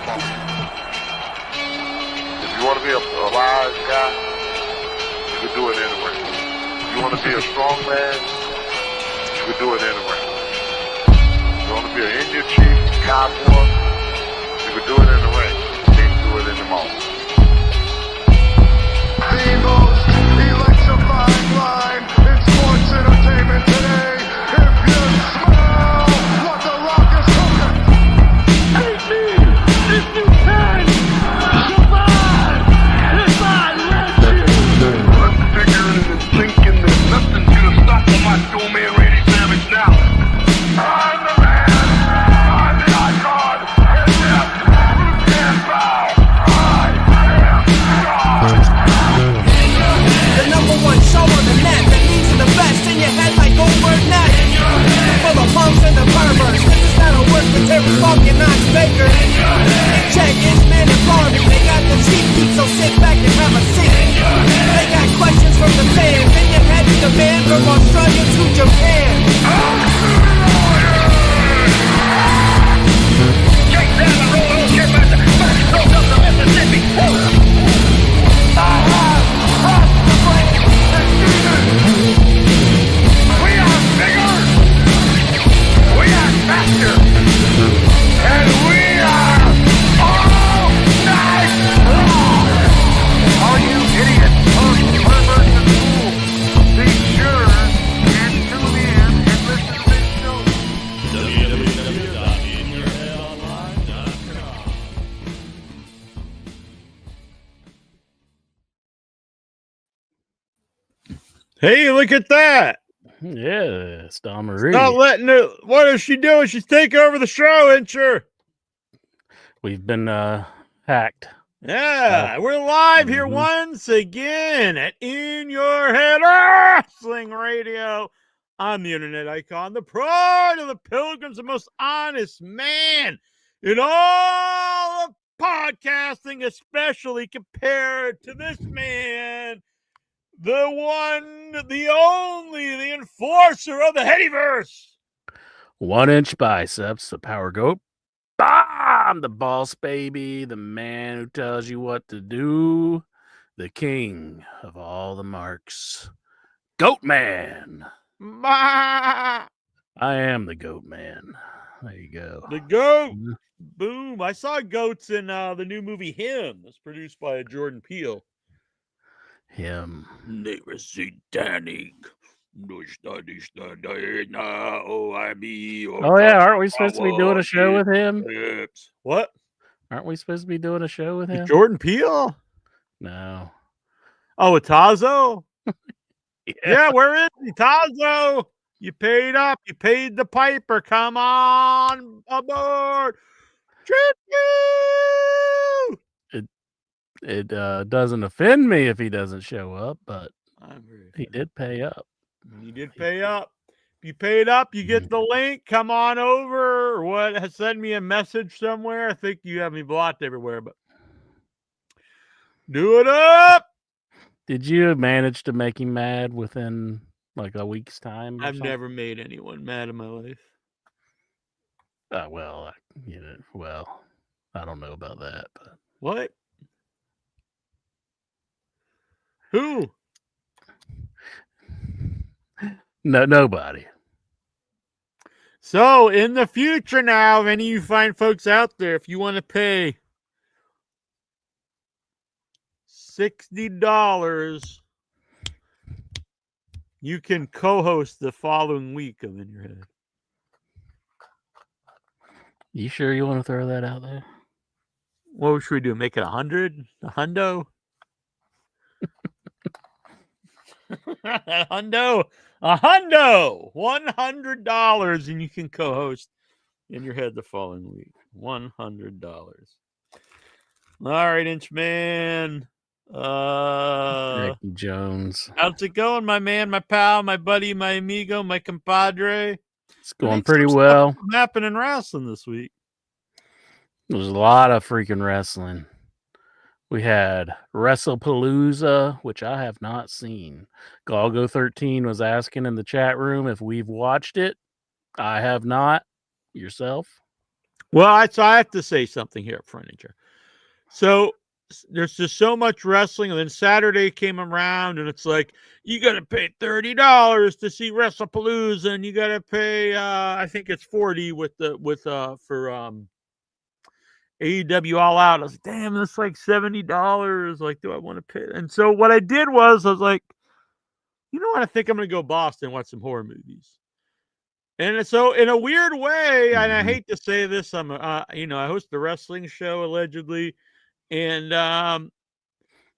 If you want to be a wise guy, you can do it anyway. If you want to be a strong man, you can do it anyway. If you want to be an Indian chief, cowboy, you can do it in the ring. You can't do it in the mall. The most electrifying line in sports entertainment today. If you smell what the Rock is cooking, hate me if you can survive if I let you. I'm figuring and thinking that nothing's gonna stop the Macho Man Randy Savage now. I'm the man. I'm the icon. And yes, you can't bow. I am God. The number one show on the net that leads to the best in your head like Goldberg Net. For the punks and the perverts, this is not a work with Terry Funk and Knox Baker. Check Inchman and Barbie, they got the cheap heat, so sit back and have a seat. They got questions from the fans, in your head is the man from Australia to Japan. Take down the road, shit, man. Back strokes up the Mississippi. I have crossed the bridge and demons. We are bigger. We are faster. And we are all night long. All you idiots, punks, perverts, and fools, be sure and tune in and listen to this show. Hey, look at that. Yeah, it's Don Marie. Not letting it. What is she doing? She's taking over the show, isn't she? We've been hacked. Yeah, we're live here once again at In Your Head Wrestling Radio. I'm the internet icon, the pride of the pilgrims, the most honest man in all of podcasting, especially compared to this man, the one, the only, the enforcer of the Headyverse. 1 inch biceps, the power goat. I'm the boss baby, the man who tells you what to do, the king of all the marks. Goat man. Bah! I am the goat man. There you go. The goat. Boom. I saw goats in the new movie Him. It's produced by Jordan Peele. Him. Oh yeah, aren't we supposed to be doing a show with him? What? Aren't we supposed to be doing a show with him? Jordan Peele? No. Oh, with Tazo? Yeah, where is he? Tazo! You paid up. You paid the piper. Come on aboard. Choo-choo! It doesn't offend me if he doesn't show up, but he did pay up. You did pay up. If you paid up, you get the link. Come on over. Or what? Send me a message somewhere. I think you have me blocked everywhere, but do it up. Did you manage to make him mad within like a week's time? I've never made anyone mad in my life. Well, I don't know about that, but what? Who? No, nobody. So in the future now, if any of you fine folks out there, if you want to pay $60, you can co-host the following week of In Your Head. You sure you want to throw that out there? What should we do? Make it 100? A hundo? A hundo! $100, and you can co-host In Your Head the following week. $100. All right, Inchman. Ricky Jones. How's it going, my man, my pal, my buddy, my amigo, my compadre? It's going pretty well. Happening in wrestling this week. There's a lot of freaking wrestling. We had Wrestlepalooza, which I have not seen. Galgo13 was asking in the chat room if we've watched it. I have not. Yourself? Well, I have to say something here at Furniture. So there's just so much wrestling, and then Saturday came around, and it's like you got to pay $30 to see Wrestlepalooza, and you got to pay I think it's $40 for AEW All Out. I was like, damn, that's like $70. Like, do I want to pay? And so what I did was I was like, you know what? I think I'm gonna go Boston and watch some horror movies. And so, in a weird way, and I hate to say this, I host a wrestling show allegedly, and I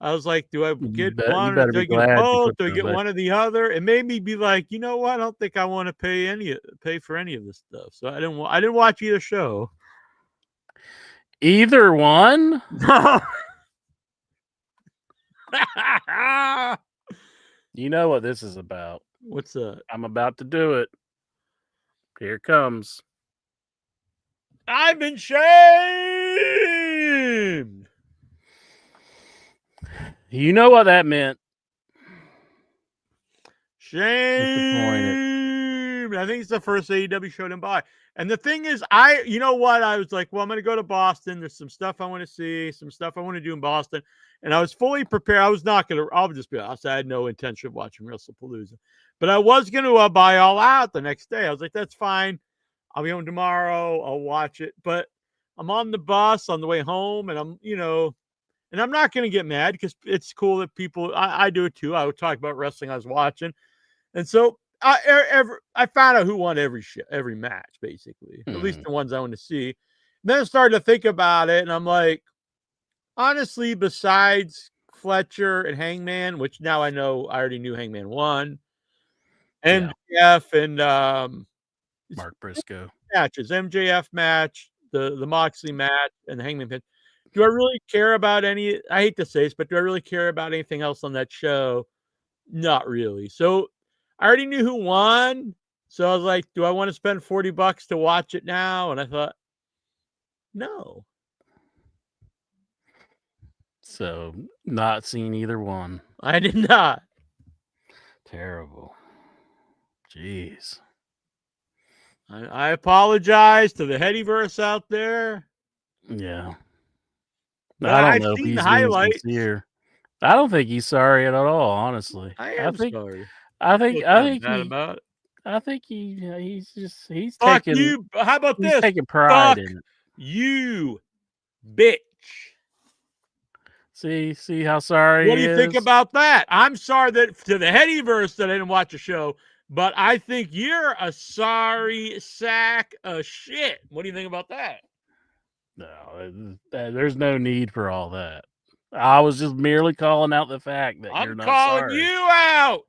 was like, do I get You one? better Do be I get glad you both? put Do I get those. one or the other? It made me be like, you know what? I don't think I want to pay for any of this stuff. So I didn't watch either show. Either one? No. You know what this is about. What's that? I'm about to do it. Here it comes. I've been shamed. You know what that meant. Shame. I think it's the first AEW show to buy. And the thing is, you know what? I was like, well, I'm going to go to Boston. There's some stuff I want to see, some stuff I want to do in Boston. And I was fully prepared. I was not going to, I'll just be honest, I had no intention of watching Wrestlepalooza. But I was going to buy All Out the next day. I was like, that's fine. I'll be home tomorrow. I'll watch it. But I'm on the bus on the way home, and I'm not going to get mad because it's cool that people, I do it too. I would talk about wrestling I was watching. And so I found out who won every match, basically, at least the ones I want to see. And then I started to think about it, and I'm like, honestly, besides Fletcher and Hangman, which now I know I already knew Hangman won, MJF and Mark Briscoe matches, MJF match, the Moxley match, and the Hangman match. Do I really care about any? I hate to say this, but do I really care about anything else on that show? Not really. So I already knew who won. So I was like, do I want to spend $40 to watch it now? And I thought, no. So, not seen either one. I did not. Terrible. Jeez. I apologize to the Headyverse out there. Yeah. But I don't I've know if seen he's the being highlights. sincere. I don't think he's sorry at all, honestly. I am sorry. I think he's Fuck taking you. How about he's this? taking pride Fuck in it. you, bitch. See how sorry What do he you is? think about that? I'm sorry that to the Headyverse that I didn't watch the show, but I think you're a sorry sack of shit. What do you think about that? No, there's no need for all that. I was just merely calling out the fact that you're I'm not calling sorry. you out,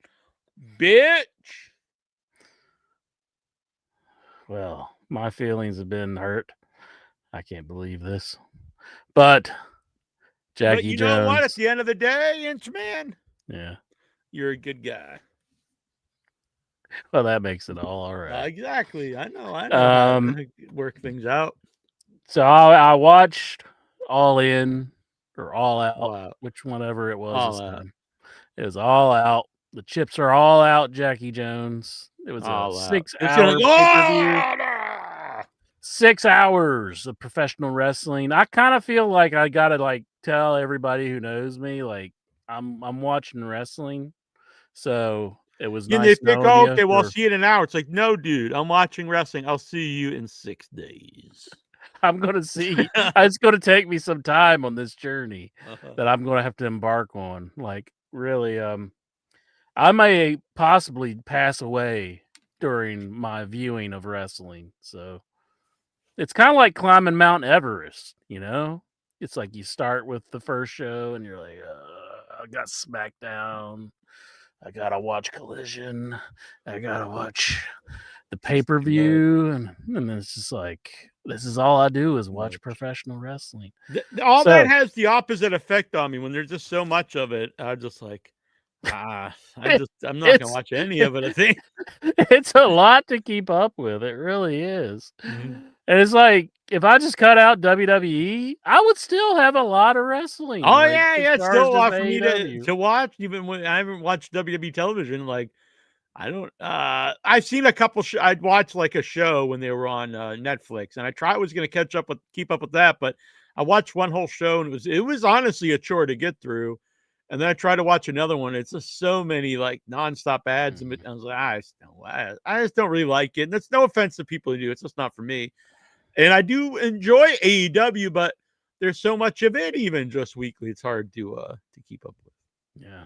bitch. Well, my feelings have been hurt. I can't believe this. But Jackie But you Jones. know what? At the end of the day, Inchman, Yeah. you're a good guy. Well, that makes it all right. Exactly. I know how to work things out. So I watched All In or All Out, Wow. which whenever it was All this Out. time. It was All Out. The chips are all out, Jackie Jones. It was All a out. 6-hour It's gonna pay-per-view. 6 hours of professional wrestling. I kind of feel like I gotta tell everybody who knows me, I'm watching wrestling. So it was And nice they think, knowing you okay, well, I'll for- see you in an hour. It's like, no, dude, I'm watching wrestling. I'll see you in 6 days. I'm gonna see. It's gonna take me some time on this journey that I'm gonna have to embark on. Really, I may possibly pass away during my viewing of wrestling. So it's kind of like climbing Mount Everest, you know? It's like you start with the first show and you're like, I got SmackDown. I gotta watch Collision. I gotta watch the pay-per-view. And then it's just like, this is all I do is watch professional wrestling. That has the opposite effect on me when there's just so much of it. I'm just like, I'm not gonna watch any of it. I think it's a lot to keep up with. It really is. And it's like, if I just cut out WWE, I would still have a lot of wrestling. Oh yeah, it's still a lot for me AEW. to watch. Even when I haven't watched WWE television, I don't. I've seen a couple. I'd watch like a show when they were on Netflix, and I was going to keep up with that, but I watched one whole show, and it was honestly a chore to get through. And then I tried to watch another one. It's just so many like nonstop ads, and I was like, I just don't really like it. And that's no offense to people who do. It's just not for me. And I do enjoy AEW, but there's so much of it, even just weekly. It's hard to keep up with. Yeah.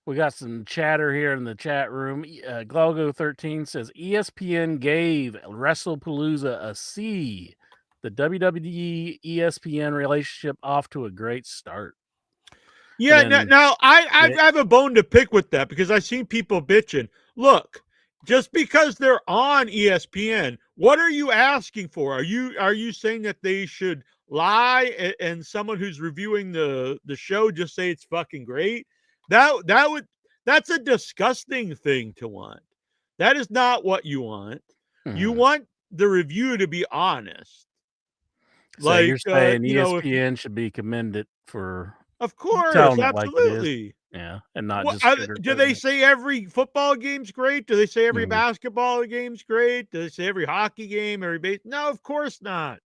We got some chatter here in the chat room. Glowgo13 says ESPN gave WrestlePalooza a C. The WWE ESPN relationship off to a great start. Yeah, now I have a bone to pick with that because I've seen people bitching. Look, just because they're on ESPN, what are you asking for? Are you saying that they should lie and someone who's reviewing the show just say it's fucking great? That's a disgusting thing to want. That is not what you want. You want the review to be honest. So like, you're saying ESPN should be commended for of course, Like absolutely. Yeah, and not just do they say every football game's great? Do they say every basketball game's great? Do they say every hockey game, every base? No, of course not.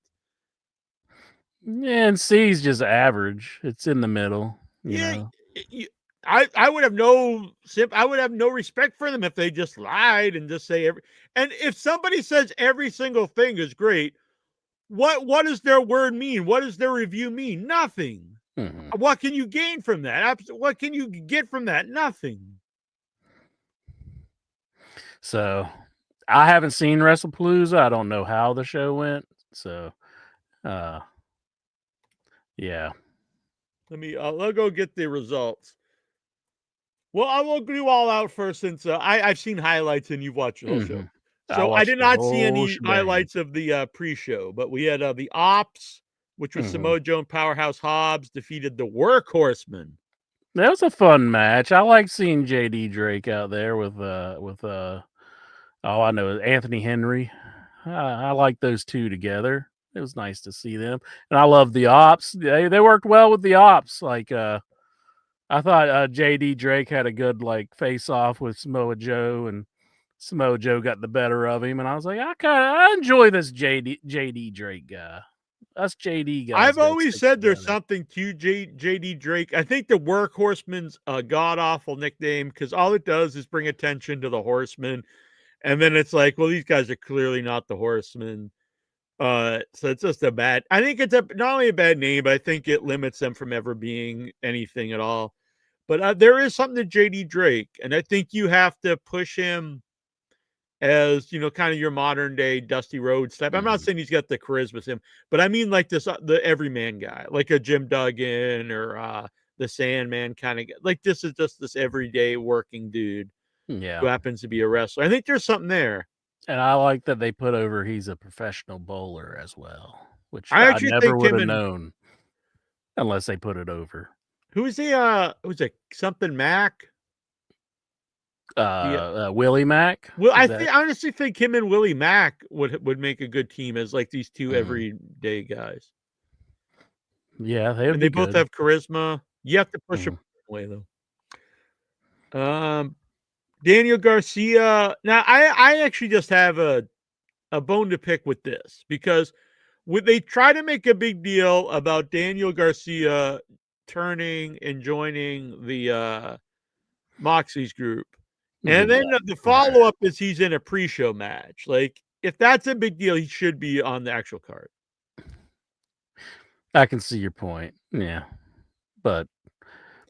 Yeah, and C's just average. It's in the middle. You know? I would have no respect for them if they just lied and just say every. And if somebody says every single thing is great, what does their word mean? What does their review mean? Nothing. What can you gain from that? What can you get from that? Nothing. So, I haven't seen WrestlePalooza. I don't know how the show went. So, yeah. I'll go get the results. Well, I will do all out first since I've seen highlights and you've watched the whole show. So I did not see any highlights of the pre-show, but we had the Ops, which was Samoa Joe and Powerhouse Hobbs defeated the Workhorsemen. That was a fun match. I like seeing JD Drake out there with I know Anthony Henry. I like those two together. It was nice to see them, and I love the Ops. They worked well with the Ops. Like I thought JD Drake had a good like face off with Samoa Joe, and Samoa Joe got the better of him, and I was like, I enjoy this JD Drake guy. Us JD guys. I've always said there's something to JD Drake. I think the Workhorseman's a god awful nickname because all it does is bring attention to the Horsemen, and then it's like, well, these guys are clearly not the Horsemen. So it's just a bad. I think it's not only a bad name, but I think it limits them from ever being anything at all. But there is something to JD Drake, and I think you have to push him as, kind of your modern day Dusty Rhodes type. I'm not saying he's got the charisma to him, but I mean like this, the everyman guy, like a Jim Duggan or the Sandman kind of guy. Like this is just this everyday working dude who happens to be a wrestler. I think there's something there. And I like that they put over he's a professional bowler as well, which I never would have known unless they put it over. Who's something Mac? Willie Mack. Well, I honestly think him and Willie Mack would make a good team as like these two everyday guys. Yeah, they both have charisma. You have to push them away though. Daniel Garcia. Now, I actually just have a bone to pick with this because they try to make a big deal about Daniel Garcia turning and joining the Moxley's group. And then the follow-up is he's in a pre-show match. Like, if that's a big deal, he should be on the actual card. I can see your point. Yeah. But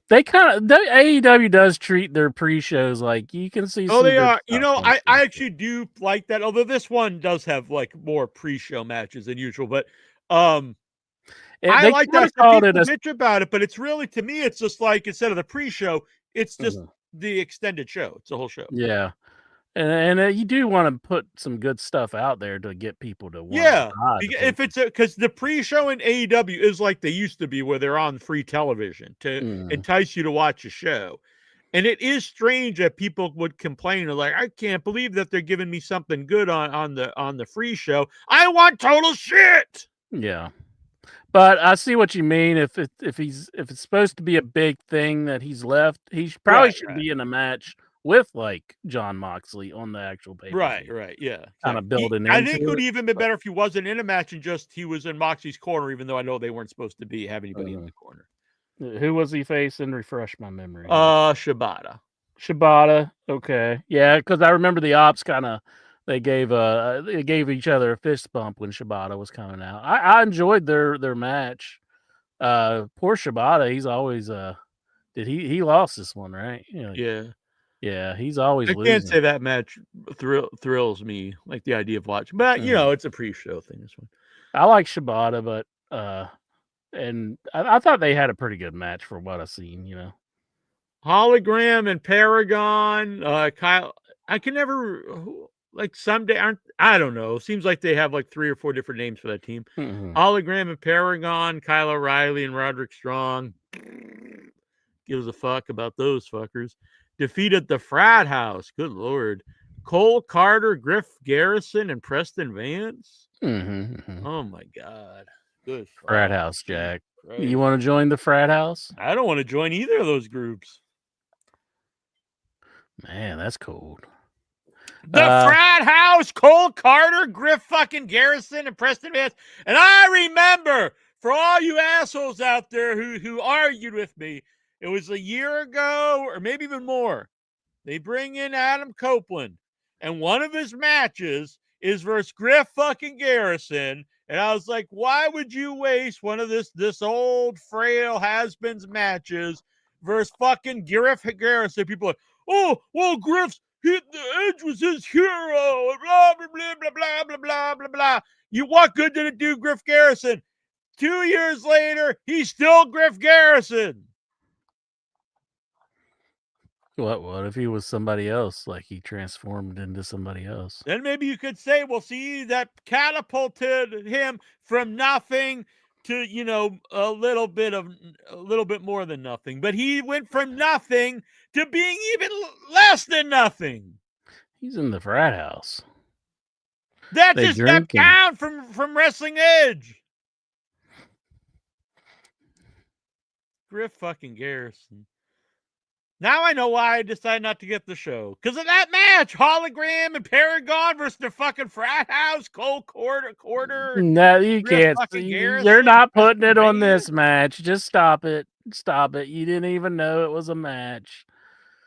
they AEW does treat their pre-shows like you can see. Oh, they are. I actually do like that. Although this one does have like more pre-show matches than usual, but I like that. People bitch about it, but it's really, to me, it's just like instead of the pre-show, it's just the extended show. It's the whole show. Yeah. And you do want to put some good stuff out there to get people to want if it's because the pre-show in AEW is like they used to be, where they're on free television to entice you to watch a show. And it is strange that people would complain like, I can't believe that they're giving me something good on the free show. I want total shit. Yeah. But I see what you mean. If it's supposed to be a big thing that he's left, he probably should be in a match with like John Moxley on the actual pay-per-view. Right, yeah. Kind of building I think it into would it. even been better if he wasn't in a match and just he was in Moxie's corner, even though I know they weren't supposed to have anybody in the corner. Who was he facing? Refresh my memory. Shibata. Shibata. Okay. Yeah, because I remember the Ops they gave each other a fist bump when Shibata was coming out. I enjoyed their match. Poor Shibata, he's always he lost this one, right? Yeah, he's always I losing. can't say that match thrills me, like the idea of watching, but it's a pre-show thing. This one, I like Shibata, but and I thought they had a pretty good match for what I've seen. Hologram and Paragon. Kyle, I can never like someday I don't know. Seems like they have like 3 or 4 different names for that team. Hologram and Paragon, Kyle O'Reilly and Roderick Strong. Gives a fuck about those fuckers. Defeated the Frat House. Good Lord. Cole Carter, Griff Garrison, and Preston Vance. Oh my God. Good Frat House, Jack. Right. You want to join the Frat House? I don't want to join either of those groups. Man, that's cold. The Frat House, Cole Carter, Griff fucking Garrison, and Preston Vance. And I remember, for all you assholes out there who argued with me, it was a year ago or maybe even more. They bring in Adam Copeland, and one of his matches is versus Griff fucking Garrison. And I was like, why would you waste one of this old frail has-beens matches versus fucking Griff Garrison? People are like, oh, well, Griff's the Edge was his hero. Blah, blah, blah, blah, blah, blah, blah, blah, blah. What good did it do, Griff Garrison? 2 years later, he's still Griff Garrison. What if he was somebody else, like he transformed into somebody else? Then maybe you could say, well, see, that catapulted him from nothing to, a little bit more than nothing. But he went from nothing to being even less than nothing. He's in the Frat House. That's a step down from Wrestling Edge. Griff fucking Garrison. Now I know why I decided not to get the show. Because of that match. Hologram and Paragon versus the fucking Frat House. Cole Quarter. No, you can't. You're not putting it on this match. Just stop it. Stop it. You didn't even know it was a match.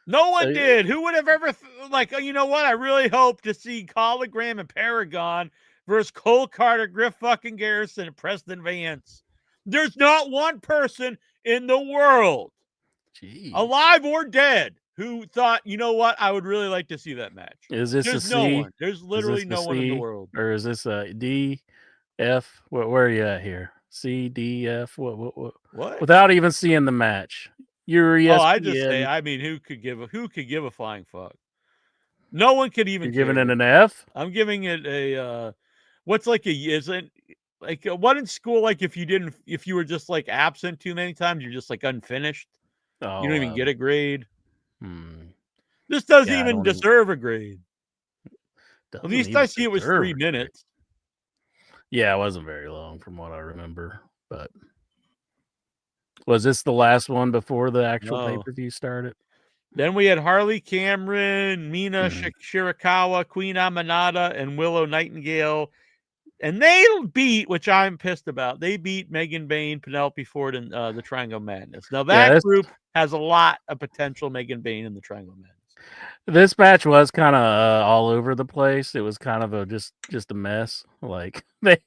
No one did. Who would have ever, you know what? I really hope to see Hologram and Paragon versus Cole Carter, Griff fucking Garrison, and Preston Vance. There's not one person in the world, alive or dead, who thought, you know what, I would really like to see that match. Is this There's a no C? one. There's literally no one in the world. Or is this a D, F? Where are you at here? C, D, F? What? Without even seeing the match. You're ESPN. I just say, I mean, who could give a flying fuck? No one could even. You're giving it an F? I'm giving it a what's like what in school, like if you were just like absent too many times, you're just like unfinished. You don't even get a grade. This doesn't even deserve a grade. At least I see it was 3 minutes. Yeah, it wasn't very long from what I remember. But was this the last one before the actual pay-per-view started? Then we had Harley Cameron, Mina Shirakawa, Queen Amanada, and Willow Nightingale. And they beat, which I'm pissed about, they beat Megan Bain, Penelope Ford, and the Triangle Madness. Now, that group has a lot of potential, Megan Bain and the Triangle Madness. This match was kind of all over the place. It was kind of just a mess. Like, it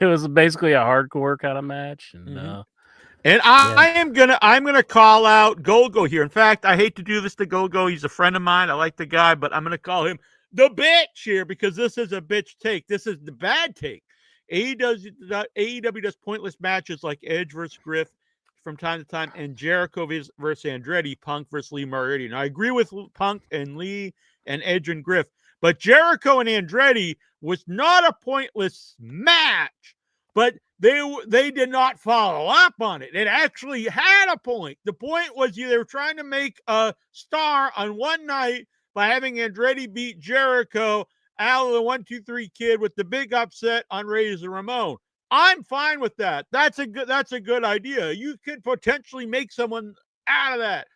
was basically a hardcore kind of match. And I'm gonna call out Gogo here. In fact, I hate to do this to Gogo. He's a friend of mine. I like the guy, but I'm gonna call him the bitch here because this is a bitch take. This is the bad take. AEW does pointless matches like Edge versus Griff from time to time, and Jericho versus Andretti, Punk versus Lee Moriarty. Now, I agree with Punk and Lee and Edge and Griff, but Jericho and Andretti was not a pointless match, but they did not follow up on it. It actually had a point. The point was they were trying to make a star on one night by having Andretti beat Jericho out of the 1-2-3 Kid with the big upset on Razor Ramon. I'm fine with that. That's a good idea. You could potentially make someone out of that.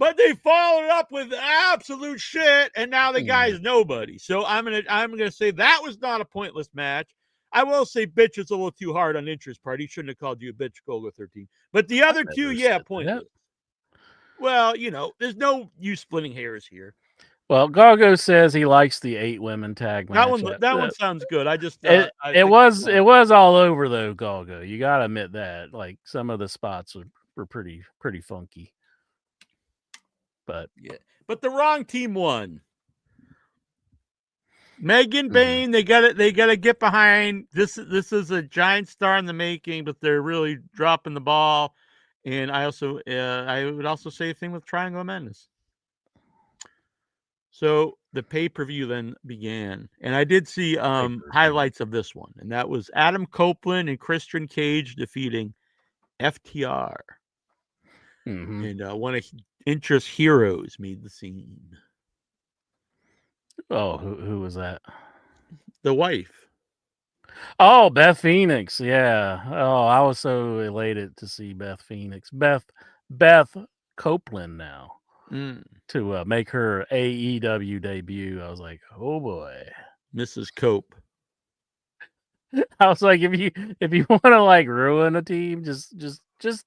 But they followed up with absolute shit, and now the guy is nobody. So I'm gonna say that was not a pointless match. I will say bitch is a little too hard on interest part. He shouldn't have called you a bitch, Golgo 13. But the other two, yeah, pointless. Well, there's no use splitting hairs here. Well, Gargo says he likes the 8 women tag match. That one sounds good. I just it was all over though, Gargo. You gotta admit that. Like some of the spots were pretty funky. But yeah, but the wrong team won. Megan Bain, they got to get behind. This is a giant star in the making, but they're really dropping the ball. And I would also say the thing with Triangle Menace. So the pay-per-view then began, and I did see highlights of this one, and that was Adam Copeland and Christian Cage defeating FTR. And one of Interest Heroes made the scene. Oh, who was that? The wife. Oh, Beth Phoenix. Yeah. Oh, I was so elated to see Beth Phoenix. Beth Copeland now to make her AEW debut. I was like, oh boy, Mrs. Cope. I was like, if you want to like ruin a team, just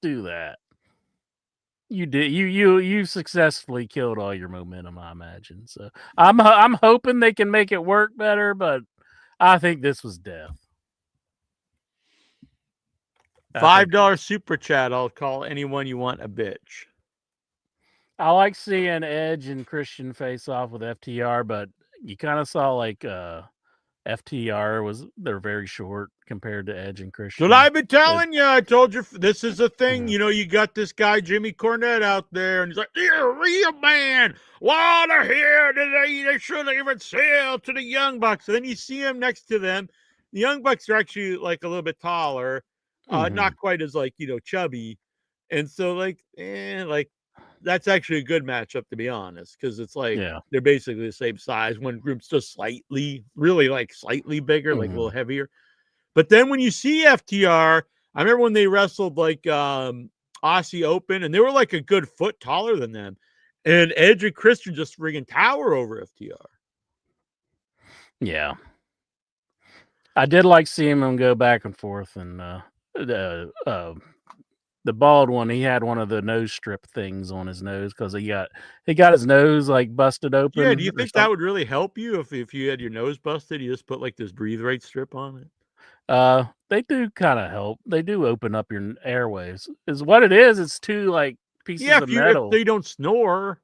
do that. You did. You successfully killed all your momentum, I imagine. So I'm hoping they can make it work better, but I think this was death. $5 super chat. I'll call anyone you want a bitch. I like seeing Edge and Christian face off with FTR, but you kind of saw like FTR they're very short compared to Edge and Christian. But I've been telling you, I told you this is a thing. You got this guy Jimmy Cornette out there, and he's like, "You're a real man. Why the hell did they should have even sailed to the Young Bucks?" And then you see him next to them. The Young Bucks are actually like a little bit taller, not quite as like chubby, and so that's actually a good matchup, to be honest, because it's like they're basically the same size. One group's just slightly bigger, like a little heavier. But then when you see FTR, I remember when they wrestled like Aussie Open, and they were like a good foot taller than them. And Edge and Christian just friggin' tower over FTR. Yeah. I did like seeing them go back and forth, and the bald one, he had one of the nose strip things on his nose because he got his nose like busted open. Yeah, do you think that would really help you if you had your nose busted? You just put like this breathe right strip on it. They do kind of help. They do open up your airways. Is what it is. It's two like pieces of metal. If they don't snore.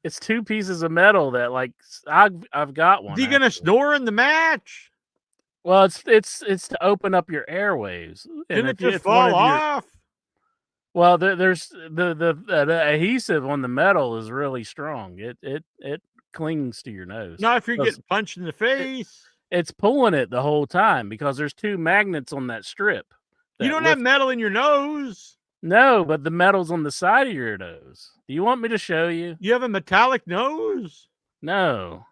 It's two pieces of metal that like I've got one. Is he gonna snore in the match? Well, it's to open up your airways. Didn't it just fall off? Well, there's the adhesive on the metal is really strong. It clings to your nose. Not if you're getting punched in the face. It's pulling it the whole time because there's two magnets on that strip. You don't have metal in your nose. No, but the metal's on the side of your nose. Do you want me to show you? You have a metallic nose? No.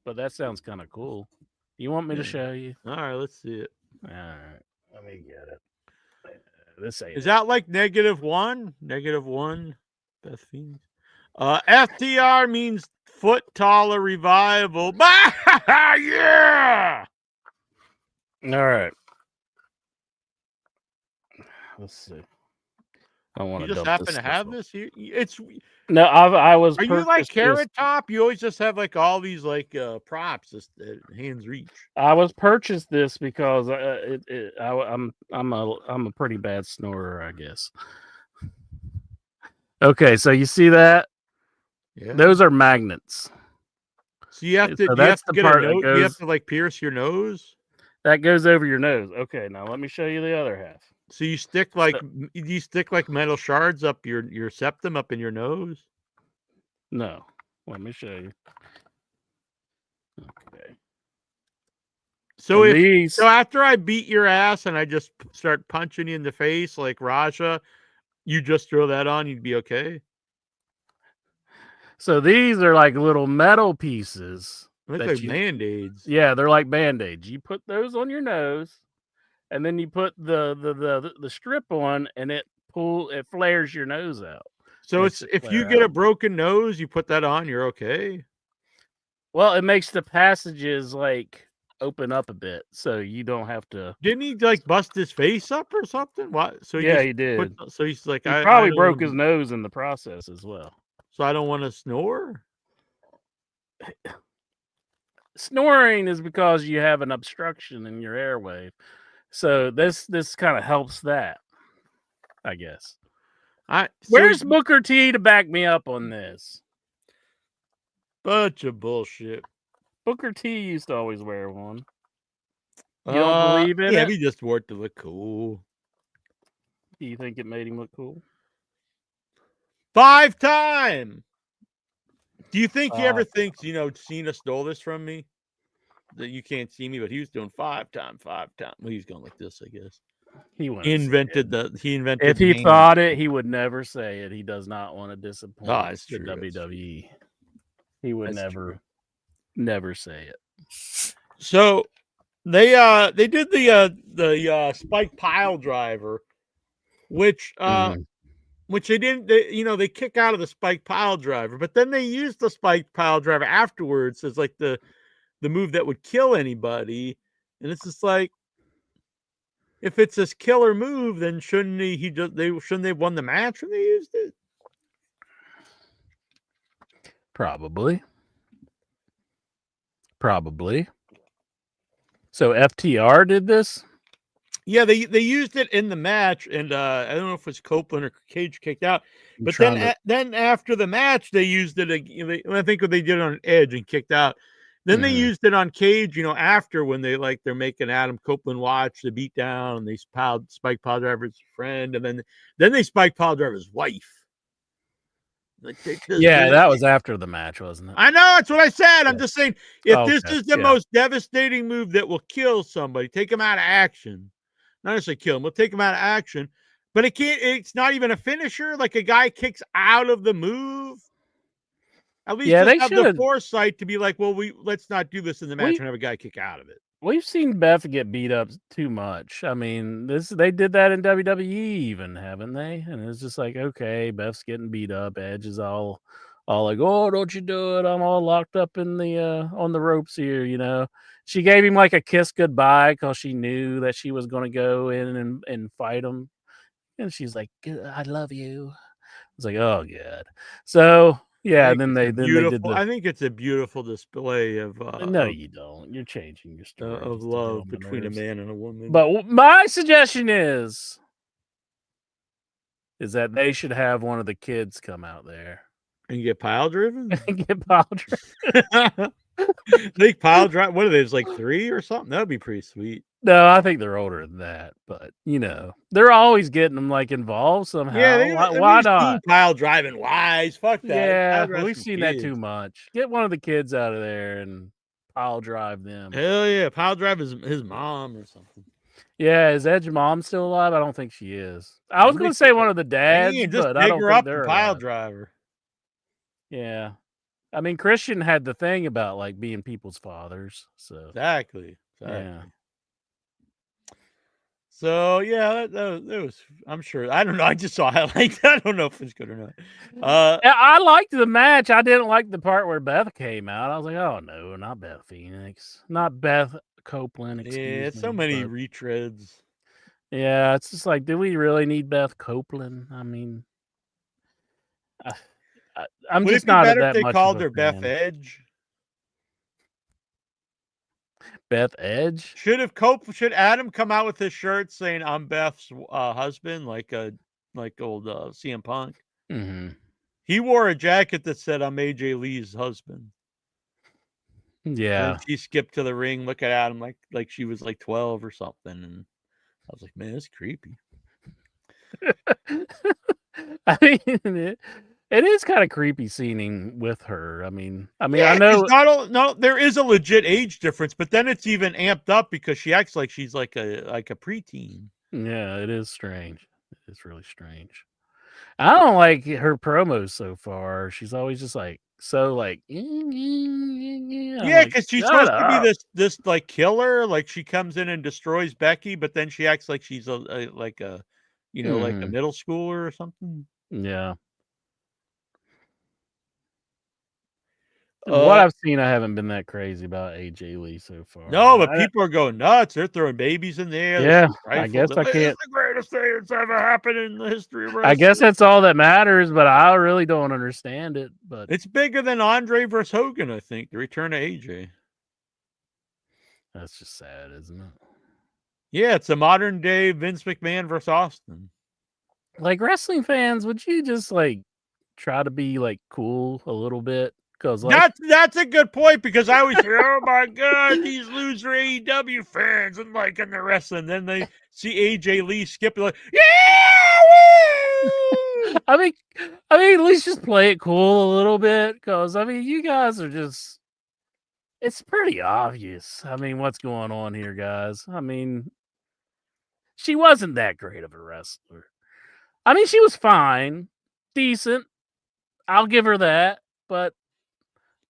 But that sounds kind of cool. You want me to show you? All right, let's see it. All right, let me get it. Is that like -1? -1? Beth Phoenix. FTR means foot taller revival. Yeah. All right. Let's see. I want to. You just happen to have this here. No, I was. Are you like Carrot Top? You always just have like all these like props just hands reach. I was purchased this because I'm a pretty bad snorer, I guess. Okay, so you see that? Yeah. Those are magnets. So you have to. So that's the part that goes. You have to like pierce your nose. That goes over your nose. Okay, now let me show you the other half. So you stick like metal shards up your septum up in your nose? No. Let me show you. Okay. So after I beat your ass and I just start punching you in the face like Raja, you just throw that on, you'd be okay? So these are like little metal pieces. They look like Band-Aids. Yeah, they're like Band-Aids. You put those on your nose. And then you put the strip on, and it flares your nose out. So Makes it's it if you flare get a out. broken nose, you put that on, you're okay. Well, it makes the passages like open up a bit, so you don't have to. Didn't he like bust his face up or something? What? So he Yeah, just he did. so he's like, He I probably don't broke wanna, his nose in the process as well. so I don't want to snore. Snoring is because you have an obstruction in your airway. So this kind of helps that, I guess. So Where's Booker T to back me up on this? bunch of bullshit. Booker T used to always wear one. You don't believe in yeah, it? he just wore it to look cool. Do you think it made him look cool? 5-time. Do you think he ever thinks, Cena stole this from me? That you can't see me, but he was doing 5-time. Well, he's going like this, I guess. He He invented If he thought it, he would never say it. He does not want to disappoint that's the true, that's WWE. He would never say it. So they did the spike pile driver, which they didn't. They kick out of the spike pile driver, but then they used the spike pile driver afterwards as like the move that would kill anybody, and it's just like, if it's this killer move, then shouldn't they won the match when they used it? Probably. So FTR did this? Yeah, they used it in the match, and I don't know if it was Copeland or Cage kicked out, but then after the match they used it. I think what they did on Edge and kicked out. Then they used it on Cage, after, when they're making Adam Copeland watch the beatdown, and they spike pile driver's friend, and then they spike pile driver's wife. Like, that was after the match, wasn't it? I know, that's what I said. I'm just saying, if this is the most devastating move that will kill somebody, take them out of action. Not necessarily kill them, we'll take them out of action. But it's not even a finisher. Like, a guy kicks out of the move. At least they have the foresight to be like, well, let's not do this in the match and have a guy kick out of it. We've seen Beth get beat up too much. I mean, they did that in WWE even, haven't they? And it's just like, okay, Beth's getting beat up. Edge is all like, oh, don't you do it? I'm all locked up in the on the ropes here. She gave him like a kiss goodbye because she knew that she was going to go in and fight him. And she's like, I love you. It's like, oh, good. So, yeah, then they did I think it's a beautiful display of no, you don't. You're changing your story of love between a man and a woman. But my suggestion is that they should have one of the kids come out there and get pile driven. They pile drive. What are they? It's like 3 or something. That'd be pretty sweet. No, I think they're older than that, but they're always getting them like involved somehow. Yeah, why not? Pile driving wise. Fuck that. Yeah, we've seen that too much. Get one of the kids out of there and pile drive them. Hell yeah, pile drive his mom or something. Yeah, is Edge's mom still alive? I don't think she is. I was going to say one of the dads, but I don't think they're pile driver. Yeah. I mean, Christian had the thing about like being people's fathers. So exactly. Yeah. So yeah, that was. I'm sure. I don't know. I just saw highlights. I don't know if it's good or not. I liked the match. I didn't like the part where Beth came out. I was like, oh no, not Beth Phoenix, not Beth Copeland. Excuse me, so many retreads. Yeah, it's just like, do we really need Beth Copeland? I mean, I'm just not that much. Would it be better if they called her Beth Edge? Beth Edge? Should Adam come out with his shirt saying "I'm Beth's husband," like old CM Punk? Mm-hmm. He wore a jacket that said "I'm AJ Lee's husband." Yeah. And she skipped to the ring, look at Adam like she was like 12 or something, and I was like, man, that's creepy. I mean, it is kind of creepy seeing with her. I mean, I know there is a legit age difference, but then it's even amped up because she acts like she's like a preteen. Yeah, it is strange. It's really strange. I don't like her promos so far. She's always just like yeah, because she's supposed to be this like killer. Like, she comes in and destroys Becky, but then she acts like she's like a middle schooler or something. Yeah. What I've seen, I haven't been that crazy about AJ Lee so far. No, but people are going nuts. They're throwing babies in the air. Yeah, I I guess I This is can't. the greatest thing that's ever happened in the history of wrestling. I guess that's all that matters, but I really don't understand it. But It's bigger than Andre versus Hogan, I think, the return of AJ. that's just sad, isn't it? Yeah, it's a modern day Vince McMahon versus Austin. Like, wrestling fans, would you just like try to be like cool a little bit? Because like That's a good point, because I always say, oh my God, these loser AEW fans and liking the wrestling. Then they see AJ Lee skipping like, yeah, woo! I mean, at least just play it cool a little bit. Because I mean, you guys are just. It's pretty obvious. I mean, what's going on here, guys? I mean, she wasn't that great of a wrestler. I mean, she was fine, decent. I'll give her that, but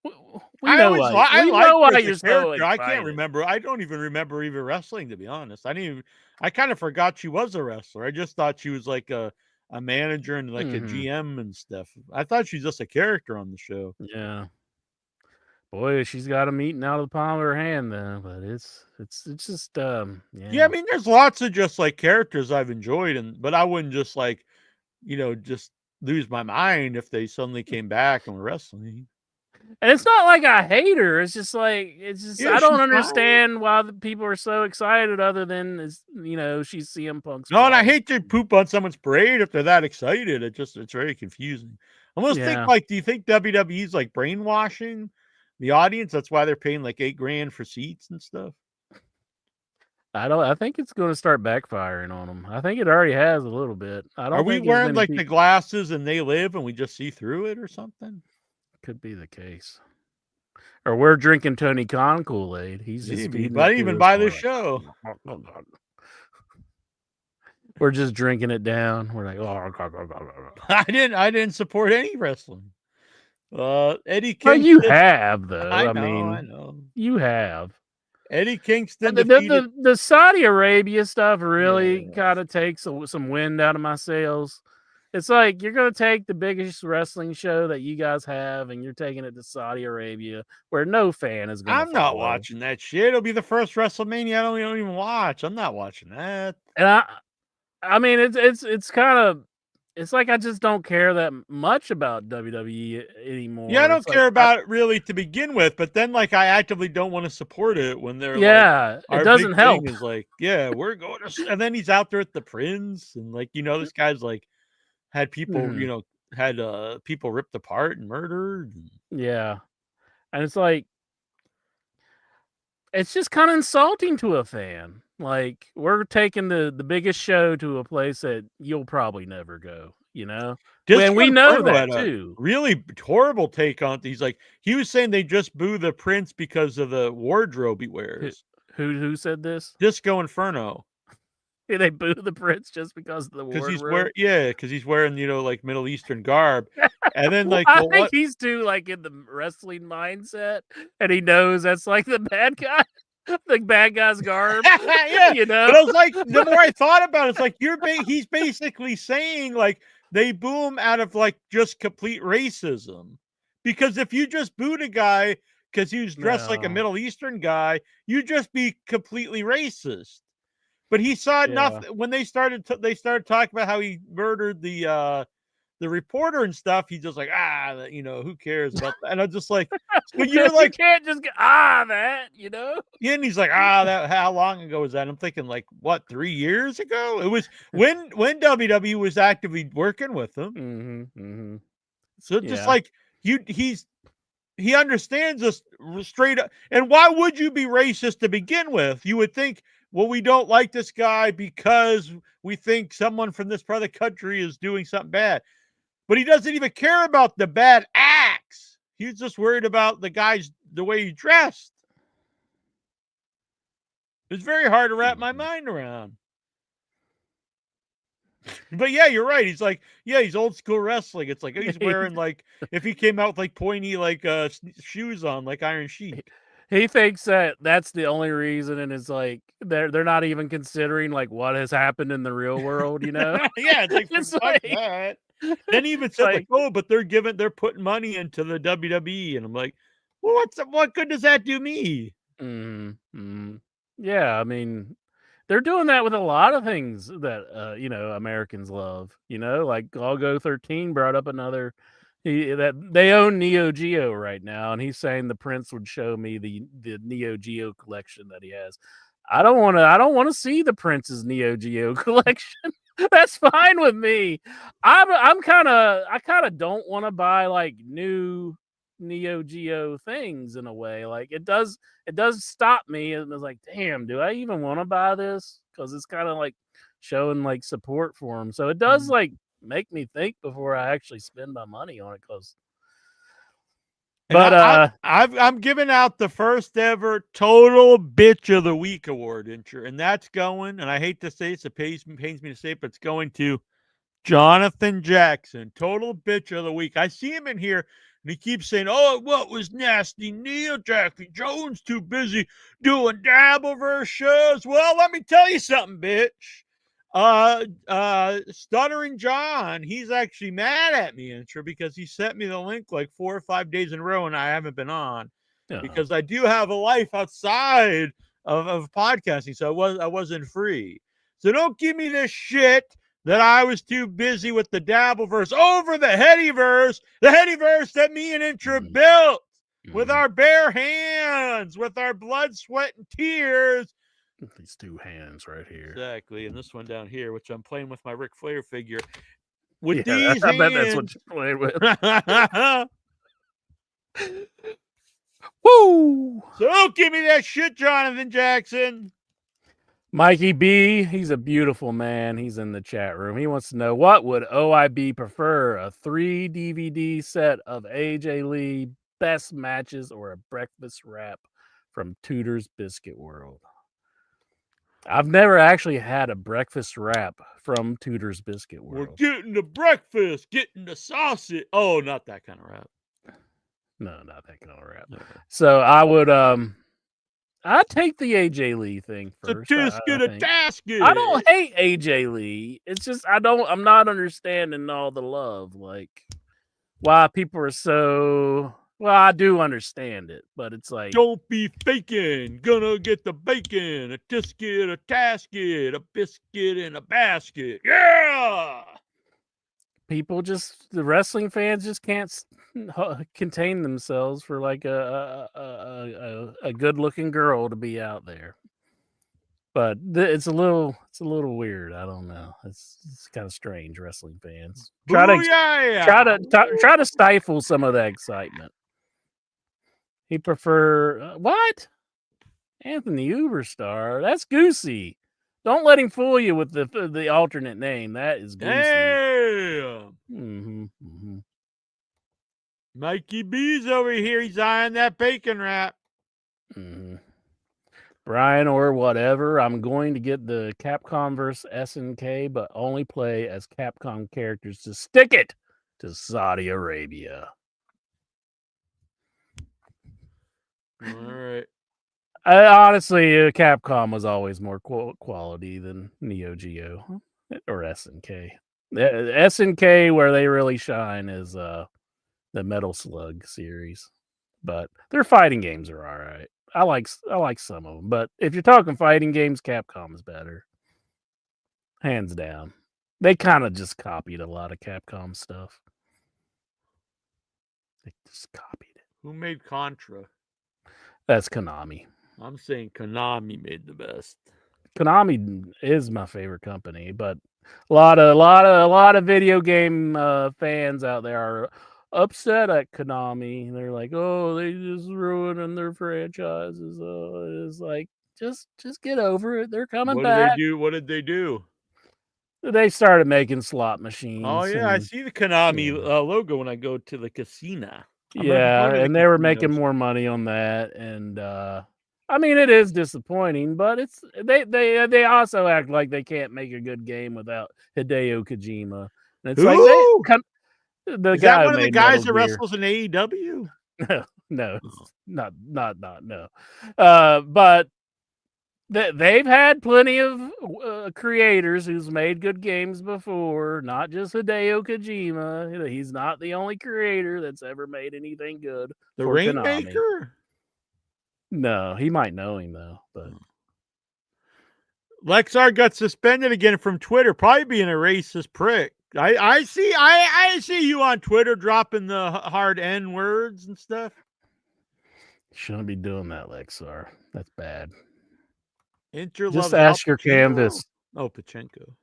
we know why you're so excited. I can't remember. I don't even remember even wrestling, to be honest. I kind of forgot she was a wrestler. I just thought she was like a manager and like a GM and stuff. I thought she's just a character on the show. Yeah. Boy, she's got them eating out of the palm of her hand, though. But it's just yeah. Yeah, I mean, there's lots of just like characters I've enjoyed, but I wouldn't just like, just lose my mind if they suddenly came back and were wrestling. And it's not like I hate her. It's just like I don't understand why the people are so excited. Other than she's CM Punk's. No, and I hate to poop on someone's parade if they're that excited. It's very confusing. I almost think like, do you think WWE's like brainwashing the audience? That's why they're paying like $8,000 for seats and stuff. I think it's going to start backfiring on them. I think it already has a little bit. Are we wearing like the glasses and they live and we just see through it or something? Could be the case. Or we're drinking Tony Khan Kool-Aid. He's just feeding. I didn't even buy this show. We're just drinking it down. We're like, I didn't support any wrestling. Eddie Kingston. Well, you have though. I know. You have. Eddie Kingston defeated... the Saudi Arabia stuff really kind of takes some wind out of my sails. It's like you're going to take the biggest wrestling show that you guys have, and you're taking it to Saudi Arabia, where no fan is going to. I'm not watching that shit. It'll be the first WrestleMania I don't even watch. I'm not watching that. And I mean, it's kind of. It's like I just don't care that much about WWE anymore. Yeah, I don't care about it really to begin with, but then like I actively don't want to support it when they're it doesn't help. Is like, we're going to, and then he's out there at the Prince, and like this guy's like had people had people ripped apart and murdered. Yeah, and it's like it's just kind of insulting to a fan. Like, we're taking the biggest show to a place that you'll probably never go, And we know that too. Really horrible take on it. He's like, he was saying they just boo the Prince because of the wardrobe he wears. Who said this? Disco Inferno. Yeah, they boo the Prince just because of the wardrobe. Because he's wearing like Middle Eastern garb, and then like I think he's too like in the wrestling mindset, and he knows that's like the bad guy. The bad guy's garb, yeah. But I was like, the more I thought about it, it's like he's basically saying like they boo him out of like just complete racism, because if you just booed a guy because he was dressed like a Middle Eastern guy, you'd just be completely racist. But he saw nothing when they started talking about how he murdered the reporter and stuff. He's just like, who cares about that? And I'm just like, but you're like, you can't just get that, Yeah, and he's like, that how long ago was that? I'm thinking like, what, 3 years ago? It was when WWE was actively working with him. So just like he understands us straight up. And why would you be racist to begin with? You would think, well, we don't like this guy because we think someone from this part of the country is doing something bad. But he doesn't even care about the bad acts. He's just worried about the way he dressed. It's very hard to wrap my mind around. But yeah, you're right. He's like, he's old school wrestling. It's like he's wearing like, if he came out with like pointy like shoes on, like Iron Sheik. He thinks that's the only reason, and it's like they're not even considering like what has happened in the real world, Yeah, it's like that. Then he even said like, oh, but they're putting money into the WWE, and I'm like, Well, what good does that do me? Yeah, I mean, they're doing that with a lot of things that Americans love. Like Algo 13 brought up another. That they own Neo Geo right now, and he's saying the Prince would show me the Neo Geo collection that he has. I don't want to see the Prince's Neo Geo collection. That's fine with me. I kind of don't want to buy like new Neo Geo things in a way. Like it does stop me, and it's like, damn, do I even want to buy this? Because it's kind of like showing like support for him. So it does like make me think before I actually spend my money on it. I'm giving out the first ever total bitch of the week award, and that's going. And I hate to say it pains me to say it, but it's going to Jonathan Jackson, total bitch of the week. I see him in here, and he keeps saying, "Oh, what was nasty? Neil Jackson Jones too busy doing Dabbleverse shows." Well, let me tell you something, bitch. Stuttering John, he's actually mad at me, Intra, because he sent me the link like 4 or 5 days in a row, and I haven't been on because I do have a life outside of podcasting, so I wasn't free. So don't give me this shit that I was too busy with the Dabbleverse over the Headyverse that me and Intra built with our bare hands, with our blood, sweat, and tears. These two hands right here. Exactly. And this one down here, which I'm playing with my Ric Flair figure. With these hands. I bet that's what you're playing with. Woo! So don't give me that shit, Jonathan Jackson. Mikey B, he's a beautiful man. He's in the chat room. He wants to know, what would OIB prefer, a 3 DVD set of AJ Lee best matches or a breakfast wrap from Tudor's Biscuit World? I've never actually had a breakfast wrap from Tudor's Biscuit World. We're getting the breakfast, getting the sausage. Oh, not that kind of wrap. No, not that kind of wrap. No. So I would I'd take the AJ Lee thing first. A tasket. I don't hate AJ Lee. It's just I'm not understanding all the love. Like why people are so. Well, I do understand it, but it's like, don't be faking. Gonna get the bacon, a tisket, a tasket, a biscuit in a basket. Yeah. The wrestling fans just can't contain themselves for like a good looking girl to be out there. But it's a little weird. I don't know. It's kind of strange. Wrestling fans try to stifle some of that excitement. He prefer what? Anthony Uberstar. That's Goosey. Don't let him fool you with the alternate name. That is Goosey. Damn. Mikey B's over here. He's eyeing that bacon wrap. Brian or whatever. I'm going to get the Capcom vs. SNK, but only play as Capcom characters to stick it to Saudi Arabia. All right. Honestly, Capcom was always more quality than Neo Geo or SNK. SNK, where they really shine, is the Metal Slug series. But their fighting games are all right. I like some of them, but if you're talking fighting games, Capcom is better, hands down. They kind of just copied a lot of Capcom stuff. They just copied it. Who made Contra? That's Konami. I'm saying Konami made the best. Konami is my favorite company, but a lot of video game fans out there are upset at Konami. They're like, "Oh, they just ruining their franchises." It's like, just get over it. They're coming back. What did they do? They started making slot machines. Oh yeah, I see the Konami logo when I go to the casino. Yeah, and they were making more money on that, and I mean, it is disappointing, but it's they also act like they can't make a good game without Hideo Kojima. And it's like is that one of the guys that wrestles in AEW? No, not no. But They've had plenty of creators who's made good games before, not just Hideo Kojima. He's not the only creator that's ever made anything good The for Konami. Rainmaker? No, he might know him though, but Lexar got suspended again from Twitter, probably being a racist prick. I see you on Twitter dropping the hard N words and stuff. shouldn't be doing that, Lexar. That's bad. Inter Just loves Al ask your Pacino? canvas. Oh, Pachinko.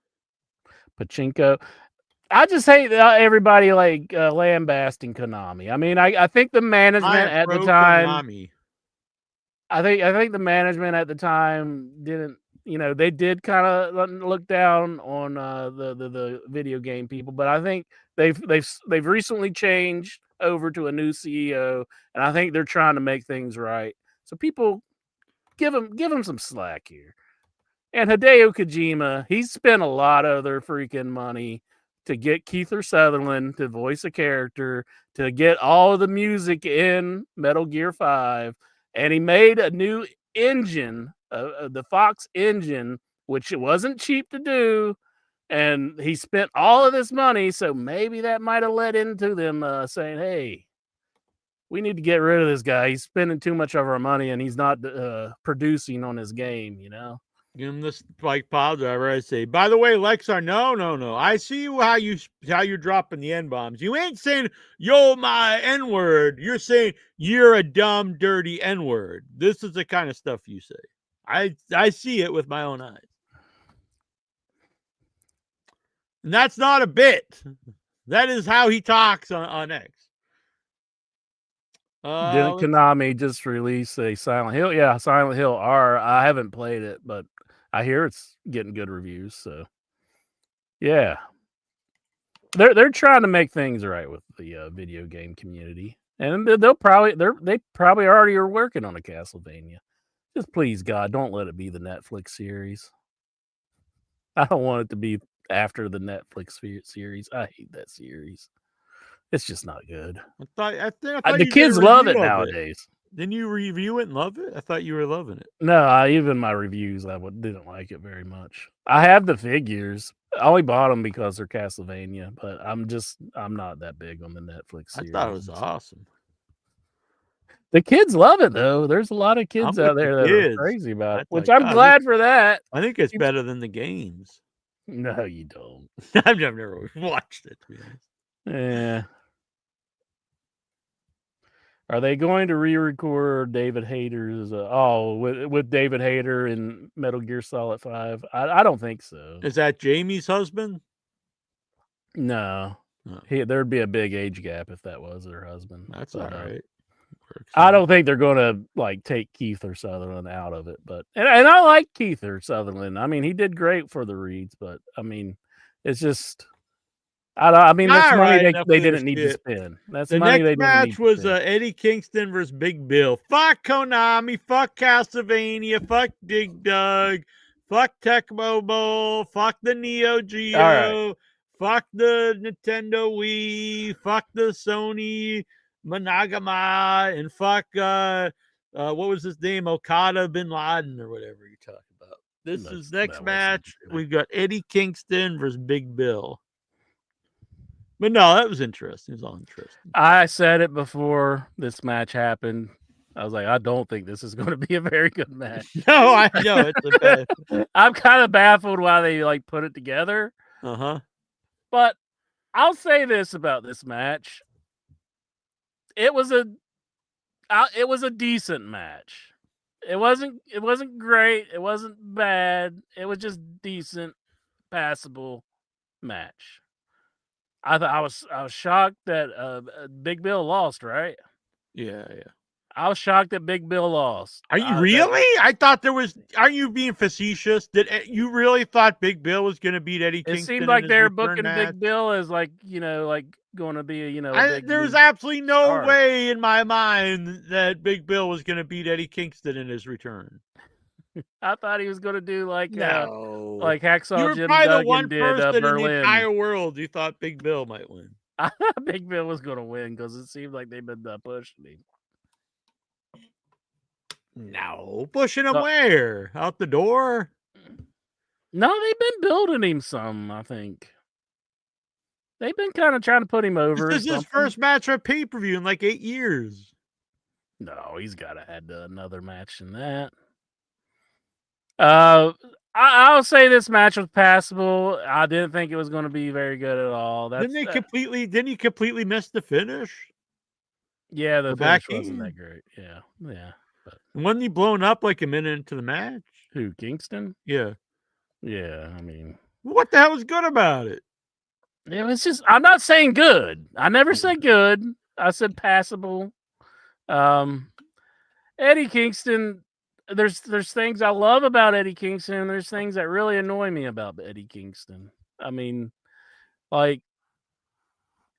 Pachinko. I just hate everybody like lambasting Konami. I mean, I think the management at the time. Konami. I think the management at the time didn't. They did kind of look down on the video game people, but I think they've recently changed over to a new CEO, and I think they're trying to make things right. So people give them some slack here. And Hideo Kojima, he's spent a lot of their freaking money to get Kiefer Sutherland to voice a character, to get all of the music in Metal Gear 5, and he made a new engine, the Fox engine, which it wasn't cheap to do, and he spent all of this money, so maybe that might have led into them saying, hey, we need to get rid of this guy. He's spending too much of our money, and he's not producing on his game, Give him the spike pile driver. I say, by the way, Lexar, no. I see how you're dropping the N bombs. You ain't saying yo my N word. You're saying you're a dumb, dirty N word. This is the kind of stuff you say. I see it with my own eyes, and that's not a bit. That is how he talks on X. Didn't Konami just release a Silent Hill? Yeah, Silent Hill R. I haven't played it, but I hear it's getting good reviews. So, yeah, they're trying to make things right with the video game community, and they probably already are working on a Castlevania. Just please, God, don't let it be the Netflix series. I don't want it to be after the Netflix series. I hate that series. It's just not good. I thought The kids love it nowadays. Didn't you review it and love it? I thought you were loving it. No, even my reviews, I didn't like it very much. I have the figures. I only bought them because they're Castlevania, but I'm not that big on the Netflix series. I thought it was awesome. The kids love it though. There's a lot of kids out there that are crazy about it, which I'm glad for that. I think it's better than the games. No, you don't. I've never watched it, to be honest. Yeah. Are they going to re-record David Hayter's with David Hayter in Metal Gear Solid 5? I don't think so. Is that Jamie's husband? No. There'd be a big age gap if that was her husband. That's all right. I don't think they're going to like take Kiefer Sutherland out of it, but and I like Kiefer Sutherland. I mean, he did great for the Reeds, but I mean, it's just that's money they didn't need to spend. That's the money next match was Eddie Kingston versus Big Bill. Fuck Konami, fuck Castlevania, fuck Dig Dug, fuck Tecmo Bowl, fuck the Neo Geo, fuck the Nintendo Wii, fuck the Sony Monogama, and fuck what was his name? Okada Bin Laden or whatever you're talking about. This is next match. We've got Eddie Kingston versus Big Bill. But no, that was interesting. It was all interesting. I said it before this match happened. I was like, I don't think this is going to be a very good match. No, I know it's a bad. I'm kind of baffled why they like put it together. But I'll say this about this match: it was a decent match. It wasn't great. It wasn't bad. It was just decent, passable match. I was shocked that Big Bill lost, right? Yeah. I was shocked that Big Bill lost. Are you really? I thought there was. Are you being facetious? Did you really thought Big Bill was going to beat Eddie Kingston? It seemed like they're booking Big Bill as like going to be there's absolutely no way in my mind that Big Bill was going to beat Eddie Kingston in his return. I thought he was going to do like like Hacksaw Jim Jim Duggan the one did person Berlin. in the entire world you thought Big Bill might win. I thought Big Bill was going to win because it seemed like they've been pushing him. No, pushing him where? Out the door? No, they've been building him some, I think. They've been kind of trying to put him over. This is his first match at pay-per-view in like 8 years. No, he's got to have another match than that. I'll say this match was passable. I didn't think it was going to be very good at all. Didn't he completely miss the finish? Yeah, the finish wasn't that great. Yeah. But wasn't he blown up like a minute into the match? Who, Kingston? Yeah. Yeah, I mean, what the hell was good about it? It was just, I'm not saying good. I never said good. I said passable. Eddie Kingston, there's things I love about Eddie Kingston, and there's things that really annoy me about Eddie Kingston. I mean, like,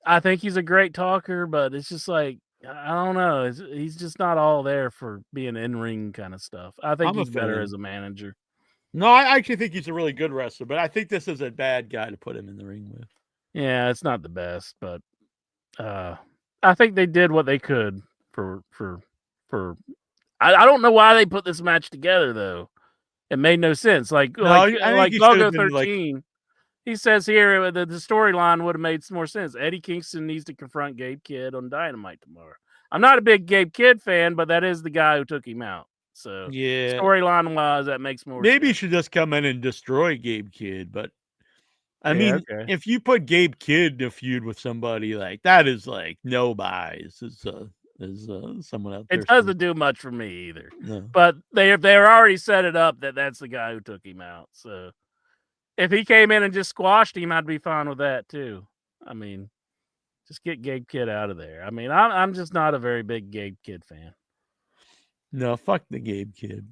I think he's a great talker, but it's just like, I don't know. He's just not all there for being in-ring kind of stuff. I think he's better as a manager. No, I actually think he's a really good wrestler, but I think this is a bad guy to put him in the ring with. Yeah, it's not the best, but I think they did what they could for I don't know why they put this match together though. It made no sense. Like Doggo 13. He says here the storyline would have made more sense. Eddie Kingston needs to confront Gabe Kidd on Dynamite tomorrow. I'm not a big Gabe Kidd fan, but that is the guy who took him out. So yeah, storyline wise, that makes more Maybe sense. you should just come in and destroy Gabe Kidd, but I mean, if you put Gabe Kidd in a feud with somebody like that, is like no buys. Is someone out there? It doesn't do much for me either. No. But they're already set it up that that's the guy who took him out. So if he came in and just squashed him, I'd be fine with that too. I mean, just get Gabe Kidd out of there. I mean, I'm just not a very big Gabe Kidd fan. No, fuck the Gabe Kidd.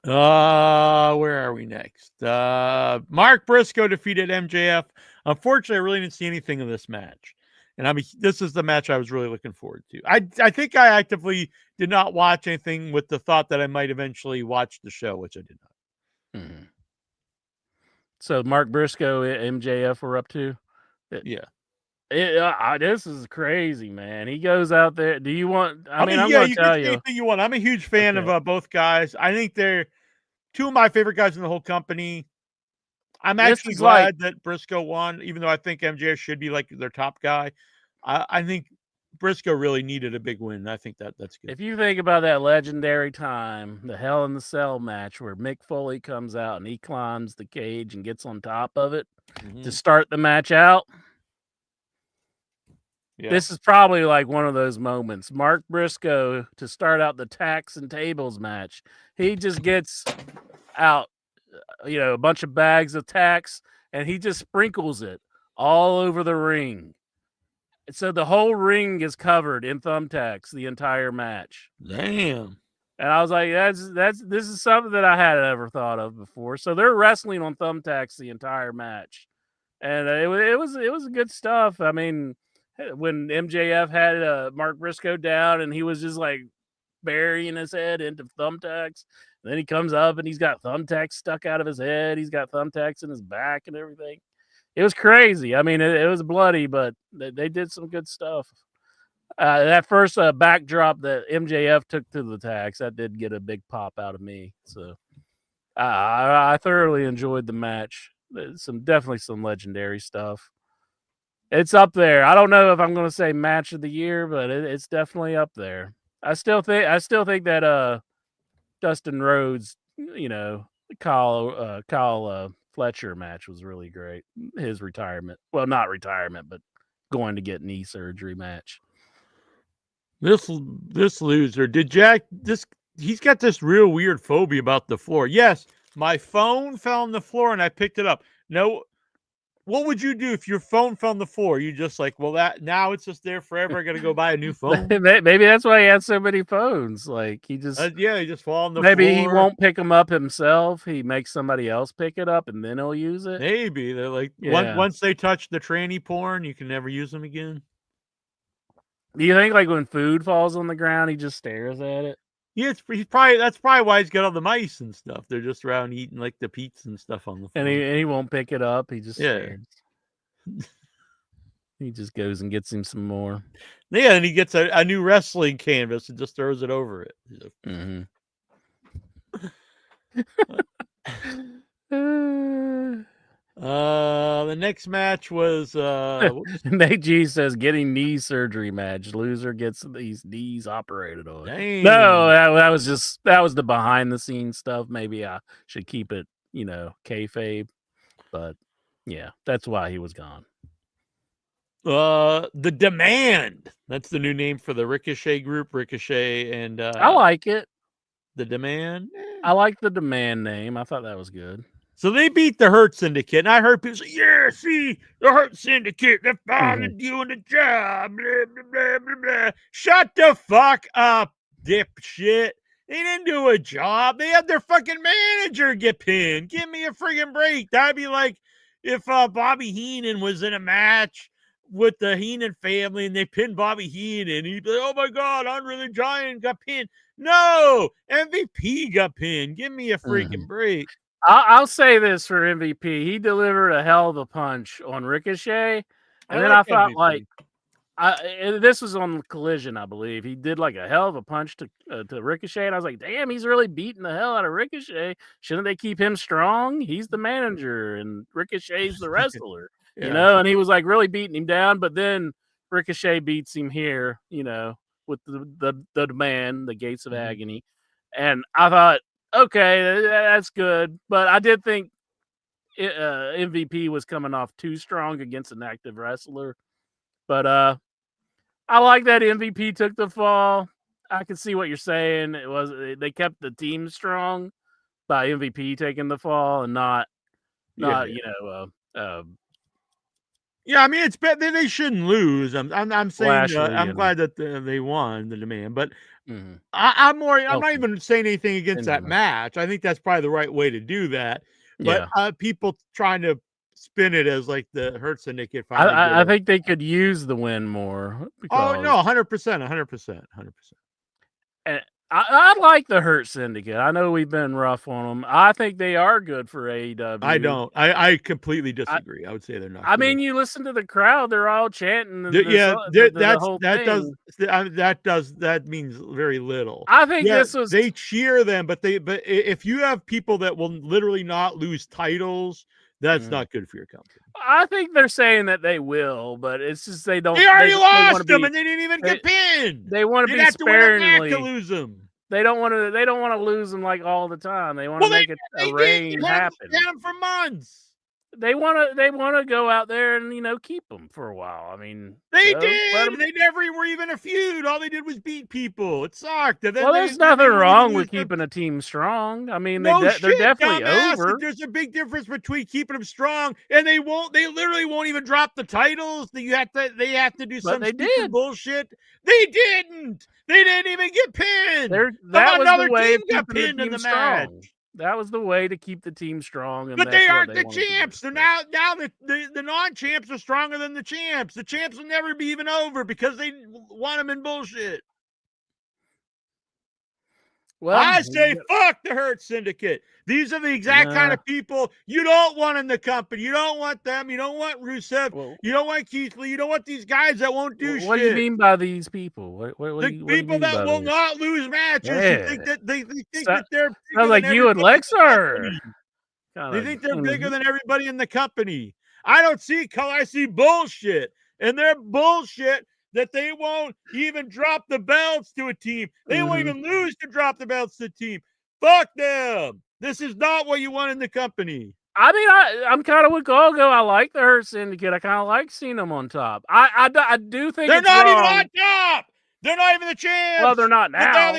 Where are we next? Mark Briscoe defeated MJF. Unfortunately, I really didn't see anything of this match. And this is the match I was really looking forward to. I think I actively did not watch anything with the thought that I might eventually watch the show, which I did not. Mm-hmm. So Mark Briscoe, MJF were up to? Yeah. This is crazy, man. He goes out there. Do you want? I'm going to tell you. Anything you want. I'm a huge fan of both guys. I think they're two of my favorite guys in the whole company. I'm actually glad that Briscoe won, even though I think MJF should be like their top guy. I think Briscoe really needed a big win. I think that's good. If you think about that legendary time, the Hell in the Cell match where Mick Foley comes out and he climbs the cage and gets on top of it to start the match out. Yeah. This is probably like one of those moments. Mark Briscoe to start out the Tax and Tables match. He just gets out, a bunch of bags of tacks and he just sprinkles it all over the ring. So the whole ring is covered in thumbtacks the entire match. Damn. And I was like, this is something that I hadn't ever thought of before. So they're wrestling on thumbtacks the entire match. And it was good stuff. I mean, when MJF had Mark Briscoe down and he was just like burying his head into thumbtacks. And then he comes up and he's got thumbtacks stuck out of his head. He's got thumbtacks in his back and everything. It was crazy. I mean, it was bloody, but they did some good stuff. That first backdrop that MJF took to the tax, that did get a big pop out of me. So I thoroughly enjoyed the match. Definitely some legendary stuff. It's up there. I don't know if I'm going to say match of the year, but it's definitely up there. I still think that Dustin Rhodes, Kyle Fletcher match was really great. His retirement, well, not retirement, but going to get knee surgery match. This loser, he's got this real weird phobia about the floor. Yes, my phone fell on the floor and I picked it up. No. What would you do if your phone fell on the floor? You just like, well, now it's just there forever. I got to go buy a new phone. Maybe that's why he has so many phones. Like he just, he just fall on the maybe floor. He won't pick them up himself. He makes somebody else pick it up and then he'll use it. Maybe they're like, once they touch the tranny porn, you can never use them again. Do you think like when food falls on the ground, he just stares at it? Yeah, that's probably why he's got all the mice and stuff. They're just around eating like the pizza and stuff on the floor. And he won't pick it up. He just stares. He just goes and gets him some more. Yeah, and he gets a new wrestling canvas and just throws it over it. Mm-hmm. The next match was Nate G says getting knee surgery match. Loser gets these knees operated on. Dang. No, that was the behind the scenes stuff. Maybe I should keep it, kayfabe. But yeah, that's why he was gone. The Demand. That's the new name for the Ricochet group. Ricochet and I like it. The Demand. I like the Demand name. I thought that was good. So they beat the Hurt Syndicate, and I heard people say, "Yeah, see, the Hurt Syndicate, they're finally doing the job." Blah blah blah blah blah. Shut the fuck up, dipshit. They didn't do a job. They had their fucking manager get pinned. Give me a friggin' break. That'd be like if Bobby Heenan was in a match with the Heenan family and they pinned Bobby Heenan. He'd be like, "Oh my God, Andre the Giant got pinned." No, MVP got pinned. Give me a freaking break. I'll say this for MVP. He delivered a hell of a punch on Ricochet. And then I thought, MVP. this was on Collision, I believe. He did like a hell of a punch to Ricochet. And I was like, damn, he's really beating the hell out of Ricochet. Shouldn't they keep him strong? He's the manager and Ricochet's the wrestler, And he was like really beating him down. But then Ricochet beats him here, with the Demand, the Gates of Agony. And I thought, okay, that's good. But I did think MVP was coming off too strong against an active wrestler. But I like that MVP took the fall. I can see what you're saying. They kept the team strong by MVP taking the fall and not. Yeah, I mean, it's better. They shouldn't lose. I'm saying Lashley I'm glad that they won the Demand, but I'm not even saying anything against that match. I think that's probably the right way to do that. But people trying to spin it as like the Hurt Syndicate. I think they could use the win more. Oh no, 100%. And I like the Hurt Syndicate. I know we've been rough on them. I think they are good for AEW. I don't. I completely disagree. I would say they're not. I mean, you listen to the crowd; they're all chanting. That means very little. I think they cheer them, but if you have people that will literally not lose titles, that's not good for your company. I think they're saying that they will, but it's just they don't. They already lost them, and they didn't even get pinned. They want to be sparingly to lose them. They don't want to. They don't want to lose them like all the time. They want to make it a reign happen. They had them for months. They want to go out there and keep them for a while. I mean, they did. They never were even a feud. All they did was beat people. It sucked. There's nothing wrong with keeping a team strong. I mean, they're definitely over. There's a big difference between keeping them strong and they literally won't even drop the titles. They have to do some bullshit. They didn't. They didn't even get pinned. That was the way team got pinned in the match. That was the way to keep the team strong. But they aren't the champs. They're now the non-champs are stronger than the champs. The champs will never be even over because they want them in bullshit. Well, I say fuck the Hurt Syndicate. These are the exact kind of people you don't want in the company. You don't want them. You don't want Rusev. You don't want Keith Lee. You don't want these guys that won't do shit. What do you mean by these people? The people that will not lose matches. You think that they think that they're sounds like you and Lex are. They think they're bigger than everybody in the company. I don't see color. I see bullshit, and they're bullshit. That they won't even drop the belts to a team. They won't even lose to drop the belts to a team. Fuck them. This is not what you want in the company. I mean, I'm kind of with Golgo. I like the Hurt Syndicate. I kind of like seeing them on top. I do think they're not even on top. They're not even the champs. Well, they're not now.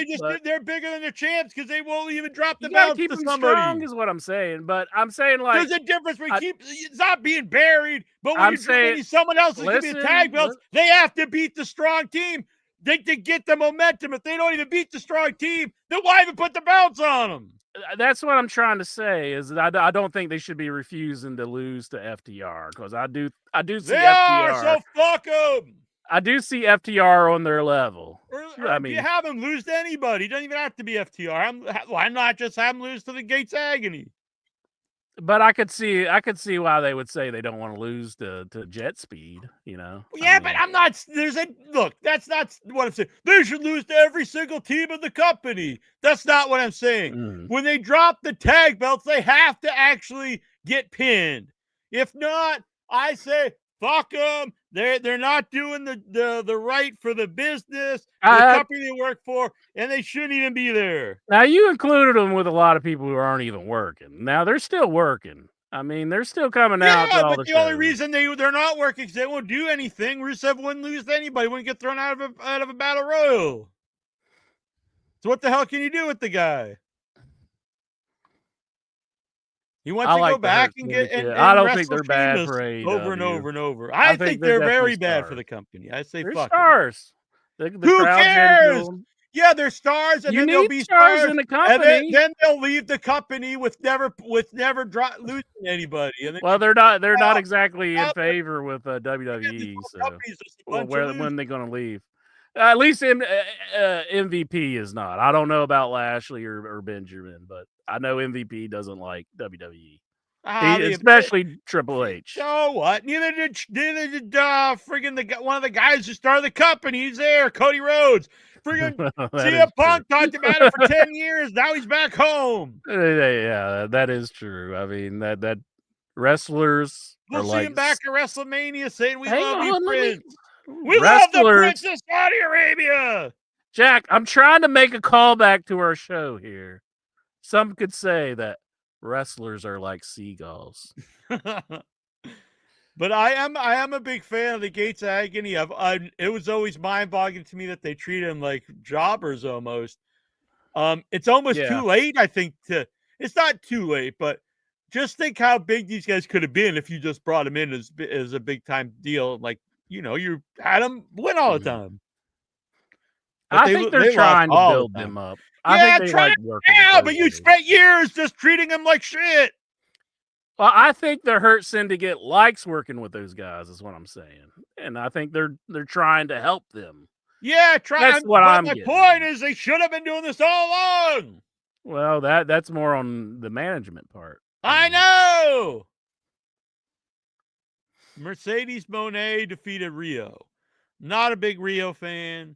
They're bigger than the champs because they won't even drop the belts to somebody. Strong is what I'm saying. But I'm saying like there's a difference. It's not being buried. But when someone else is giving the tag belts, they have to beat the strong team. They to get the momentum. If they don't even beat the strong team, then why even put the belts on them? That's what I'm trying to say. Is that I don't think they should be refusing to lose to FTR because I do see they FTR. Are, so fuck them. I do see FTR on their level. I mean, you have them lose to anybody. It doesn't even have to be FTR. Why not just have them lose to the Gates Agony? But I could see why they would say they don't want to lose to Jet Speed, you know. Yeah, but I'm not. Look. That's not what I'm saying. They should lose to every single team in the company. That's not what I'm saying. When they drop the tag belts, they have to actually get pinned. If not, I say fuck them. They're not doing the right for the business, for the company they work for, and they shouldn't even be there. Now you included them with a lot of people who aren't even working. Now they're still working. I mean, they're still coming out. Yeah, but the only reason they're not working is they won't do anything. Rusev wouldn't lose to anybody. Wouldn't get thrown out of a battle royal. So what the hell can you do with the guy? He wants to go back and get. And I don't think they're bad for AEW. Over and over and over. I think they're very bad for the company. I say they're fuck stars. Who cares? Yeah, they're stars, and then they'll be stars in the company. And then they'll leave the company with never losing anybody. And then they're not exactly in favor with WWE. So when they're going to leave? At least MVP is not. I don't know about Lashley or Benjamin, but I know MVP doesn't like WWE. Especially Triple H. So what? Neither did friggin' one of the guys who started the company. He's there, Cody Rhodes. Friggin' CM Punk talked about it for 10 years. Now he's back home. Yeah, that is true. I mean, that wrestlers. We'll see him back at WrestleMania saying we love you, Prince. We love the Prince of Saudi Arabia. Jack, I'm trying to make a callback to our show here. Some could say that wrestlers are like seagulls. But I am a big fan of the Gates of Agony. It was always mind-boggling to me that they treat them like jobbers almost. It's almost too late, I think. It's not too late, but just think how big these guys could have been if you just brought them in as a big-time deal. Like, you know, you had them win all the time. But I think they're trying to build them up. I think they like working. Yeah, but you spent years just treating them like shit. Well, I think the Hurt Syndicate likes working with those guys, is what I'm saying, and I think they're trying to help them. Yeah, That's what I'm my getting. point is they should have been doing this all along. Well, that's more on the management part. I know. Mercedes Moné defeated Rio. Not a big Rio fan,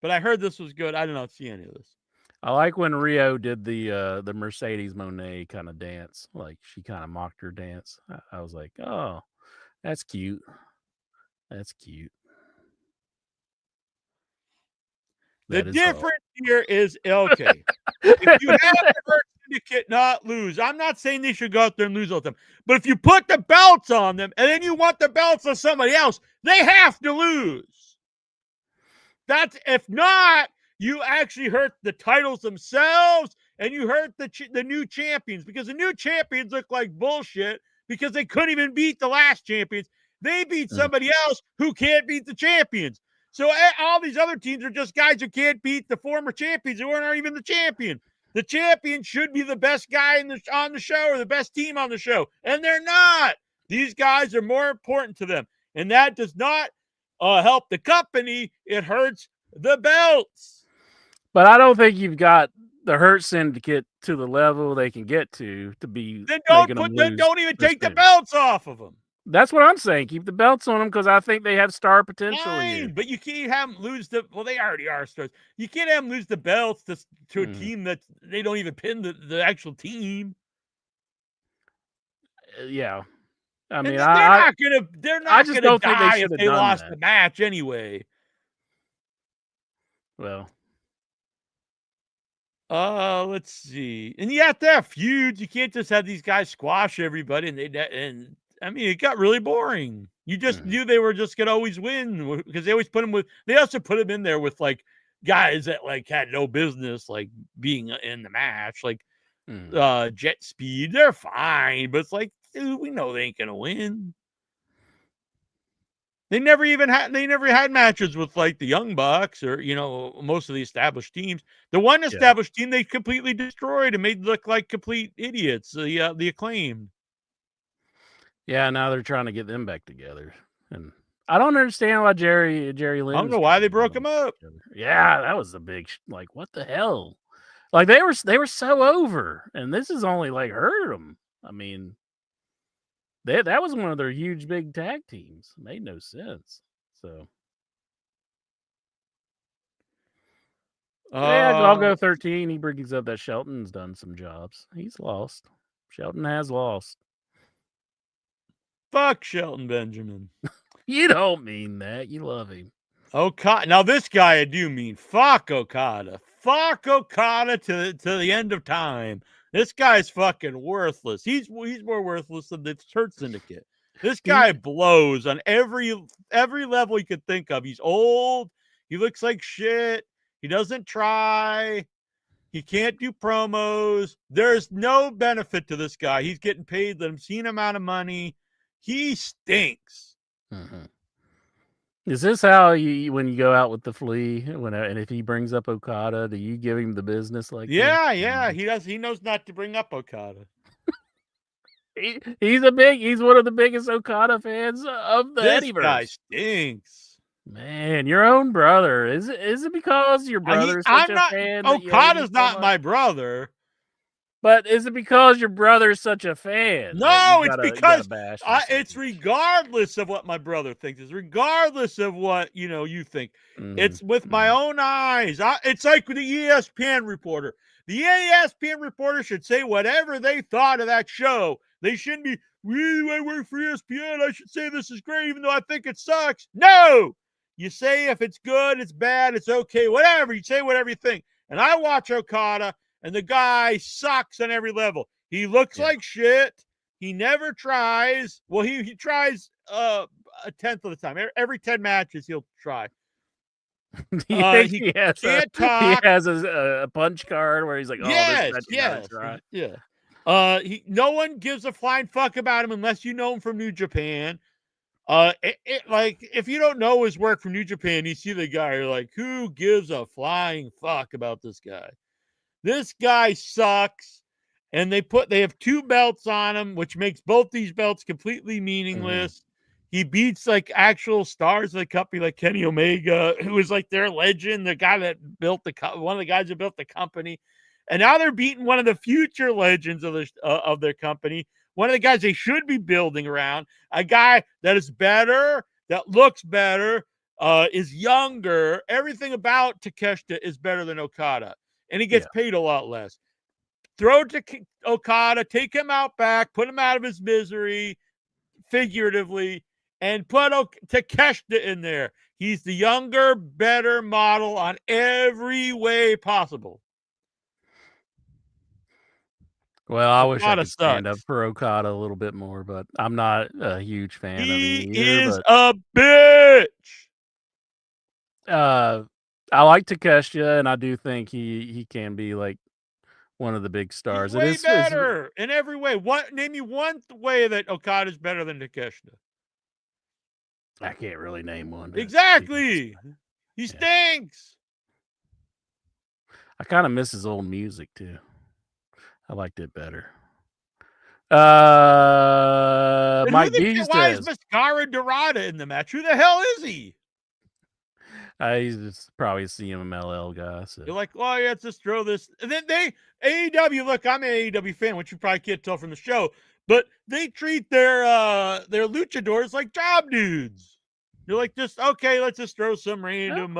but I heard this was good. I did not see any of this. I like when Rio did the Mercedes Moné kind of dance. Like she kind of mocked her dance. I was like, oh, that's cute. That's cute. The difference here is, okay, if you have the Hurt Syndicate not lose, I'm not saying they should go out there and lose all the time, but if you put the belts on them and then you want the belts on somebody else, they have to lose. If not, you actually hurt the titles themselves, and you hurt the new champions, because the new champions look like bullshit because they couldn't even beat the last champions. They beat somebody else who can't beat the champions. So all these other teams are just guys who can't beat the former champions who aren't even the champion. The champion should be the best guy on the show or the best team on the show, and they're not. These guys are more important to them, and that does not help the company. It hurts the belts. But I don't think you've got the Hurt Syndicate to the level they can get to be. Then don't even take the belts off of them. That's what I'm saying. Keep the belts on them because I think they have star potential here. But you can't have them lose well, they already are stars. You can't have them lose the belts to a team that they don't even pin the actual team. Yeah. I mean, they're not gonna die if they lost the match anyway. Well. Let's see. And you have to have feuds. You can't just have these guys squash everybody. And I mean, it got really boring. You just knew they were just gonna always win because they always put them with. They also put them in there with like guys that like had no business like being in the match, like Jet Speed. They're fine, but it's like, dude, we know they ain't gonna win. They never had matches with like the Young Bucks or, you know, most of the established teams. The one established team they completely destroyed and made look like complete idiots. The Acclaimed. Yeah, now they're trying to get them back together, and I don't understand why Jerry Lynn. I don't know why they broke them up. Yeah, that was a big like what the hell? Like they were so over, and this has only like hurt them. I mean, that was one of their huge big tag teams. It made no sense. So yeah, I'll go 13. He brings up that Shelton's done some jobs. He's lost. Shelton has lost. Fuck Shelton Benjamin. You don't mean that. You love him. Okada. Now this guy I do mean. Fuck Okada. Fuck Okada to the end of time. This guy's fucking worthless. He's more worthless than the Hurt Syndicate. This guy blows on every level you could think of. He's old. He looks like shit. He doesn't try. He can't do promos. There's no benefit to this guy. He's getting paid an obscene amount of money. He stinks. Mm-hmm. Is this how you when you go out with the Flea, and if he brings up Okada, do you give him the business like Yeah, this? yeah, he does. He knows not to bring up Okada. He's one of the biggest Okada fans of the This Eddieverse. guy stinks. Man, your own brother. Is it because your brother's such a fan? Okada's not my brother. But is it because your brother's such a fan? No, it's because it's regardless of what my brother thinks. It's regardless of what you think. It's with my own eyes. It's like the ESPN reporter. The ESPN reporter should say whatever they thought of that show. They shouldn't be, I work for ESPN. I should say this is great, even though I think it sucks. No! You say if it's good, it's bad, it's okay, whatever. You say whatever you think. And I watch Okada, and the guy sucks on every level. He looks like shit. He never tries. Well, he tries a tenth of the time. Every 10 matches, he'll try. He can't talk. He has a punch card where he's like, yes. Yeah. No one gives a flying fuck about him unless you know him from New Japan. Like if you don't know his work from New Japan, you see the guy, you're like, who gives a flying fuck about this guy? This guy sucks, and they have 2 belts on him, which makes both these belts completely meaningless. He beats like actual stars of the company, like Kenny Omega, who is like their legend, the guy that built one of the guys that built the company, and now they're beating one of the future legends of their company, one of the guys they should be building around, a guy that is better, that looks better, is younger. Everything about Takeshita is better than Okada. And he gets paid a lot less. Throw to Okada, take him out back, put him out of his misery, figuratively, and put Takeshita in there. He's the younger, better model on every way possible. Well, I wish I could stand up for Okada a little bit more, but I'm not a huge fan of him either. He is a bitch. I like Takeshita, and I do think he can be like one of the big stars. He's way better in every way. Name me one way that Okada's better than Takeshita. I can't really name one. Exactly. He stinks. I kind of miss his old music too. I liked it better. Mike B says, why is Mascara Dorada in the match? Who the hell is he? He's just probably a CMLL guy. So. You're like, well, yeah, let's just throw this. And then AEW, look, I'm an AEW fan, which you probably can't tell from the show, but they treat their luchadors like job dudes. You're like, let's just throw some random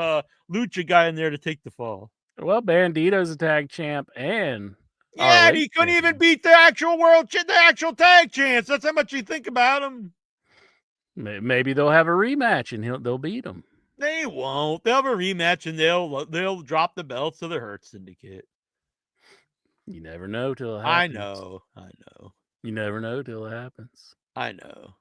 lucha guy in there to take the fall. Well, Bandito's a tag champ, and and he couldn't even beat the actual tag champs. That's how much you think about him. Maybe they'll have a rematch and they'll beat him. They won't. They'll have a rematch and they'll drop the belts to the Hurt Syndicate. You never know till it happens. I know. You never know till it happens. I know.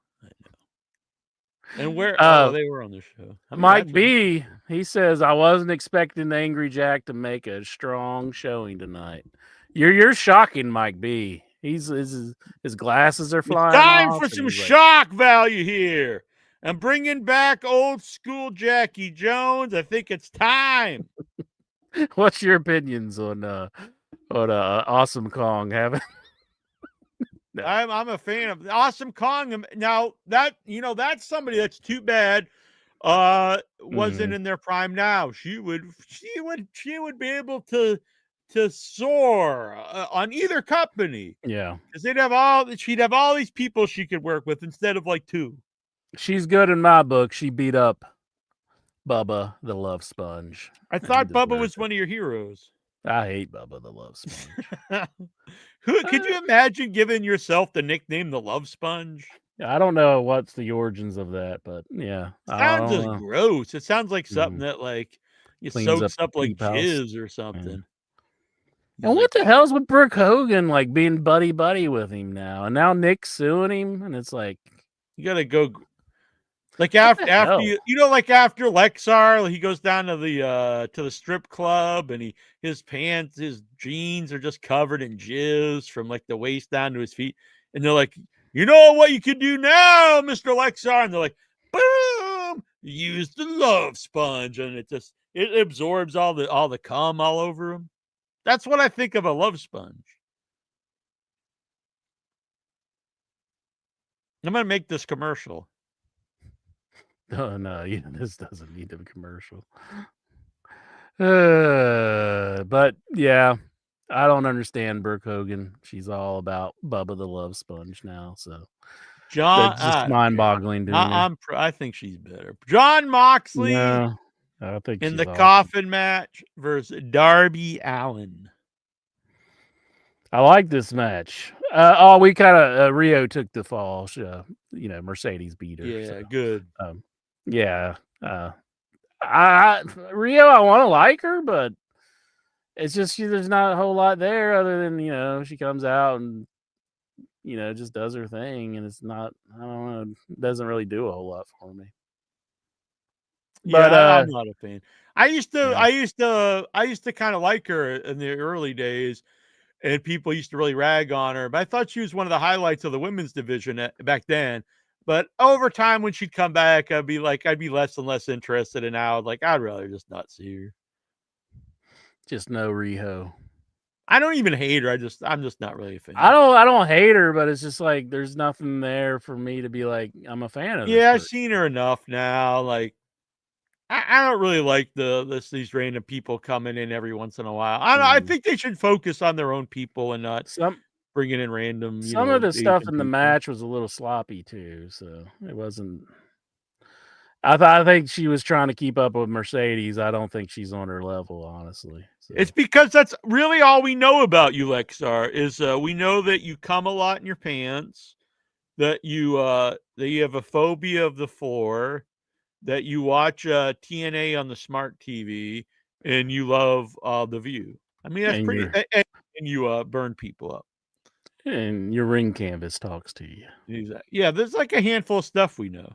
And where they were on the show. Mike B, he says, I wasn't expecting Angry Jack to make a strong showing tonight. You're shocking Mike B. His glasses are flying. It's time for some shock value here. I'm bringing back old school Jackie Jones. I think it's time. What's your opinions on Awesome Kong? Haven't? No. I'm a fan of Awesome Kong. Now that's somebody that's too bad. Wasn't in their prime now. She would be able to to soar on either company. Yeah. Because she'd have all these people she could work with instead of like 2. She's good in my book. She beat up Bubba the Love Sponge. I and he thought Bubba deserved was it. one of your heroes. I hate Bubba the Love Sponge. Could you imagine giving yourself the nickname the Love Sponge? I don't know what's the origins of that, but yeah, I Sounds don't just know. gross. It sounds like something that like it Cleans soaks up the like peep house. jizz or something. And what the hell's with Brooke Hogan like being buddy with him now? And now Nick's suing him, and it's like you gotta go. Like after like after Lexar, he goes down to the strip club, and his jeans are just covered in jizz from like the waist down to his feet, and they're like, you know what you can do now, Mr. Lexar, and they're like, boom, use the Love Sponge, and it absorbs all the cum all over him. That's what I think of a Love Sponge. I'm gonna make this commercial. Oh no, this doesn't need a commercial. But yeah, I don't understand Brooke Hogan. She's all about Bubba the Love Sponge now, so that's just mind-boggling to me. I think she's better. John Moxley No, I think in she's the awesome. coffin match versus Darby Allin. I like this match. We kind of Rio took the fall. Mercedes beat her. Yeah, so, good. Yeah. Rio, I want to like her, but it's just there's not a whole lot there other than she comes out and just does her thing, and it's not. I don't know. It doesn't really do a whole lot for me. But I'm not a fan. I used to kind of like her in the early days, and people used to really rag on her. But I thought she was one of the highlights of the women's division back then. But over time, when she'd come back, I'd be less and less interested. And now, like, I'd rather just not see her. Just no Riho. I don't even hate her. I'm just not really a fan. I don't hate her, but it's just like there's nothing there for me to be like I'm a fan of. Yeah, I've seen her enough now. Like, I don't really like these random people coming in every once in a while. I think they should focus on their own people and not bringing in random. Some of the stuff in the match was a little sloppy too, so it wasn't. I think she was trying to keep up with Mercedes. I don't think she's on her level, honestly. So. It's because that's really all we know about you, Lexar, is we know that you come a lot in your pants, that you have a phobia of the floor, that you watch TNA on the smart TV, and you love The View. I mean, that's pretty. And you burn people up. And your ring canvas talks to you. Exactly. Yeah, there's like a handful of stuff we know.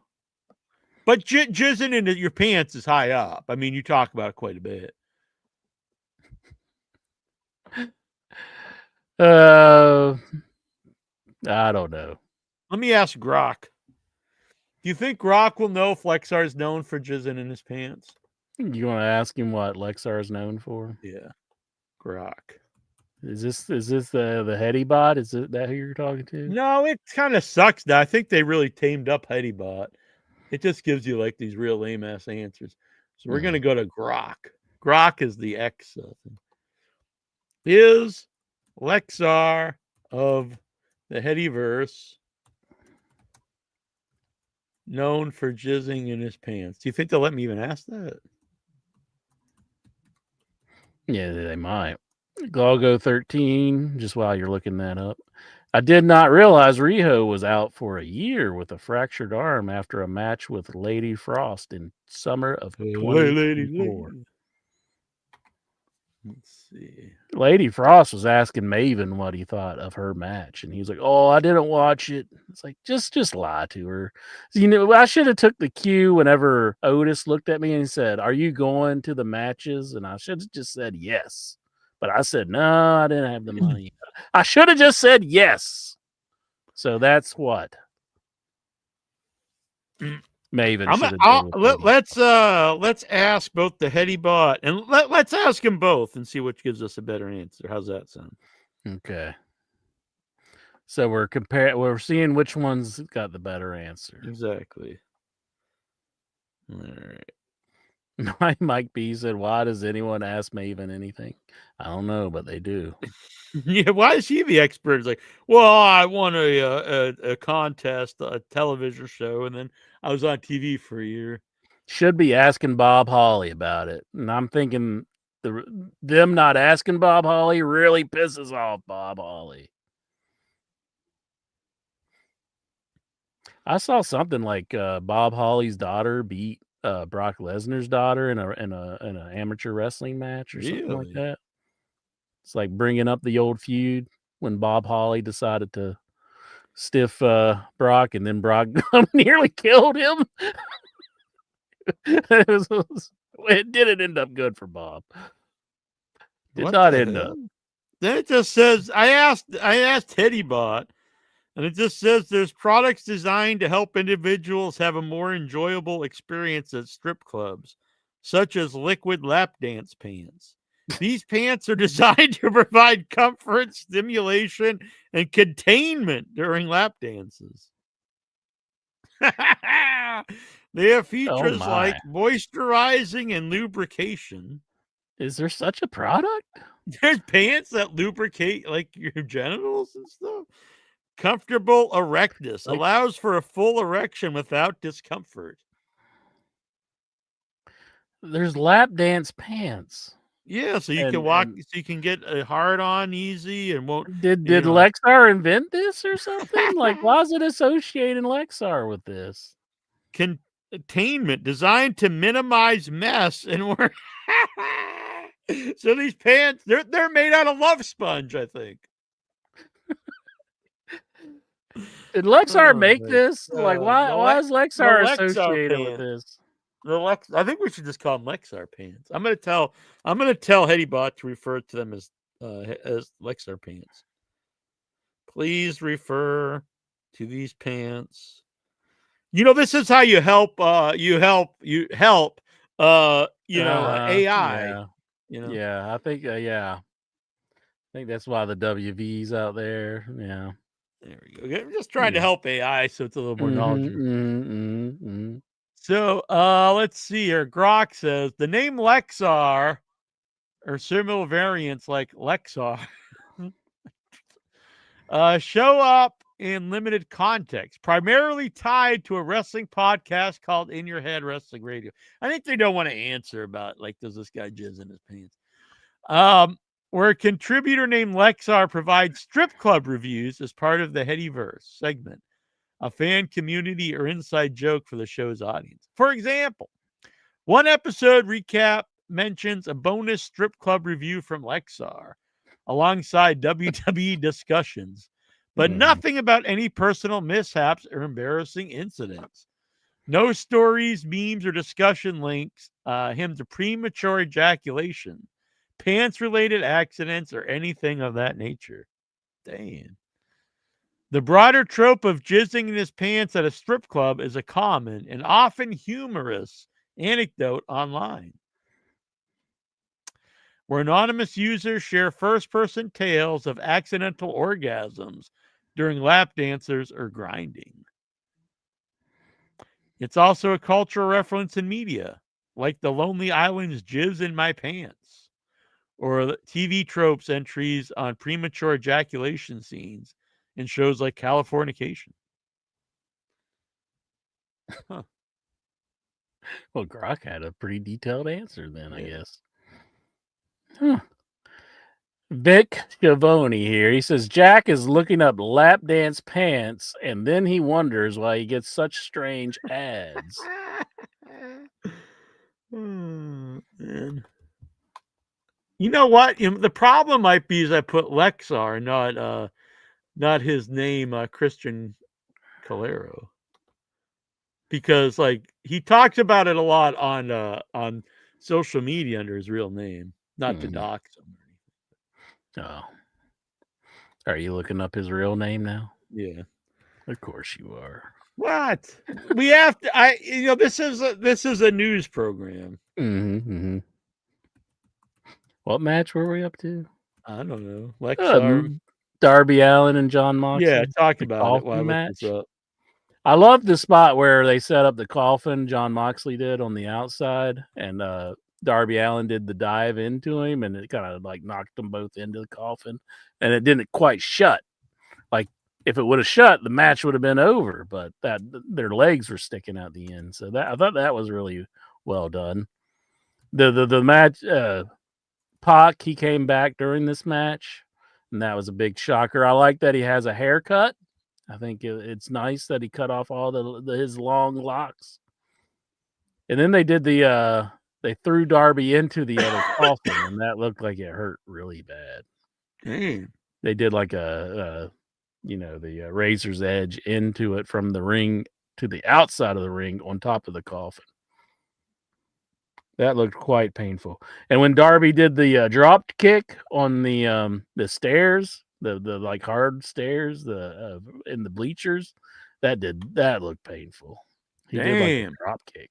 But jizzing into your pants is high up. I mean, you talk about it quite a bit. I don't know. Let me ask Grok. Do you think Grok will know if Lexar is known for jizzing in his pants? You want to ask him what Lexar is known for? Yeah, Grok. Is this the Heady Bot? Is it that who you're talking to? No, it kind of sucks now. I think they really tamed up Heady Bot. It just gives you like these real lame ass answers. So we're gonna go to Grok. Grok is the X. Is Lexar of the Headyverse known for jizzing in his pants? Do you think they'll let me even ask that? Yeah, they might. Gloggo 13, just while you're looking that up. I did not realize Riho was out for a year with a fractured arm after a match with Lady Frost in summer of 2024. Let's see. Lady Frost was asking Maven what he thought of her match, and he was like, "Oh, I didn't watch it." It's like just lie to her. I should have took the cue whenever Otis looked at me and he said, "Are you going to the matches?" And I should have just said yes. But I said, no, I didn't have the money. I should have just said yes. So that's what Maven should have done. Let's ask both the Heady Bot and let's ask them both and see which gives us a better answer. How's that sound? Okay. So we're seeing which one's got the better answer. Exactly. All right. Mike B said, "Why does anyone ask Maven anything? I don't know, but they do." Yeah, why is he the expert? It's like, well, I won a contest, a television show, and then I was on TV for a year. Should be asking Bob Holly about it. And I'm thinking them not asking Bob Holly really pisses off Bob Holly. I saw something like Bob Holly's daughter beat Brock Lesnar's daughter in an amateur wrestling match or something like Really? that. It's like bringing up the old feud when Bob Holly decided to stiff Brock, and then Brock nearly killed him. It didn't end up good for Bob. Did What not the end hell? up. Then it just says, I asked Teddy Bot, and it just says there's products designed to help individuals have a more enjoyable experience at strip clubs, such as liquid lap dance pants. These pants are designed to provide comfort, stimulation, and containment during lap dances. They have features like moisturizing and lubrication. Is there such a product? There's pants that lubricate like your genitals and stuff. Comfortable erectus allows for a full erection without discomfort. There's lap dance pants. Yeah, so you can walk, so you can get a hard on easy and won't. Did Lexar invent this or something? Like, why is it associating Lexar with this? Containment designed to minimize mess and work. So these pants, they're made out of love sponge, I think. Did Lexar make this? Like, why is Lexar associated with this? I think we should just call them Lexar pants. I'm gonna tell Headybot to refer to them as Lexar pants. Please refer to these pants. You know, this is how you help. You help. AI. Yeah. You know? Yeah, I think. I think that's why the WV's out there. Yeah. There we go. I'm just trying to help AI, so it's a little more knowledgeable. So, let's see here. Grok says the name Lexar or similar variants like Lexar show up in limited context, primarily tied to a wrestling podcast called In Your Head Wrestling Radio. I think they don't want to answer about, like, does this guy jizz in his pants? Where a contributor named Lexar provides strip club reviews as part of the Headyverse segment, a fan community or inside joke for the show's audience. For example, one episode recap mentions a bonus strip club review from Lexar alongside WWE discussions, but nothing about any personal mishaps or embarrassing incidents. No stories, memes, or discussion links him to premature ejaculation, pants-related accidents, or anything of that nature. Damn. The broader trope of jizzing in his pants at a strip club is a common and often humorous anecdote online, where anonymous users share first-person tales of accidental orgasms during lap dancers or grinding. It's also a cultural reference in media, like the Lonely Island's Jizz in My Pants, or the TV tropes entries on premature ejaculation scenes in shows like Californication. Huh. Well, Grok had a pretty detailed answer then, I guess. Huh. Vic Schiavone here. He says Jack is looking up lap dance pants, and then he wonders why he gets such strange ads. Man. You know what? The problem might be is I put Lexar, not his name, Christian Calero, because like he talks about it a lot on social media under his real name, not to dox him. Oh, are you looking up his real name now? Yeah, of course you are. What? We have to. This is a news program. What match were we up to? I don't know. Lexar, Darby Allin and John Moxley. Yeah, talk about it. Why match. Up. I love the spot where they set up the coffin. John Moxley did on the outside, and Darby Allin did the dive into him, and it kind of like knocked them both into the coffin, and it didn't quite shut. Like if it would have shut, the match would have been over, but that their legs were sticking out the end. So that I thought that was really well done. The match, Pac, he came back during this match, and that was a big shocker. I like that he has a haircut. I think it's nice that he cut off all his long locks. And then they did they threw Darby into the other coffin, and that looked like it hurt really bad. Damn. They did like the razor's edge into it from the ring to the outside of the ring on top of the coffin. That looked quite painful. And when Darby did the drop kick on the stairs, the like hard stairs, in the bleachers, that looked painful. He did like a drop kick.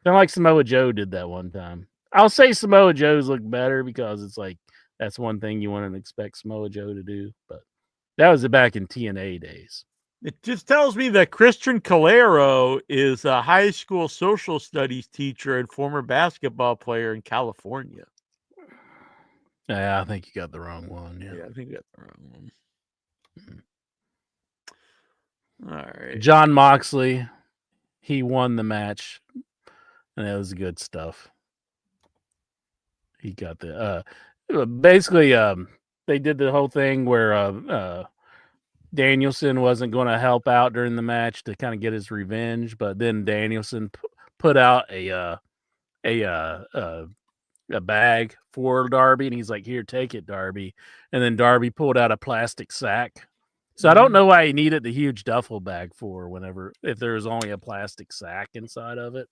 Kind of like Samoa Joe did that one time. I'll say Samoa Joe's look better because it's like that's one thing you wouldn't expect Samoa Joe to do, but that was back in TNA days. It just tells me that Christian Calero is a high school social studies teacher and former basketball player in California. Yeah, I think you got the wrong one. Yeah, I think you got the wrong one. All right. John Moxley, he won the match, and it was good stuff. He got the basically they did the whole thing where Danielson wasn't going to help out during the match to kind of get his revenge, but then Danielson put out a bag for Darby, and he's like, "Here, take it, Darby." And then Darby pulled out a plastic sack. So I don't know why he needed the huge duffel bag if there was only a plastic sack inside of it.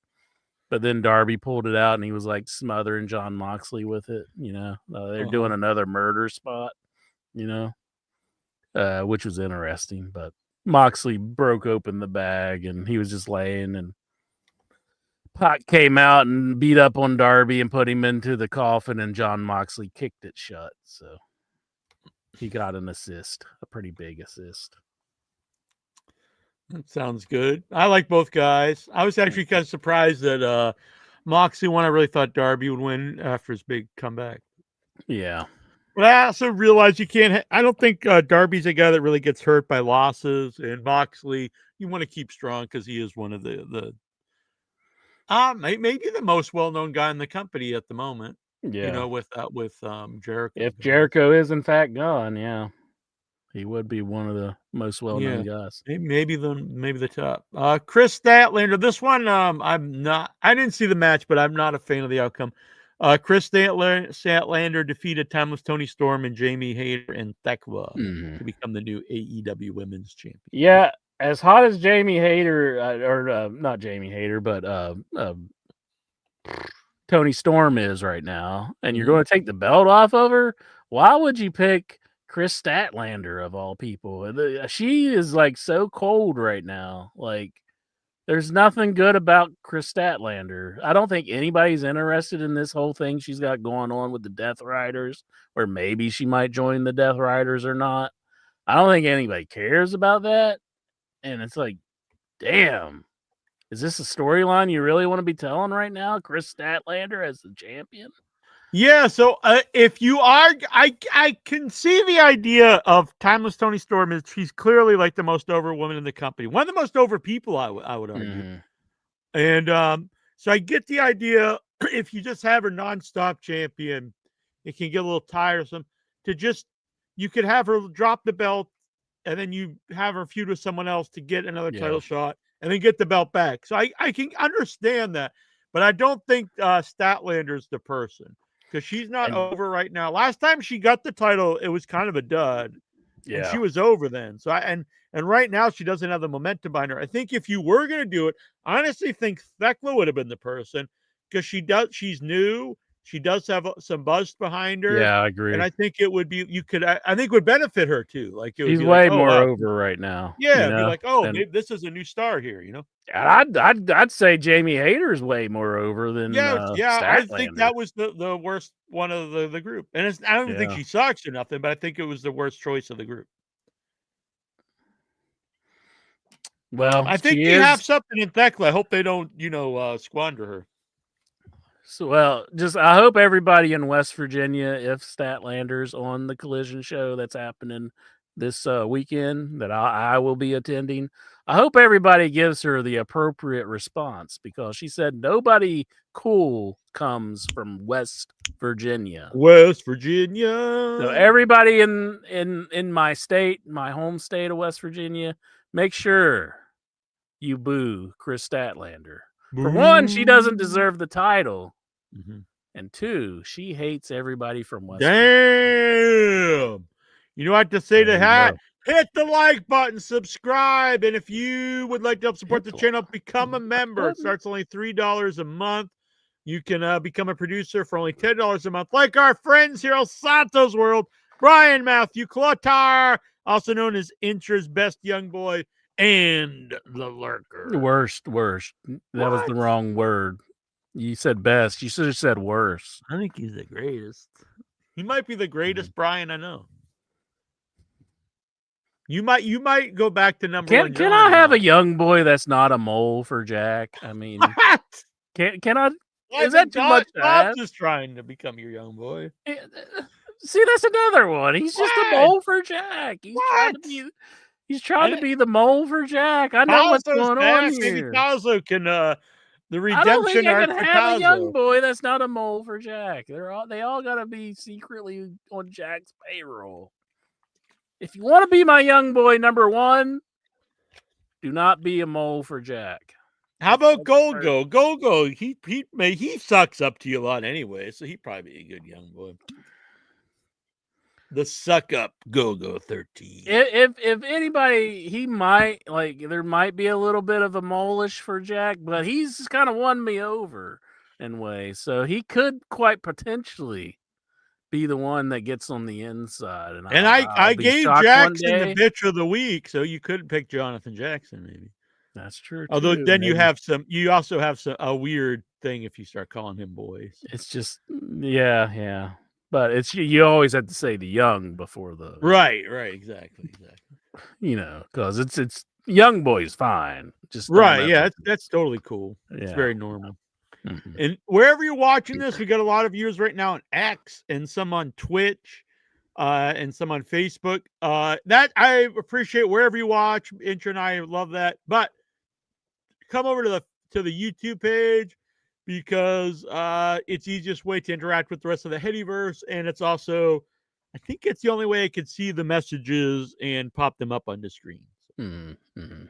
But then Darby pulled it out, and he was like smothering John Moxley with it. They're doing another murder spot. Which was interesting. But Moxley broke open the bag, and he was just laying, and Pac came out and beat up on Darby and put him into the coffin, and John Moxley kicked it shut. So he got an assist, a pretty big assist. That sounds good. I like both guys. I was actually kind of surprised that Moxley won. I really thought Darby would win after his big comeback. Yeah. But I also realize you can't. I don't think Darby's a guy that really gets hurt by losses, and Moxley, you want to keep strong because he is one of the maybe the most well-known guy in the company at the moment. Yeah. With Jericho. If Jericho is in fact gone, yeah, he would be one of the most well-known guys. Maybe the top. Chris Statlander. This one, I didn't see the match, but I'm not a fan of the outcome. Chris Statlander defeated Timeless Tony Storm and Jamie Hayter and Thekla to become the new AEW Women's Champion. Yeah, as hot as Jamie Hayter, not Jamie Hayter, but Tony Storm is right now, and you're going to take the belt off of her, why would you pick Chris Statlander of all people? She is like so cold right now. Like, there's nothing good about Chris Statlander. I don't think anybody's interested in this whole thing she's got going on with the Death Riders, or maybe she might join the Death Riders or not. I don't think anybody cares about that. And it's like, damn, is this a storyline you really want to be telling right now? Chris Statlander as the champion? Yeah, so if you are, I can see the idea of Timeless Tony Storm is she's clearly like the most over woman in the company, one of the most over people, I would argue. And so I get the idea if you just have her nonstop champion, it can get a little tiresome. You could have her drop the belt, and then you have her feud with someone else to get another title shot, and then get the belt back. So I can understand that, but I don't think Statlander's the person. Because she's not over right now. Last time she got the title, it was kind of a dud. Yeah. And she was over then. So and right now she doesn't have the momentum behind her. I think if you were going to do it, I honestly think Thekla would have been the person because she's new. She does have some buzz behind her. Yeah, I agree. And I think it would be I think would benefit her too. Like it would she's be way like, more over right now. Yeah, be like, maybe this is a new star here, I'd say Jamie Hayter's way more over than Statlander. I think that was the worst one of the group, and I don't think she sucks or nothing, but I think it was the worst choice of the group. Well, I think she they is. have something in Thecla. I hope they don't, squander her. So, well, just I hope everybody in West Virginia, if Statlander's on the Collision show that's happening this weekend that I will be attending, I hope everybody gives her the appropriate response because she said nobody cool comes from West Virginia. West Virginia. So everybody in my state, my home state of West Virginia, make sure you boo Chris Statlander. For one, she doesn't deserve the title. Mm-hmm. And two, she hates everybody from West Virginia. Damn. You know what to say to There you that? go. Hit the like button, subscribe, and if you would like to help support Hit the the channel, like become a member. It button. starts only $3 a month. You can become a producer for only $10 a month, like our friends here on Santos World, Brian Matthew Clotar, also known as Intra's Best Young Boy, and the Lurker. Worst. That was the wrong word. You said best. You should have said worse. I think he's the greatest. He might be the greatest Brian I know. You might go back to number one. Can I have a young boy that's not a mole for Jack? I mean, What? can I? Is that too much to ask? Bob's just trying to become your young boy. See, that's another one. He's just a mole for Jack. He's trying to be the mole for Jack. I know what's going on here. Maybe Tazo can the redemption I don't think I arc can for have a young Tazo. boy that's not a mole for Jack. They all gotta be secretly on Jack's payroll. If you want to be my young boy, number one, do not be a mole for Jack. How about Golgo? Golgo, he sucks up to you a lot anyway, so he'd probably be a good young boy. The suck up Golgo 13. If anybody, he might there might be a little bit of a mole-ish for Jack, but he's kind of won me over in ways, so he could quite potentially be the one that gets on the inside. And I gave Jackson the bitch of the week, so you could pick Jonathan Jackson maybe. That's true. Although then you also have a weird thing if you start calling him boys. It's just yeah. But it's you always have to say the young before the right, exactly. Because it's young boy's fine. Just right, yeah, that's totally cool. Yeah. It's very normal. Mm-hmm. And wherever you're watching this, we got a lot of viewers right now on X and some on Twitch, and some on Facebook. That I appreciate wherever you watch. Intra and I love that. But come over to the YouTube page because it's the easiest way to interact with the rest of the Headyverse, and it's also, I think it's the only way I could see the messages and pop them up on the screen. Mm-hmm.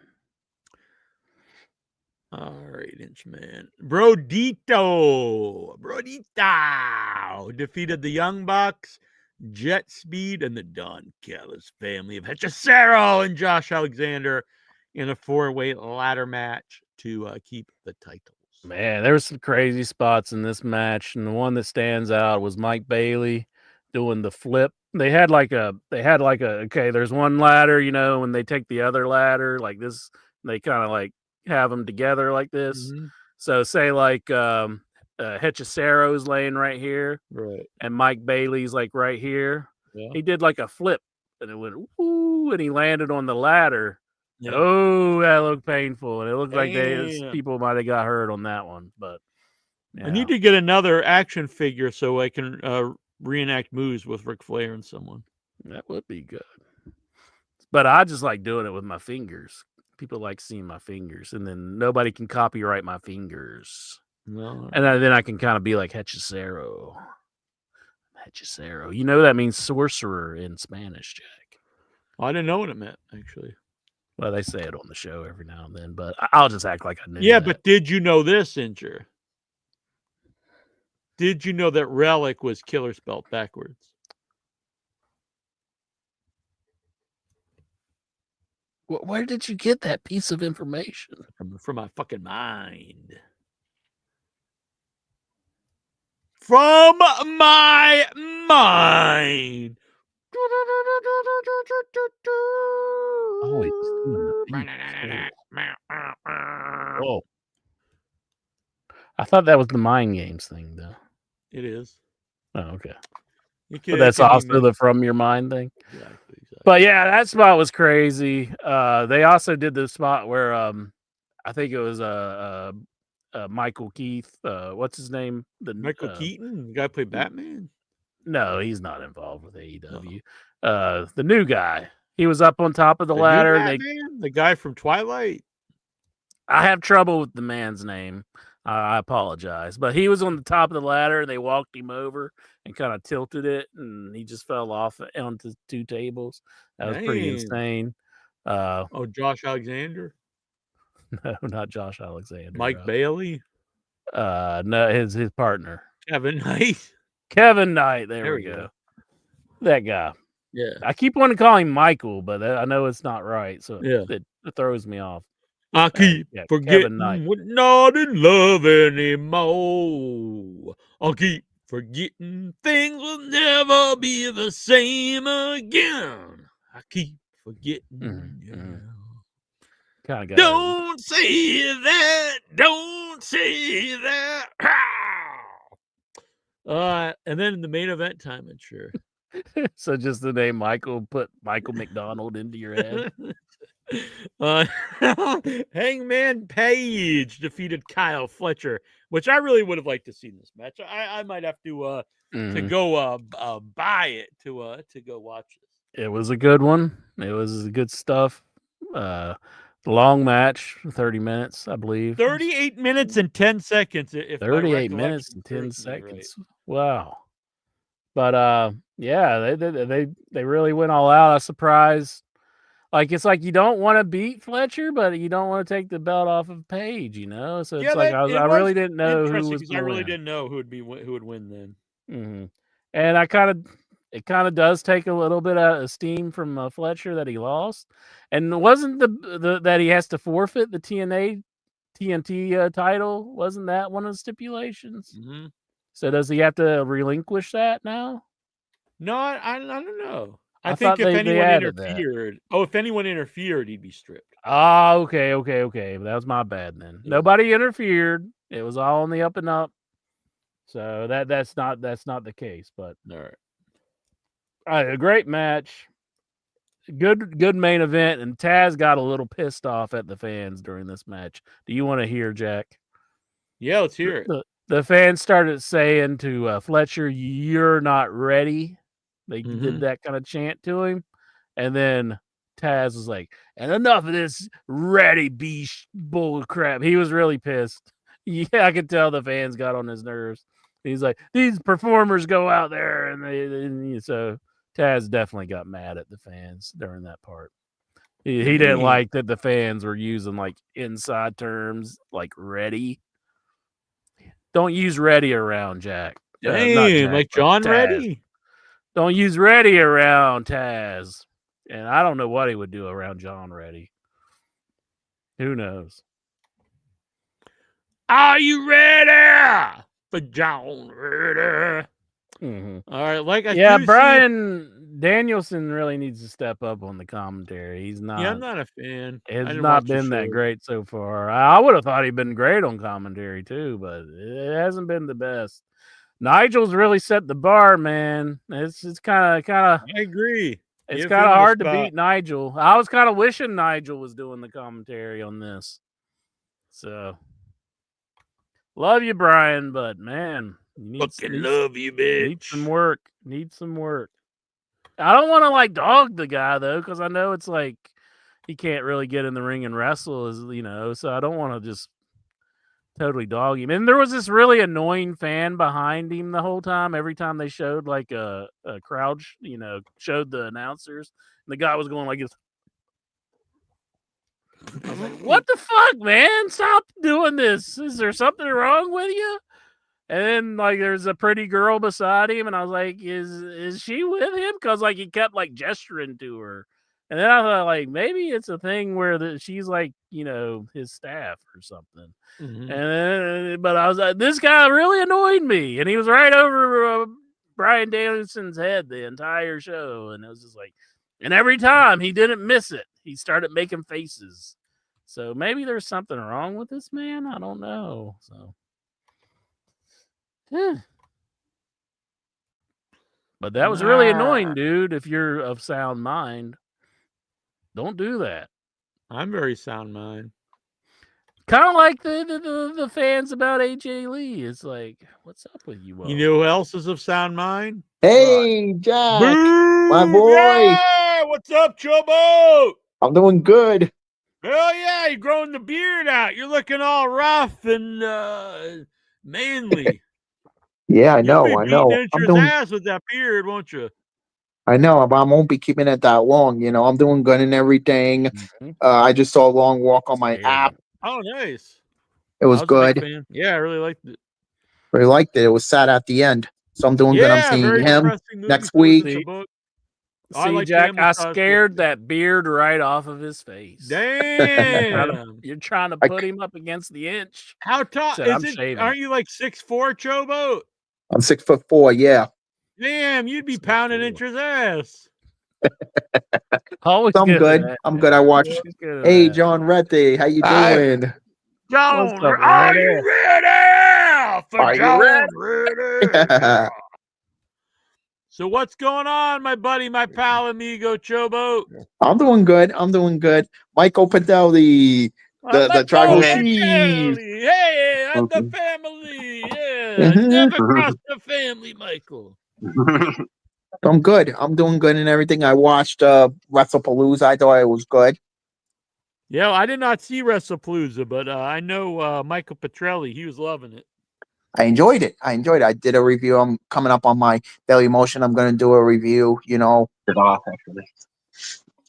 All right, Inchman. Brodito defeated the Young Bucks, Jet Speed, and the Don Callis family of Hechicero and Josh Alexander in a 4-way ladder match to keep the titles. Man, there were some crazy spots in this match, and the one that stands out was Mike Bailey doing the flip. They had like a okay, there's one ladder, when they take the other ladder like this, they kind of like have them together like this. Mm-hmm. So say like Hechicero's laying right here, right, and Mike Bailey's like right here. Yeah. He did like a flip, and it went woo, and he landed on the ladder. Yeah. Oh, that looked painful, and it looked like Damn. people might have got hurt on that one. But I need to get another action figure so I can reenact moves with Ric Flair and someone. That would be good. But I just like doing it with my fingers. People like seeing my fingers, and then nobody can copyright my fingers. No. And then I can kind of be like Hechicero. Hechicero. That means sorcerer in Spanish, Jack. I didn't know what it meant, actually. Well, they say it on the show every now and then, but I'll just act like I knew. Yeah, but did you know this, Incher? Did you know that Relic was killer spelled backwards? Where did you get that piece of information? From my fucking mind. From my mind. Oh, he's doing the beat. Oh. I thought that was the Mind Games thing, though. It is. Oh, okay. But that's also the from your mind thing. Exactly. But yeah, that spot was crazy. They also did the spot where I think it was Michael Keith. What's his name? Michael Keaton, the guy played Batman. No, he's not involved with AEW. The new guy. He was up on top of the ladder. The guy from Twilight. I have trouble with the man's name. I apologize, but he was on the top of the ladder, and they walked him over and kind of tilted it, and he just fell off onto 2 tables. That was pretty insane. Josh Alexander? No, not Josh Alexander. Mike Bailey? No, his partner. Kevin Knight. Kevin Knight. There we go. That guy. Yeah. I keep wanting to call him Michael, but I know it's not right, so yeah. it throws me off. I keep forgetting we're not in love anymore. I'll keep forgetting things will never be the same again. I keep forgetting. Kind of Don't say that. Don't say that. And then in the main event time, I'm sure. So just the name Michael, put Michael McDonald into your head. Hangman Page defeated Kyle Fletcher, which I really would have liked to see in this match. I might have to go buy it to go watch this. It was a good one. It was good stuff. Long match, 30 minutes, I believe. 38 minutes and 10 seconds. 38 minutes and 10 seconds. Right. Wow. But yeah, they really went all out. I was surprised. Like, it's like you don't want to beat Fletcher, but you don't want to take the belt off of Page, you know? So it's I really didn't know who was I really didn't know who would win then. Mm-hmm. And it kind of does take a little bit of steam from Fletcher that he lost. And wasn't the that he has to forfeit the TNT title? Wasn't that one of the stipulations? Mm-hmm. So does he have to relinquish that now? No, I don't know. I think if anyone interfered, if anyone interfered, he'd be stripped. Oh, okay. That was my bad then. Yeah. Nobody interfered. It was all on the up and up. So that's not the case. But all right, a great match. Good main event, and Taz got a little pissed off at the fans during this match. Do you want to hear, Jack? Yeah, let's hear it. The fans started saying to Fletcher, "You're not ready." They did that kind of chant to him. And then Taz was like, and enough of this ready beast bull crap. He was really pissed. Yeah, I could tell the fans got on his nerves. He's like, these performers go out there. And so Taz definitely got mad at the fans during that part. He didn't like that the fans were using like inside terms like ready. Don't use ready around Jack. Not Jack, like John Taz. Reddy. Don't use Reddy around Taz. And I don't know what he would do around John Reddy. Who knows? Are you ready for John Reddy? Mm-hmm. All right, Brian Danielson really needs to step up on the commentary. He's not. Yeah, I'm not a fan. It's not been that great so far. I would have thought he'd been great on commentary too, but it hasn't been the best. Nigel's really set the bar, man. It's kind of. I agree. It's kind of hard to beat Nigel. I was kind of wishing Nigel was doing the commentary on this. So, love you, Brian, but man, love you, bitch. Need some work. I don't want to like dog the guy though, because I know it's like he can't really get in the ring and wrestle, so I don't want to just totally dog him. And there was this really annoying fan behind him the whole time. Every time they showed like a crowd, showed the announcers, and the guy was going like this. I was like, what the fuck, man? Stop doing this. Is there something wrong with you? And then like there's a pretty girl beside him, and I was like, is she with him? Because like he kept like gesturing to her. And then I thought, like, maybe it's a thing where she's like, his staff or something. Mm-hmm. But I was like, this guy really annoyed me. And he was right over Brian Danielson's head the entire show. And it was just like, and every time he didn't miss it, he started making faces. So maybe there's something wrong with this man. I don't know. So, But that was really annoying, dude. If you're of sound mind, don't do that. I'm very sound mind. Kind of like the fans about AJ Lee. It's like, what's up with you? You know who else is of sound mind? Hey, Jack, my Boom! boy. Yeah! What's up, Chobo? I'm doing good. Hell yeah, you're growing the beard out. You're looking all rough and manly. Yeah, I You'll be know. beating I'm Incher's doing. ass with that beard, won't you? I know, but I won't be keeping it that long. I'm doing good and everything. I just saw a long walk on my app. Oh, nice. It was I was a big good. fan. Yeah, I really liked it. Really liked it. It was sad at the end. So I'm doing good. I'm Yeah, seeing very him depressing movie next towards week. the book. I See, like Jack, him I with scared that beard right off of his face. Damn. You're trying to put him up against the inch. How tall Said, is I'm it? shaving Aren't it. you like 6'4", Chobo? I'm 6'4". Yeah. Damn, you'd be pounding Incher's ass. Always So I'm good. good. at that. I'm good. I watched. Always good at Hey, that. John Reddy, how you Hi. doing? John, What's up, are Reddy? you ready for Are you John ready? Reddy? So what's going on, my buddy, my pal, amigo, Chobo? I'm doing good. I'm doing good. Michael Padelli, the tribal chief. Hey, I'm the family. Yeah, never cross the family, Michael. I'm good. I'm doing good and everything. I watched Wrestlepalooza. I thought it was good. Yeah, I did not see Wrestlepalooza, but I know Michael Petrelli. He was loving it. I enjoyed it. I did a review. I'm coming up on my Daily Motion. I'm going to do a review, It off, actually.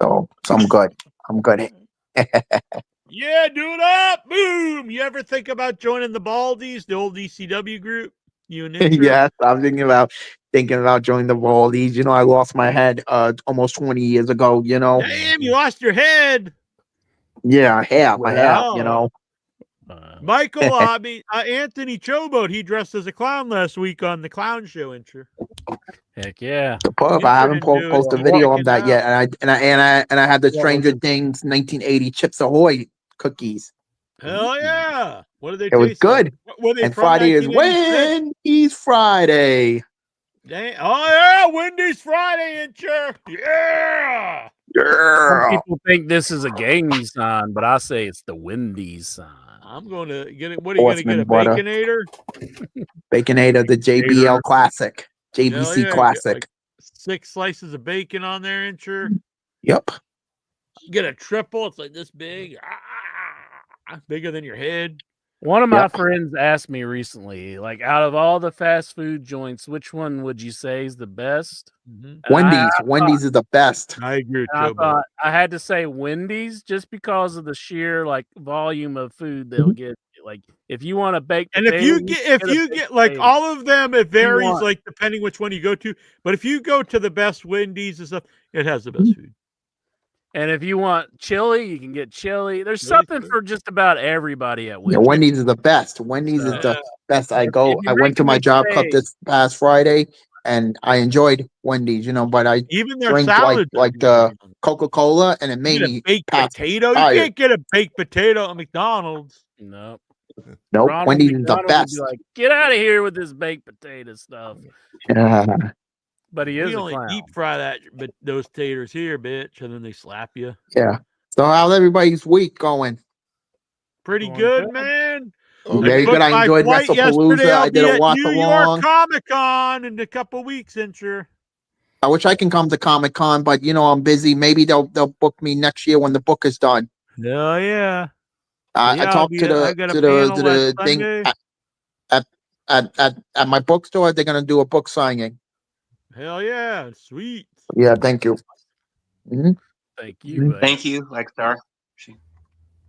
So I'm good. I'm good. Yeah, do it up. Boom. You ever think about joining the Baldies, the old ECW group? You and Incher? Yes, I'm thinking about joining the Baldies. I lost my head almost 20 years ago. Damn, you lost your head. Yeah, I have. Wow. Michael, Anthony Chobo, he dressed as a clown last week on the Clown Show, Incher. Heck yeah. I haven't posted a video of that yet, and I had the Stranger Things 1980 Chips Ahoy cookies. Hell yeah! What did they? It was good. Like? Were they and from Friday is Wendy's Friday. Dang. Oh yeah, Wendy's Friday, Incher. Yeah. Some people think this is a gaming sign, but I say it's the Wendy's sign. I'm going to get it. What are you going to get? A Baconator? Baconator, the JBL Classic, JBC Classic. Like 6 slices of bacon on there, Incher. Yep. You get a triple. It's like this big, bigger than your head. One of my friends asked me recently, like, out of all the fast food joints, which one would you say is the best? Wendy's. Wendy's is the best. I agree. I thought I had to say Wendy's just because of the sheer volume of food they'll get. Like, if you want a baked and potato, if you get like all of them, it varies like depending which one you go to. But if you go to the best Wendy's and stuff, it has the best food. And if you want chili, you can get chili. There's something for just about everybody at Wendy's. Yeah, Wendy's is the best. Wendy's is the best. I went to my job cup this past Friday, and I enjoyed Wendy's. But I even their drink salad like the Coca-Cola, and it made me baked potato. You can't get a baked potato at McDonald's. Nope. Wendy's is the best. Like, get out of here with this baked potato stuff. But he is we only deep fry those taters here, bitch, and then they slap you. Yeah. So how's everybody's week going? Pretty good, man. Very good. I enjoyed Wrestlepalooza. I did a watch along. New York Comic-Con in a couple weeks, Incher. I wish I can come to Comic-Con, but I'm busy. Maybe they'll book me next year when the book is done. Oh yeah. I talked to the thing at my bookstore. They're gonna do a book signing. Hell yeah, sweet. Yeah, thank you. Thank you. Buddy. Thank you, Lexar.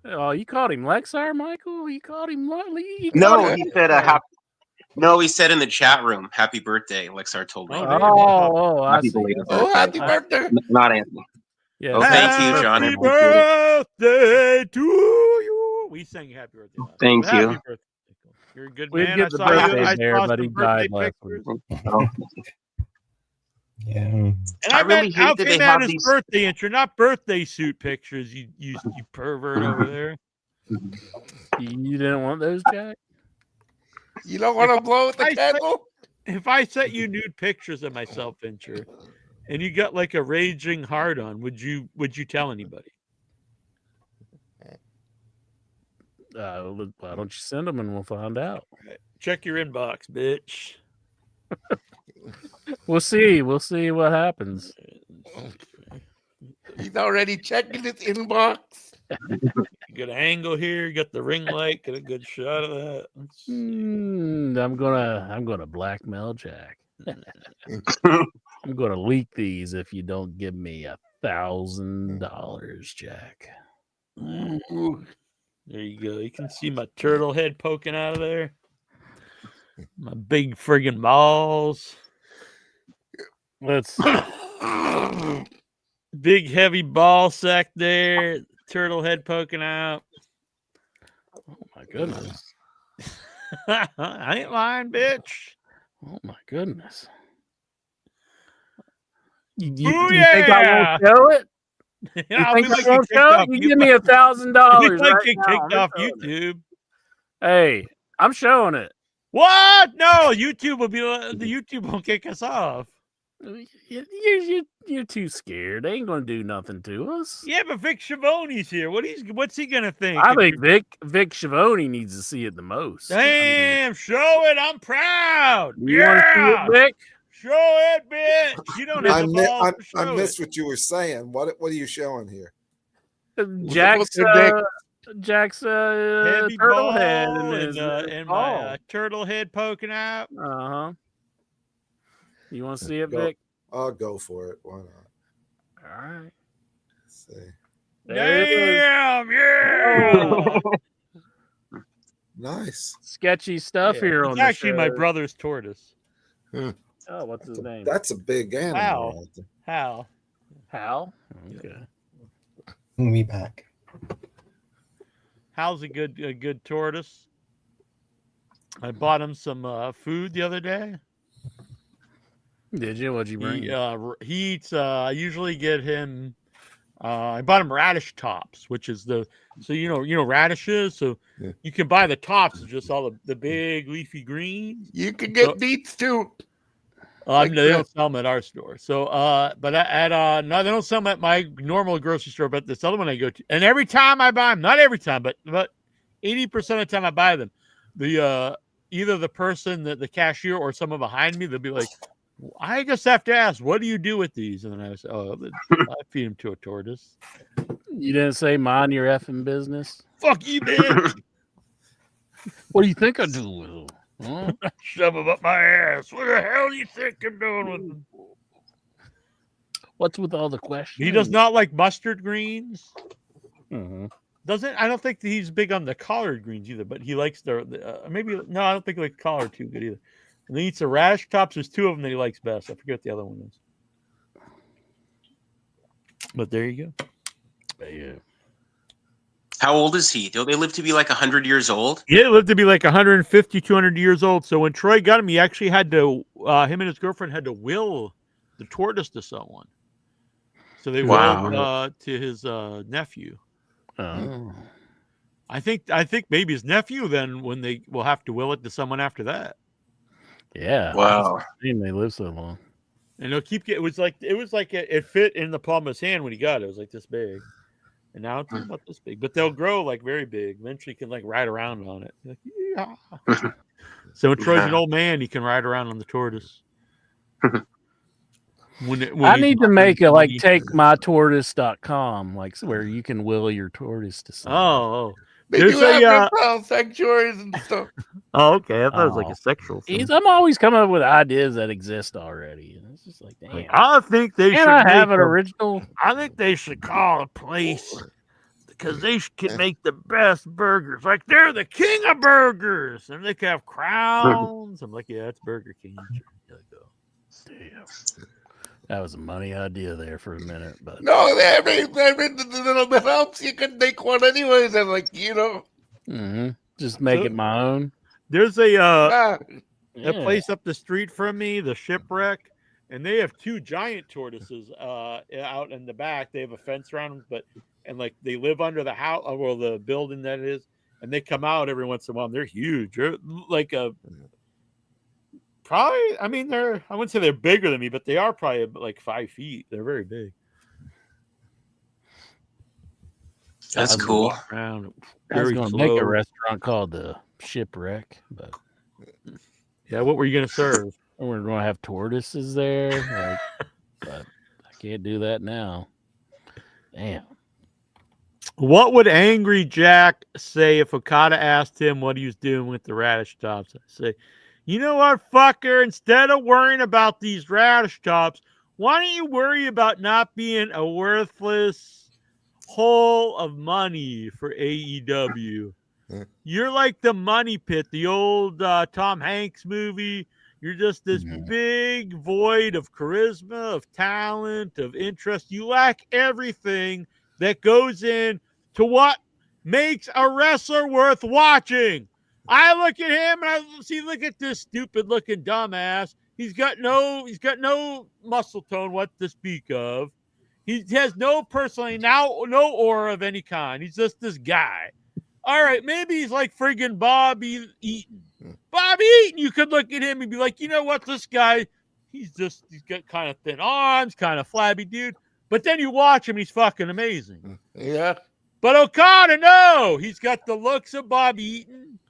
Oh, you called him Lexar, Michael? You called him No, he said No, he said in the chat room, "Happy birthday." Lexar told me. Happy birthday! Not Anthony. Yeah. Oh, thank you, John. Happy birthday to you. We sang happy birthday. Thank you. Happy birthday. You're a good man. I saw some birthday pictures. Yeah. And I really hate that they have his these birthday intro, not birthday suit pictures. You pervert over there. You didn't want those, Jack? You don't want to blow with the candle? if I sent you nude pictures of myself, Fincher, and you got like a raging hard on, would you tell anybody? Why don't you send them and we'll find out. Check your inbox, bitch. We'll see. We'll see what happens. He's already checking his inbox. You got an angle here. You got the ring light. Get a good shot of that. I'm gonna blackmail Jack. I'm gonna leak these if you don't give me $1,000, Jack. Ooh. There you go. You can see my turtle head poking out of there. My big friggin' balls. Let's big heavy ball sack there. Turtle head poking out. Oh my goodness. I ain't lying, bitch. Oh my goodness. You Booyah! think I won't show it? Yeah, You think I won't show it? You give me $1,000 We might right get now. kicked I'm off showing it. YouTube. Hey, I'm showing it. What? No, YouTube will be. The YouTube won't kick us off. You're too scared. They ain't gonna do nothing to us. Yeah, but Vic Schiavone's here. What's he gonna think? I think Vic Schiavone needs to see it the most. Damn, show it. I'm proud. You want to see it, Vic? Show it, bitch. You don't have the balls to show I it. missed what you were saying. What are you showing here? Jack's heavy turtle ball head and my turtle head poking out. Uh-huh. You want to see it, Vic? I'll go for it. Why not? All right. Let's see. Damn, yeah. Nice. Sketchy stuff here on It's the actually my show. brother's tortoise. Oh, what's his name? That's a big animal. Wow. Right there. Hal. Hal. Okay. Me back. Hal's a good tortoise. I bought him some food the other day. Did you? What'd you bring? He eats. I usually get him. I bought him radish tops, which is radishes. So Yeah. you can buy the tops, of just all the big leafy greens. You can get beets too. They don't sell them at our store. So, but no, they don't sell them at my normal grocery store. But this other one I go to, and every time I buy them, not every time, but 80% of the time I buy them, the either the person, the cashier, or someone behind me, they'll be like, I just have to ask, what do you do with these? And then I say, I feed them to a tortoise. You didn't say mind your effing business? Fuck you, bitch. What do you think I do with them? Huh? Shove them up my ass. What the hell do you think I'm doing with them? What's with all the questions? He does not like mustard greens. Mm-hmm. I don't think he's big on the collard greens either, but he likes I don't think he likes collard too good either. And he eats the radish tops. There's two of them that he likes best. I forget what the other one is. But there you go. Yeah. How old is he? Don't they live to be like 100 years old? Yeah, he lived to be like 150, 200 years old. So when Troy got him, he actually had to, him and his girlfriend had to will the tortoise to someone. So they willed to his nephew. Oh. I think maybe his nephew then when they will have to will it to someone after that. Yeah. Wow. They live so long. And he'll keep getting. It was like it fit in the palm of his hand when he got it. It was like this big, and now it's about this big. But they'll grow like very big. Eventually, you can like ride around on it. Like, yeah. So when Troy's an old man, he can ride around on the tortoise. I need to make a takemytortoise.com, like where you can will your tortoise to someone. Oh. They There's do have reptile sanctuaries and stuff. Oh, okay. I thought it was like a sexual thing. I'm always coming up with ideas that exist already. It's just like, damn. I think they should have an original. I think they should call a place because they can make the best burgers. Like they're the king of burgers, and they can have crowns. I'm like, yeah, it's Burger King. Damn. That was a money idea there for a minute, but no, the helps. You can make one anyways, and just make it my own. There's a Yeah. place up the street from me, the Shipwreck, and they have two giant tortoises out in the back. They have a fence around them, and they live under the house or the building that it is, and they come out every once in a while. And they're huge. They're like a Probably. I mean, I wouldn't say they're bigger than me, but they are probably like 5 feet. They're very big. That's cool. Around I was very going to slow. make a restaurant called the Shipwreck, but yeah, what were you going to serve? We're going to have tortoises there, but I can't do that now. Damn. What would Angry Jack say if Okada asked him what he was doing with the radish tops? I'd say, you know what, fucker? Instead of worrying about these radish tops, why don't you worry about not being a worthless hole of money for AEW? You're like the Money Pit, the old Tom Hanks movie. You're just this big void of charisma, of talent, of interest. You lack everything that goes in to what makes a wrestler worth watching. I look at him and look at this stupid looking dumbass. He's got no muscle tone what to speak of. He has no personality, no aura of any kind. He's just this guy. All right, maybe he's like friggin' Bobby Eaton. Bobby Eaton, you could look at him and be like, you know what, this guy, he's got kind of thin arms, kind of flabby dude. But then you watch him, he's fucking amazing. Yeah. But Okada, no, he's got the looks of Bobby Eaton,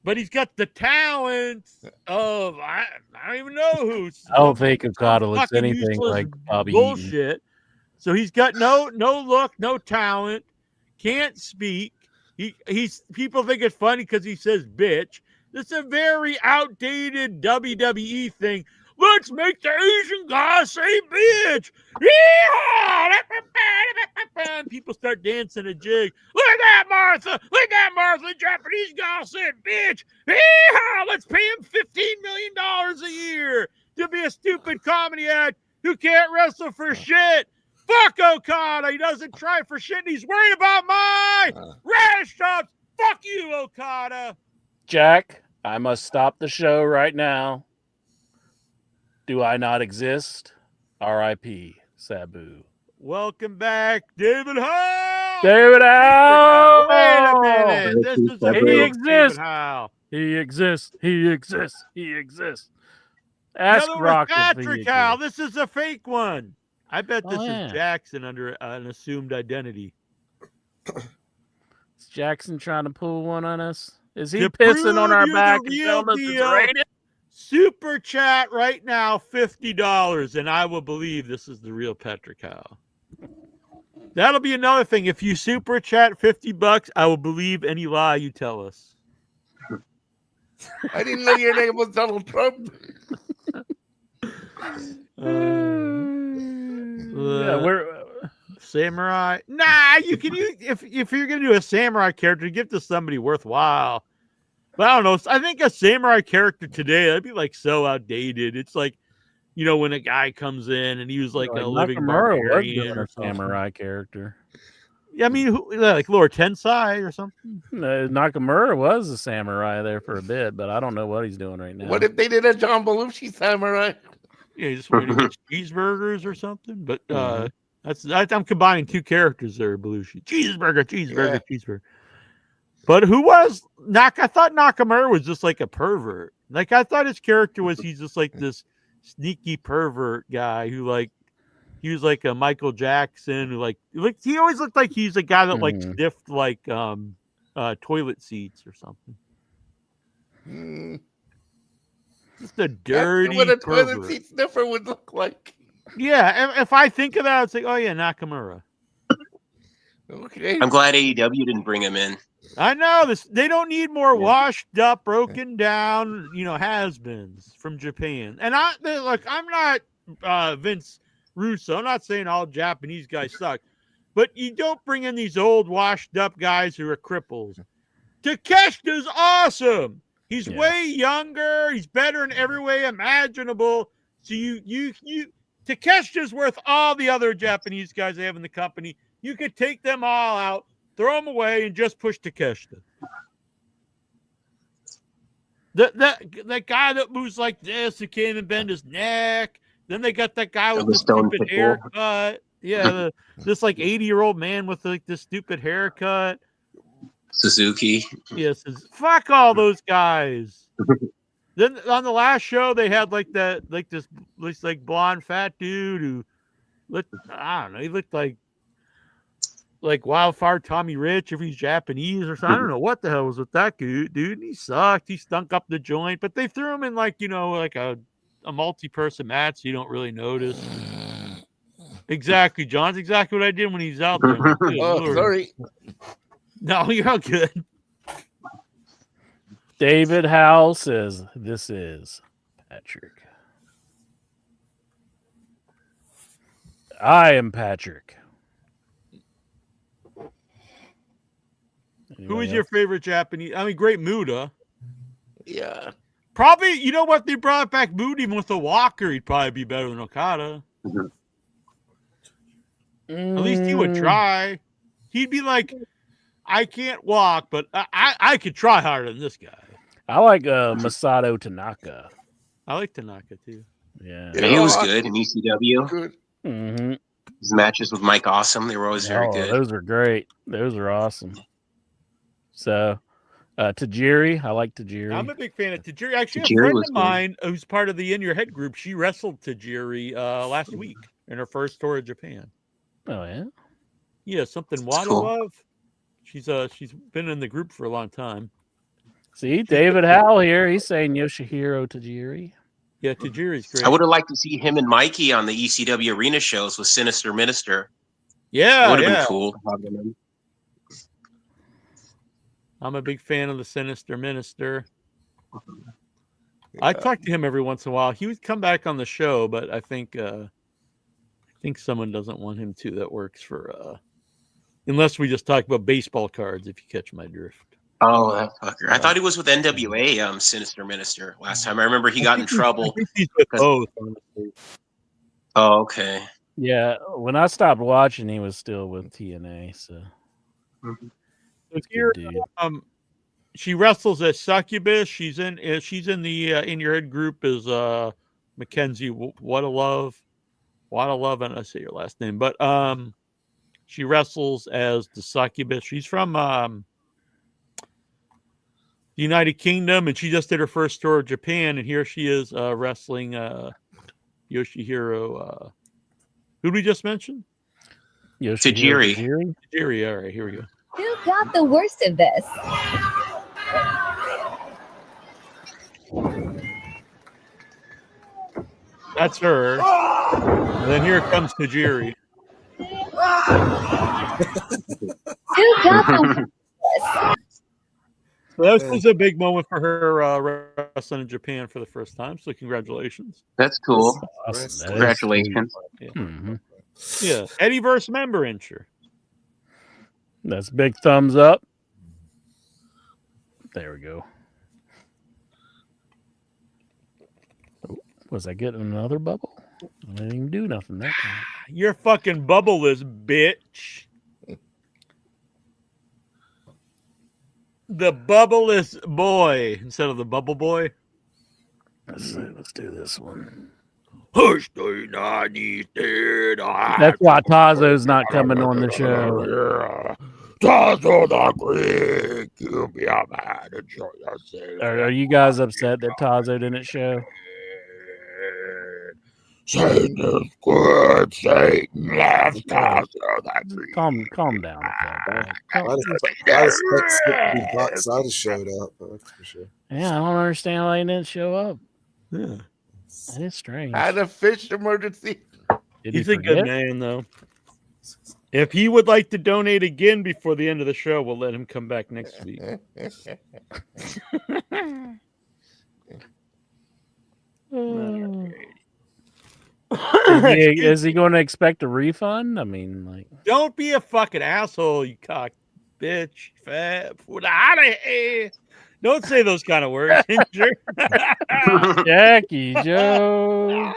but he's got the talent of I don't even know who. I don't think Okada looks anything like Bobby bullshit. Eaton. So he's got no look, no talent, can't speak. He's people think it's funny because he says bitch. This is a very outdated WWE thing. Let's make the Asian guy say bitch. And people start dancing a jig. Look at that, Martha. Look at that, Martha. The Japanese guy said bitch. Let's pay him $15 million a year to be a stupid comedy act who can't wrestle for shit. Fuck Okada. He doesn't try for shit. He's worried about my radish tops. Fuck you, Okada. Jack, I must stop the show right now. Do I not exist? R.I.P. Sabu. Welcome back, David Howe. David Howe. Wait a minute. This is a He exists. Howe. He exists. He exists. He exists. Ask The other Rock was if he Patrick Howe. exists. This is a fake one. I bet this yeah. is Jackson under an assumed identity. Is Jackson trying to pull one on us? Is he To pissing on prove our you're back the and real telling us it's deal, rated? Super chat right now, $50, and I will believe this is the real Patrick Howe. That'll be another thing. If you super chat $50, I will believe any lie you tell us. I didn't know your name was Donald Trump. We're Samurai. Nah, if you're gonna do a samurai character, give it to somebody worthwhile. But I don't know. I think a samurai character today, that'd be like so outdated. It's like, when a guy comes in and he was like a living barbarian or samurai character. Yeah, I mean, like Lord Tensai or something. Nakamura was a samurai there for a bit, but I don't know what he's doing right now. What if they did a John Belushi samurai? Yeah, he's just waiting to get cheeseburgers or something. But I'm combining two characters there, Belushi. Cheeseburger. But who was I thought Nakamura was just like a pervert. Like I thought his character was he's just like this sneaky pervert guy who he was like a Michael Jackson who he always looked like he's a guy that sniffed like toilet seats or something. Just a dirty what a pervert. toilet seat sniffer would look like. Yeah, if I think of that, it's like, oh yeah, Nakamura. Okay. I'm glad AEW didn't bring him in. I know this. They don't need more washed up, broken down, has-beens from Japan. And I'm not Vince Russo. I'm not saying all Japanese guys suck, but you don't bring in these old, washed up guys who are cripples. Takeshita's awesome. He's way younger. He's better in every way imaginable. So Takeshita's worth all the other Japanese guys they have in the company. You could take them all out, throw them away, and just push Takeshita. That guy that moves like this, who can't even bend his neck. Then they got that guy with the stupid haircut. Yeah, this 80-year-old man with this stupid haircut. Suzuki. Yes, fuck all those guys. Then on the last show, they had this blonde fat dude who looked, I don't know, he looked like Wildfire Tommy Rich if he's Japanese or something. I don't know what the hell was with that dude. And he sucked. He stunk up the joint, but they threw him in like a multi-person match, so you don't really notice. Exactly, John's exactly what I did when he's out there. Like, Oh, sorry. No, you're all good. David Howell says, "This is Patrick. I am Patrick." Who is your favorite Japanese? I mean, Great Muda. Yeah. Probably, you know what? They brought back Muda even with a walker. He'd probably be better than Okada. At least he would try. He'd be like, I can't walk, but I could try harder than this guy. I like Masato Tanaka. I like Tanaka too. Yeah. Yeah, he was good in ECW. Good. Mm-hmm. His matches with Mike Awesome, they were always very good. Those are great. Those are awesome. So, Tajiri, I like Tajiri. I'm a big fan of Tajiri. Actually, Tajiri a friend was of mine who's part of the In Your Head group, she wrestled Tajiri last week in her first tour of Japan. Oh yeah? Yeah, something That's Water cool. Love. She's been in the group for a long time. See, David Howell here. He's saying Yoshihiro Tajiri. Yeah, Tajiri's great. I would have liked to see him and Mikey on the ECW arena shows with Sinister Minister. Yeah, It would have yeah. been cool to have them in. I'm a big fan of the Sinister Minister. I talk to him every once in a while. He would come back on the show, but I think someone doesn't want him to. That works for unless we just talk about baseball cards. If you catch my drift. Oh, that fucker! I thought he was with NWA. Sinister Minister last time. I remember he got in trouble. I think he's with both. Honestly. Oh, okay. Yeah, when I stopped watching, he was still with TNA. So, So here, she wrestles as Succubus. She's in the In Your Head group as Mackenzie. What a love, and I say your last name, but she wrestles as the Succubus. She's from the United Kingdom, and she just did her first tour of Japan, and here she is wrestling Yoshihiro. Who did we just mention? Tajiri. Tajiri. All right, here we go. Who got the worst of this? That's her. And then here comes Tajiri. Who got the worst of this? So that was a big moment for her wrestling in Japan for the first time. So congratulations. That's cool. awesome. Congratulations. Yeah. Mm-hmm. Yeah. Eddie versus member incher. That's big thumbs up. There we go. Oh, was I getting another bubble? I didn't even do nothing that time. You're fucking bubbleless, bitch. The bubbleless boy instead of the bubble boy. Let's do this one. That's That's why Tazo's not coming on the show. Are you guys upset that Tazo didn't show? Satan is good. Satan loves Tazo. Calm down. I expect Sada showed up, that's for sure. Yeah, I don't understand why he didn't show up. Yeah. That is strange. Had a fish emergency. Did He's he a good forget? man, though. If he would like to donate again before the end of the show, we'll let him come back next week. Is he going to expect a refund? I mean, like, Don't be a fucking asshole, you cock bitch. Fat. Out of here. Don't say those kind of words. Jackie Jones.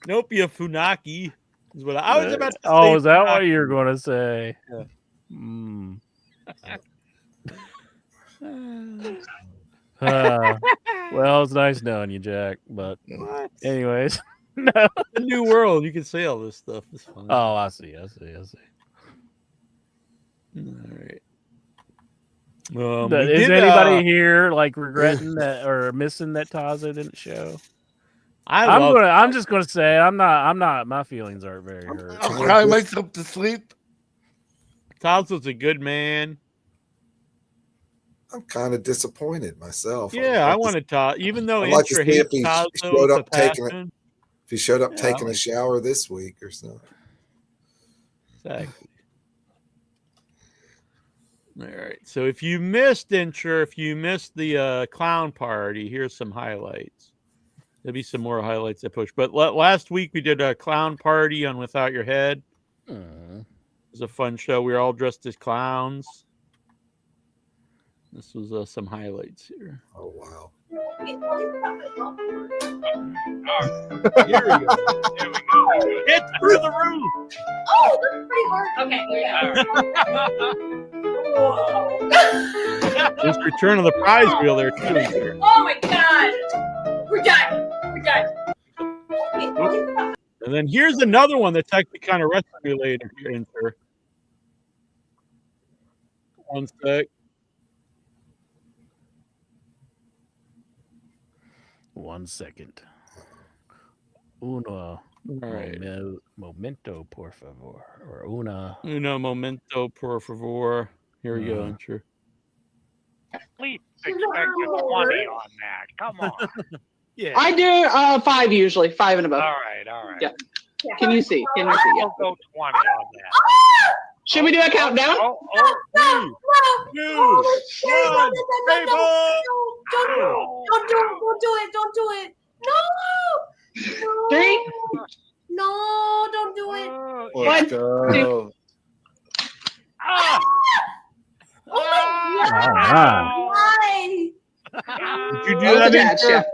Don't be a funaki. Is what I was about to say. Oh, is that what you're going to say? Yeah. Well, it's nice knowing you, Jack. But What? anyways, no. The new world. You can say all this stuff. It's fine. Oh, I see. All right. Is anybody here like regretting that or missing that Tazo didn't show? I'm just gonna say I'm not. My feelings aren't very hurt. I'll cry myself to sleep. Tazo's a good man. I'm kind of disappointed myself. Yeah, I wanted to, even though I'd like to Intra see if hates he Tazo showed with up a taking it. passion. If he showed up taking a shower this week or something. Exactly. All right. So if you missed Intra, if you missed the clown party, here's some highlights. There'll be some more highlights I push. But last week we did a clown party on Without Your Head. It was a fun show. We were all dressed as clowns. This was some highlights here. Oh, wow. Here we go. Hit through the roof. Oh, that's pretty hard. Okay. There's return of the prize wheel there too. Oh my god. We're done. We're done. And then here's another one that's actually kind of wrestling related here, Inter. One sec. One second. Uno momento, por favor. Or Uno momento, por favor. Here we go, Inter. At least expect a 20 on that. Come on. Yeah. I do 5 usually, 5 and above. All right. Yeah. Can you see? Yeah. I'll go 20 on that. Should we do a countdown? Oh, No. 2, 1, Don't do it. No. 3. No, don't do it. Let's go. Why? Did you do that, Inter?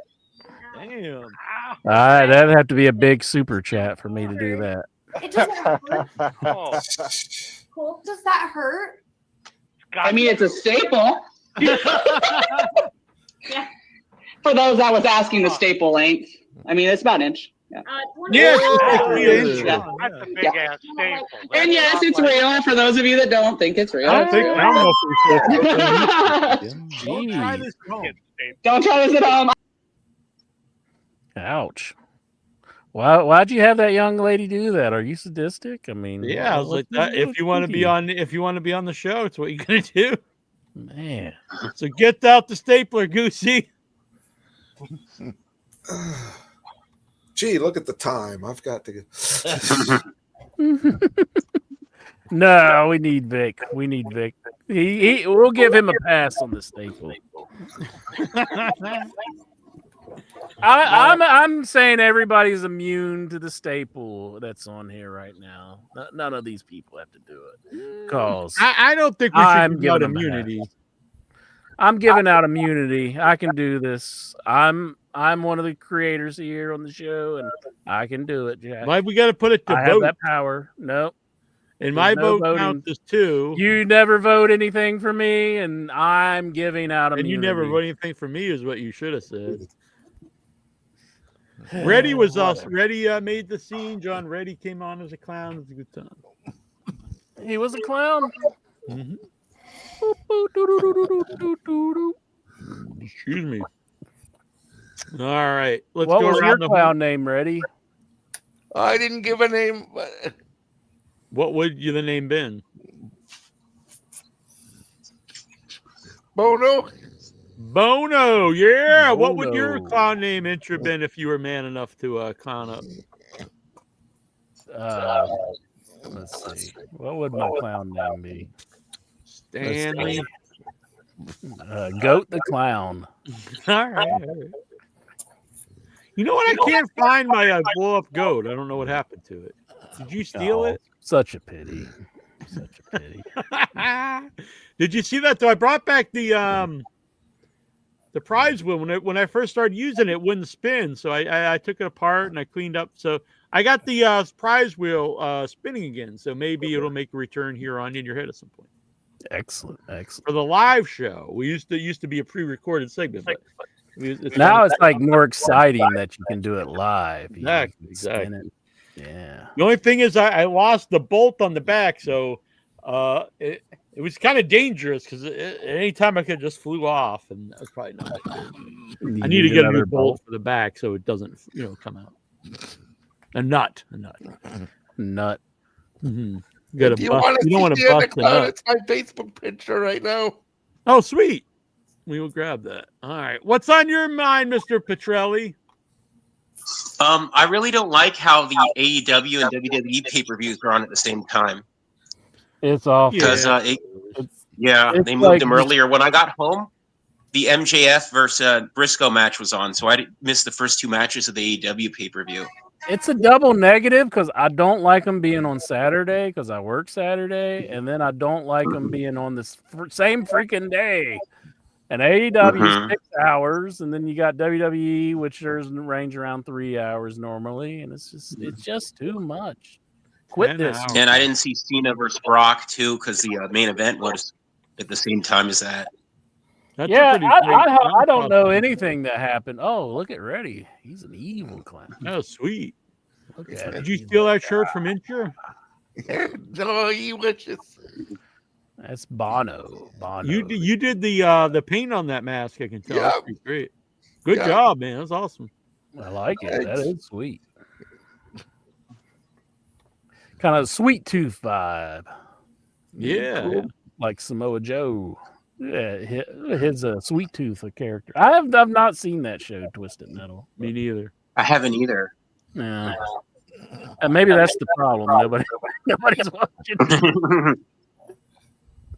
Damn. All right, that'd have to be a big super chat for me to do that. It doesn't hurt. Cool. Does that hurt? I mean, it's a staple. For those that was asking the staple length, I mean, it's about an inch. Yeah. Yes, it's like 3 inches. That's a big ass staple. And yes, it's real. For those of you that don't think it's real, I it's don't real. know if we should. Try this at home. Don't try this at home. Ouch. Why'd you have that young lady do that? Are you sadistic? I mean, Yeah, I was like, if you want to be on the show, it's what you're gonna do. Man. So get out the stapler, Goosey. Gee, look at the time. I've got to go. No, we need Vic. We'll give him a pass on the staple. I'm saying everybody's immune to the staple that's on here right now. None of these people have to do it. Cause I don't think we should give out immunity. I'm giving out immunity. I can do this. I'm one of the creators here on the show, and I can do it, Jack. Why we got to put it to I vote? have that power. Nope. And my vote counts as 2. You never vote anything for me, and I'm giving out immunity. And you never vote anything for me is what you should have said. Reddy was us. Reddy made the scene. John Reddy came on as a clown. It was a good time. He was a clown. Mm-hmm. Excuse me. All right. Let's what go was around your clown name, Reddy? I didn't give a name. What would the name been? Bono. Bono, yeah. Bono. What would your clown name intro been if you were man enough to clown up? Let's see. What would my clown name be? Stanley. Goat the Clown. All right. You know what? I can't find my blow up goat. I don't know what happened to it. Did you steal it? Such a pity. Such a pity. Did you see that? Though I brought back the prize wheel when I first started using it, wouldn't spin. So I took it apart and I cleaned up. So I got the prize wheel spinning again. So maybe it'll make a return here on In Your Head at some point. Excellent. For the live show, we used to be a pre-recorded segment, but now it's like more exciting that you can do it live. Exactly. Yeah. The only thing is I lost the bolt on the back, so It was kind of dangerous because any time I could just flew off, and that was probably not good. I need to get a new bolt for the back so it doesn't, come out. A nut. Nut. Mm-hmm. You If you want to you don't want see to the bust a clown, nut. it's my Facebook picture right now. Oh, sweet. We will grab that. All right. What's on your mind, Mr. Petrelli? I really don't like how the AEW and WWE pay-per-views are on at the same time. It's awful. Because they moved like them earlier. When I got home, the MJF versus Briscoe match was on, so I missed the first 2 matches of the AEW pay-per-view. It's a double negative because I don't like them being on Saturday because I work Saturday, and then I don't like them being on the same freaking day. And AEW is 6 hours, and then you got WWE, which range around 3 hours normally, and it's just too much. Quit this. And I didn't see Cena versus Brock too because the main event was at the same time as that. I don't know anything that happened. Oh, look at Reddy. He's an evil clown. Oh, sweet. Look at Did you steal that shirt from Incher? No, he wishes. That's Bono. You did the paint on that mask. I can tell. Yeah. That's pretty great. Good job, man. That's awesome. I like it. That is sweet. Kind of sweet tooth vibe. Yeah. Cool. Like Samoa Joe. Yeah, his sweet tooth character. I've not seen that show, Twisted Metal. Me neither. I haven't either. Yeah. And maybe that's the problem. Nobody's watching.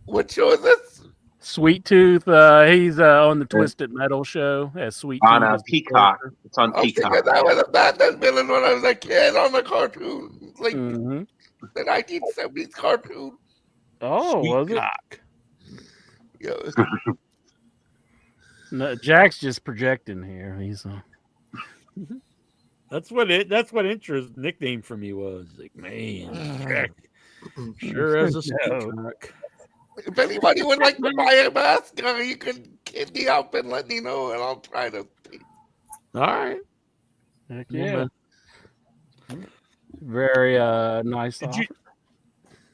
What show is this? Sweet Tooth. He's on the Twisted Metal show. Yeah, Sweet Tooth on Peacock. It's on Peacock. That was a Batman villain when I was a kid on the cartoon, like Mm-hmm. the 1970s cartoon. Oh, was it? Yeah. No, Jack's just projecting here. He's That's what Incher's nickname for me was. Like, man, Jack sure has a sweet truck. If anybody would like to buy a mask, you can hit me up and let me know, and I'll try to. All right. Heck yeah. Very nice.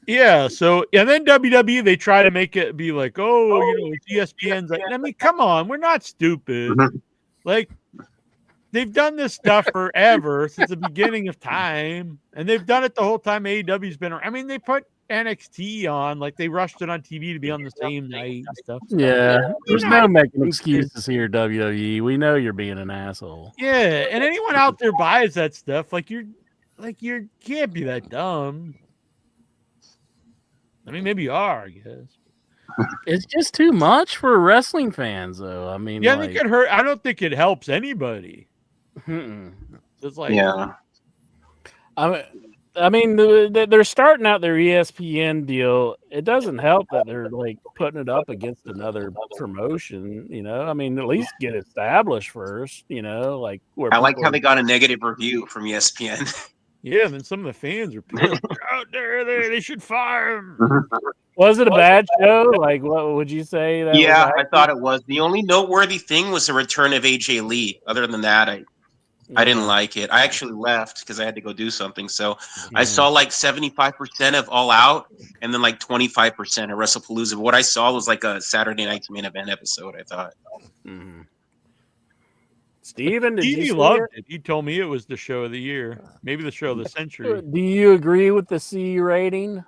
Yeah. So, and then WWE, they try to make it be like, oh, it's ESPN's like, I mean, come on, we're not stupid. Like, they've done this stuff forever since the beginning of time, and they've done it the whole time AEW's been around. I mean, they put NXT on, like they rushed it on TV to be on the same night and stuff. Yeah, there's no making excuses here, WWE. We know you're being an asshole. Yeah, and anyone out there buys that stuff, you can't be that dumb. I mean, maybe you are, I guess. It's just too much for wrestling fans, though. I mean, yeah, I think it hurt. I don't think it helps anybody. It's like, yeah. I mean, they're starting out their ESPN deal. It doesn't help that they're like putting it up against another promotion. I mean, at least get established first. Like where I like how they got a negative review from ESPN. Yeah, and then some of the fans are pissed. Out there, they should fire him. Was it a bad show? Like, what would you say? Yeah, I thought it was. The only noteworthy thing was the return of AJ Lee. Other than that, I didn't like it. I actually left because I had to go do something. So I saw like 75% of All Out and then like 25% of WrestlePalooza. What I saw was like a Saturday Night's Main Event episode, I thought. Mm-hmm. Steven, Stevie loved it. He told me it was the show of the year, maybe the show of the century. Do you agree with the C rating?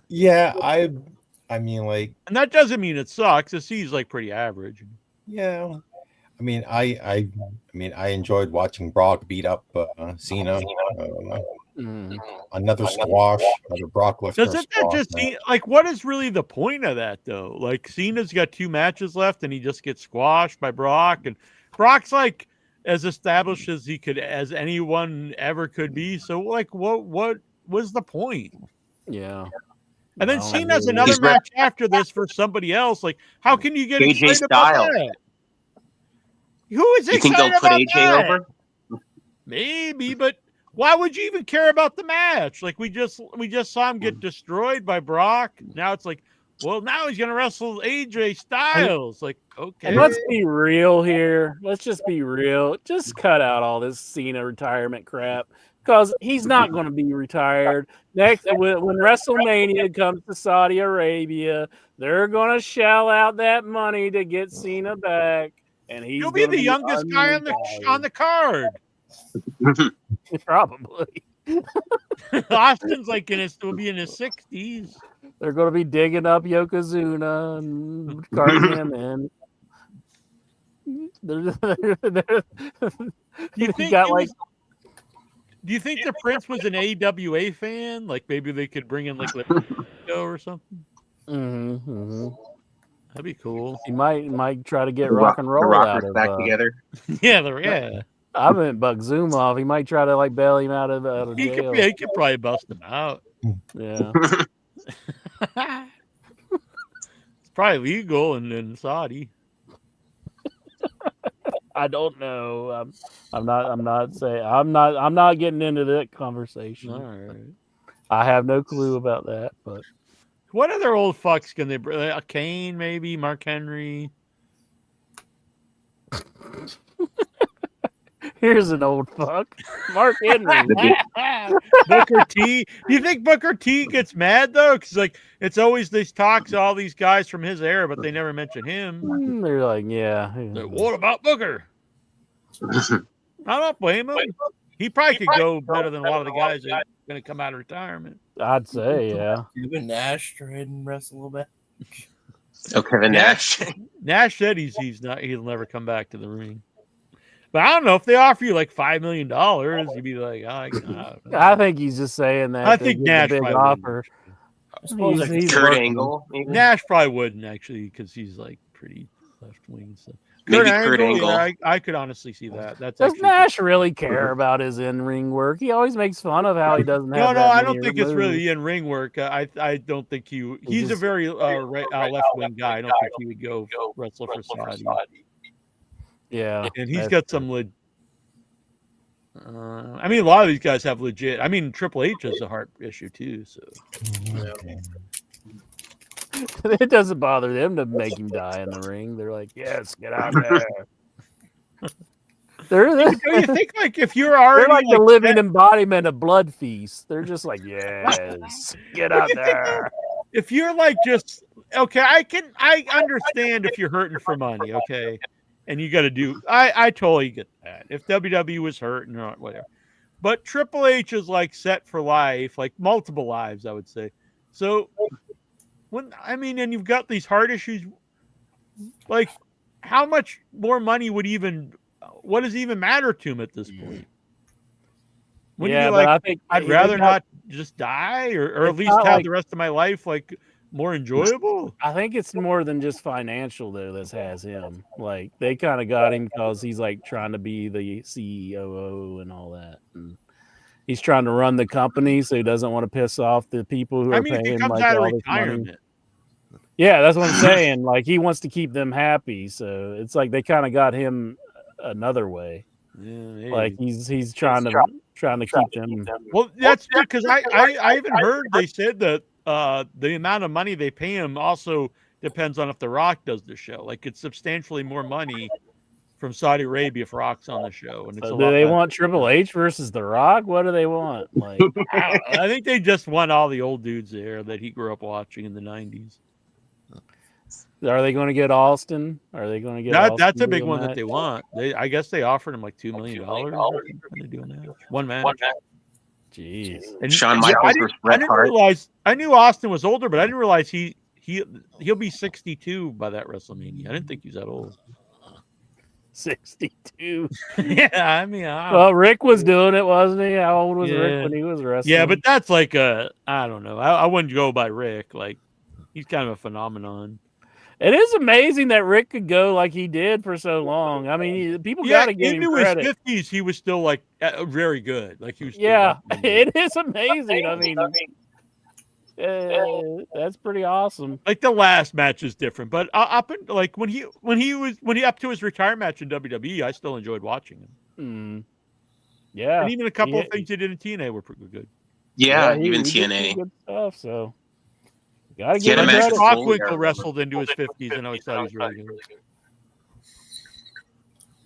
Yeah, I mean, like, and that doesn't mean it sucks. The C is like pretty average. Yeah, I mean, I enjoyed watching Brock beat up Cena. Another squash, another Brock Lesnar. Doesn't that just seem like what is really the point of that though? Like Cena's got 2 matches left and he just gets squashed by Brock, and Brock's like as established as anyone ever could be. So like what was the point? Yeah. And then Cena's another match after this for somebody else. Like, how can you get AJ excited about that? Who is you think they'll put AJ that? over? Maybe, but why would you even care about the match? Like we just saw him get destroyed by Brock. Now it's like, well, now he's gonna wrestle AJ Styles. Like, okay. And let's be real here. Let's just be real. Just cut out all this Cena retirement crap. because he's not going to be retired. Next, when WrestleMania comes to Saudi Arabia, they're going to shell out that money to get Cena back, and he'll be the youngest guy on the card. Probably. Austin's like will be in his 60s. They're going to be digging up Yokozuna and carting him in. Do you think the Prince was an AWA fan? Like maybe they could bring in like or something. Mm-hmm. That'd be cool. He might try to get rock and roll out of back together. Yeah. I meant Buck Zumhofe. He might try to like bail him out of jail. He could probably bust him out. Yeah. It's probably legal in Saudi. I don't know. I'm not getting into that conversation. All right. I have no clue about that, but what other old fucks can they bring? Kane, maybe Mark Henry. Here's an old fuck, Mark Henry. Booker T. Do you think Booker T gets mad though? Because like it's always these talks, all these guys from his era, but they never mention him. They're like, yeah. Like, what about Booker? I don't blame him. He probably could go better than a lot of the guys that are going to come out of retirement. I'd say, yeah. Kevin Nash tried and wrestle a little bit. Oh, Kevin Nash. Nash said he'll never come back to the ring. But I don't know if they offer you like $5 million, you'd be like, I think he's just saying that. I think Nash big offer. He's Kurt Angle. Nash probably wouldn't actually because he's like pretty left wing. So. Maybe Kurt Angle. Yeah, I could honestly see that. Does Nash really care about his in-ring work? He always makes fun of how he doesn't have. No, I don't think it's really in-ring work. I don't think he's a very left-wing guy. I don't think he would go wrestle for Saudi. Yeah, and he's got some I mean, a lot of these guys have legit. I mean, Triple H has a heart issue too. So it doesn't bother them to make him die in the ring. They're like, yes, get out there. Do you think like if you're already they're like the living embodiment of Blood Feast? They're just like, yes, get out there. If you're like just okay, I understand if you're hurting for money, okay. And you got to do. I totally get that. If WWE was hurting or whatever, but Triple H is like set for life, like multiple lives, I would say. So, and you've got these heart issues. Like, how much more money would what does even matter to him at this point? Yeah, but I think I'd rather not just die, or at least have the rest of my life like more enjoyable. I think it's more than just financial though that has him. Like they kind of got him because he's like trying to be the CEO and all that, and he's trying to run the company, so he doesn't want to piss off the people who are paying him like all this money. Yeah, that's what I'm saying. Like he wants to keep them happy, so it's like they kind of got him another way. Yeah, like he's trying to keep them. Well, that's true because I even heard they said that. The amount of money they pay him also depends on if The Rock does the show. Like it's substantially more money from Saudi Arabia if Rock's on the show. And it's do they want Triple H versus The Rock? What do they want? Like I think they just want all the old dudes there that he grew up watching in the 90s. Are they going to get Austin? Are they going to get that's a big one that they want. I guess they offered him like $2 million when they're doing that. One match. Jeez. And Shawn Michaels versus Bret Hart. I knew Austin was older, but I didn't realize he'll be 62 by that WrestleMania. I didn't think he was that old. 62. Yeah, I mean, well, Rick was doing it, wasn't he? How old was Rick when he was wrestling? Yeah, but that's like I don't know. I wouldn't go by Rick. Like he's kind of a phenomenon. It is amazing that Rick could go like he did for so long. I mean, people got to give him credit. Into his 50s, he was still like very good. Like he was. It is amazing. I mean, that's pretty awesome. Like the last match is different, but up in, like when he up to his retirement match in WWE, I still enjoyed watching him. Yeah, and even a couple of things he did in TNA were pretty good. Yeah, even TNA. Good stuff. So. Gotta get him credit. Rockwinkle wrestled into his 50s, and I always thought he was really good.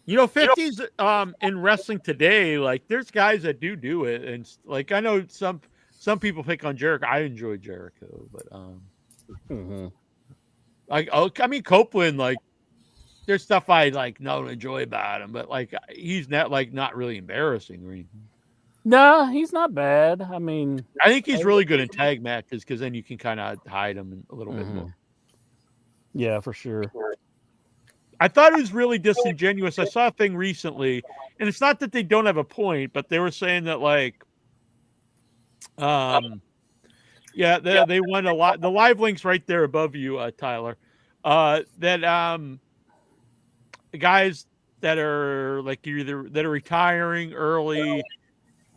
50s in wrestling today, like there's guys that do it, and like I know some people pick on Jericho. I enjoy Jericho, but I mean Copeland, like there's stuff I like don't enjoy about him, but like he's not really embarrassing or anything. No, he's not bad. I mean, I think he's really good in tag matches because then you can kind of hide him a little bit more. Yeah, for sure. I thought it was really disingenuous. I saw a thing recently, and it's not that they don't have a point, but they were saying that like, they won a lot. The live link's right there above you, Tyler. That guys that are like either that are retiring early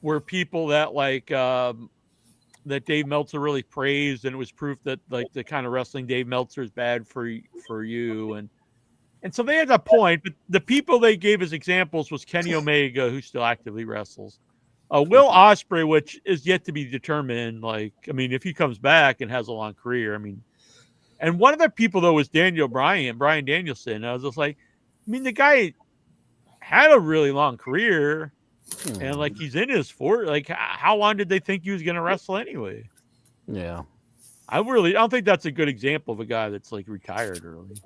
were people that like that Dave Meltzer really praised, and it was proof that like the kind of wrestling Dave Meltzer is bad for you, and so they had a point, but the people they gave as examples was Kenny Omega, who still actively wrestles, Will Ospreay, which is yet to be determined. Like, I mean, if he comes back and has a long career, I mean, and one of the people though was Brian Danielson. I was just like, I mean, the guy had a really long career, and like he's in his like how long did they think he was going to wrestle anyway? Yeah, I don't think that's a good example of a guy that's like retired early.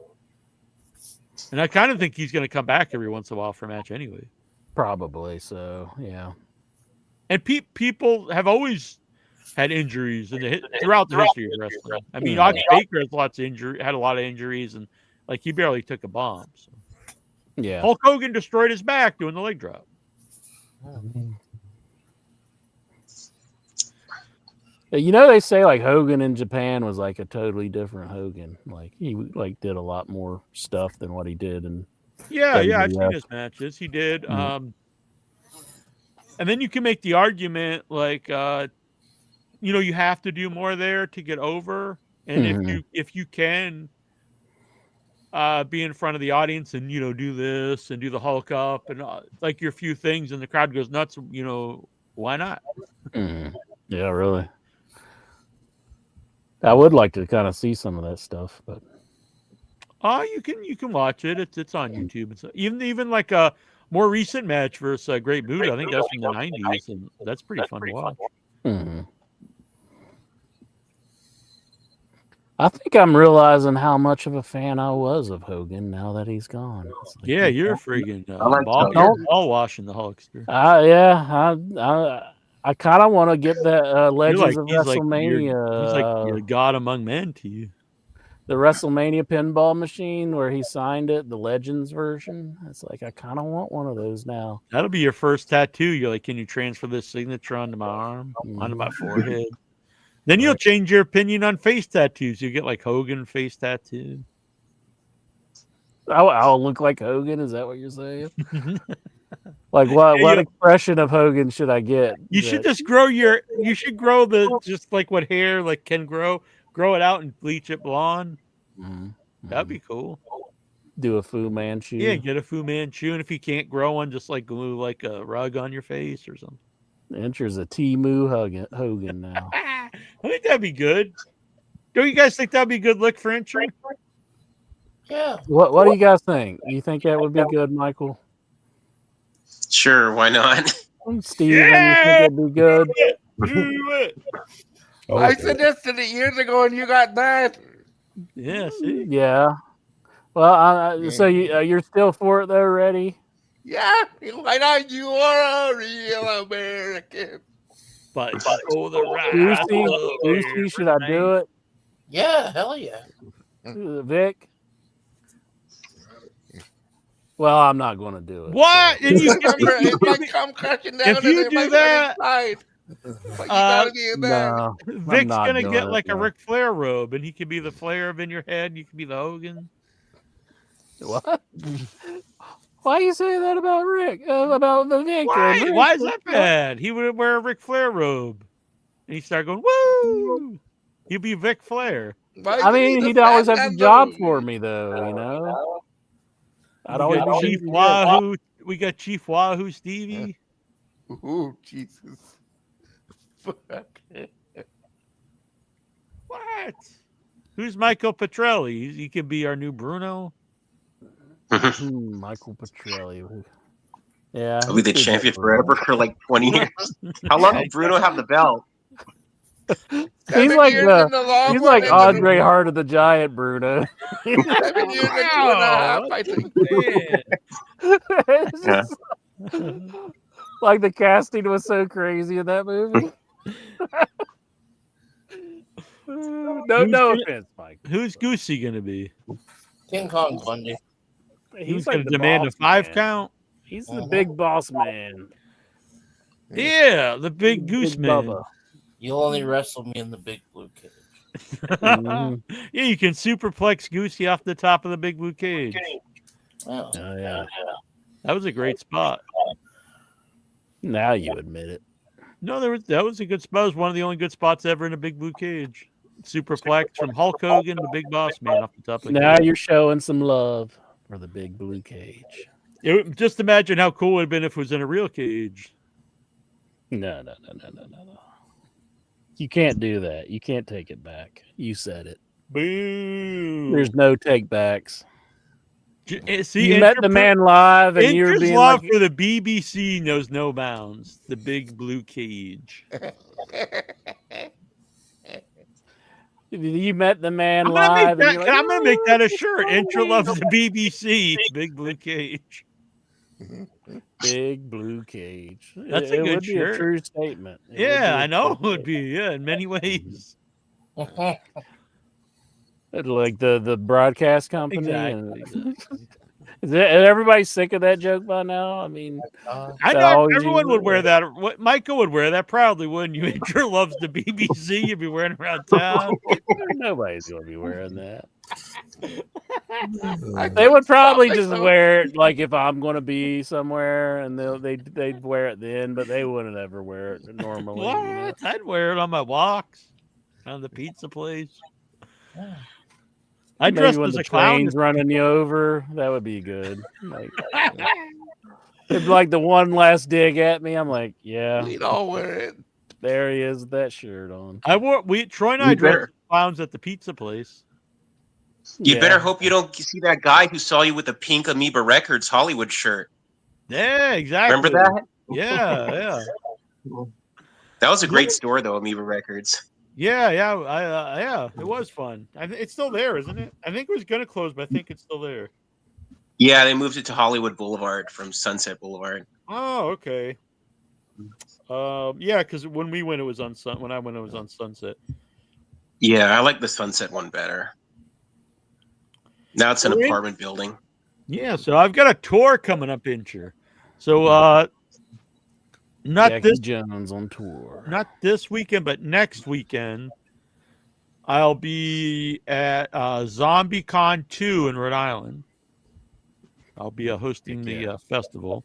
And I kind of think he's going to come back every once in a while for a match anyway. Probably so, yeah. And people have always had injuries throughout the history of wrestling. I mean, Ox Baker had a lot of injuries, and like he barely took a bomb. So. Yeah. Hulk Hogan destroyed his back doing the leg drop. They say like Hogan in Japan was like a totally different Hogan. Like he like did a lot more stuff than what he did. And I've seen his matches. He did. And then you can make the argument like, you have to do more there to get over. And if you can be in front of the audience and do this and do the Hulk up and like your few things, and the crowd goes nuts, why not? Yeah, really. I would like to kind of see some of that stuff, but you can watch it. It's on YouTube. It's even like a more recent match versus Great Muta. I think that's from the 90s, and that's pretty fun to watch. I think I'm realizing how much of a fan I was of Hogan now that he's gone. Like, you're friggin' ball washing the Hulkster. I kind of want to get that Legends of WrestleMania. He's like you're God among men to you. The WrestleMania pinball machine where he signed it, the Legends version. It's like I kind of want one of those now. That'll be your first tattoo. You're like, can you transfer this signature onto my arm, onto my forehead? Then you'll change your opinion on face tattoos. You get like Hogan face tattoo. I'll look like Hogan. Is that what you're saying? Like what expression of Hogan should I get? You should just grow just like what hair like can grow it out and bleach it blonde. That'd be cool. Do a Fu Manchu. Yeah, get a Fu Manchu, and if you can't grow one, just like glue like a rug on your face or something. Enters a T-Moo Hogan now. I think that'd be good. Don't you guys think that'd be a good look for entry? Yeah. What do you guys think? You think that would be good, Michael? Sure, why not? Steven, you think that'd be good? Do it. I suggested it years ago, and you got that. Yeah, see? Yeah. Well, so you're still for it though, ready? Yeah, why not? You are a real American. But oh, the right. Lucy, should I do it? Yeah, hell yeah. Vic? Well, I'm not going to do it. What? So. And you it might come crashing down. If you do that, no, Vic's gonna get like a Ric Flair robe, and he could be the Flair in your head. You could be the Hogan. What? Why you say that about Rick? About the Vic? Why is that bad? He would wear a Ric Flair robe, and he start going woo. He'd be Vic Flair. I mean, he'd always have the job for me, though. You know. I'd always be Chief Wahoo. We got Chief Wahoo Stevie. Ooh, Jesus. What? Who's Michael Petrelli? He could be our new Bruno. Michael Petrelli. Yeah. I'll be the champion forever for like 20 years. How long did Bruno have the belt? He's like Andre Hart of the Giant, Bruno. 7 years and 2.5, I think. Yeah. Like the casting was so crazy in that movie. No offense, Mike. Who's Goosey gonna be? King Kong Bundy. He's like gonna the demand a boss 5 man. count. He's the big boss man. Yeah, the big goose Big man. Bubba. You'll only wrestle me in the big blue cage. Yeah, you can superplex Goosey off the top of the big blue cage. Oh, yeah. That was a great spot. Now you admit it. No, that was a good spot. It was one of the only good spots ever in a big blue cage. Superplex from Hulk Hogan to Big Boss Man off the top of the Now cage. you're showing some love for the big blue cage. Just imagine how cool it would have been if it was in a real cage. No. You can't do that. You can't take it back. You said it. Boo. There's no take backs. See, you met the man live, and you were Incher's being love like, for the BBC knows no bounds. The big blue cage. You met the man I'm gonna live. make that, I'm gonna make that a shirt. Incher loves the BBC. Big blue cage. Big blue cage. That's it a good would be shirt. a true statement. Yeah, I know it would be. Yeah, in many ways. Like the broadcast company. Exactly. Is everybody sick of that joke by now? I mean, I know everyone would wear that. Michael would wear that proudly, wouldn't you? Incher loves the BBC. You'd be wearing around town. Nobody's going to be wearing that. They would probably just wear it like if I'm going to be somewhere, and they'd wear it then, but they wouldn't ever wear it normally. What? You know? I'd wear it on my walks, on the pizza place. I dressed when as the a clown. train's running you over. That would be good. Like, it'd be like the one last dig at me. I'm like, yeah, We'd all wear it. There he is with that shirt on. Troy and I dressed as clowns at the pizza place. You better hope you don't see that guy who saw you with the pink Amoeba Records Hollywood shirt. Yeah, exactly. Remember that? Yeah. That was a great store, though, Amoeba Records. Yeah. It was fun. It's still there, isn't it? I think it was going to close, but I think it's still there. Yeah, they moved it to Hollywood Boulevard from Sunset Boulevard. Oh, okay. Yeah, because when we went, it was on when I went, it was on Sunset. Yeah, I like the Sunset one better. Now it's an apartment building. Yeah, so I've got a tour coming up, Incher. So not Jackie this Jones on tour. Not this weekend, but next weekend, I'll be at ZombieCon 2 in Rhode Island. I'll be hosting the festival.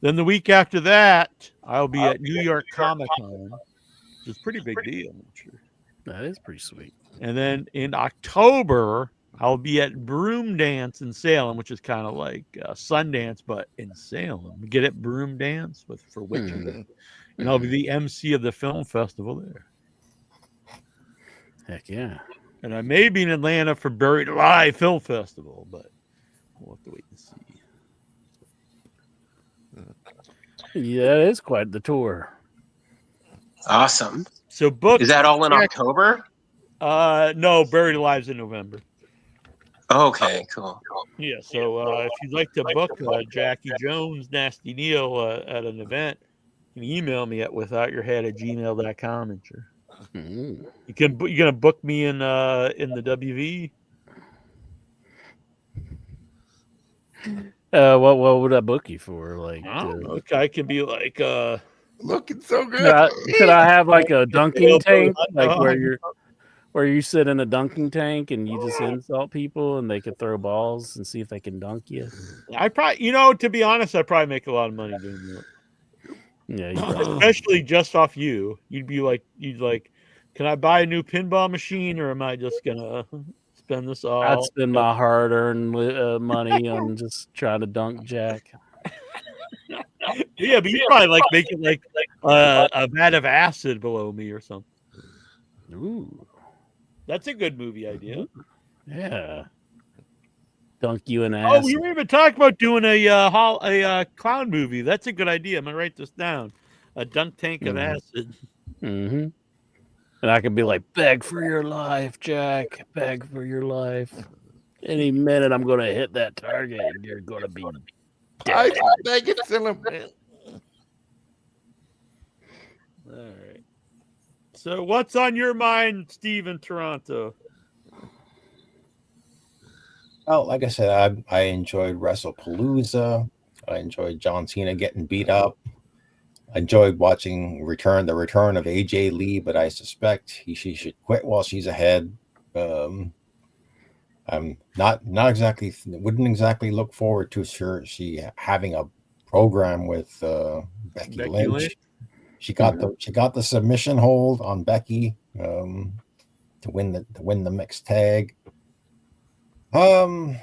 Then the week after that, I'll be at New York Comic Con, which is a pretty big deal. I'm sure. That is pretty sweet. And then in October, I'll be at Broom Dance in Salem, which is kind of like Sundance, but in Salem. Get it, Broom Dance for witches. And I'll be the MC of the film festival there. Heck yeah. And I may be in Atlanta for Buried Alive Film Festival, but we'll have to wait and see. Yeah, it is quite the tour. Awesome. So book. Is that all in October? No, Buried Alive's in November. Okay, cool. Yeah, so if you'd like to book Jackie Jones, Nasty Neil at an event, you can email me at withoutyourhead@gmail.com. And sure. You're gonna book me in the WV. What would I book you for? Like, okay, I can be like looking so good. Could I have like a dunking tank, like where you sit in a dunking tank and you just insult people and they could throw balls and see if they can dunk you? I probably, to be honest, I probably make a lot of money doing that. Yeah, especially just off you. You'd like, can I buy a new pinball machine, or am I just gonna spend this all? I'd spend my hard-earned money on just trying to dunk Jack. Yeah, but you probably like make it like a vat of acid below me or something. Ooh, that's a good movie idea. Yeah, dunk you in Oh, ass. we were even talking about doing a clown movie. That's a good idea. I'm gonna write this down. A dunk tank of acid. Mm-hmm. And I could be like, beg for your life, Jack. Beg for your life. Any minute I'm going to hit that target and you're going to be I dead. think it's in a bit. All right. So, what's on your mind, Steve, in Toronto? Oh, like I said, I enjoyed Wrestlepalooza. I enjoyed John Cena getting beat up. I enjoyed watching the return of AJ Lee, but I suspect she should quit while she's ahead. I'm not exactly wouldn't exactly look forward to she having a program with Becky Lynch. She got the submission hold on Becky to win the mixed tag. I'm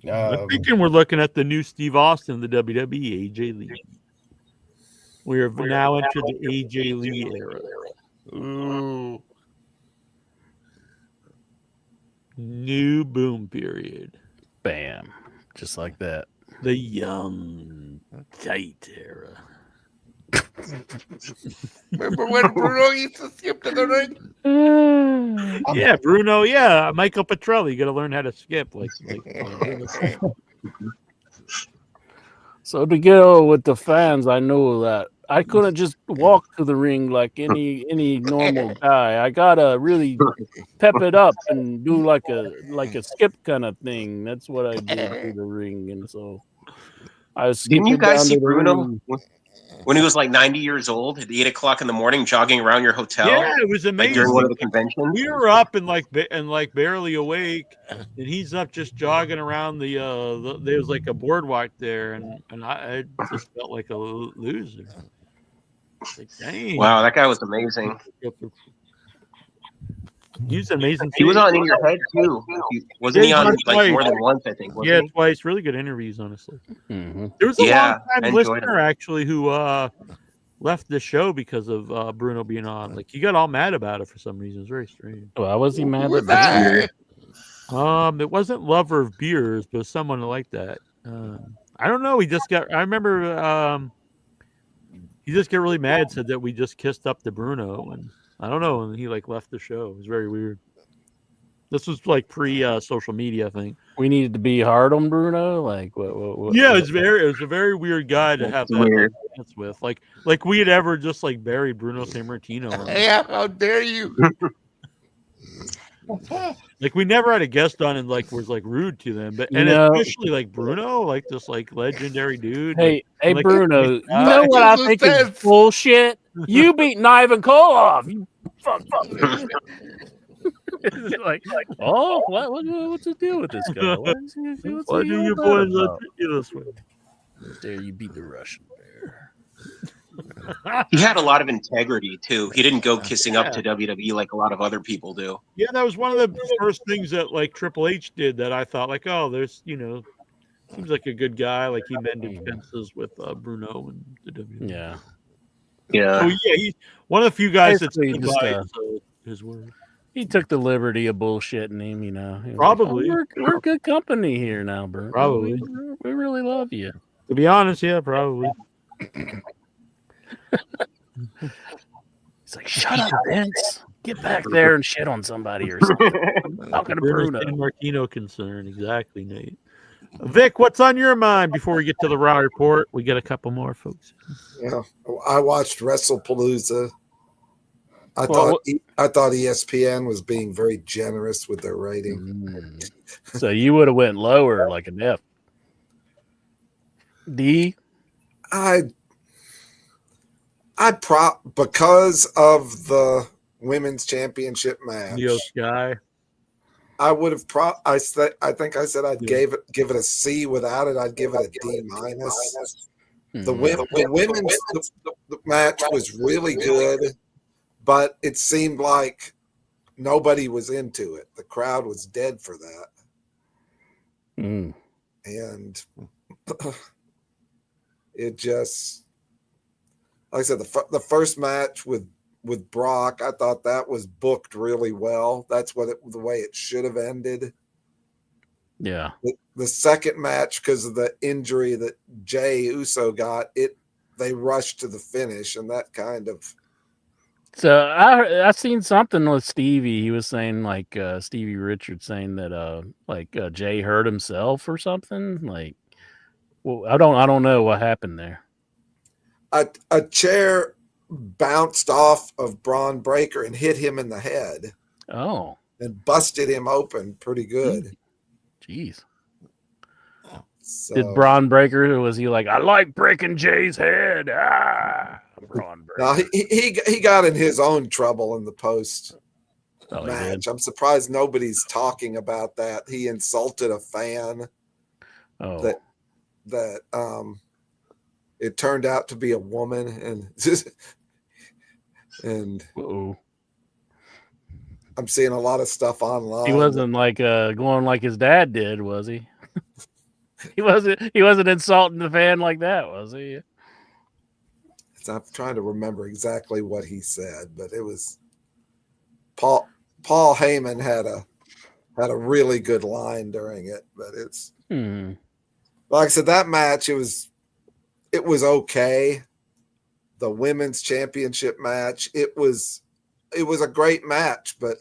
thinking we're looking at the new Steve Austin, the WWE, AJ Lee. We are now entered the AJ Lee era. Ooh. New boom period. Bam. Just like that. The young, tight era. Remember when Bruno used to skip to the ring? Yeah, Bruno. Yeah, Michael Petrelli. You got to learn how to skip. So to go with the fans, I know that I couldn't just walk to the ring like any normal guy. I gotta really pep it up and do like a skip kind of thing. That's what I did to the ring, and so I was skipping. Didn't you guys down see to the Bruno ring. when he was like 90 years old at 8 o'clock in the morning, jogging around your hotel? Yeah, it was amazing. Like during one of the conventions. We were up and barely awake, and he's up just jogging around there was like a boardwalk there, and I just felt like a loser. Like, dang. Wow, that guy was amazing. He's amazing. He was on In Your Head too. Wasn't he on like more than once? I think. Yeah, He? twice. Really good interviews, honestly. Mm-hmm. There was a Yeah, long-time listener actually who left the show because of Bruno being on. Like he got all mad about it for some reason. It's very strange. Why was he mad Who's at that? It wasn't Lover of Beers, but someone like that. I don't know. I remember he just got really mad, said that we just kissed up to Bruno, and I don't know, and he like left the show. It was very weird. This was like pre-social media thing. We needed to be hard on Bruno, like what? Yeah, it was a very weird guy to have that chance with. Like we had ever just like buried Bruno Sammartino. Yeah, how dare you? Like we never had a guest on and like was like rude to them, but especially like Bruno, like this like legendary dude. Hey, like, Bruno, you know what I think is bullshit? You beat Ivan Koloff. You fuck. It's like, oh, what's the deal with this guy? Why do you boys let you this way? There, you beat the Russian bear. He had a lot of integrity too. He didn't go kissing up to WWE like a lot of other people do. Yeah, that was one of the first things that like Triple H did that I thought like, oh, there's seems like a good guy. Like he mended fences with Bruno and the WWE. Yeah. Yeah. Oh yeah, he's one of the few guys that's just, his word. He took the liberty of bullshitting him, Probably. Like, oh, we're good company here now, bro. Probably. We really love you. To be honest, yeah, probably. He's like, shut up, Vince. Get back there and shit on somebody or something. I'm talking to Bruno. San Martino concern, exactly, Nate. Vic, what's on your mind before we get to the Raw report? We get a couple more, folks. Yeah, I watched WrestlePalooza. I thought ESPN was being very generous with their rating. So you would have went lower, like an F. D. Because of the women's championship match. Neo Sky. I would have I think I said I'd give it a C. Without it, I'd give it a D minus. The women's match was really good, but it seemed like nobody was into it. The crowd was dead for that. And it just, like I said, the first match with Brock, I thought that was booked really well. That's the way it should have ended. Yeah. The second match, because of the injury that Jay Uso got, they rushed to the finish, and that kind of. So I seen something with Stevie. He was saying like Stevie Richards saying that Jay hurt himself or something. Like, well, I don't know what happened there. A chair bounced off of Braun Breaker and hit him in the head. Oh. And busted him open pretty good. Jeez. So, did Braun Breaker, was he like, I like breaking Jay's head? Braun Breaker. No, he got in his own trouble in the post match. I'm surprised nobody's talking about that. He insulted a fan. Oh. That it turned out to be a woman, and Uh-oh. I'm seeing a lot of stuff online. He wasn't like going like his dad did, was he? He wasn't insulting the fan like that, was he? I'm trying to remember exactly what he said, but it was Paul Heyman had a really good line during it, but it's like I said, that match it was okay. The women's championship match, it was a great match, but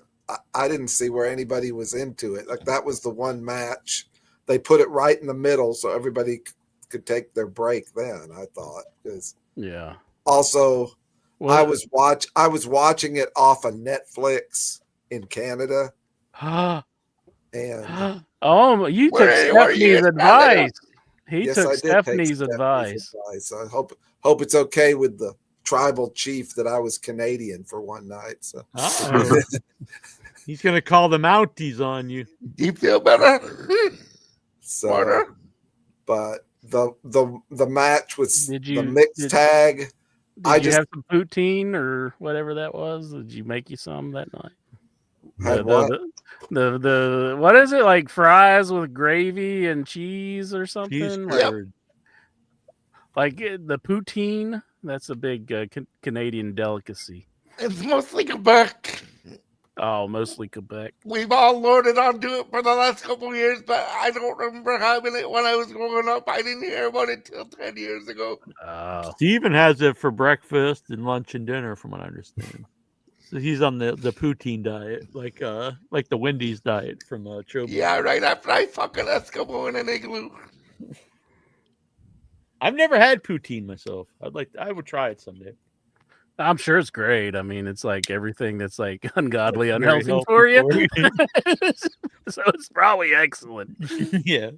I didn't see where anybody was into it. Like that was the one match they put it right in the middle so everybody could take their break. Then I thought because yeah. Also, I was watching it off of Netflix in Canada, and you took Stephanie's advice. He took Stephanie's advice. I hope it's okay with the tribal chief that I was Canadian for one night. So he's gonna call the Mounties on you. Do you feel better? So, but the match was the mixed tag. Did you have some poutine or whatever that was? Did you make you some that night? The what is it, like fries with gravy and cheese or something? Like the poutine. That's a big Canadian delicacy. It's mostly Quebec. Oh, mostly Quebec. We've all learned onto it for the last couple of years, but I don't remember having it when I was growing up. I didn't hear about it till 10 years ago. Steven has it for breakfast and lunch and dinner, from what I understand. So he's on the poutine diet, like the Wendy's diet from Chobu. Yeah, right after I fucking Eskimo in an igloo. I've never had poutine myself. I would try it someday. I'm sure it's great. I mean, it's like everything that's like ungodly, unhealthy for you. So it's probably excellent. Yeah.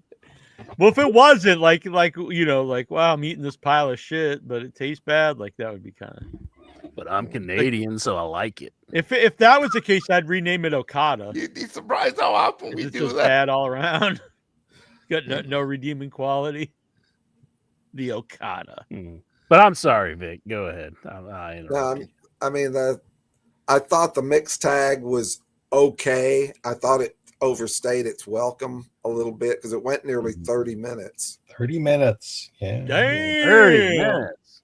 Well, if it wasn't like wow, I'm eating this pile of shit, but it tastes bad, like that would be kind of. But I'm Canadian, so I like it. If that was the case, I'd rename it Okada. You'd be surprised how often we it's do just that. Bad all around. Got no redeeming quality. The Okada. But I'm sorry, Vic. Go ahead. I thought the mixed tag was okay. I thought it overstayed its welcome a little bit because it went nearly 30 minutes. 30 minutes. Yeah. Damn. 30 minutes.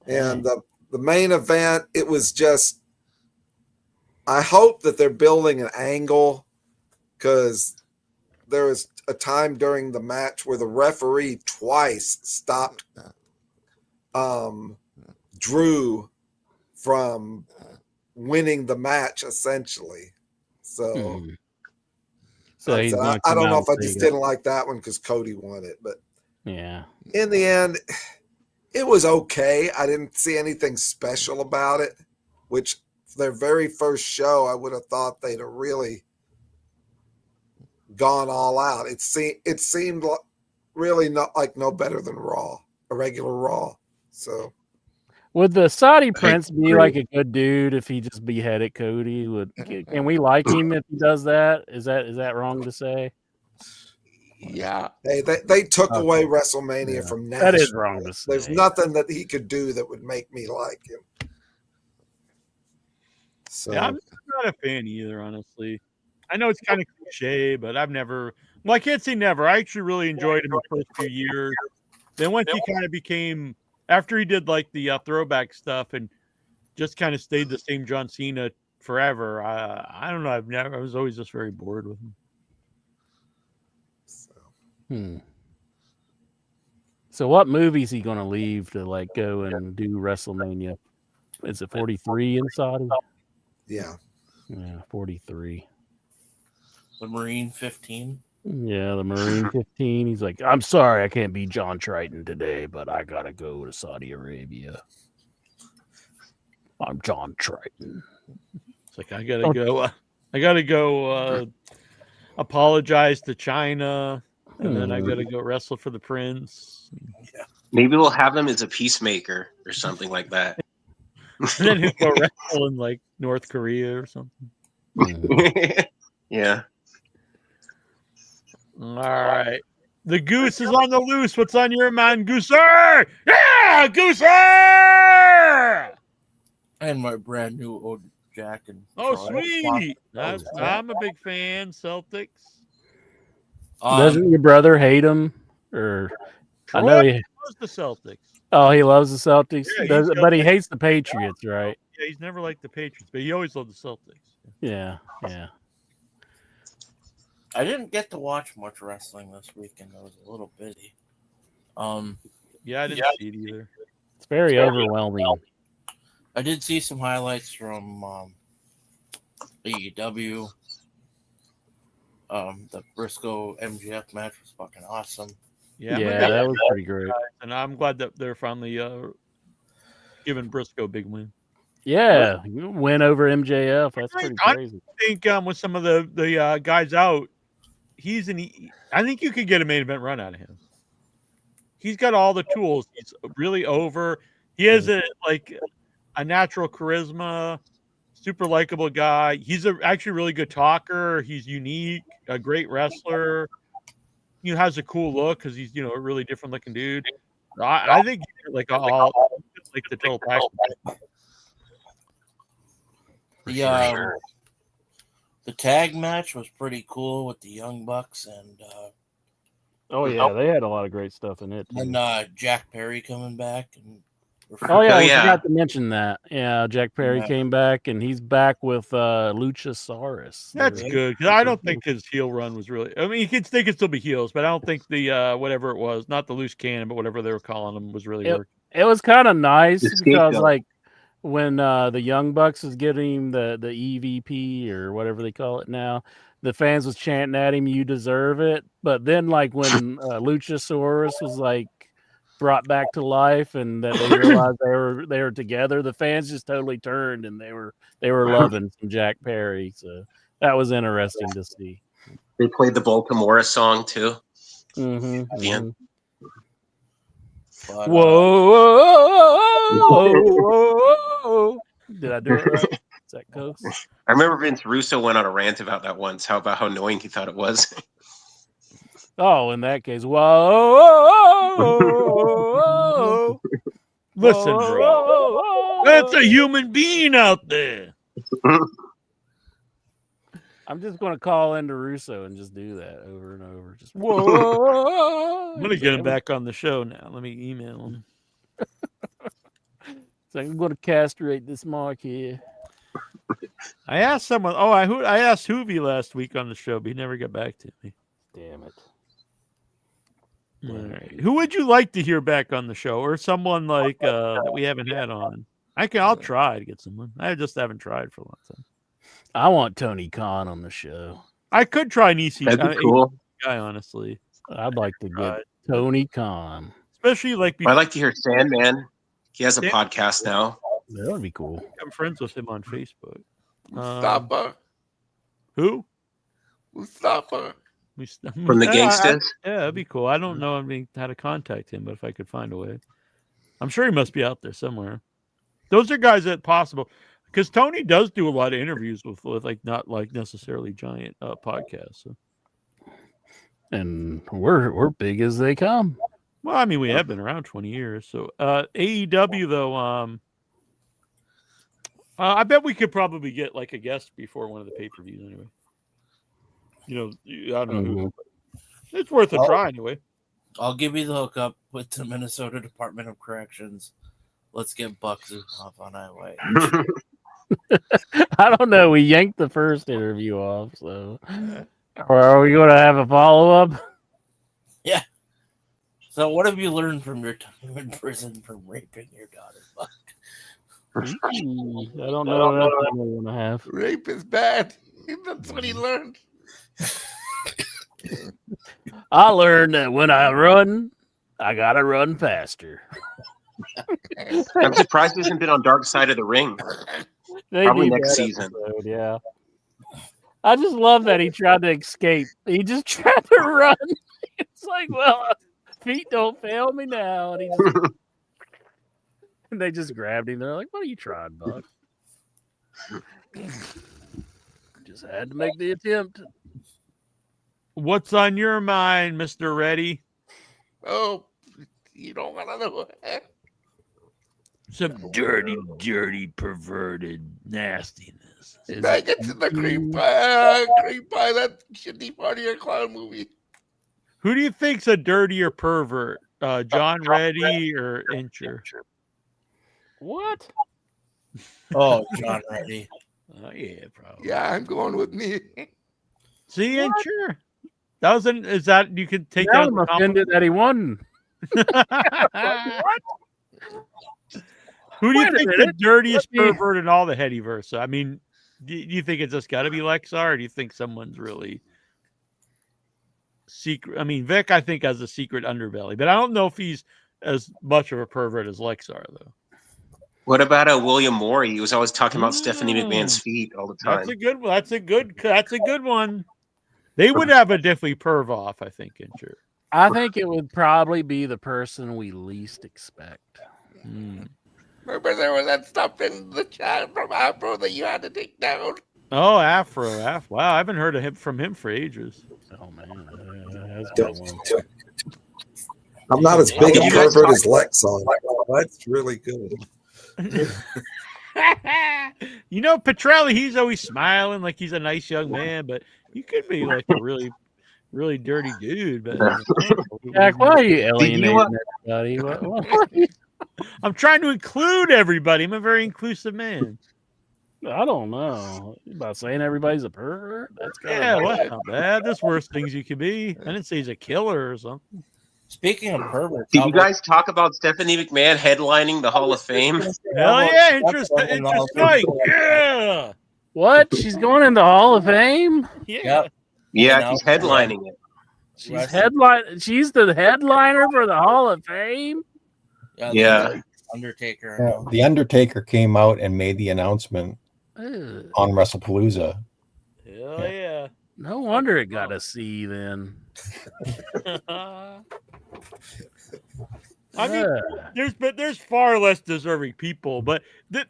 And the main event, it was just, I hope that they're building an angle because there was a time during the match where the referee twice stopped Drew from winning the match, essentially. So I don't know if I just didn't like that one because Cody won it, but yeah, in the end, it was okay. I didn't see anything special about it, which their very first show, I would have thought they'd have really gone all out. It seemed really not like no better than Raw, a regular Raw. So would the Saudi Prince be like a good dude if he just beheaded Cody? Can we like him if he does that? Is that wrong to say? Yeah. Hey, they took away WrestleMania from Nash. That is wrong to say. There's nothing that he could do that would make me like him. So yeah, I'm not a fan either, honestly. I know it's kind of cliche, but I've never. Well, I can't say never. I actually really enjoyed him the first few years. Then once he kind of became, after he did like the throwback stuff and just kind of stayed the same John Cena forever. I don't know. I was always just very bored with him. So what movie is he going to leave to like go and do WrestleMania? Is it 43 in Saudi? Yeah. Yeah, 43. The Marine 15. Yeah, the Marine 15. He's like, I'm sorry I can't be John Triton today, but I got to go to Saudi Arabia. I'm John Triton. It's like, I got to go apologize to China, and then I got to go wrestle for the prince. Yeah. Maybe we'll have him as a peacemaker or something like that. And then he'll go wrestle in like North Korea or something. Yeah. All right. The goose is on the loose. What's on your mind, Gooser? Yeah, Gooser! And my brand new old Jack and Oh, Troy. sweet. I'm a big fan. Celtics. Doesn't your brother hate him? Or Troy I know he loves the Celtics. Oh, he loves the Celtics, Yeah, but he hates the Patriots, right? Yeah, he's never liked the Patriots, but he always loved the Celtics. Yeah. I didn't get to watch much wrestling this weekend. I was a little busy. Yeah, I didn't see it either. It's very overwhelming. I did see some highlights from AEW. The Briscoe MJF match was fucking awesome. Yeah, that was pretty great. And I'm glad that they're finally giving Briscoe a big win. Yeah, win over MJF. That's pretty crazy. I think with some of the guys out, I think you could get a main event run out of him. He's got all the tools. He's really over. He has a natural charisma, super likable guy. He's actually really good talker. He's unique, a great wrestler. He has a cool look because he's a really different looking dude. I think the total package. The tag match was pretty cool with the Young Bucks and they had a lot of great stuff in it too. And Jack Perry coming back and I forgot to mention that. Yeah, Jack Perry came back, and he's back with Luchasaurus. That's good because I don't think his heel run was really. I mean, they could still be heels, but I don't think the whatever it was, not the loose cannon, but whatever they were calling him, was really working. It was kind of nice because, like, when the Young Bucks was getting the EVP or whatever they call it now, the fans was chanting at him, "You deserve it." But then, like, when Luchasaurus was like brought back to life and that they realized they were together, the fans just totally turned and they were loving some Jack Perry. So that was interesting to see. They played the Baltimore song too. Mm-hmm. At the end. But, whoa. Did I do it right? Is that close? I remember Vince Russo went on a rant about that once. How annoying he thought it was. Oh, in that case, whoa. Listen, bro. That's a human being out there. I'm just going to call into Russo and just do that over and over. Just whoa. I'm going to get him back on the show now. Let me email him. So I'm going to castrate this mark here. I asked someone. I asked Hoovy last week on the show, but he never got back to me. Damn it. All right. Who would you like to hear back on the show, or someone like that we haven't had on? I'll try to get someone. I just haven't tried for a long time. I want Tony Khan on the show. I could try an EC That'd be cool. guy, honestly. I'd like to get Tony Khan, especially like. I'd like to hear Sandman. He has a podcast now. That would be cool. I'm friends with him on Facebook. Mustafa. Who? Mustafa. From the Gangstas? Yeah, that'd be cool. I don't know how to contact him, but if I could find a way. I'm sure he must be out there somewhere. Those are guys that possible. Because Tony does do a lot of interviews with like not like necessarily giant podcasts. So. And we're big as they come. Well, I mean, we have been around 20 years. So AEW though, I bet we could probably get like a guest before one of the pay-per-views anyway. I don't know who. It's worth a try anyway. I'll give you the hookup with the Minnesota Department of Corrections. Let's get Bucks off on our way. I don't know. We yanked the first interview off, so or are we going to have a follow-up? So, what have you learned from your time in prison from raping your daughter, Buck? I don't know what else I want to have. Rape is bad. That's what he learned. I learned that when I run, I gotta run faster. I'm surprised he hasn't been on Dark Side of the Ring. Probably next season. Episode, yeah. I just love that he tried to escape. He just tried to run. It's like, well, feet don't fail me now. And he just and they just grabbed him. They're like, what are you trying, Buck? Just had to make the attempt. What's on your mind, Mr. Reddy? Oh, you don't want to know. Some dirty, perverted nastiness. I get to the cream pie. That shitty party or clown movie. Who do you think's a dirtier pervert? John Reddy or Incher? What? Oh, John Reddy. Oh, yeah, probably. Yeah, I'm going with me. See, Incher? That was is that you could take now that? I'm offended that he won. What? Who do you think the dirtiest pervert in all the Headyverse? I mean, do you think it's just got to be Lexar, or do you think someone's really secret? I mean, Vic, I think, has a secret underbelly, but I don't know if he's as much of a pervert as Lexar, though. What about William Morey? He was always talking about Stephanie McMahon's feet all the time. That's a good one. That's a good one. They would have a definitely perv off, I think, Incher. I think it would probably be the person we least expect. Remember there was that stuff in the chat from Afro that you had to take down? Oh, Afro. Wow, I haven't heard from him for ages. Oh, man. I'm not as big a pervert as Lexon. That's really good. You know, Petrelli, he's always smiling like he's a nice young man, but he could be like a really, really dirty dude. But Jack, why are you alienating everybody? What? I'm trying to include everybody. I'm a very inclusive man. I don't know. You about saying everybody's a pervert? That's that's not bad. There's worse things you could be. I didn't say he's a killer or something. Speaking of perverts, did you guys talk about Stephanie McMahon headlining the Hall of Fame? Hell yeah, interesting. Yeah. What? She's going in the Hall of Fame? Yeah. Yeah, she's headlining it. She's the headliner for the Hall of Fame? Yeah. Undertaker. The Undertaker came out and made the announcement on WrestlePalooza. Hell yeah. No wonder it got a C then. I mean, there's far less deserving people, but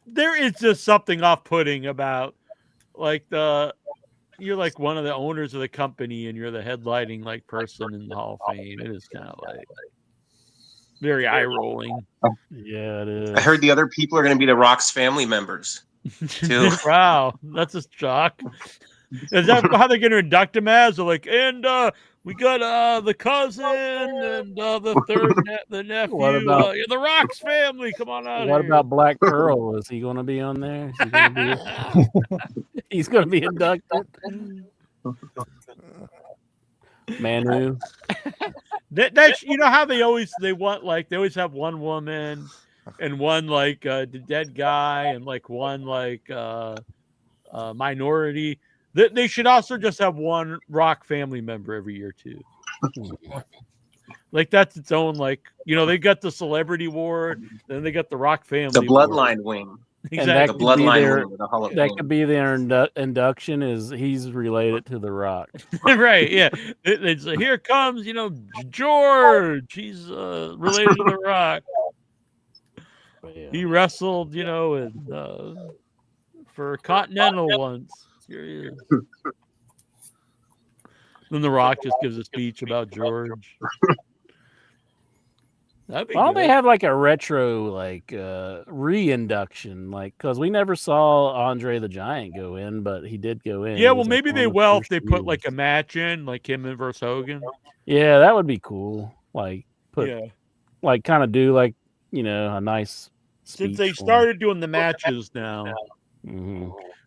there is just something off-putting about like you're like one of the owners of the company and you're the headlining like person in the Hall of Fame. It is kind of like very eye-rolling. Yeah, it is. I heard the other people are going to be the Rock's family members too. Wow, that's a shock. Is that how they're going to induct him as? They're like, and we got the cousin and the third the nephew. What about the Rock's family? Come on out. What here. about Black Pearl? Is he going to be on there? He's going to be inducted. Manu. That's you know how they always have one woman and one like the dead guy and like one like minority. They should also just have one Rock family member every year too. Like that's its own like they got the celebrity ward, then they got the Rock family. The bloodline wing. Exactly. The bloodline wing with the Hall of That Fame. could be their induction. Is he's related to the Rock? Right? Yeah. It's here comes George. He's related to the Rock. Yeah. He wrestled for Continental once. Here he is. Then the Rock just gives a speech about George. Why don't they have like a retro like reinduction, like because we never saw Andre the Giant go in, but he did go in. Yeah, well, maybe they will if they put like a match in, like him and versus Hogan. Yeah, that would be cool. Like like kind of do like a nice. Since they started doing the matches now,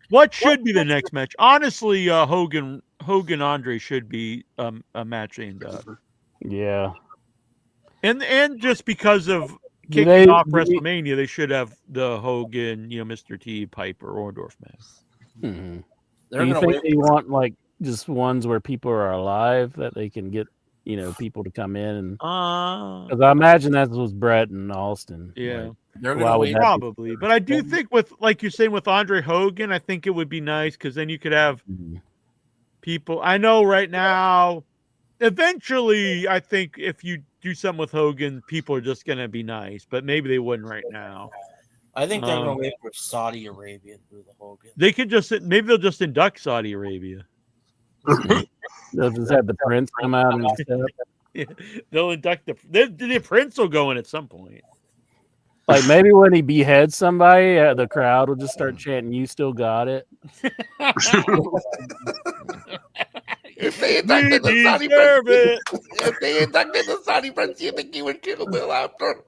what should be the next match? Honestly, Hogan Andre should be a match aimed up. Yeah. And just because of Do kicking off do WrestleMania, they should have the Hogan, Mr. T, Piper, Orndorff match. Mm-hmm. They're Do you gonna think wait. they want like just ones where people are alive that they can get, people to come in and? Because I imagine that was Brett and Austin. Yeah. Like, They're why gonna would wait. that be Probably, but I do think like you're saying with Andre Hogan, I think it would be nice because then you could have people. I know right now, eventually, I think if you do something with Hogan, people are just gonna be nice, but maybe they wouldn't right now. I think they're gonna wait for Saudi Arabia to do the Hogan. They could maybe they'll just induct Saudi Arabia. They'll just have the Prince come out and step. Yeah, they'll induct the Prince will go in at some point. Like maybe when he beheads somebody, the crowd will just start chanting, "You still got it." If they inducted the Saudi Prince, if they inducted the Saudi Prince, you think he would kill Bill after?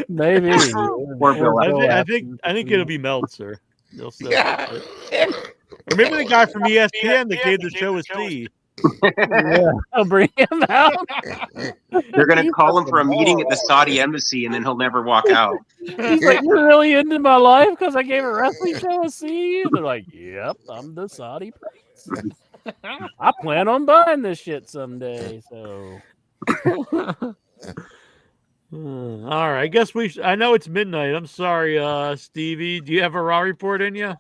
Maybe. I think it'll be Meltzer. Yeah. Or maybe the guy from ESPN that gave the show a C. Yeah, I'll bring him out. They're going to call him for a meeting at the Saudi embassy, and then he'll never walk out. He's like, "You're really into my life because I gave a wrestling show a C?" And they're like, "Yep, I'm the Saudi Prince. I plan on buying this shit someday." So, all right. I guess I know it's midnight. I'm sorry, Stevie. Do you have a Raw report in you?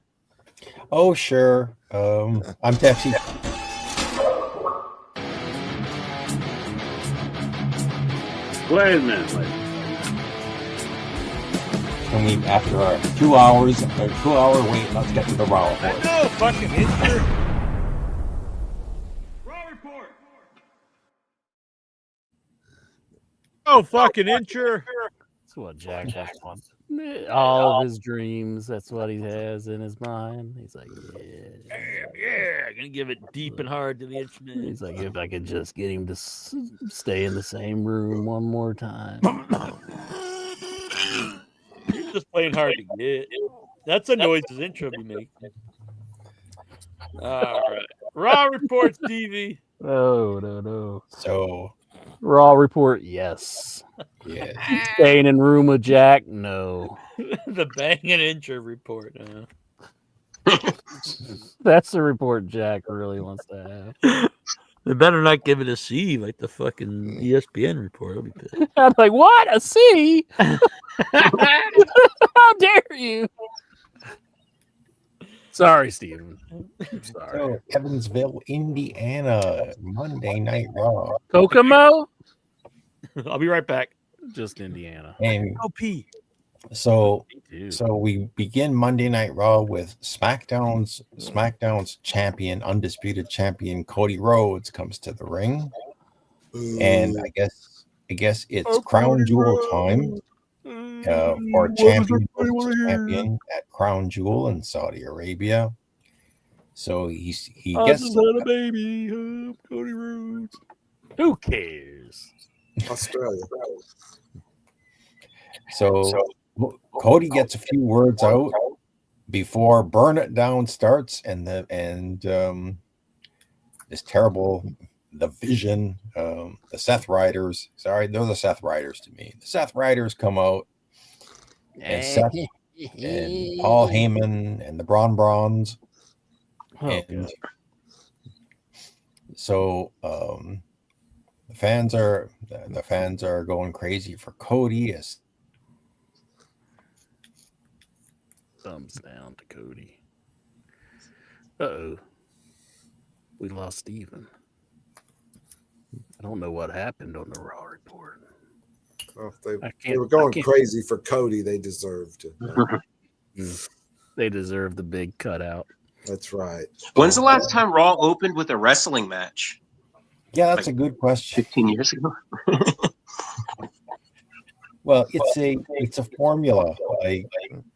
Oh, sure. I'm actually. Go ahead, man. Can we, after our 2 hours, a 2-hour wait, let's get to the Raw report. No, fucking Inter. Raw report. Oh, fucking Incher. That's what Jack wants. All of his dreams, that's what he has in his mind. He's like, yeah, gonna give it deep and hard to the instrument. He's like, if I could just get him to stay in the same room one more time. He's just playing hard to get. That's a noise his intro be making. All right. Raw report, Stevie. Oh, no. So, Raw report, yes. Yeah. Staying in room with Jack, no. The banging intro report. That's the report Jack really wants to have. They better not give it a C like the fucking ESPN report. I'll be pissed. I'm like, what? A C? How dare you? Sorry, Steven. I'm sorry. So, Evansville, Indiana, Monday Night Raw. Kokomo? I'll be right back. Just Indiana. And OP. So we begin Monday Night Raw with SmackDown's champion, undisputed champion Cody Rhodes comes to the ring, and I guess it's Crown Jewel time for champion versus champion at Crown Jewel in Saudi Arabia. So he gets a baby, Cody Rhodes. Who cares? Australia. So Cody gets a few words out before Burn It Down starts, and this terrible, the Vision, the Seth Riders. Sorry, they're the Seth Riders to me. The Seth Riders come out, and Seth and Paul Heyman and the Braun Brawns, and so the fans are going crazy for Cody as. Thumbs down to Cody. Uh-oh. We lost Steven. I don't know what happened on the Raw report. Well, they were going crazy for Cody. They deserved it. They deserve the big cutout. That's right. When's the last time Raw opened with a wrestling match? Yeah, that's a good question. 15 years ago. Well, it's a formula. Like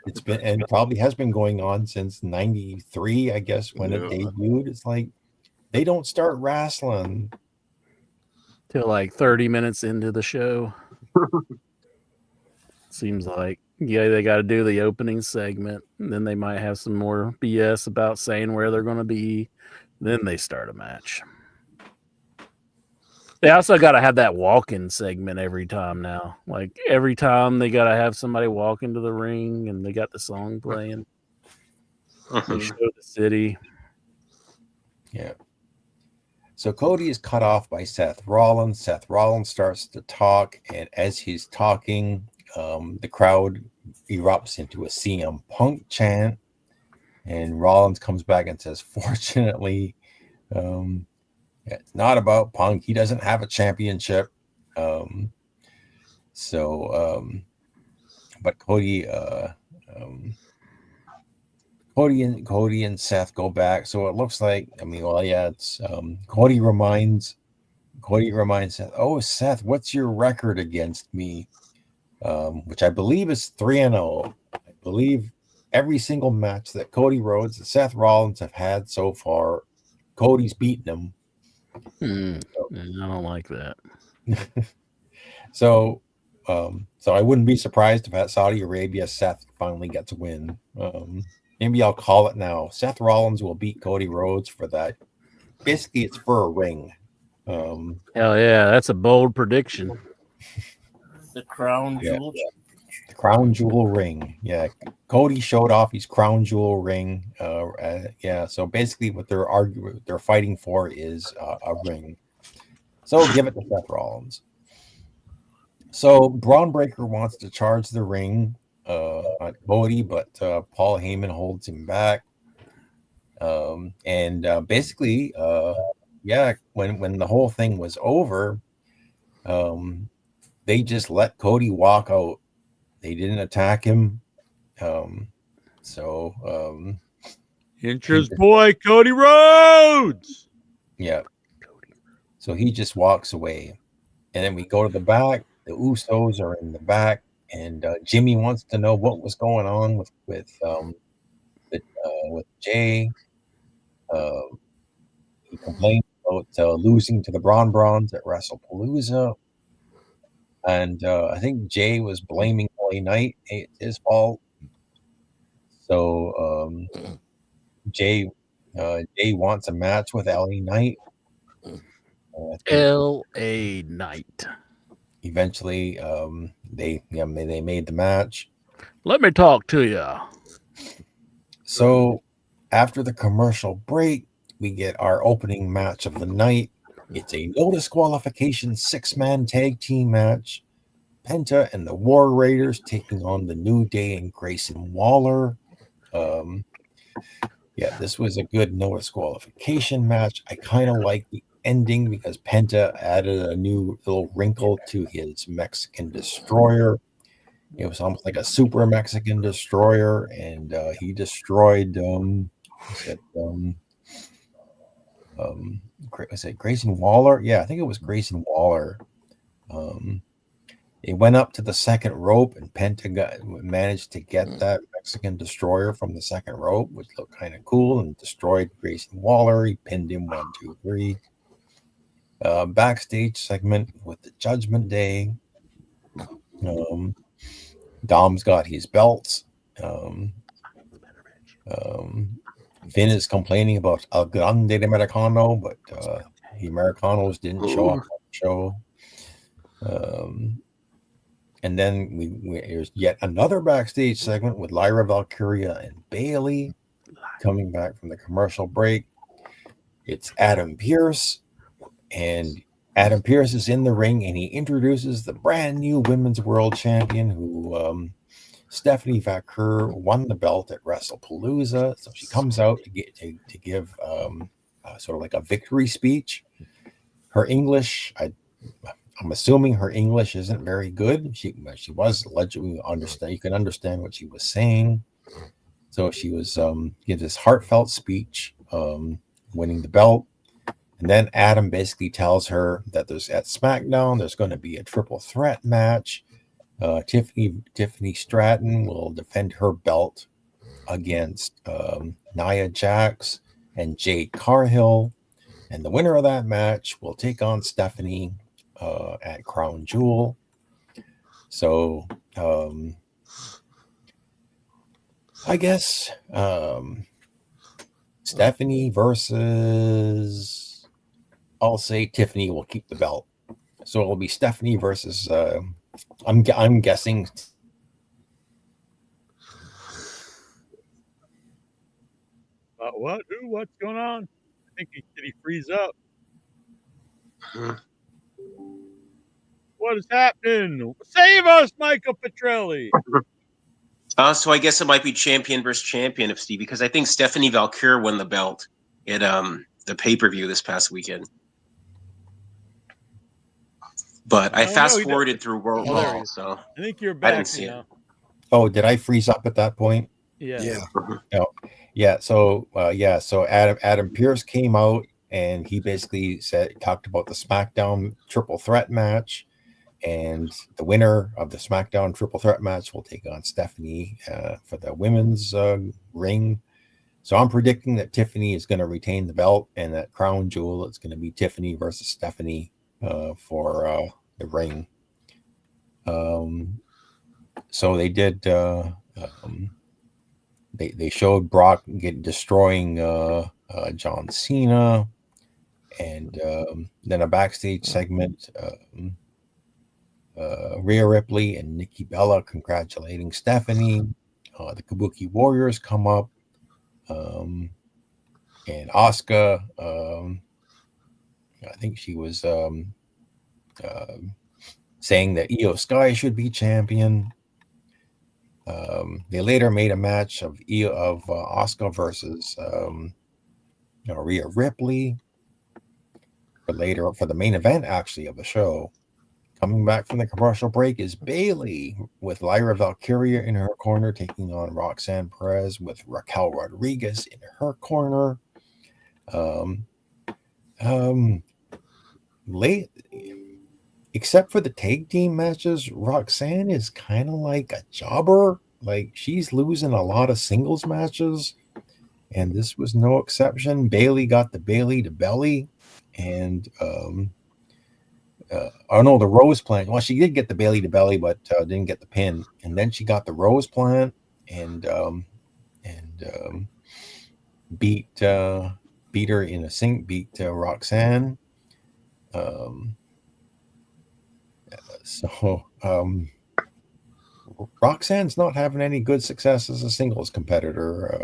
it's been and probably has been going on since '93, I guess, when it debuted. It's like they don't start wrestling till like 30 minutes into the show. Seems like they got to do the opening segment, and then they might have some more BS about saying where they're going to be. Then they start a match. They also got to have that walk-in segment every time now. Like every time they got to have somebody walk into the ring, and they got the song playing. They show the city. Yeah. So Cody is cut off by Seth Rollins. Seth Rollins starts to talk, and as he's talking, the crowd erupts into a CM Punk chant, and Rollins comes back and says, "Fortunately, it's not about Punk. He doesn't have a championship." But Cody and Seth go back. So it looks like, it's Cody reminds Seth, "Oh, Seth, what's your record against me?" Which I believe is 3-0. I believe every single match that Cody Rhodes and Seth Rollins have had so far, Cody's beaten them. I don't like that. So I wouldn't be surprised if at Saudi Arabia Seth finally gets a win. Maybe I'll call it now. Seth Rollins will beat Cody Rhodes for that. Basically, it's for a ring. Hell yeah, that's a bold prediction. The crown jewel. The crown jewel ring. Yeah, Cody showed off his crown jewel ring. So basically, what they're fighting for is a ring. So give it to Seth Rollins. So Braun Breaker wants to charge the ring on Cody, but Paul Heyman holds him back. Basically, when the whole thing was over, they just let Cody walk out. They didn't attack him. Intra's boy, Cody Rhodes. Yeah. So he just walks away. And then we go to the back. The Usos are in the back. And Jimmy wants to know what was going on with Jay. He complained about losing to the Brawns at WrestlePalooza. And I think Jay was blaming LA Knight. It's his fault. So Jay wants a match with LA Knight. LA Knight. Eventually, they made the match. Let me talk to you. So after the commercial break, we get our opening match of the night. It's a no disqualification 6-man tag team match. Penta and the War Raiders taking on the New Day and Grayson Waller. This was a good no disqualification match. I kind of like the ending because Penta added a new little wrinkle to his Mexican Destroyer. It was almost like a super Mexican Destroyer, and he destroyed was it Grayson Waller? Yeah, I think it was Grayson Waller. It went up to the second rope, and Penta managed to get that Mexican Destroyer from the second rope, which looked kind of cool, and destroyed Grayson Waller. He pinned him 1, 2, 3. Backstage segment with the Judgment Day. Dom's got his belts. Finn is complaining about El Grande Americano, but the Americanos didn't show up on the show. And then there's yet another backstage segment with Lyra Valkyria and Bailey coming back from the commercial break. It's Adam Pearce, and Adam Pearce is in the ring, and he introduces the brand new Women's World Champion, who Stephanie Vaquer won the belt at WrestlePalooza. So she comes out to give sort of like a victory speech. Her English, I'm assuming her English isn't very good. She was allegedly understand. You can understand what she was saying. So she was give this heartfelt speech, winning the belt, and then Adam basically tells her that at SmackDown there's going to be a triple threat match. Tiffany Stratton will defend her belt against Nia Jax and Jade Cargill, and the winner of that match will take on Stephanie at Crown Jewel. So I guess Stephanie versus I'll say Tiffany will keep the belt. So it'll be Stephanie versus. I'm guessing. What? Who? What's going on? I think did he freeze up? What is happening? Save us, Michael Petrelli. So I guess it might be champion versus champion of Steve, because I think Stephanie Valkyrie won the belt at the pay-per-view this past weekend. But I fast-forwarded through World Ball, so I think you're back. I didn't see it. Oh, did I freeze up at that point? Yeah. Oh, yeah. So So Adam Pearce came out and he basically talked about the SmackDown triple threat match, and the winner of the SmackDown triple threat match will take on Stephanie for the women's ring. So I'm predicting that Tiffany is going to retain the belt, and that crown jewel is going to be Tiffany versus Stephanie for the ring. So they did. They showed Brock destroying John Cena, and then a backstage segment. Rhea Ripley and Nikki Bella congratulating Stephanie. The Kabuki Warriors come up, and Asuka. I think she was saying that Io Sky should be champion. They later made a match of Asuka versus Rhea Ripley. But later, for the main event, actually, of the show, coming back from the commercial break is Bayley with Lyra Valkyria in her corner, taking on Roxanne Perez with Raquel Rodriguez in her corner. Except for the tag team matches, Roxanne is kind of like a jobber. Like, she's losing a lot of singles matches, and this was no exception. Bayley got the Bayley to belly, and the Rose plant. Well, she did get the Bayley to belly, but didn't get the pin. And then she got the Rose plant and beat her in a sink. Beat Roxanne. So Roxanne's not having any good success as a singles competitor.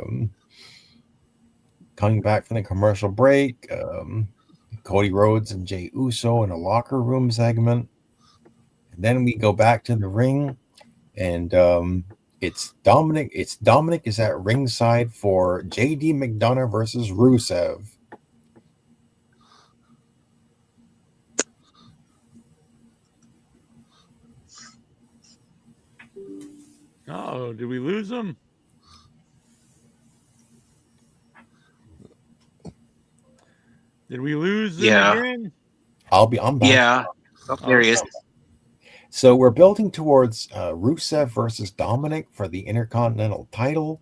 Coming back from the commercial break, Cody Rhodes and Jey Uso in a locker room segment. And then we go back to the ring, and it's Dominic. Dominic is at ringside for JD McDonough versus Rusev. Oh, did we lose him? Did we lose him again? I'm back. Yeah. Oh, there he is. So we're building towards Rusev versus Dominic for the Intercontinental title.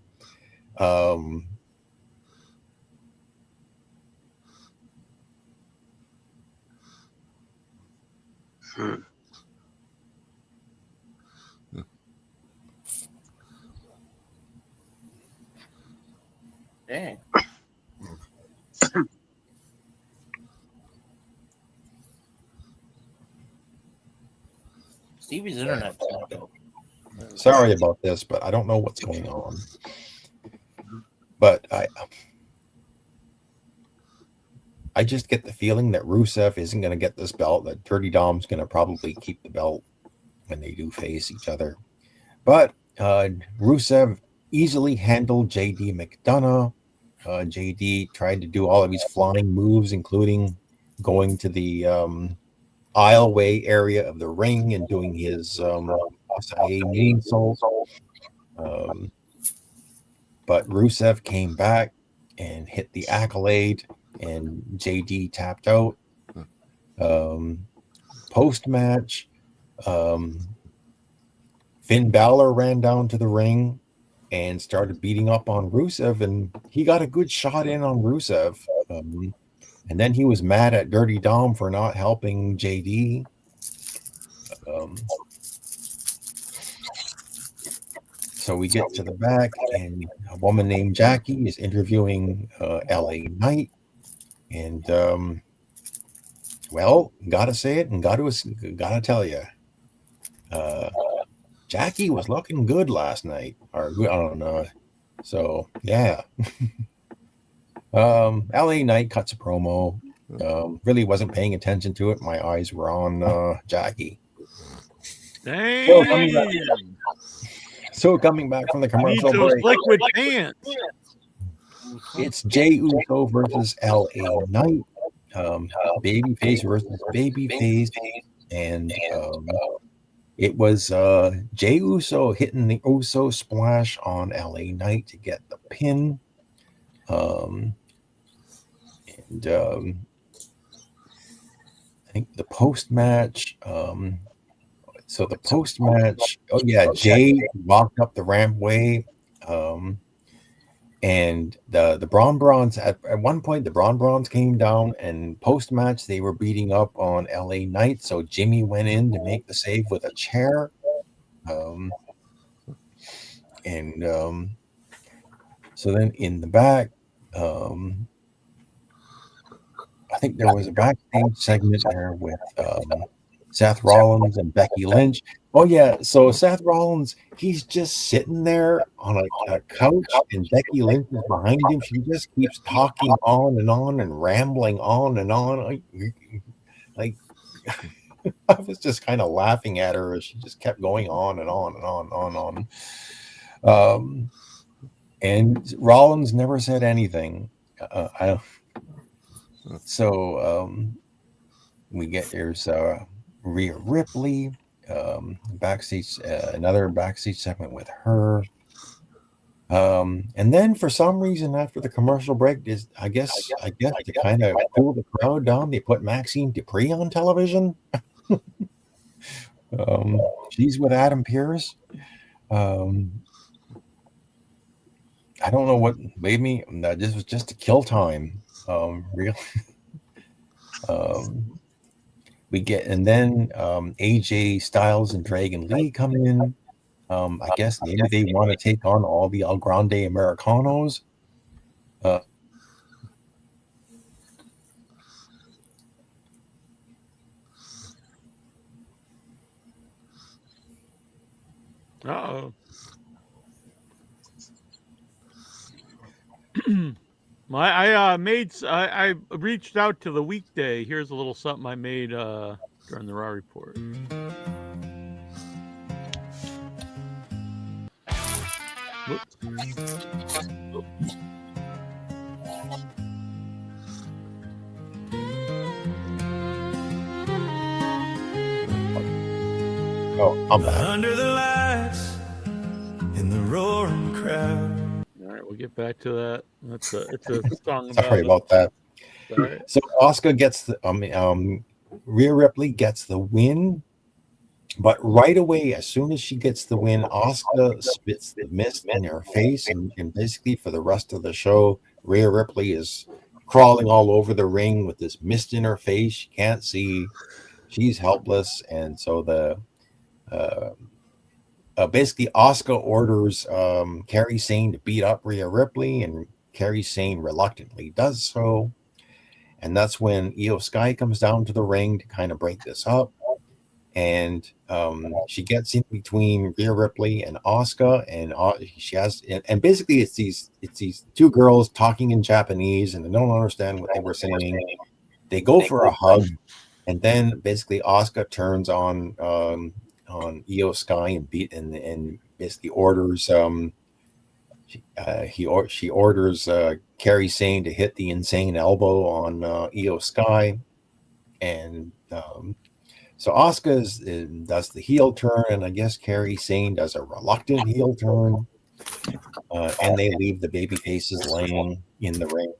Dang. Stevie's internet's gonna go. Sorry about this, but I don't know what's going on. But I just get the feeling that Rusev isn't going to get this belt, that Dirty Dom's going to probably keep the belt when they do face each other. But Rusev easily handled JD McDonough. JD tried to do all of his flying moves, including going to the aisleway area of the ring and doing his moonsault. But Rusev came back and hit the accolade, and JD tapped out. Post-match, Finn Balor ran down to the ring and started beating up on Rusev, and he got a good shot in on Rusev. And then he was mad at Dirty Dom for not helping JD. So we get to the back, and a woman named Jackie is interviewing LA Knight. And Well, gotta say it and gotta tell you, Jackie was looking good last night. Or I don't know. So yeah. LA Knight cuts a promo. Really wasn't paying attention to it. My eyes were on Jackie. Damn. So coming back from the commercial Need those break, liquid pants. it's Jey Uso versus LA Knight. Babyface versus babyface, and it was Jey Uso hitting the Uso splash on LA Knight to get the pin. And I think the post match. So the post match. Oh yeah, Jay walked up the rampway. And the Braun Brawns at one point the Braun Brawns came down, and post match they were beating up on LA Knight. So Jimmy went in to make the save with a chair. So then in the back, I think there was a backstage segment there with Seth Rollins and Becky Lynch. Oh yeah, so Seth Rollins, he's just sitting there on a couch, and Becky Lynch is behind him. She just keeps talking on and rambling on and on. Like I was just kind of laughing at her as she just kept going on and on and on. And Rollins never said anything. We get there's Rhea Ripley backstage, another backstage segment with her. And then for some reason after the commercial break, I guess to kind of cool the crowd down, they put Maxine Dupree on television. She's with Adam Pearce. I don't know what made me. This was just to kill time. Really. We get, and then AJ Styles and Dragon Lee come in. I guess maybe they want to take on all the El Grande Americanos. Uh-oh. I reached out to the weekday. Here's a little something I made during the Raw report. Whoops. Oh, I'm back. Under the lights, in the roaring crowd. All right, we'll get back to that. It's a song. Sorry about that. Right. So Asuka gets the Rhea Ripley gets the win, but right away, as soon as she gets the win, Asuka spits the mist in her face, and basically for the rest of the show, Rhea Ripley is crawling all over the ring with this mist in her face. She can't see. She's helpless, and so basically Asuka orders Kairi Sane to beat up Rhea Ripley, and Kairi Sane reluctantly does so. And that's when Io Sky comes down to the ring to kind of break this up. And she gets in between Rhea Ripley and Asuka, and she has, and basically it's these two girls talking in Japanese, and they don't understand what they were saying. They go for a hug, and then basically Asuka turns on Io Sky and basically orders she orders Kairi Sane to hit the insane elbow on Io Sky, and so Asuka does the heel turn, and I guess Kairi Sane does a reluctant heel turn, and they leave the baby faces laying in the ring.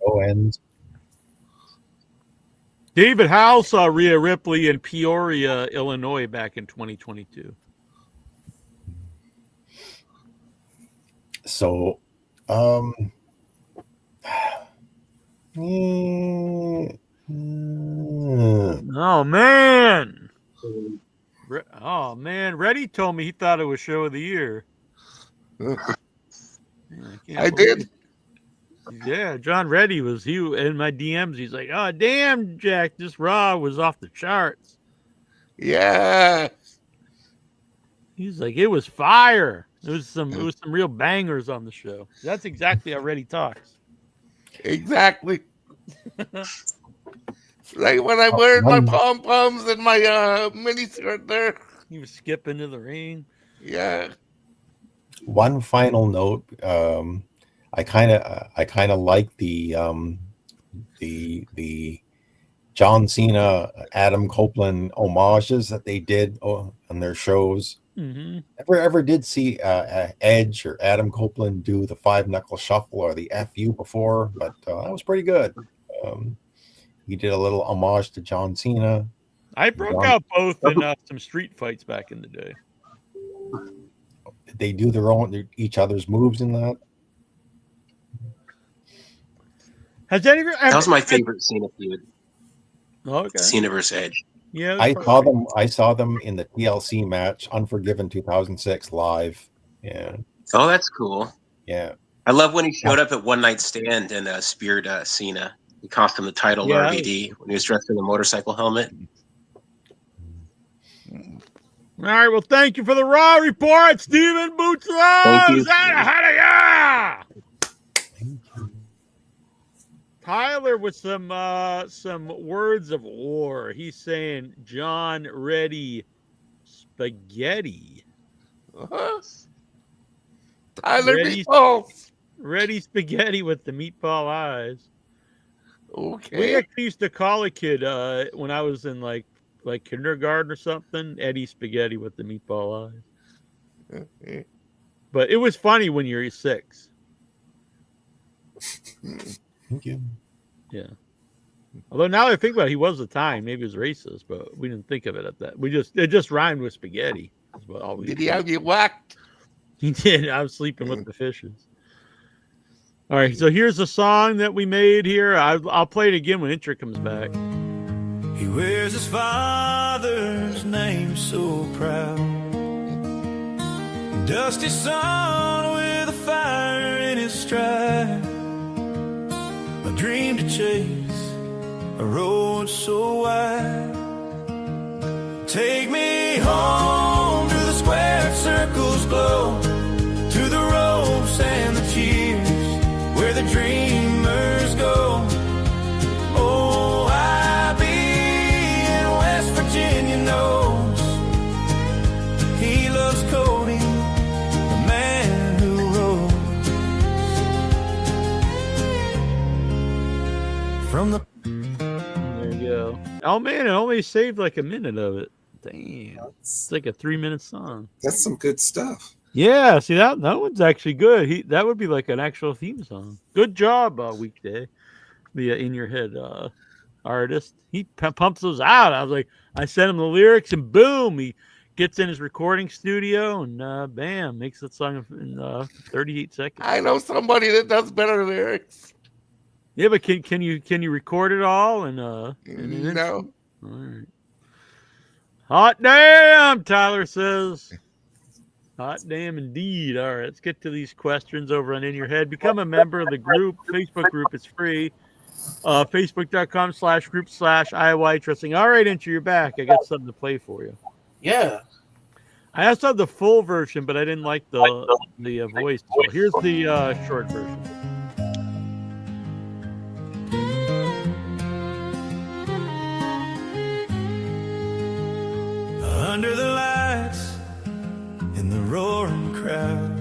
Oh, and David Howe saw Rhea Ripley in Peoria, Illinois, back in 2022. So, oh man! Oh man! Reddy told me he thought it was show of the year. Man, I did. Yeah, John Reddy was in my DMs. He's like, "Oh damn, Jack, this Raw was off the charts." Yeah. He's like, "It was fire. It was some real bangers on the show." That's exactly how Reddy talks. Exactly. Like when I wear my pom poms and my mini skirt there. He was skipping to the ring. Yeah. One final note. I kind of like the John Cena, Adam Copeland homages that they did on their shows. Mm-hmm. Ever did see Edge or Adam Copeland do the 5-knuckle shuffle or the FU before? But that was pretty good. He did a little homage to John Cena. I broke out both in some street fights back in the day. Did they do each other's moves in that? That was my favorite Cena feud. Okay. Cena versus Edge. Yeah, I saw them in the TLC match, Unforgiven 2006 live. Yeah. Oh, that's cool. Yeah. I love when he showed up at One Night Stand and speared Cena. He cost him the title RVD when he was dressed in the motorcycle helmet. All right. Well, thank you for the Raw report, Steven Boutros. Thank you. Tyler with some words of war. He's saying John Reddy Spaghetti. Tyler Meatballs. Reddy Spaghetti with the meatball eyes. Okay. We actually used to call a kid when I was in like kindergarten or something, Eddie Spaghetti with the meatball eyes. But it was funny when you're 6. Thank you. Yeah. Although now I think about it, he was a time. Maybe it was racist, but we didn't think of it at that. It just rhymed with spaghetti. Did he have you whacked? He did. I was sleeping with the fishes. All right, so here's a song that we made here. I'll play it again when intro comes back. He wears his father's name so proud. Dusty son with a fire in his stride. A dream to chase, a road so wide. Take me home to the square circles glow, to the ropes and the cheers, where the dreamers go. Oh, I be in West Virginia knows he loves Cody, the man who rose from the. There you go. Oh man, it only saved like a minute of it. Damn, it's like a 3-minute song. That's some good stuff. Yeah, see that one's actually good. That would be like an actual theme song. Good job, Weekday, the In Your Head artist. He pumps those out. I sent him the lyrics, and boom, he gets in his recording studio, and bam, makes that song in 38 seconds. I know somebody that does better lyrics. Yeah, but can you record it all? No. All right. Hot damn, Tyler says. Hot damn indeed. All right, let's get to these questions over on In Your Head. Become a member of the group. Facebook group is free. Facebook.com/group/IY Wrestling. All right, Incher, you're back. I got something to play for you. Yeah. I also have the full version, but I didn't like the voice. So here's the short version. Under the lights, in the roaring crowd,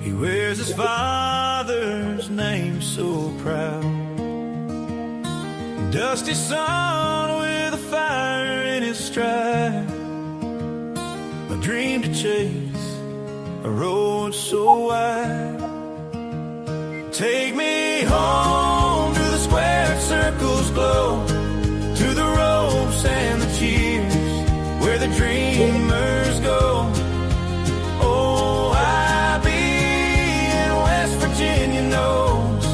he wears his father's name so proud. Dusty son with a fire in his stride, a dream to chase, a road so wide. Take me home to the square circles glow, to the ropes and the cheers, where the dreamers go. Oh, I be in West Virginia knows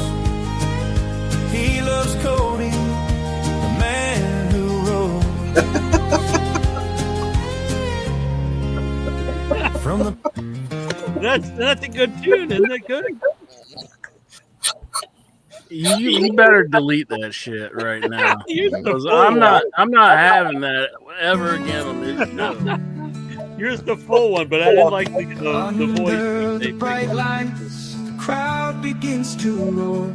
he loves Cody, the man who rose from the. That's a good tune, isn't it? Good. You better delete that shit right now. Here's the Because full I'm not one. having that ever again on this show. Here's the full one, but I didn't like the voice. Under the bright lights, the crowd begins to roar.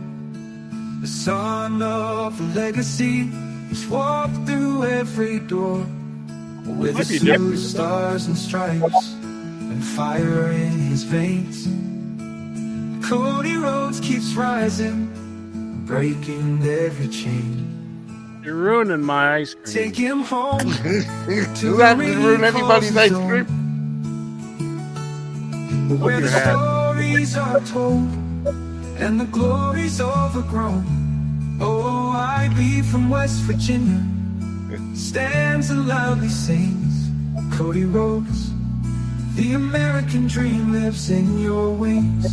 The son of a legacy is walked through every door. With a suit of stars and stripes and fire in his veins, Cody Rhodes keeps rising, breaking every chain. You're ruining my ice cream. Take him home to You haven't ruined anybody's ice cream. where the stories are told and the glory's overgrown. Oh, I be from West Virginia, stands and loudly sings. Cody Rhodes, the American dream lives in your wings.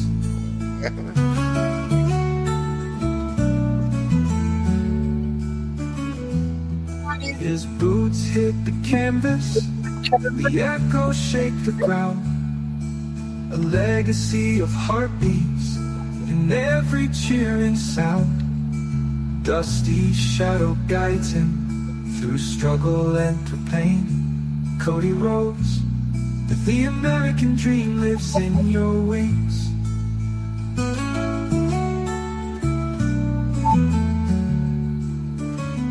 His boots hit the canvas, the echoes shake the ground. A legacy of heartbeats in every cheering sound. Dusty shadow guides him through struggle and through pain. Cody Rhodes, the American dream lives in your wings.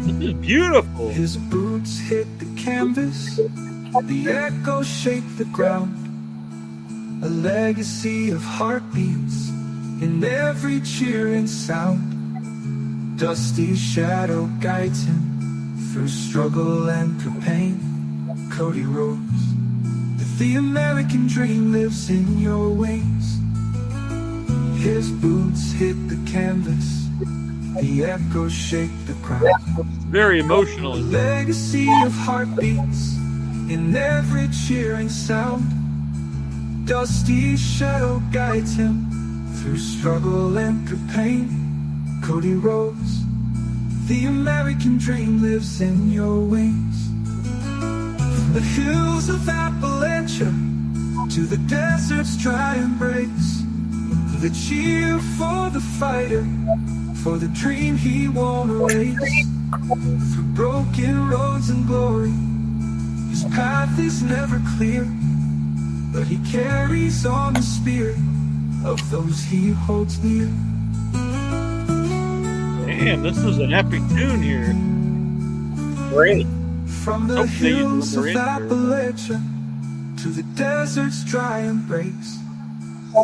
This is beautiful. His boots hit the canvas, the echoes shake the ground. A legacy of heartbeats in every cheering sound. Dusty shadow guides him through struggle and through pain. Cody Rhodes, the American dream lives in your wings. His boots hit the canvas, the echoes shake the ground. Very emotional. A legacy of heartbeats in every cheering sound. Dusty shadow guides him through struggle and through pain. Cody Rhodes, the American dream lives in your wings. From the hills of Appalachia to the desert's dry embrace, the cheer for the fighter, for the dream he won't erase. Through broken roads and glory, his path is never clear, but he carries on the spirit of those he holds near. Damn, this is an epic tune here. Great. From the hills of Appalachia to the desert's dry embrace,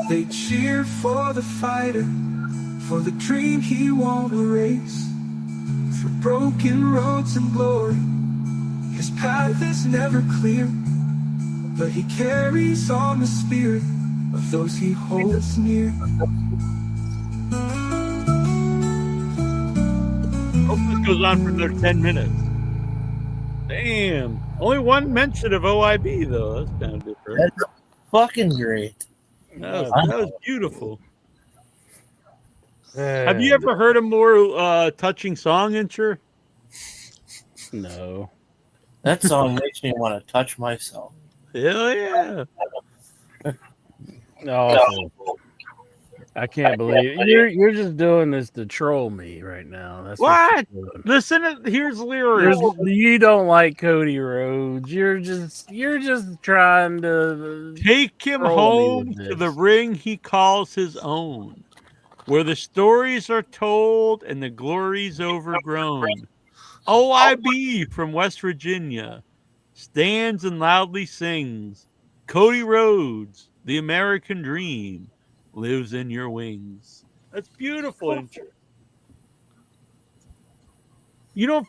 they cheer for the fighter, for the dream he won't erase. Through broken roads and glory, his path is never clear, but he carries on the spirit of those he holds near. Hope this goes on for another 10 minutes. Damn. Only one mention of OIB, though. That's kind of different. That's fucking great. That was beautiful. Have you ever heard a more touching song, Incher? No. That song makes me want to touch myself. Hell yeah. Awful. I can't believe you're just doing this to troll me right now. That's what? Listen, here's lyrics. You don't like Cody Rhodes. You're just trying to take him home to the ring he calls his own, where the stories are told and the glory's overgrown. OIB from West Virginia stands and loudly sings. Cody Rhodes, the American dream, lives in your wings. That's beautiful, Incher. You're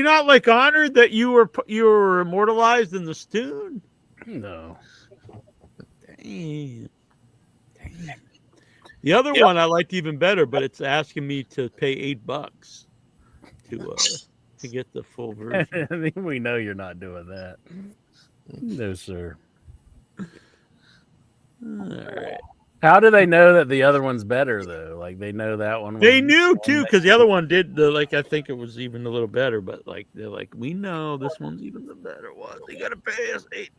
not like honored that you were immortalized in this tune? No. Damn. The other one I liked even better, but it's asking me to pay $8 to get the full version. I think we know you're not doing that. No, sir. All right. How do they know that the other one's better though? Like they know that one. They knew too, because the other one did I think it was even a little better, but they're like, we know this one's even the better one. They gotta pay us $8.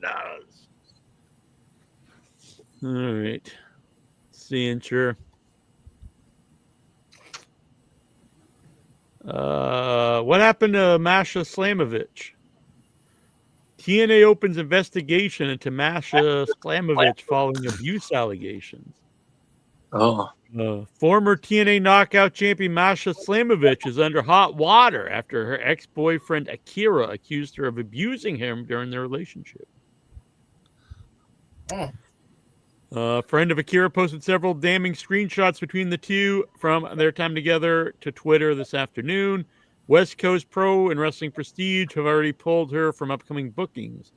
All right. See, Incher. What happened to Masha Slamovich? TNA opens investigation into Masha Slamovich following abuse allegations. Oh. Former TNA knockout champion Masha Slamovich is under hot water after her ex-boyfriend Akira accused her of abusing him during their relationship. A friend of Akira posted several damning screenshots between the two from their time together to Twitter this afternoon. West Coast Pro and Wrestling Prestige have already pulled her from upcoming bookings.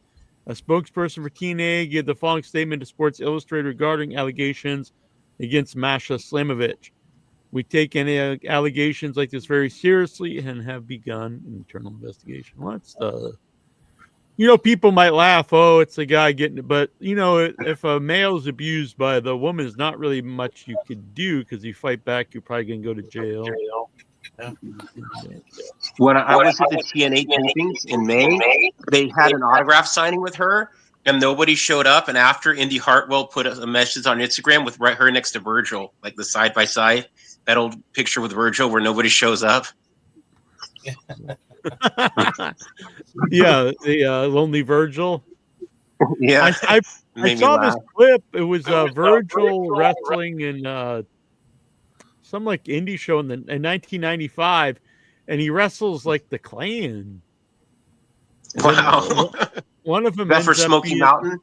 A spokesperson for TNA gave the following statement to Sports Illustrated regarding allegations against Masha Slamovich. We take any allegations like this very seriously and have begun an internal investigation. Well, that's people might laugh, oh, it's a guy getting it. But, if a male is abused by the woman, there's not really much you could do because you fight back, you're probably going to go to jail. When I was at the TNA tapings in May, they had an autograph signing with her, and nobody showed up. And after Indy Hartwell put a message on Instagram with her next to Virgil, like the side-by-side, that old picture with Virgil where nobody shows up. Yeah, the Lonely Virgil. Yeah, I saw this clip. It was Virgil wrestling in some like indie show in 1995, and he wrestles like the Clan. Wow. One of them that for Smoky Mountain?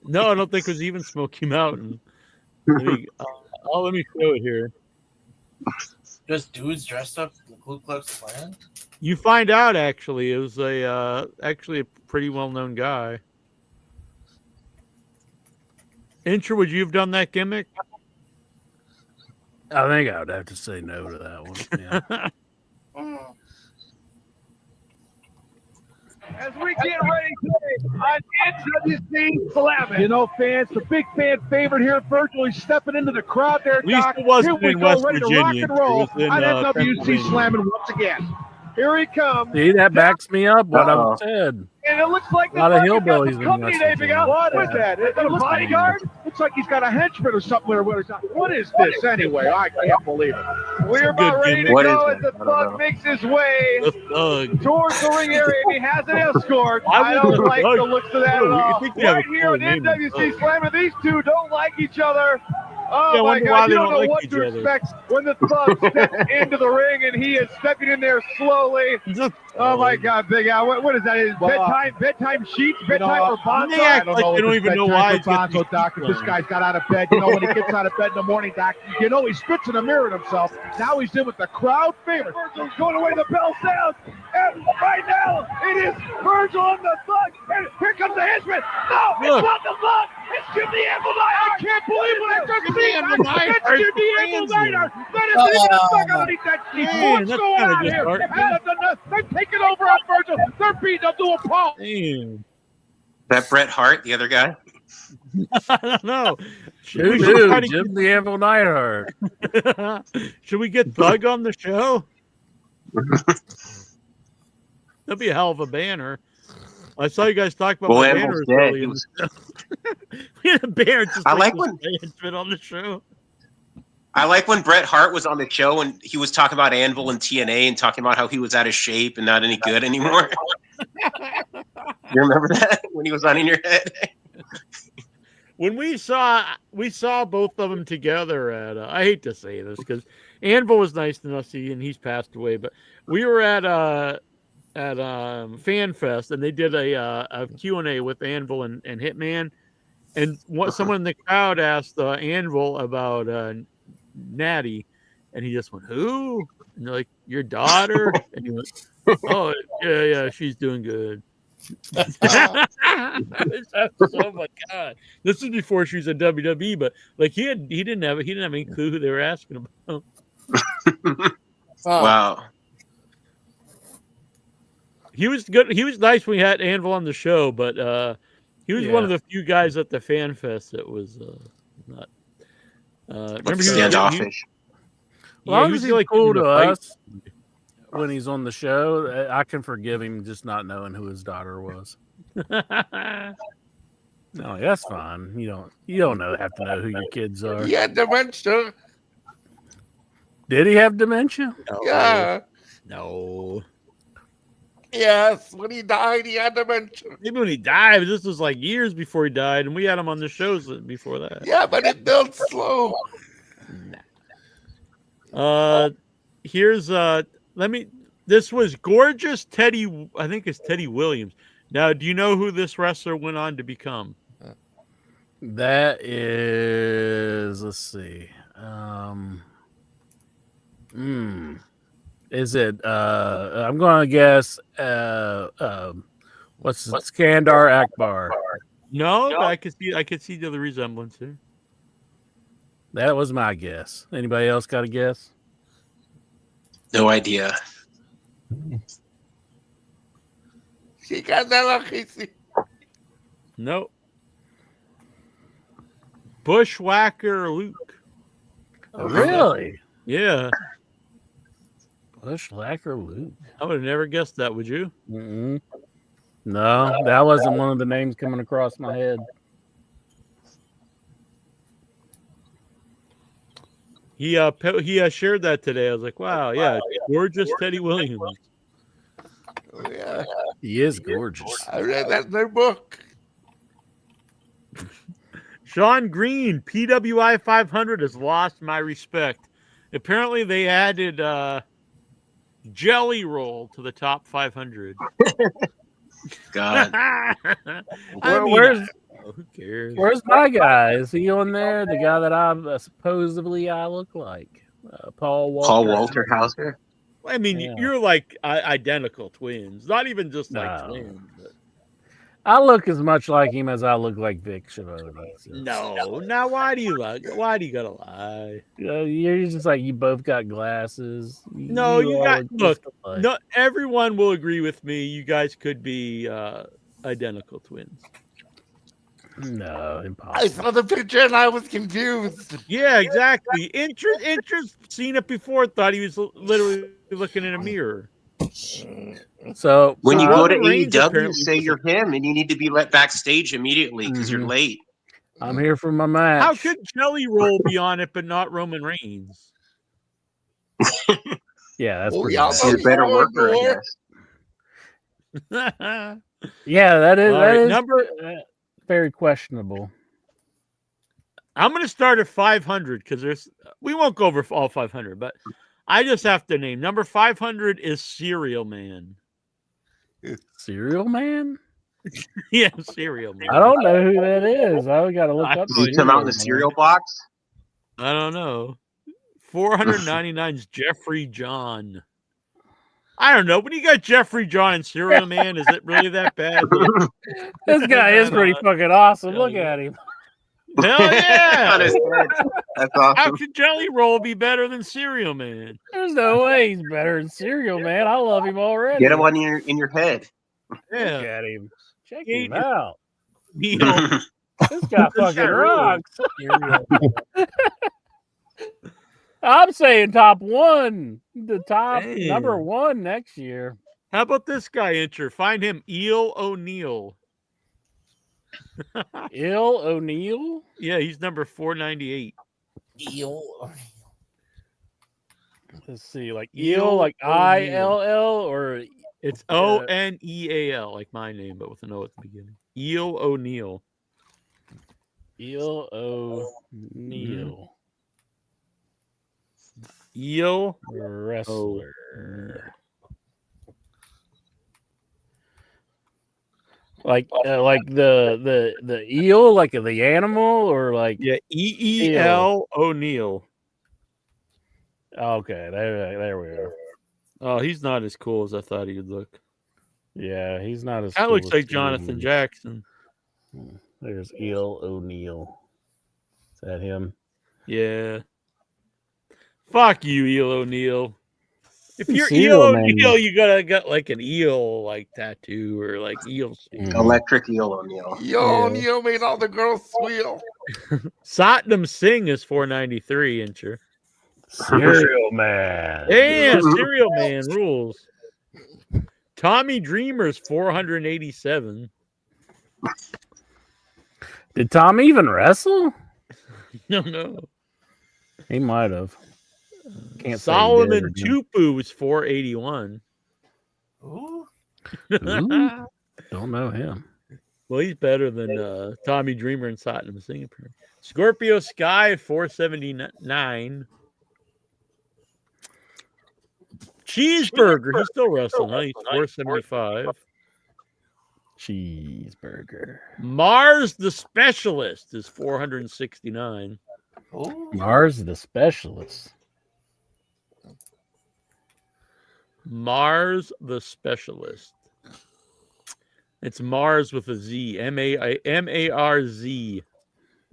No, I don't think it was even Smoky Mountain. Let me show it here. Just dudes dressed up in the Ku Klux Klan? You find out actually, it was actually a pretty well-known guy. Intra, would you have done that gimmick? I think I would have to say no to that one. Yeah. As we get ready today on NWC Slamming. Fans, the big fan favorite here, Virgil. He's stepping into the crowd there, Doc. It wasn't Here we in go, West ready Virginia. to rock and roll on NWC Pennsylvania. Slamming once again. Here he comes. See, that backs me up what I said. And it looks like A lot of the hillbillies in company West name Virginia. out. What is that? Is that a bodyguard? Looks like he's got a henchman or something. What is this anyway? I can't believe it. We're about ready to go as the Thug makes his way towards the ring area. He has an escort. I don't like the looks of that at all. Right here on NWC Slammer, these two don't like each other. Oh my God, you don't know what to expect when the Thug steps into the ring and he is stepping in there slowly. Oh my God, Big Al, what is that? Is bedtime sheets? Bedtime for Bonzo? They act like they don't even know why he's got Bonzo, Doc. If this guy's got out of bed, when he gets out of bed in the morning, Doc, he spits in the mirror at himself. Now he's in with the crowd favorite. Virgil's going away, the bell sounds, and right now it is Virgil and the Thug, and here comes the henchman. No, it's not the Thug. It's Jim the Anvil Neidhart. I can't believe what I just seen. It's Jim the Anvil Neidhart. That isn't even a Thug underneath that sheet. What's going on here? They're taking over on Virgil. They're beating up to a pulp. That Bret Hart, the other guy? I don't know. Jim the Anvil Neidhart. Should we get Thug on the show? That'd be a hell of a banner. I saw you guys talk about my banners earlier. We had a banner just I like when fit on the show. I like when Bret Hart was on the show and he was talking about Anvil and TNA and talking about how he was out of shape and not any good anymore. You remember that when he was on In Your Head? When we saw both of them together at I hate to say this because Anvil was nice to us and he's passed away, but we were at Fan Fest and they did a Q&A with Anvil and Hitman, and someone in the crowd asked Anvil about Natty, and he just went, "Who?" And they're like, "Your daughter?" And he went, "Oh yeah, she's doing good." Oh my God! This is before she was in WWE, but like he didn't have any clue who they were asking about. Wow. He was good. He was nice when we had Anvil on the show, but he was one of the few guys at the Fan Fest that was not. Remember standoffish. Well, he was like cool to us when he's on the show. I can forgive him just not knowing who his daughter was. No, that's fine. You don't have to know who your kids are. He had dementia. Did he have dementia? Yeah. No. Yes, when he died, he had dementia. Maybe when he died, but this was like years before he died, and we had him on the shows before that. Yeah, but it built slow. Here's this was gorgeous Teddy, I think it's Teddy Williams. Now, do you know who this wrestler went on to become? That is, let's see. Is it I'm gonna guess what's Skandar Akbar? No, but I could see the resemblance here. That was my guess. Anybody else got a guess? No idea. Nope. Bushwhacker Luke. Really? Yeah. Bushwhacker Luke. I would have never guessed that, would you? Mm-mm. No, that wasn't one of the names coming across my head. He shared that today. I was like, wow, yeah, gorgeous Teddy Williams. Oh, yeah. He is gorgeous. I read that in their book. Sean Green, PWI 500 has lost my respect. Apparently, they added Jelly Roll to the top 500. God. Who cares? Where's my guy? Is he on there? The guy that I look like? Paul Walter Hauser? I mean, you're like identical twins. Not even just like twins. But... I look as much like him as I look like Vic Schiavone. So. No. Now, why do you gotta lie? You're just like, you both got glasses. No, look. No, everyone will agree with me. You guys could be identical twins. No, impossible. I saw the picture and I was confused. Yeah, exactly. Interest seen it before, thought he was literally looking in a mirror. So when you go to Reigns AEW, say you're him, and you need to be let backstage immediately because you're late. I'm here for my match. How could Jelly Roll be on it, but not Roman Reigns? Yeah, that's pretty He's a better worker, I guess. Yeah, that is number very questionable. I'm going to start at 500 because we won't go over all 500, but I just have to name number 500 is Cereal Man. Cereal Man? Yeah, Cereal Man. I don't know who that is. I got to look up. Did he come out in the cereal box? I don't know. 499 is Jeffrey John. I don't know. When you got Jeffrey John and Cereal Man, is it really that bad? This guy is pretty fucking awesome. Look at him. Hell yeah! That's awesome. How could Jelly Roll be better than Cereal Man? There's no way he's better than Cereal Man. I love him already. Get him on in your head. Yeah. Look at him. Check him out. Neil. This guy fucking rocks. I'm saying top one. The top number one next year. How about this guy enter? Find him, Eel O'Neill. Eel O'Neill? Yeah, he's number 498. Eel. Let's see, like Eel, like ILL, or it's ONEAL, like my name, but with an O at the beginning. Eel O'Neill. Eel O'Neill. Eel wrestler. Like the eel, like the animal, or like EEL O'Neill. Okay, there we are. Oh, he's not as cool as I thought he would look. Yeah, he's not as. That cool looks as like Jonathan Jackson. There's Eel O'Neill. Is that him? Yeah. Fuck you, Eel O'Neill. If you're Eel O'Neill, you gotta get like an eel like tattoo or like eel. Electric Eel O'Neill. O'Neill made all the girls squeal. Satnam Singh is 493 incher. Cereal Man. Yeah, Cereal Man rules. Tommy Dreamer's 487. Did Tom even wrestle? No. He might have. Can't Solomon say he did or Tupu was 481. Ooh. Ooh, don't know him. Well, he's better than Tommy Dreamer and Satnam Singapore. Scorpio Sky 479. Cheeseburger, he's still wrestling, huh? He's 475. Cheeseburger. Mars the Specialist is 469. Mars the Specialist. Mars the Specialist. It's Mars with a Z. M-A-R-Z.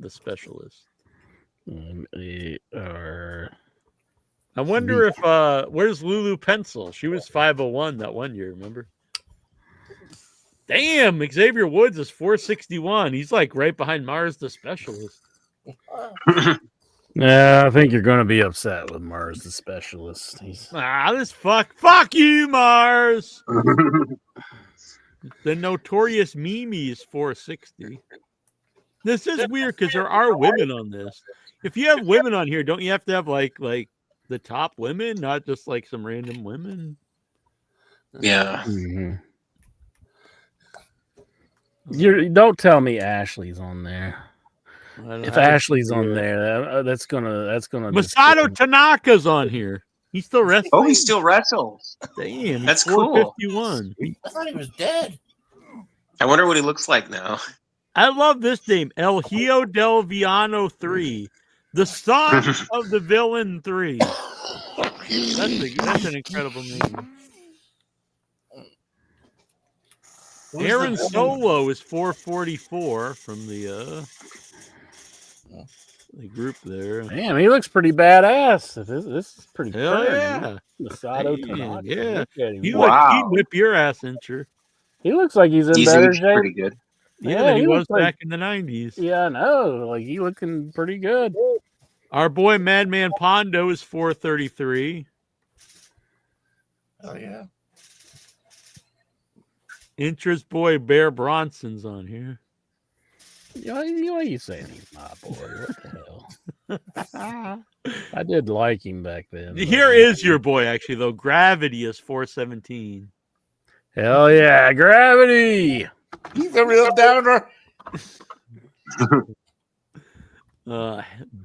The Specialist. M-A-R. I wonder if where's Lulu Pencil? She was 501 that one year, remember? Damn, Xavier Woods is 461. He's like right behind Mars the Specialist. Yeah, I think you're going to be upset with Mars the Specialist. This fuck you, Mars. The Notorious Mimi is 460. This is weird because there are women on this. If you have women on here, don't you have to have like the top women, not just like some random women? Yeah. Mm-hmm. Don't tell me Ashley's on there. If Ashley's on there, that's gonna. Masato Tanaka's on here. He's still wrestling. Oh, he still wrestles. Damn, that's cool. 451. I thought he was dead. I wonder what he looks like now. I love this name, El Hijo del Villano 3, the son of the villain 3. That's an incredible name. Aaron Solo is 444 from the group there. Damn, he looks pretty badass. This is pretty Hell current. yeah. Masato Tanaka. Yeah. He'd whip your ass, Incher. He looks like he's in better shape. Pretty good. Yeah, than he was back in the 90s. Yeah, I know. Like, he looking pretty good. Our boy Madman Pondo is 433. Oh, yeah. Incher's boy Bear Bronson's on here. Why are you saying he's my boy? What the hell? I did like him back then. Here is your boy, actually, though. Gravity is 417. Hell yeah, Gravity! He's a real downer.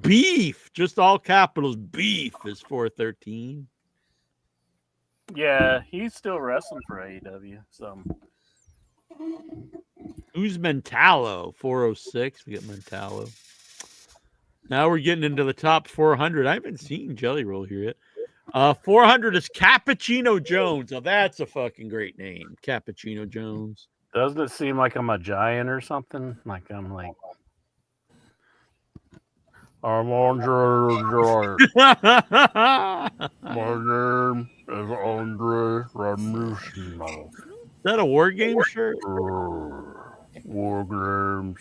Beef, just all capitals. Beef is 413. Yeah, he's still wrestling for AEW. So, who's Mentalo? 406. We get Mentalo. Now we're getting into the top 400. I haven't seen Jelly Roll here yet. 400 is Cappuccino Jones. Now that's a fucking great name, Cappuccino Jones. Doesn't it seem like I'm a giant or something? Like I'm like I'm Andre Giant. My name is Andre Ramusino. Is that a War Game shirt? War Games.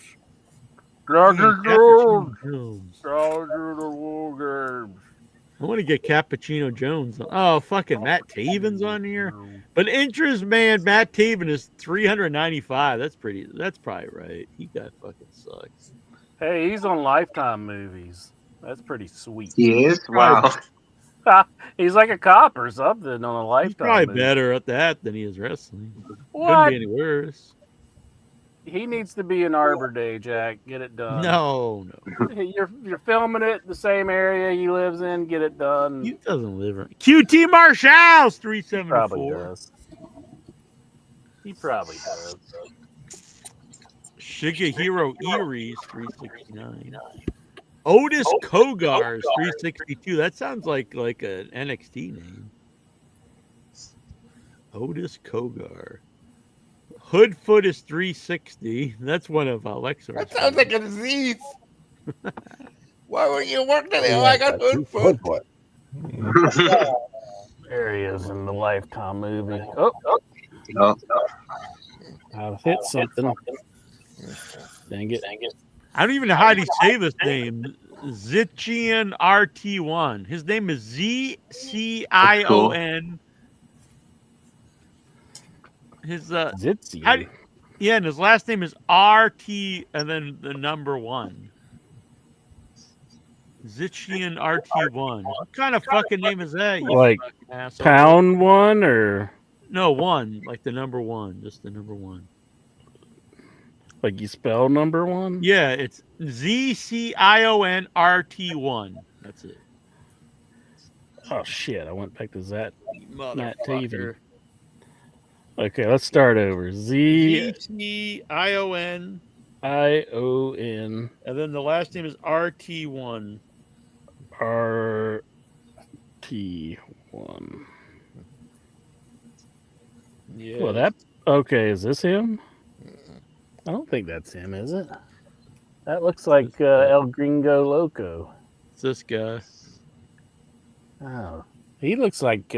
Dr. Jones. Dr. the War Games. I want to get Cappuccino Jones. Oh, fucking Matt Taven's on here. But interest, man, Matt Taven is 395. That's probably right. He guy fucking sucks. Hey, he's on Lifetime movies. That's pretty sweet. He is? Wow. He's like a cop or something on a Lifetime He's probably movie. better at that than he is wrestling. What? Couldn't be any worse. He needs to be in Arbor Day, Jack. Get it done. No. You're filming it the same area he lives in. Get it done. He doesn't live right. QT Marshall's 374. Probably does. He probably does. Shigehiro Erie's 369. Otis Kogar's 362. That sounds like an NXT name. Otis Kogar. Hoodfoot is 360. That's one of Alexa's. That sounds like a disease. Why were you working it? I got Hoodfoot. There he is in the Lifetime movie. Oh. I've hit something. Dang it. I don't even know how to say this name. Zitchian RT1. His name is ZCION. His Zitzian. Yeah, and his last name is RT and then the number 1. Zitchian RT1. What kind of fucking name is that? You Like fucking asshole? pound one or No, one. Like the number one. Just the number one. like you spell number one? Yeah, it's ZCIONRT1. That's it. Oh shit! I went back to that. Matt Taven. Motherfucker. Okay, let's start over. ZCION. ION. And then the last name is RT1. RT1. Yeah. Well, that okay. Is this him? I don't think that's him, is it? That looks like El Gringo Loco. It's this guy. Oh, he looks like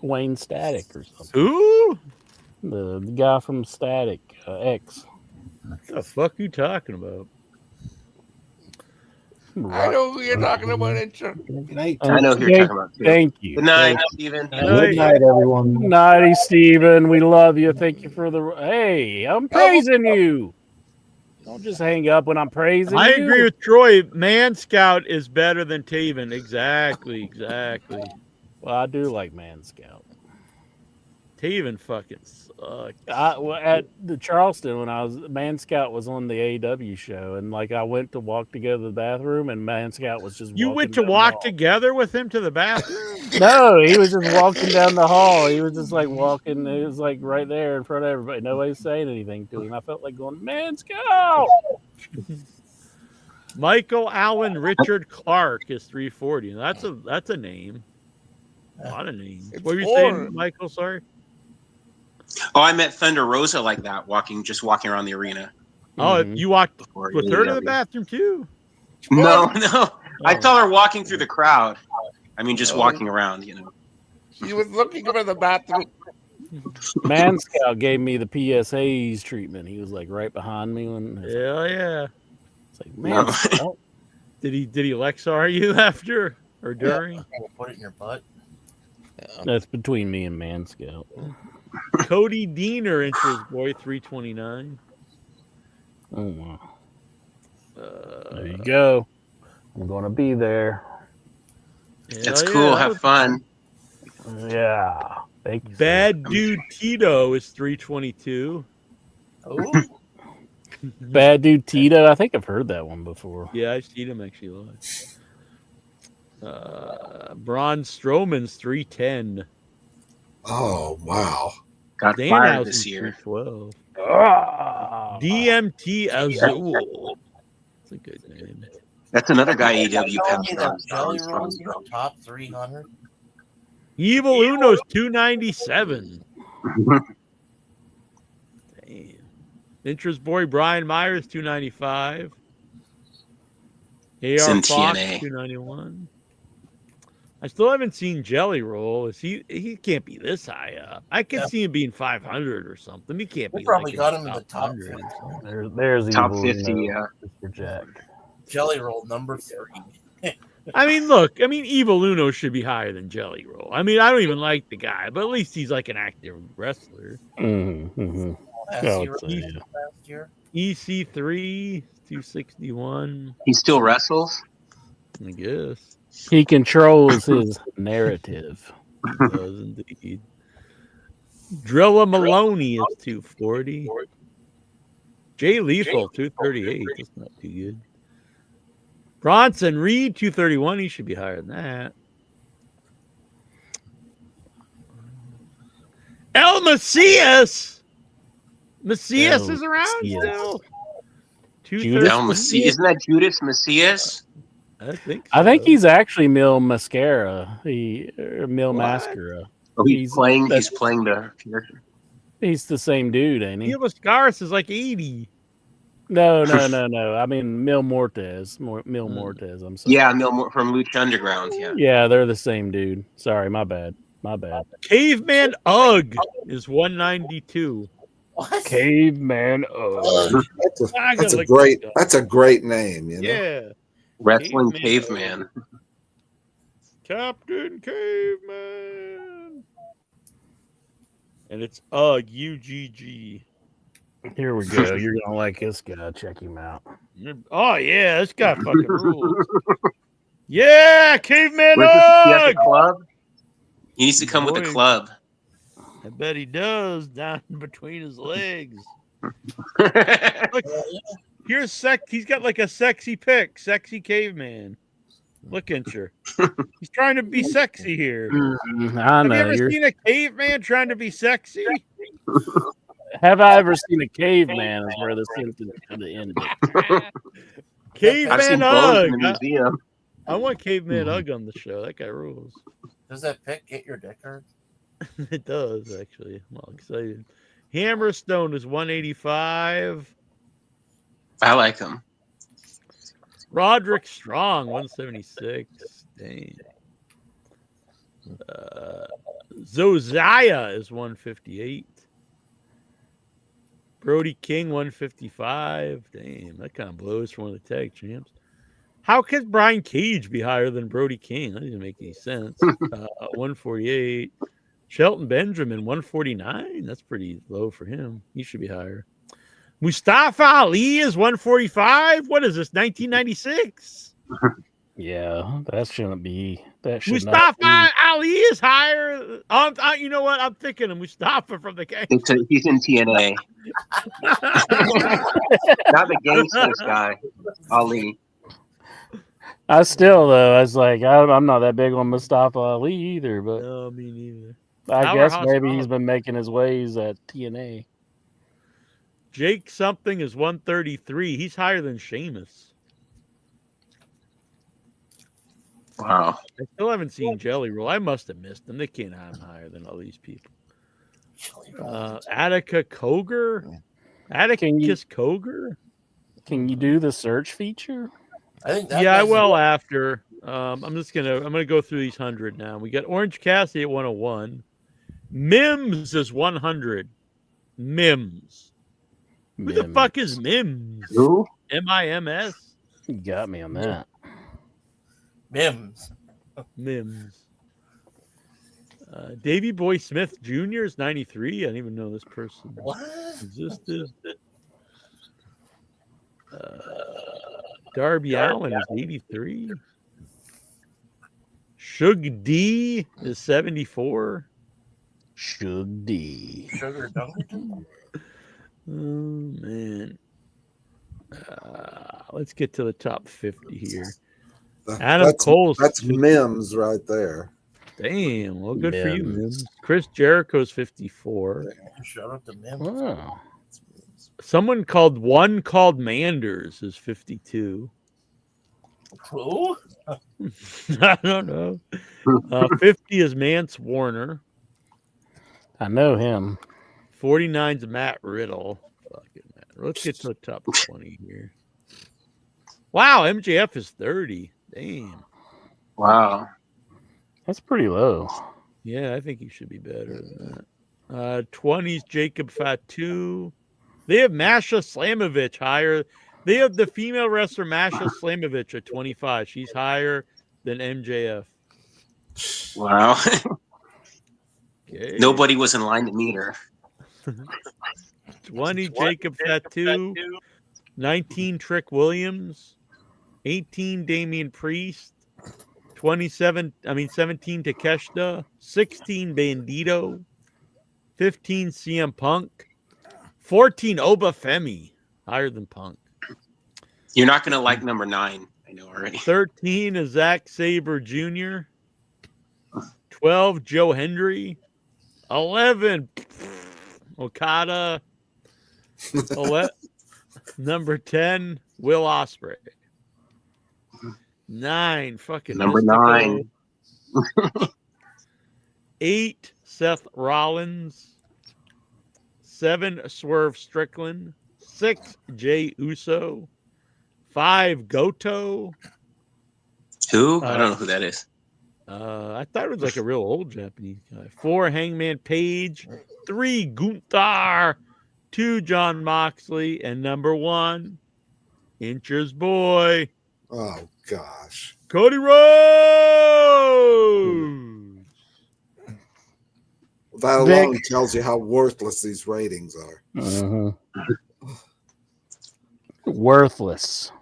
Wayne Static or something. Who? The guy from Static X. What the fuck you talking about? I know who you're talking about, Incher. Good night. I know who you're talking about, too. Thank you. Good night, Steven. Good night, everyone. Nighty, Steven. We love you. Thank you for the. Hey, I'm praising you. Don't just hang up when I'm praising I you. agree with Troy. Man Scout is better than Taven. Exactly. Well, I do like Man Scout. Taven fucking sucks. At the Charleston, when I was Man Scout was on the AEW show, and like I went to walk to go to the bathroom, and Man Scout was just You walking went to down the walk hall. together with him to the bathroom? No, he was just walking down the hall. He was just like walking. He was like right there in front of everybody. Nobody's saying anything to him. I felt like going, Man Scout. Michael Allen Richard Clark is 340. That's a name. A lot of names. What were you saying, Michael? Sorry. Oh, I met Thunder Rosa like that, just walking around the arena. Oh, you walked Before with her to the AEW. bathroom too? No. I saw her walking through the crowd. I mean, just walking around, He was looking for the bathroom. Man Scout gave me the PSA's treatment. He was like right behind me when. Hell yeah. It's like, Man Scout. Did he Lexar you after or during? Put it in your butt. That's between me and Man Scout. Cody Diener enters boy 329. Oh wow. There you go. I'm gonna be there. That's cool. Have fun. Yeah. Thank you. Bad Dude Tito is 322. Oh. Bad Dude Tito. I think I've heard that one before. Yeah, I've seen him actually live. Braun Strowman's 310. Oh wow. Got Dan fired Housen's this year. 312. Ah. DMT Azul. That's a good name. That's another guy AEW Jelly Rolls top 300. Evil Uno's 297. Damn. Interest boy Brian Myers 295. AR It's in Fox TNA. 291. I still haven't seen Jelly Roll. He can't be this high up. I can see him being 500 or something. He can't We be. probably like got him in the top 100. There's Top Evil 50, Uno, yeah. Mr. Jack. Jelly Roll number 3. I mean, look. I mean, Evil Uno should be higher than Jelly Roll. I mean, I don't even like the guy, but at least he's like an active wrestler. Mm-hmm, mm-hmm. Last year. EC3 261. He still wrestles? I guess. He controls his narrative. He does indeed. Drilla Maloney is 240. Jay Lethal 238. That's not too good. Bronson Reed 231. He should be higher than that. El Macias. Macias is around still. Isn't that Judas Macias? I think he's actually Mil Mascara. Mil Mascara. Oh, he's playing the character. He's the same dude, ain't he? Mil Mascaras is like 80. No. I mean Mil Mortez. Mil Mortez. I'm sorry. Yeah, from Lucha Underground. Yeah. Yeah, they're the same dude. Sorry, my bad. Caveman Ugg is 192. What? Caveman Ugg. That's a great name. You know? Yeah. Wrestling Caveman. Captain Caveman. And it's Ugg, UGG. Here we go. You're gonna like this guy. Check him out. Oh yeah, this guy fucking rules. Yeah, Caveman He has a Ugg! club? He needs to come with a club. I bet he does, down between his legs. Look, here's he's got like a sexy pic, sexy caveman. Look at you. He's trying to be sexy here. I know. Have you ever seen a caveman trying to be sexy? Have I ever seen a caveman? Is where the sentence could have ended. I've seen Caveman both Ugg. in the museum. I want Caveman Ugg on the show. That guy rules. Does that pic get your dick hard? It does, actually. I'm all excited. Hammerstone is 185. I like him. Roderick Strong, 176. Dang. Zosiah is 158. Brody King, 155. Damn, that kind of blows for one of the tag champs. How could Brian Cage be higher than Brody King? That doesn't make any sense. 148. Shelton Benjamin, 149. That's pretty low for him. He should be higher. Mustafa Ali is 145. What is this, 1996? Yeah, that shouldn't be. That should Mustafa not be. Ali is higher. You know what? I'm thinking of Mustafa from the game. He's in TNA. Not the gangsters guy, Ali. I was like, I'm not that big on Mustafa Ali either, but no, me neither. I guess maybe he's been making his ways at TNA. Jake something is 133. He's higher than Sheamus. Wow. I still haven't seen Jelly Roll. I must have missed them. They can't have him higher than all these people. Attica Koger? Atticus Koger? Can you do the search feature? I think I will after. I'm gonna go through these 100 now. We got Orange Cassidy at 101. Mims is 100. Mims. Who the fuck is Mims? Who? MIMS? You got me on that. Mims. Davey Boy Smith Jr. is 93. I didn't even know this person existed. Darby Allin is 83. Shug D is 74. Shug D. Sugar Dunkerton? Oh, man. Let's get to the top 50 here. Adam Cole's. That's Mims right there. Damn. Well, good for you, Mims. Chris Jericho's 54. Shout out to Mims. Oh. Someone called Manders is 52. Who? I don't know. 50 is Mance Warner. I know him. 49 is Matt Riddle. Fucking Matt. Let's get to the top 20 here. Wow, MJF is 30. Damn. Wow. That's pretty low. Yeah, I think he should be better than that. 20's Jacob Fatu. They have Masha Slamovich higher. They have the female wrestler Masha Slamovich at 25. She's higher than MJF. Wow. Okay. Nobody was in line to meet her. 20 Jacob Fatu. 19 Trick Williams. 18 Damian Priest. 17 Takeshita. 16 Bandito. 15 CM Punk. 14 Oba Femi. Higher than Punk. You're not going to like number 9. I know already. 13 is Zack Sabre Jr. 12 Joe Hendry. 11 Okada. Number 10 Will Ospreay. 9 fucking number Mystico. 9. 8 Seth Rollins. 7 Swerve Strickland. 6 Jey Uso. 5 Goto. Who? I don't know who that is. I thought it was like a real old Japanese guy. 4 Hangman Page. 3 Gunther. 2 John Moxley. And number 1, Incher's boy. Oh, gosh. Cody Rhodes. That alone tells you how worthless these ratings are. Worthless.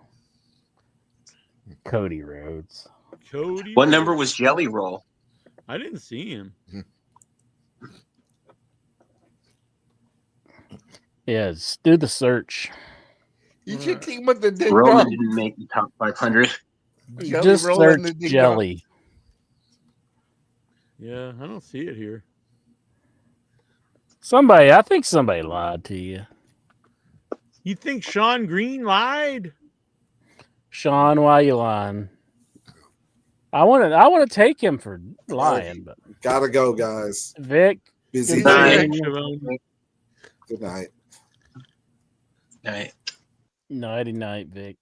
Cody Rhodes. Cody. What number was Jelly Roll? I didn't see him. Yes, do the search. You should team with the Dig Roman Dog. didn't make the top 500. Just search Jelly. Yeah, I don't see it here. I think somebody lied to you. You think Sean Green lied? Sean, why you lying? I want to take him for lying, but gotta go, guys. Vic, Busy good day. night. Good night. Nighty night, Vic.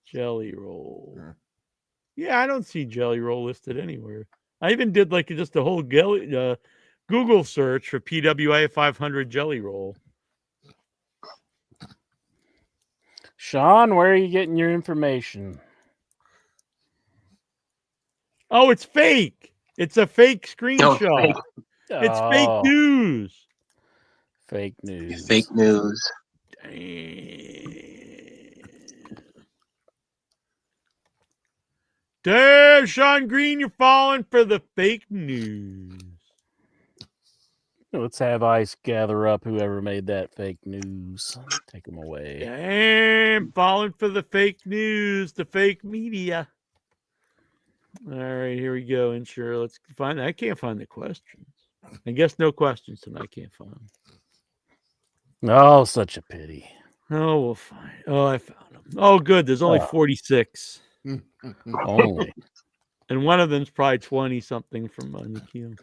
Jelly Roll. Yeah, I don't see Jelly Roll listed anywhere. I even did like just a whole Google search for PWA 500 Jelly Roll. Sean, where are you getting your information? Oh, it's fake. It's a fake screenshot. fake. It's fake news. Fake news. Fake news. Damn, Sean Green, you're falling for the fake news. Let's have ICE gather up whoever made that fake news. Take them away. Damn, falling for the fake news, the fake media. All right, here we go. Insure. Let's find. I can't find the questions. I guess no questions tonight. I can't find them. Oh, such a pity. Oh, we'll find. Oh, I found them. Oh, good. There's only 46. Only. And one of them's probably 20 something from Nikhil.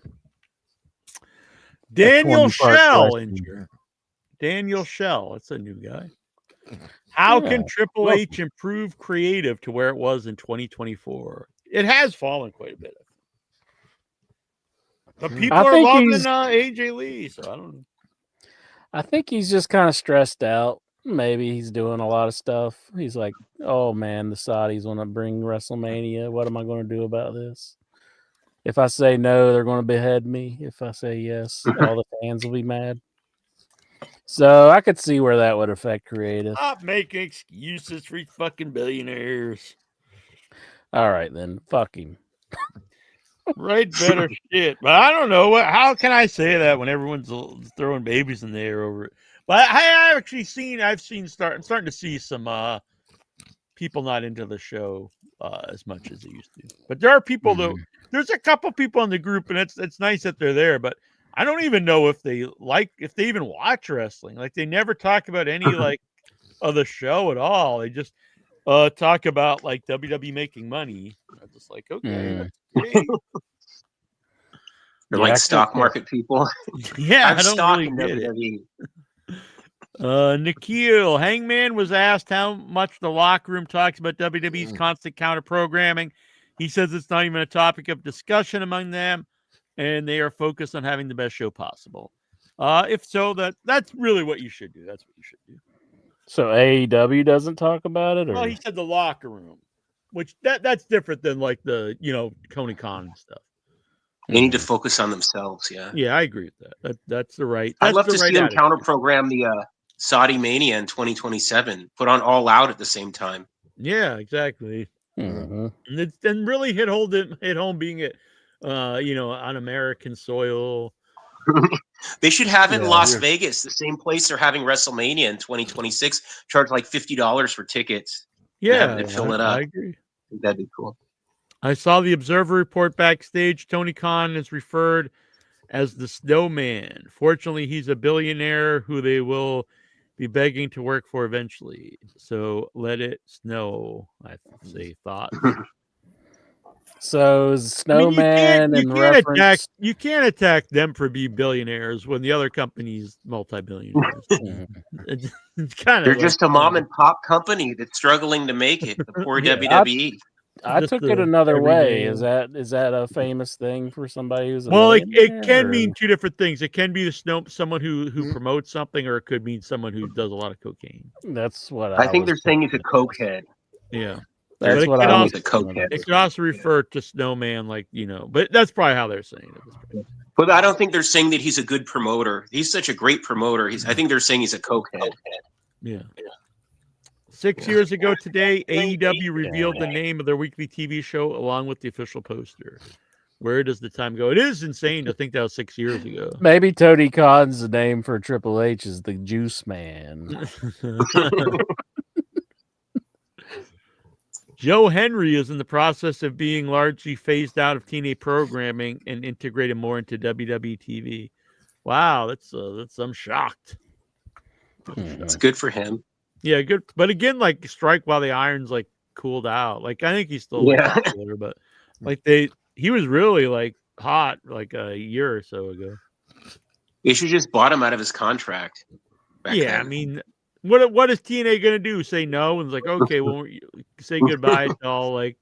Daniel Shell injured. Daniel Shell. That's a new guy. How can Triple H improve creative to where it was in 2024? It has fallen quite a bit. But people are loving AJ Lee, so I don't know. I think he's just kind of stressed out. Maybe he's doing a lot of stuff. He's like, oh man, the Saudis want to bring WrestleMania. What am I going to do about this? If I say no, they're going to behead me. If I say yes, all the fans will be mad. So I could see where that would affect creative. Stop making excuses for fucking billionaires. All right, then. Fuck him. Right, better shit. But I don't know. How can I say that when everyone's throwing babies in the air over it? But I've starting to see some people not into the show as much as they used to. But there are people though. There's a couple people in the group, and it's nice that they're there. But I don't even know if they even watch wrestling. Like they never talk about any like of the show at all. They just talk about like WWE making money. I'm just like, okay. They're like stock market people. Yeah, I'm I don't stock really in get WWE. Nikhil Hangman was asked how much the locker room talks about WWE's constant counter programming. He says it's not even a topic of discussion among them, and they are focused on having the best show possible. If so, that's really what you should do. That's what you should do. So AEW doesn't talk about it? Or? Well, he said the locker room, which that's different than like the Tony Khan and stuff. They need to focus on themselves. Yeah. Yeah, I agree with that. That's the right. I'd love to see them attitude. counter program the Saudi Mania in 2027. Put on All Out at the same time. Yeah, exactly. Mm-hmm. And really hit home being it, on American soil. They should have it in Las Vegas, the same place they're having WrestleMania in 2026. Charge like $50 for tickets. Yeah, and fill it up. I agree. I think that'd be cool. I saw the Observer report backstage. Tony Khan is referred as the Snowman. Fortunately, he's a billionaire who they will be begging to work for eventually. So let it snow, I say thought. So Snowman you can't attack them for being billionaires when the other company's multi-billionaires. It's kind of they're just a mom and pop company that's struggling to make it. The poor WWE. I took it another way. Is that a famous thing for somebody who's it can mean two different things. It can be someone who promotes something, or it could mean someone who does a lot of cocaine. That's what I think they're saying he's a cokehead. Yeah. That's what I was. A cokehead. It could also refer to Snowman, but that's probably how they're saying it. But I don't think they're saying that he's a good promoter. He's such a great promoter. I think they're saying he's a cokehead. Yeah. 6 years ago today, AEW revealed the name of their weekly TV show along with the official poster. Where does the time go? It is insane to think that was 6 years ago. Maybe Tony Khan's name for Triple H is the Juice Man. Joe Henry is in the process of being largely phased out of TNA programming and integrated more into WWE TV. Wow, that's I'm shocked. It's good for him. Yeah, good. But again, like strike while the iron's like cooled out. Like I think he's still popular, but like he was really like hot like a year or so ago. They should just bought him out of his contract. Yeah, I mean, what is TNA gonna do? Say no? And it's like, okay, well, say goodbye to all like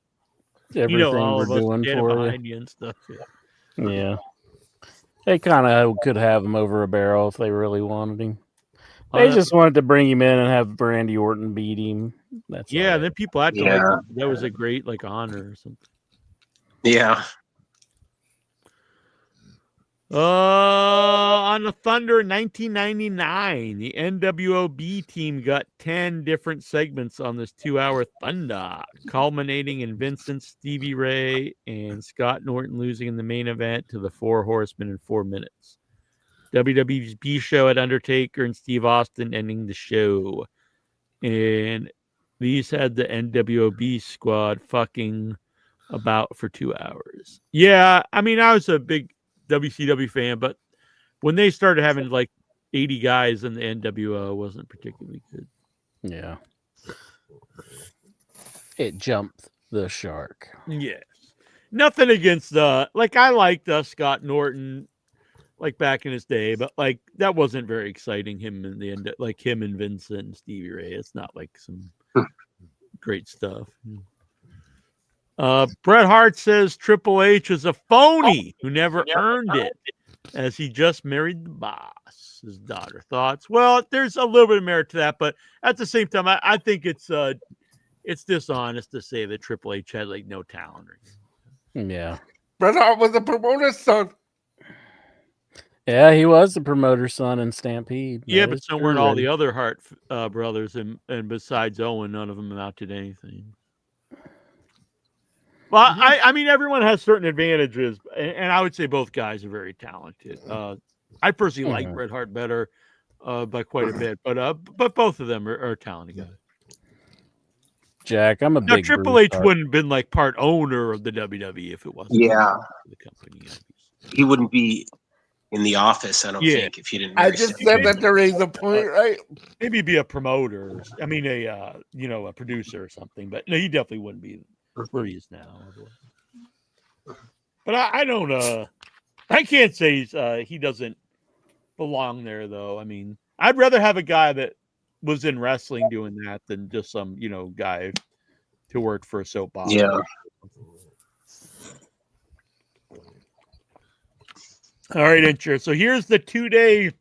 everything all we're of us doing standing for behind you. you and stuff. Yeah. They kind of could have him over a barrel if they really wanted him. They just wanted to bring him in and have Randy Orton beat him. That's yeah. Then people acted like that was a great like honor or something. Yeah. On the Thunder in 1999, the NWOB team got 10 different segments on this 2-hour Thunder, culminating in Vincent, Stevie Ray, and Scott Norton losing in the main event to the Four Horsemen in 4 minutes. WWE's show at Undertaker and Steve Austin ending the show. And these had the NWOB squad fucking about for 2 hours. Yeah, I mean, I was a big WCW fan, but when they started having like 80 guys in the NWO, it wasn't particularly good. Yeah. It jumped the shark. Yes. Nothing against like I liked Scott Norton like back in his day, but like that wasn't very exciting. Him in the end, like him and Vincent and Stevie Ray. It's not like some great stuff. Bret Hart says Triple H is a phony who never earned it, as he just married the boss, his daughter. Thoughts? Well, there's a little bit of merit to that, but at the same time, I think it's dishonest to say that Triple H had like no talent. Yeah. Bret Hart was the promoter's son. Yeah, he was the promoter's son in Stampede. Yeah, but so weren't all the other Hart brothers, and besides Owen, none of them amounted to anything. Well, I mean, everyone has certain advantages, and I would say both guys are very talented. I personally like Bret Hart better by quite a bit, but both of them are talented guys. Jack, I'm a big Triple H wouldn't have been like part owner of the WWE if it wasn't the company. He wouldn't be in the office, I don't think, if he didn't. I just said that to raise a point, right? Maybe be a promoter. I mean, a producer or something. But no, he definitely wouldn't be where he is now. But I don't. I can't say he doesn't belong there, though. I mean, I'd rather have a guy that was in wrestling doing that than just some guy to work for a soap opera. Yeah. All right, Incher. So here's the 2-day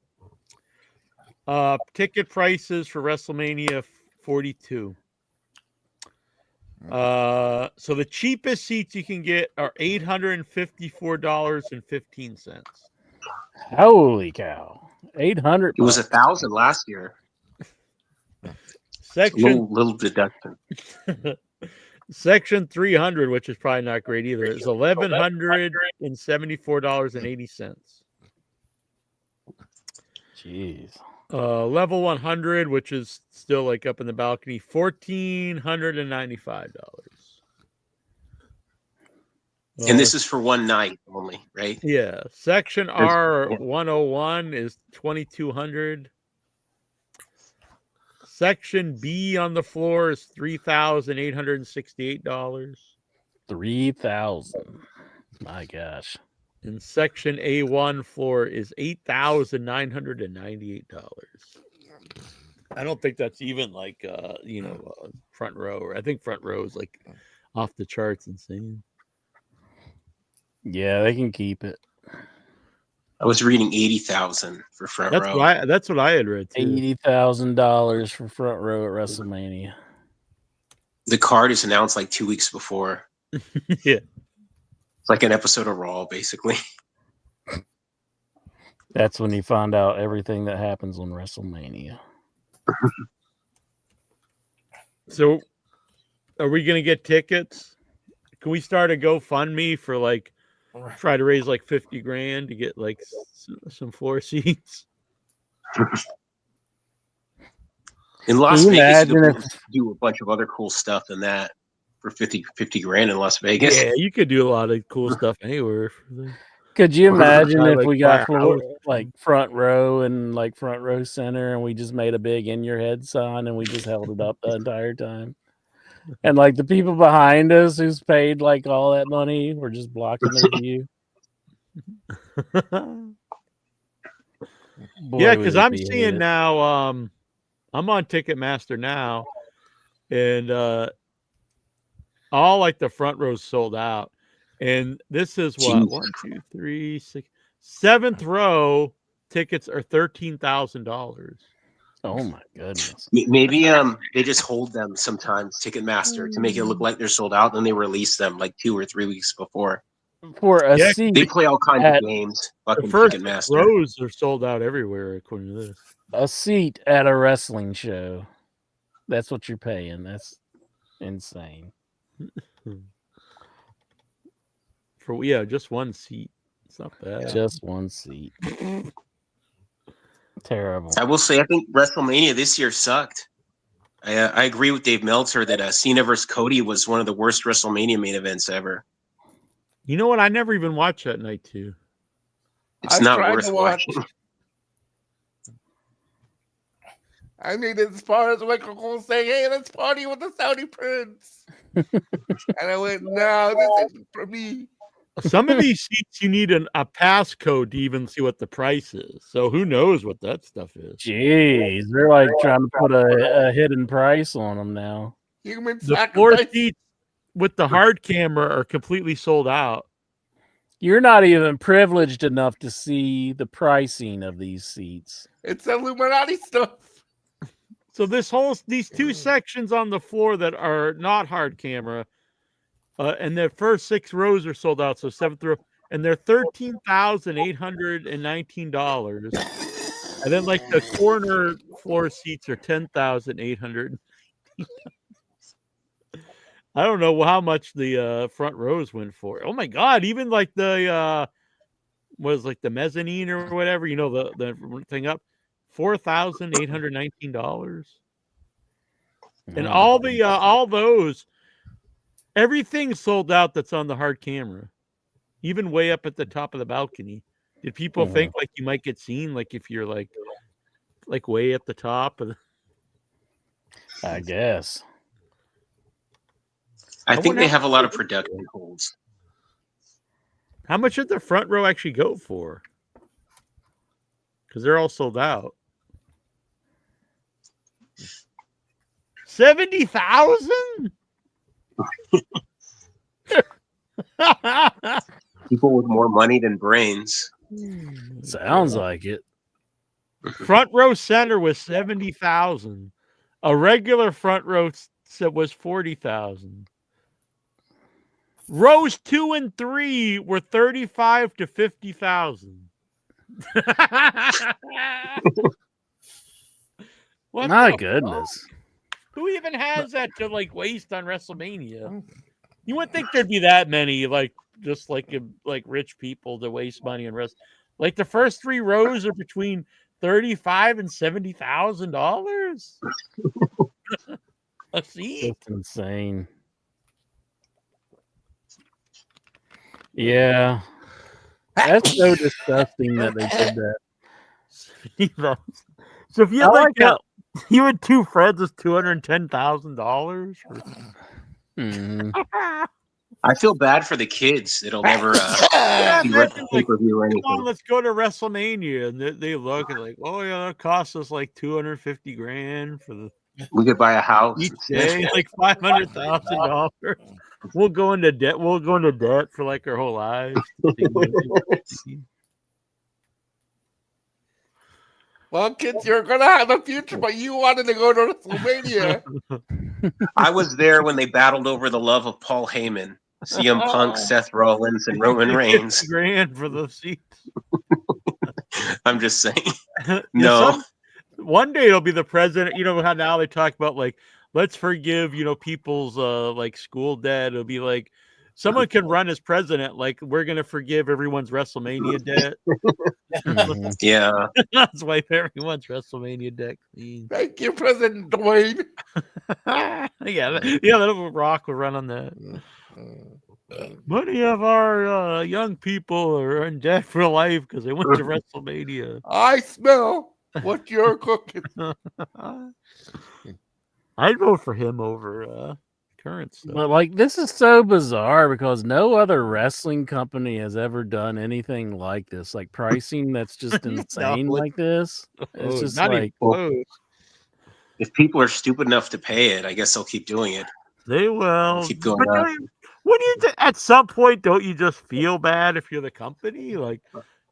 ticket prices for WrestleMania 42. So the cheapest seats you can get are $854.15. Holy cow. 800. It was 1,000 last year. Section little deduction. Section 300, which is probably not great either, is $1,174.80. Jeez. Level 100, which is still like up in the balcony, $1,495. And this is for one night only, right? Yeah. Section R 101 is $2,200. Section B on the floor is $3,868. $3,000. My gosh. And Section A1 floor is $8,998. I don't think that's even like front row. Or I think front row is like off the charts insane. Yeah, they can keep it. I was reading 80,000 for front row. That's what I had read too. $80,000 for front row at WrestleMania. The card is announced like 2 weeks before. Yeah. It's like an episode of Raw, basically. That's when you find out everything that happens on WrestleMania. So, are we gonna get tickets? Can we start a GoFundMe for like try to raise like 50 grand to get like some floor seats? In Las Vegas, you could do a bunch of other cool stuff than that for 50 grand in Las Vegas. Yeah, you could do a lot of cool stuff anywhere. Could you imagine if Like we buy got a house. like front row and like front row center, and we just made a big "in your head" sign, and we just held it up the entire time, and like the people behind us who's paid like all that money were just blocking their view? Yeah, because I'm seeing now. I'm on Ticketmaster now, and all like the front rows sold out. And this is what? Jeez. 1, 2, 3, 6, 7th row tickets are $13,000. Oh my goodness! Maybe they just hold them sometimes, Ticketmaster, to make it look like they're sold out. Then they release them like 2 or 3 weeks before. For a seat, they play all kinds of games. The first rows are sold out everywhere, according to this. A seat at a wrestling show. That's what you're paying. That's insane. For just one seat. It's not bad. Just one seat. Terrible. I will say, I think WrestleMania this year sucked. I agree with Dave Meltzer that Cena versus Cody was one of the worst WrestleMania main events ever. You know what? I never even watched that night too. It's not worth watching. I mean, as far as Michael Cole saying, "Hey, let's party with the Saudi Prince," and I went, "No, this isn't for me." Some of these seats you need a passcode to even see what the price is. So who knows what that stuff is? Jeez, they're like trying to put a hidden price on them now. Human The floor seats with the hard camera are completely sold out. You're not even privileged enough to see the pricing of these seats. It's Illuminati stuff. So these two sections on the floor that are not hard camera, and the first 6 rows are sold out. So 7th row, and they're $13,819, and then like the corner floor seats are $10,800. I don't know how much the front rows went for. Oh my God! Even like the the mezzanine or whatever, the thing up, $4,819, and all those, everything sold out that's on the hard camera, even way up at the top of the balcony. Did people think like you might get seen, like if you're like way at the top? I guess. I think they have a lot of production holds. How much did the front row actually go for? Because they're all sold out. 70,000? People with more money than brains. Sounds like it. Front row center was 70,000. A regular front row was 40,000. Rows 2 and 3 were 35 to 50,000. My goodness. Who even has that to like waste on WrestleMania? You wouldn't think there'd be that many like rich people to waste money on wrestling. Like the first 3 rows are between $35,000 and $70,000 a seat. That's insane. Yeah, that's so disgusting that they did that. So if you had you had 2 friends, it's $210,000. I feel bad for the kids. It'll never see pay-per-view or anything. Let's go to WrestleMania, and they look and like, oh yeah, that cost us like $250,000 for the. We could buy a house each day, like $500,000. We'll go into debt. We'll go into debt for like our whole lives. Well, kids, you're gonna have a future, but you wanted to go to WrestleMania. I was there when they battled over the love of Paul Heyman, CM Punk, Seth Rollins, and Roman Reigns. $50,000 for the seats. I'm just saying. No. One day it'll be the president. You know how now they talk about like let's forgive, people's like school debt. It'll be like someone can run as president, like we're gonna forgive everyone's WrestleMania debt. Yeah. Let's wipe everyone's WrestleMania debt clean. Thank you, President Dwayne. yeah, that Rock will run on that. Many of our young people are in debt for life because they went to WrestleMania. I smell what you're cooking. I'd vote for him over current stuff. But like, this is so bizarre because no other wrestling company has ever done anything like this. Like pricing that's just insane like this. It's just not like, even if people are stupid enough to pay it, I guess they'll keep doing it. They will keep going up. At some point, don't you just feel bad if you're the company? Like,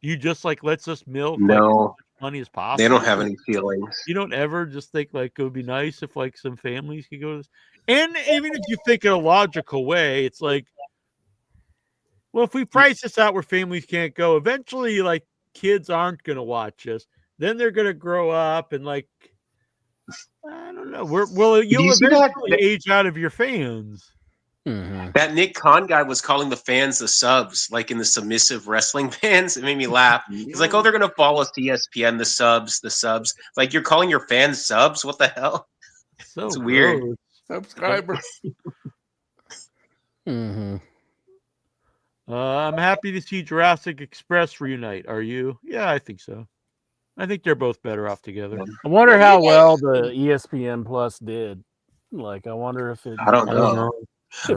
you just like, let's just milk like, as much money as possible. They don't have any feelings. You don't ever just think like it would be nice if like some families could go to this. And even if you think in a logical way, it's like, well, if we price this out where families can't go, eventually like kids aren't going to watch us. Then they're going to grow up and like, I don't know. You'll eventually age out of your fans. That Nick Khan guy was calling the fans the subs, like in the submissive wrestling fans. It made me laugh. He's like, "Oh, they're gonna follow us to ESPN. The subs. Like you're calling your fans subs? What the hell? So it's weird. Subscribers." I'm happy to see Jurassic Express reunite. Are you? Yeah, I think so. I think they're both better off together. I wonder how well the ESPN Plus did. Like, I wonder if it. I don't know.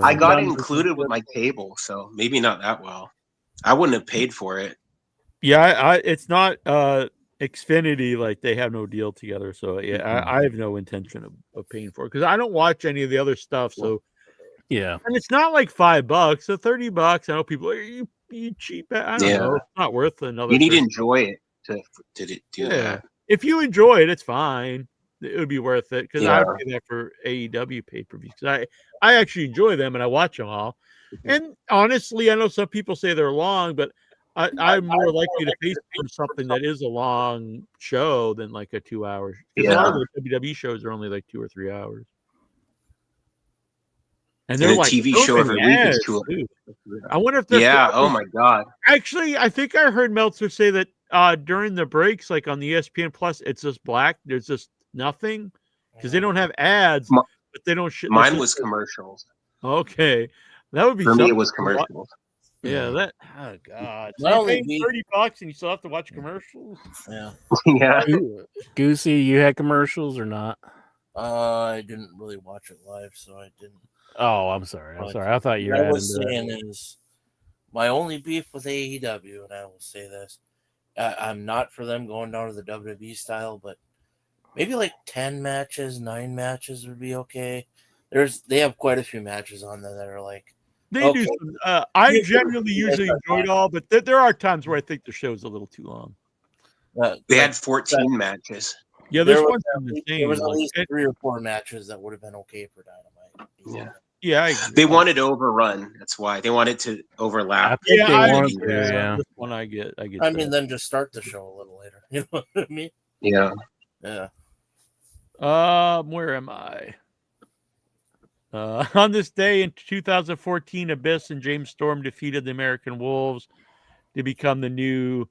I got it included with my cable, so maybe not that well. I wouldn't have paid for it. Yeah, it's not Xfinity, like they have no deal together. So yeah, I have no intention of paying for it because I don't watch any of the other stuff. So yeah, and it's not like $5, so $30. I know people are you cheap. I don't know. It's not worth another. You need to enjoy it to do that. If you enjoy it, it's fine. It would be worth it because I would pay that for AEW pay-per-views because I actually enjoy them and I watch them all. And honestly, I know some people say they're long, but I'm more likely to pay for something that is a long show than like a 2 hour. Because a lot of the WWE shows are only like 2 or 3 hours. And they're like TV show every week is 2 hours. I wonder if there's oh my god. Actually, I think I heard Meltzer say that during the breaks, like on the ESPN Plus, it's just black. There's just nothing because they don't have ads, but they don't. Mine was commercials. Okay, that would be for me. It was commercials. Yeah, that. Oh god, Well, so you pay $30 and you still have to watch commercials. Yeah, yeah. Goosey, you had commercials or not? I didn't really watch it live, so I didn't. Oh, I'm sorry. I thought you were. What I was saying is my only beef with AEW, and I will say this: I'm not for them going down to the WWE style, but maybe like 10 matches, 9 matches would be okay. They have quite a few matches on there that are like they do. I generally usually enjoy it all, but there are times where I think the show's a little too long. They had 14 matches. Yeah, there was at least 3 or 4 matches that would have been okay for Dynamite. Yeah, they wanted to overrun. That's why they wanted to overlap. This one I get. I mean, then just start the show a little later. You know what I mean? Yeah. Where am I? On this day in 2014, Abyss and James Storm defeated the American Wolves to become the new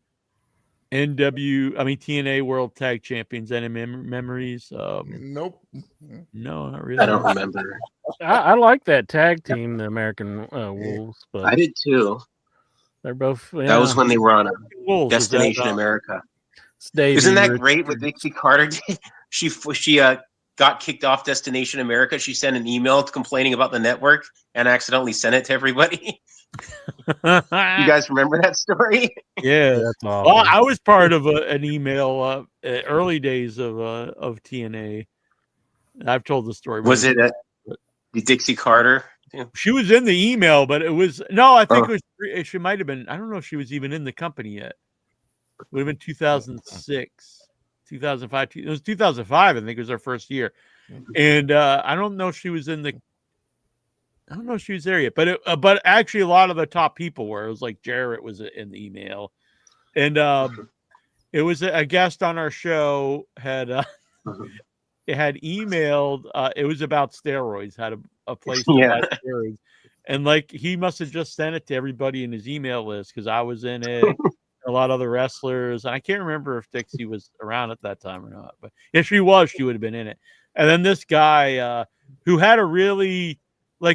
TNA World Tag Champions. Any memories? Nope. No, not really. I don't remember. I like that tag team, the American Wolves. But I did too. They're both. That was when they were on Destination America. Isn't that great with Dixie Carter? she got kicked off Destination America. She sent an email complaining about the network and accidentally sent it to everybody. You guys remember that story? Yeah, that's awesome. Well, I was part of an email early days of TNA. I've told the story. Was it Dixie Carter? Yeah. She was in the email, but it was I think it was. She might have been. I don't know if she was even in the company yet. It would have been 2006, 2005. It was 2005. I think it was her first year, and I don't know if she was in the. I don't know if she was there yet, but actually a lot of the top people were. It was like Jarrett was in the email, and it was a guest on our show had had emailed. It was about steroids. Had a place to buy steroids, and like he must have just sent it to everybody in his email list because I was in it. A lot of other wrestlers, and I can't remember if Dixie was around at that time or not. But if she was, she would have been in it. And then this guy who had a really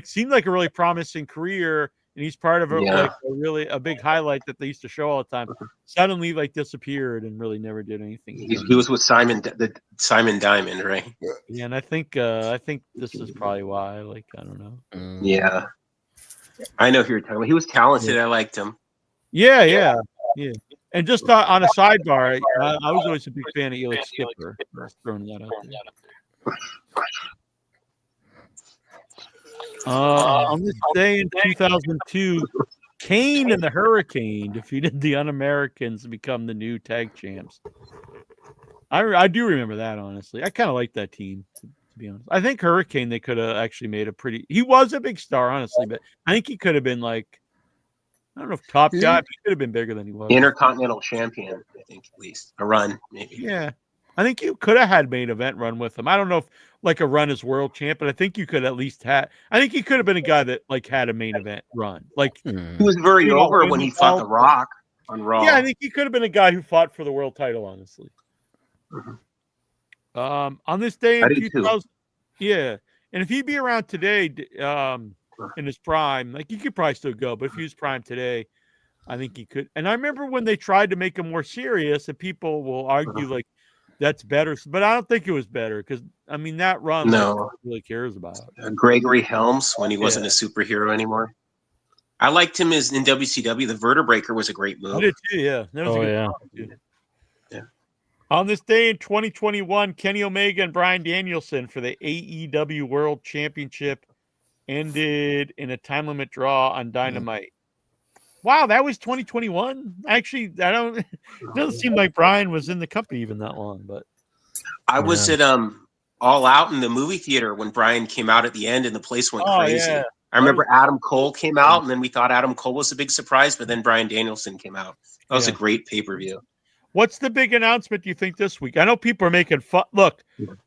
seemed like a really promising career, and he's part of a big highlight that they used to show all the time. Suddenly, disappeared and really never did anything. He was with Simon Diamond, right? Yeah, and I think this is probably why. I don't know. Yeah, I know who you're talking about. He was talented. I liked him. Yeah. And just on a sidebar, I was always a big fan of Elix Skipper. Just throwing that out there. On this day in 2002, Kane and the Hurricane defeated the Un-Americans to become the new tag champs. I do remember that, honestly. I kind of like that team, to be honest. I think Hurricane, they could have actually made he was a big star, honestly, but I think he could have been I don't know if top guy, but he could have been bigger than he was. Intercontinental champion, I think, at least. A run, maybe. Yeah. I think you could have had main event run with him. I don't know if a run as world champ, but I think you could at least have. I think he could have been a guy that had a main event run. He was very over when he fought The Rock on Raw. Yeah, I think he could have been a guy who fought for the world title, honestly. On this day in 2000, yeah. And if he'd be around today, in his prime, he could probably still go, but if he was prime today, I think he could. And I remember when they tried to make him more serious, and people will argue that's better, but I don't think it was better because that run, no one really cares about. Gregory Helms when he wasn't a superhero anymore. I liked him in WCW. The Vertebraker was a great move. I did too, yeah. That was yeah. On this day in 2021, Kenny Omega and Bryan Danielson for the AEW World Championship ended in a time limit draw on Dynamite. Wow, that was 2021. Actually, it doesn't seem like Bryan was in the company even that long. But I was at All Out in the movie theater when Bryan came out at the end, and the place went crazy. Yeah. I remember Adam Cole came out, and then we thought Adam Cole was a big surprise, but then Bryan Danielson came out. That was a great pay-per-view. What's the big announcement you think this week? I know people are making fun. Look,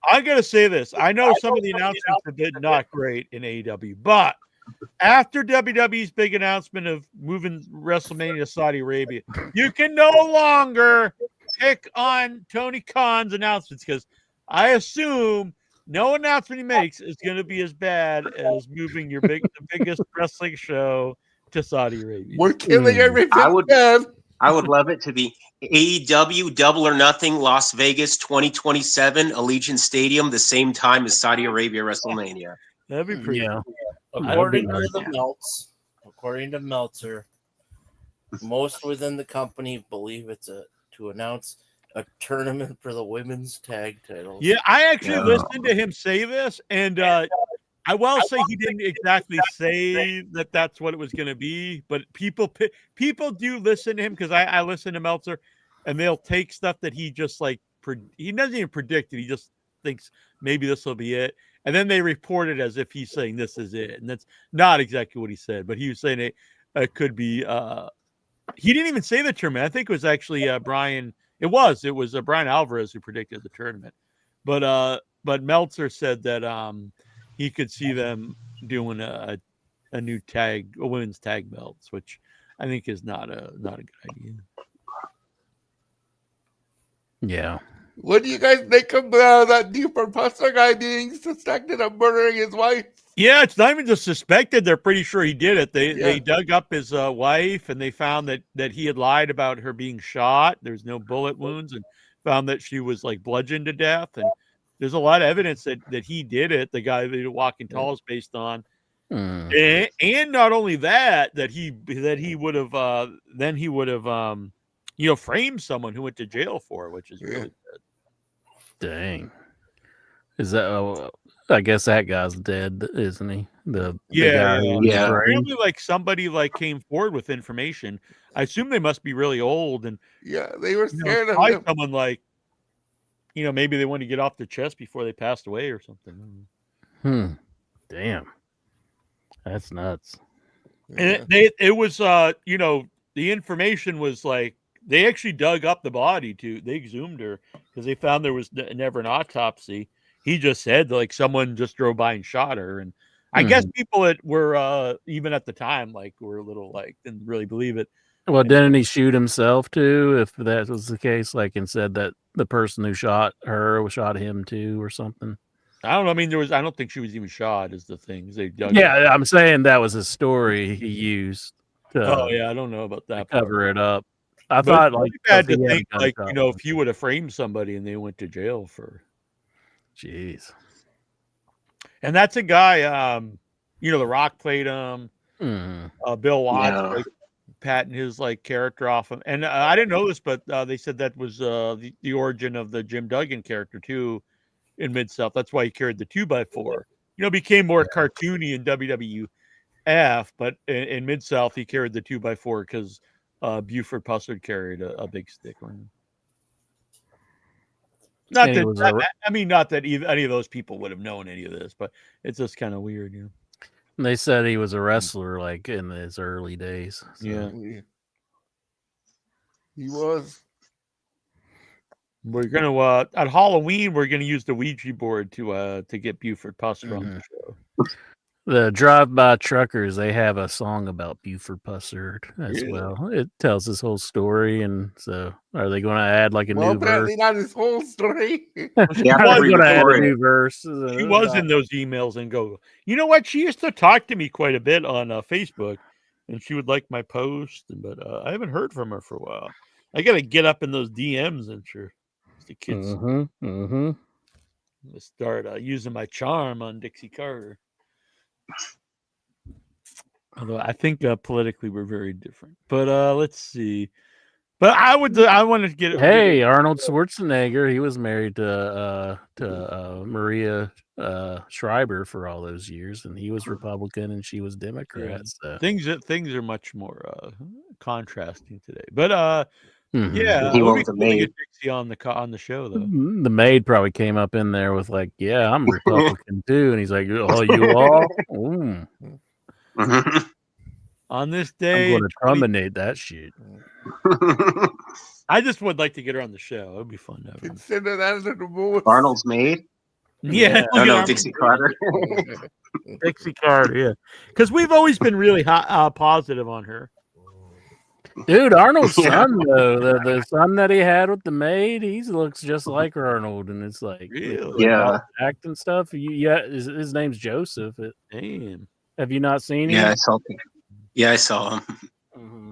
I got to say this. I know some of the announcements have been not great in AEW, but after WWE's big announcement of moving WrestleMania to Saudi Arabia, you can no longer pick on Tony Khan's announcements because I assume no announcement he makes is going to be as bad as moving the biggest wrestling show to Saudi Arabia. We're killing everything. I would love it to be AEW Double or Nothing Las Vegas 2027 Allegiant Stadium the same time as Saudi Arabia WrestleMania. That'd be pretty cool. According to Meltzer, most within the company believe it's to announce a tournament for the women's tag titles. Yeah, I actually listened to him say this, and I will say he didn't exactly say that that's what it was going to be, but people do listen to him because I listen to Meltzer, and they'll take stuff that he just he doesn't even predict it. He just thinks maybe this will be it. And then they report it as if he's saying this is it. And that's not exactly what he said, but he was saying it could be he didn't even say the tournament. I think it was actually Brian. It was Brian Alvarez who predicted the tournament. But Meltzer said that he could see them doing a new women's tag belts, which I think is not a good idea. Yeah. What do you guys think of that Deeper Buster guy being suspected of murdering his wife? Yeah, it's not even just suspected. They're pretty sure he did it. They dug up his wife, and they found that he had lied about her being shot. There's no bullet wounds, and found that she was bludgeoned to death. And there's a lot of evidence that he did it. The guy that Walking Tall is based on. And not only that he would have framed someone who went to jail for it, which is really good. Dang. Is that I guess that guy's dead, isn't he? The guy Apparently, somebody came forward with information. I assume they must be really old, and they were scared of him. Someone maybe they want to get off their chest before they passed away or something. Damn, that's nuts. And it was the information was they actually dug up the body they exhumed her because they found there was never an autopsy. he just said like someone just drove by and shot her, and I guess people that were even at the time like were a little like didn't really believe it. Well, didn't he shoot himself too? If that was the case, like, and said that the person who shot her shot him too, or something. I don't know. I mean, I don't think she was even shot. Is the thing they dug? Yeah, I'm saying that was a story he used. Oh yeah, I don't know about that. To cover it up. I But thought it's like bad to he had a think like gunshot. if you would have framed somebody and they went to jail for. Jeez. And that's a guy. The Rock played him. Bill Watts like, patting his like character off him, and I didn't know this, but they said that was the origin of the Jim Duggan character too in Mid-South. That's why he carried the 2x4. Became more cartoony in WWF, but in Mid-South he carried the 2x4 because Buford Pussard carried a big stick around. Not that any of those people would have known any of this, but it's just kind of weird, They said he was a wrestler like in his early days. So. Yeah. He was. We're gonna at Halloween we're gonna use the Ouija board to get Buford Pussard on the show. The drive-by truckers, they have a song about Buford Pussard as Really? well. It tells his whole story, and so are they going to add like a new verse? Apparently not his whole story. She was in those emails and go, you know what? She used to talk to me quite a bit on Facebook, and she would like my post, but I haven't heard from her for a while. I got to get up in those DMs and sure. The kids start using my charm on Dixie Carter. Although I think politically we're very different. But let's see. But I wanted to get. Hey, Arnold Schwarzenegger. He was married to Maria Schreiber for all those years, and he was Republican and she was Democrat. So. Things are much more contrasting today. But yeah, he it'll be wants a cool to maid. get Dixie on the show though. The maid probably came up in there with like, "Yeah, I'm Republican too," and he's like, "Oh, you all." On this day, I'm going to terminate that shit. I just would like to get her on the show. It'd be fun. Consider that as a divorce. Arnold's maid. Yeah. Oh no, Dixie Carter. Dixie Carter. Yeah, because we've always been really positive on her. Dude, Arnold's son though, the son that he had with the maid, he looks just like Arnold, and it's like, really? Yeah, acting stuff. His name's Joseph. Damn. Have you not seen him? Yeah, I saw him. Yeah, I saw him. Mm-hmm.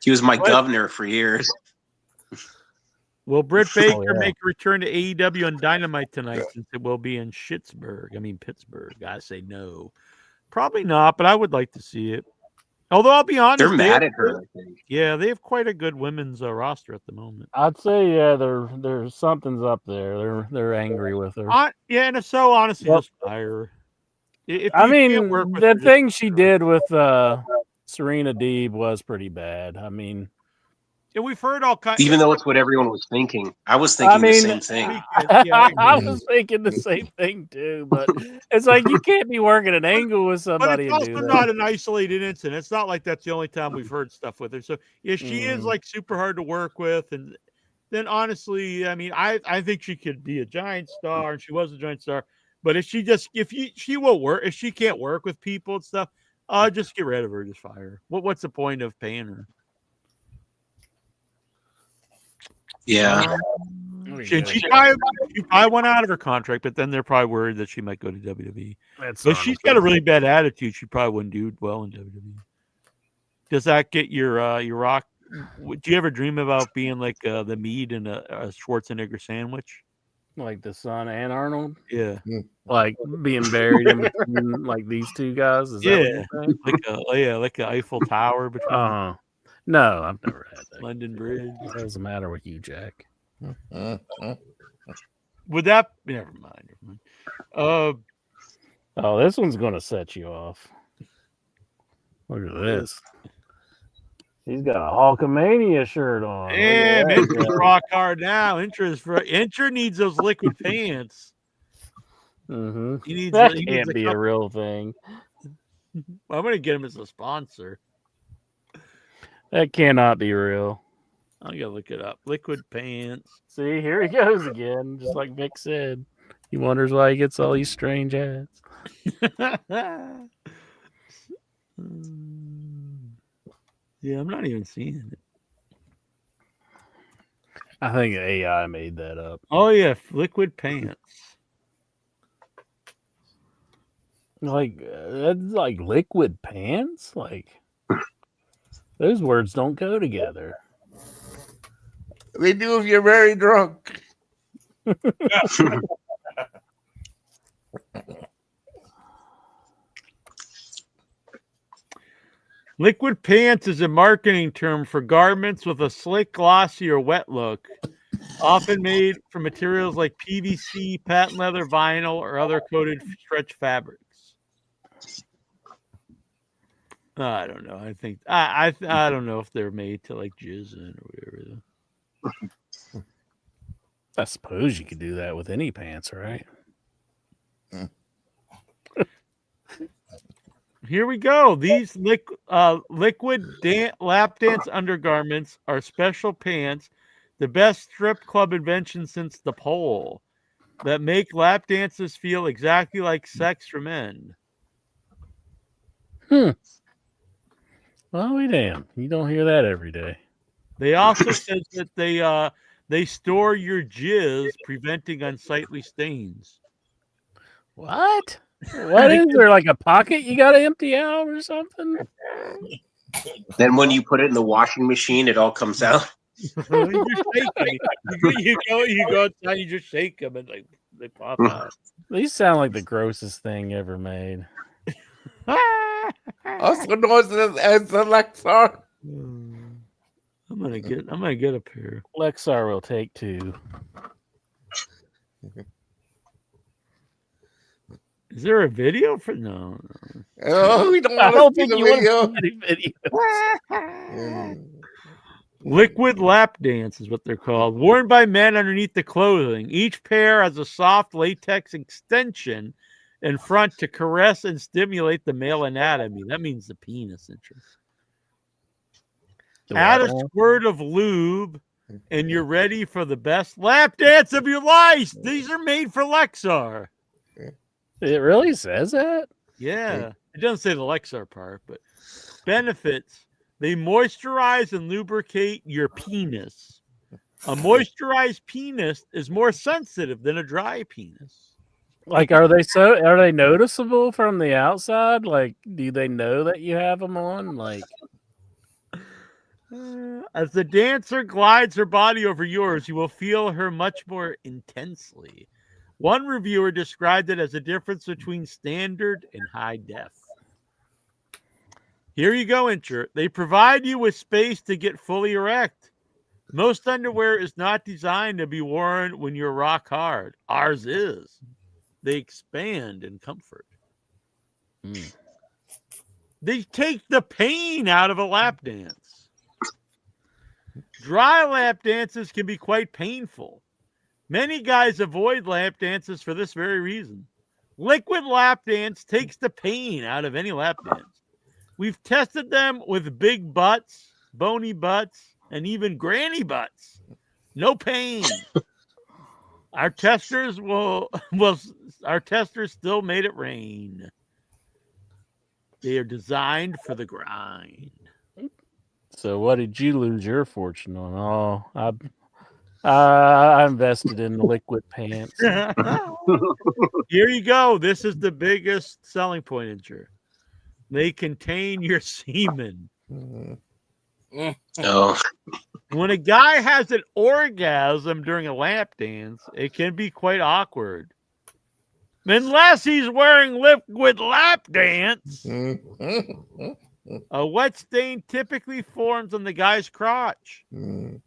He was my governor for years. Will Britt Baker make a return to AEW on Dynamite tonight since it will be in Pittsburgh? I say no. Probably not, but I would like to see it. Although I'll be honest, they're mad at her. I think. Yeah, they have quite a good women's roster at the moment. I'd say there's something's up there. They're angry with her. And if so, honestly, just fire her. I mean, the thing she did with Serena Deeb was pretty bad. I mean, yeah, we've heard all kinds. Even though it's what everyone was thinking, I was thinking the same thing. I was thinking the same thing too. But it's like you can't be working an angle with somebody. But it's also not an isolated incident. It's not like that's the only time we've heard stuff with her. So yeah, she is like super hard to work with, and then honestly, I mean, I think she could be a giant star, and she was a giant star. But if she won't work, if she can't work with people and stuff, just get rid of her, just fire her. What's the point of paying her? Yeah. She probably went out of her contract, but then they're probably worried that she might go to WWE. But she's got a really bad attitude. She probably wouldn't do well in WWE. Does that get your rock? Do you ever dream about being like the meat in a Schwarzenegger sandwich? Like the son and Arnold? Yeah. Like being buried in between like these two guys? Is that what you're saying? like an Eiffel Tower between. No, I've never had that. London Bridge. What does the matter with you, Jack? Would that? Never mind. Oh, this one's going to set you off. Look at this. He's got a Hulkamania shirt on. Damn, Intra's rock hard now. Intra needs those liquid pants. Mm-hmm. That can't be a real thing. I'm going to get him as a sponsor. That cannot be real. I gotta look it up. Liquid pants. See, here he goes again, just like Vic said. He wonders why he gets all these strange ads. Yeah, I'm not even seeing it. I think AI made that up. Oh yeah, liquid pants. Like that's like liquid pants. Like those words don't go together. They do if you're very drunk. Liquid pants is a marketing term for garments with a slick, glossy, or wet look, often made from materials like PVC, patent leather, vinyl, or other coated stretch fabrics. I don't know. I think I don't know if they're made to like jizz in or whatever. I suppose you could do that with any pants, right? Here we go. These liquid lap dance undergarments are special pants, the best strip club invention since the pole, that make lap dances feel exactly like sex for men. Well, we damn. You don't hear that every day. They also said that they store your jizz, preventing unsightly stains. What? What is there, like a pocket you got to empty out or something? Then when you put it in the washing machine, it all comes out. You go outside, you just shake them, and like they pop out. These sound like the grossest thing ever made. Also known as the Lexar. I'm gonna get a pair. Lexar will take two. Is there a video for no? Oh, we don't want to see the video. Liquid lap dance is what they're called. Worn by men underneath the clothing. Each pair has a soft latex extension in front to caress and stimulate the male anatomy. That means the penis interest. Add a squirt of lube, and you're ready for the best lap dance of your life. These are made for Lexar. It really says that? Yeah. It doesn't say the Lexar part, but benefits. They moisturize and lubricate your penis. A moisturized penis is more sensitive than a dry penis. Like, are they noticeable from the outside? Like, do they know that you have them on? Like, as the dancer glides her body over yours, you will feel her much more intensely. One reviewer described it as a difference between standard and high def. Here you go, Incher. They provide you with space to get fully erect. Most underwear is not designed to be worn when you're rock hard. Ours is. They expand in comfort. They take the pain out of a lap dance. Dry lap dances can be quite painful. Many guys avoid lap dances for this very reason. Liquid lap dance takes the pain out of any lap dance. We've tested them with big butts, bony butts, and even granny butts. No pain. Our testers still made it rain. They are designed for the grind. so what did you lose your fortune on? Oh, I invested in liquid pants. Here you go. This is the biggest selling point, Incher. They contain your semen. Oh. When a guy has an orgasm during a lap dance, it can be quite awkward. Unless he's wearing liquid lap dance. A wet stain typically forms on the guy's crotch. And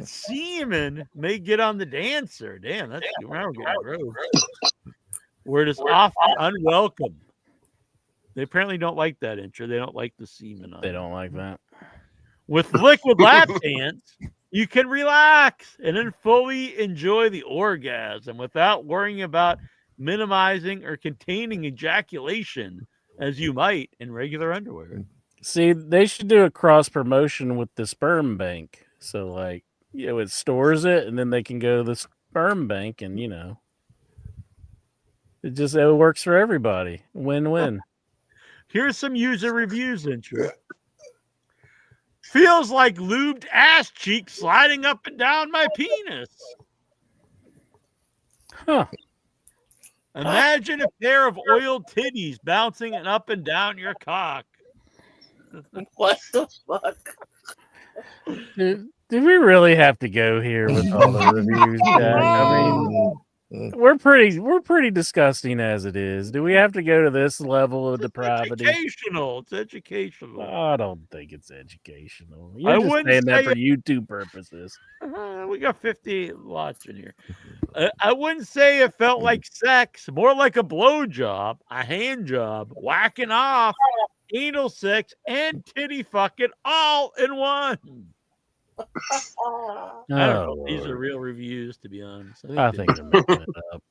semen may get on the dancer. Damn, that's getting gross. Where it is often unwelcome. They apparently don't like that, Incher. They don't like the semen on. They don't like that. With liquid lap dance, you can relax and then fully enjoy the orgasm without worrying about minimizing or containing ejaculation as you might in regular underwear. See, they should do a cross promotion with the sperm bank. So, like, it stores it, and then they can go to the sperm bank and, It works for everybody. Win-win. Here's some user reviews, intro. Feels like lubed ass cheek sliding up and down my penis. Huh. Imagine a pair of oiled titties bouncing up and down your cock. What the fuck? Did we really have to go here with all the reviews, Jack? I mean, we're pretty disgusting as it is. Do we have to go to this level of depravity? It's educational. I don't think it's educational. I You're just wouldn't saying that say for YouTube purposes. We got 50 watching here. I wouldn't say it felt like sex, more like a blowjob, a hand job, whacking off, anal sex, and titty fucking all in one. I don't know if these are real reviews, to be honest. I think they're making it up.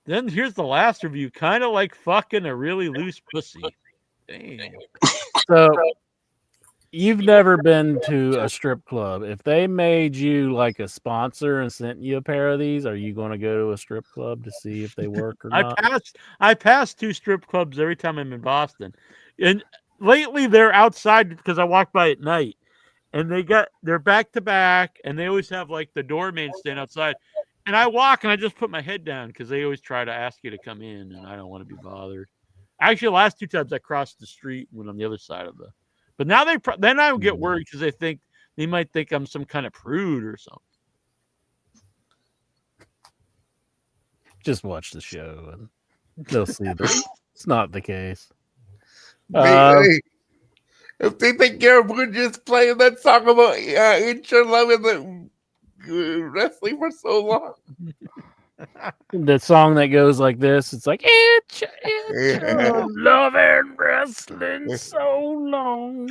Then here's the last review, kind of like fucking a really loose pussy. Damn. So you've never been to a strip club. If they made you like a sponsor and sent you a pair of these, are you going to go to a strip club to see if they work or not? I pass 2 strip clubs every time I'm in Boston. And lately they're outside because I walk by at night. And they're back to back, and they always have like the doorman stand outside. And I walk and I just put my head down because they always try to ask you to come in, and I don't want to be bothered. Actually, the last 2 times I crossed the street and went on the other side of the. But now then I get worried because they might think I'm some kind of prude or something. Just watch the show and they'll see that it's not the case. Hey, if they think we're just playing that song about intro loving the wrestling for so long. The song that goes like this, it's like it's loving wrestling so long.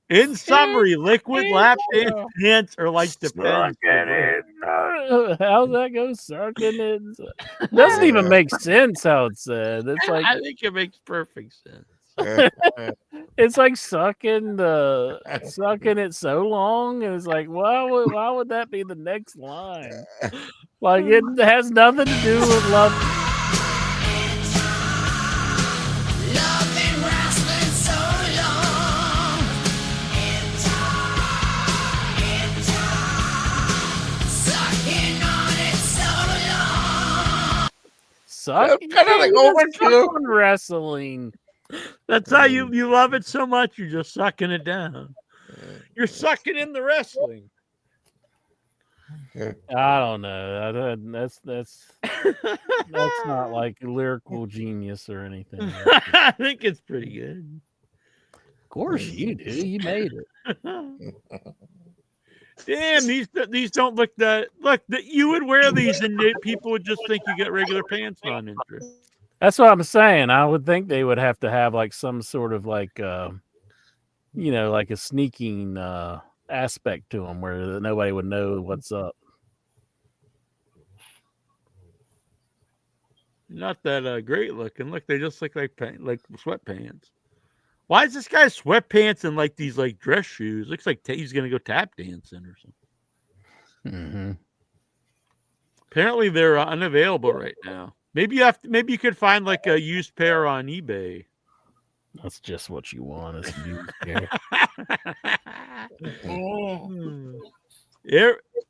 In summary, liquid lap dance pants are like depends. How's that go? Sucking it doesn't even make sense how it's said. It's like I think it makes perfect sense. It's like sucking it so long, and it's like why would that be the next line? Like it has nothing to do with love. Sucking kind of like overkill wrestling. That's how you love it so much. You're just sucking it down. You're sucking in the wrestling. I don't know. That's not like lyrical genius or anything. I think it's pretty good. Of course you do. You made it. Damn, these don't look that. Look, that you would wear these and people would just think you got regular pants on. That's what I'm saying. I would think they would have to have like some sort of like, like a sneaking aspect to them where nobody would know what's up. Not that great looking. Look, they just look like sweatpants. Why is this guy sweatpants and like these like dress shoes? Looks like he's gonna go tap dancing or something. Mm-hmm. Apparently, they're unavailable right now. Maybe you could find like a used pair on eBay. That's just what you want is a used pair.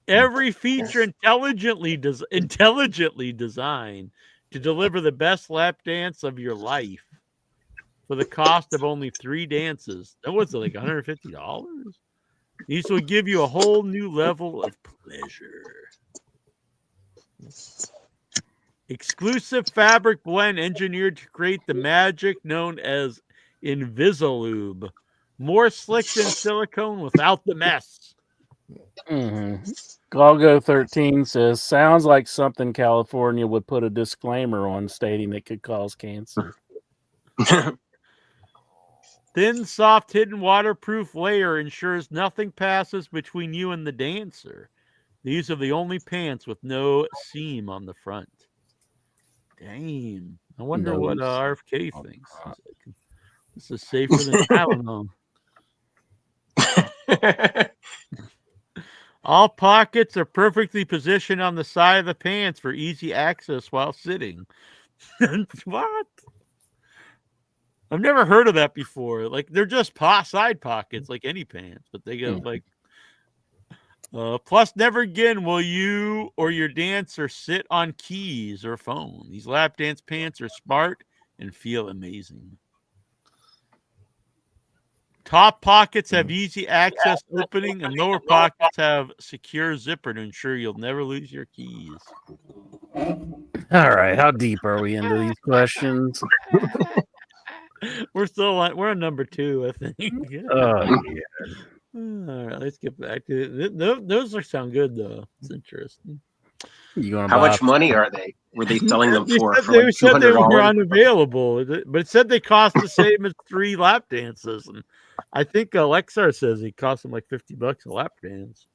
Every feature intelligently designed to deliver the best lap dance of your life for the cost of only 3 dances. That was like $150. These will give you a whole new level of pleasure. Exclusive fabric blend engineered to create the magic known as Invisalube. More slick than silicone without the mess. Mm-hmm. Galgo 13 says, sounds like something California would put a disclaimer on stating it could cause cancer. Thin, soft, hidden waterproof layer ensures nothing passes between you and the dancer. These are the only pants with no seam on the front. Damn. I wonder what RFK thinks. This is safer than Tylenol. All pockets are perfectly positioned on the side of the pants for easy access while sitting. What? I've never heard of that before. Like, they're just side pockets, like any pants, but they go like. Plus, never again will you or your dancer sit on keys or phone. These lap dance pants are smart and feel amazing. Top pockets have easy access opening, and lower pockets have secure zipper to ensure you'll never lose your keys. All right, how deep are we into these questions? We're on number 2, I think. Oh, yeah. All right, let's get back to it. Those sound good though. It's interesting. How much money are they? Were they selling them for? They said they were $200? unavailable, but it said they cost the same as 3 lap dances, and I think Alexar says it cost them like $50 a lap dance.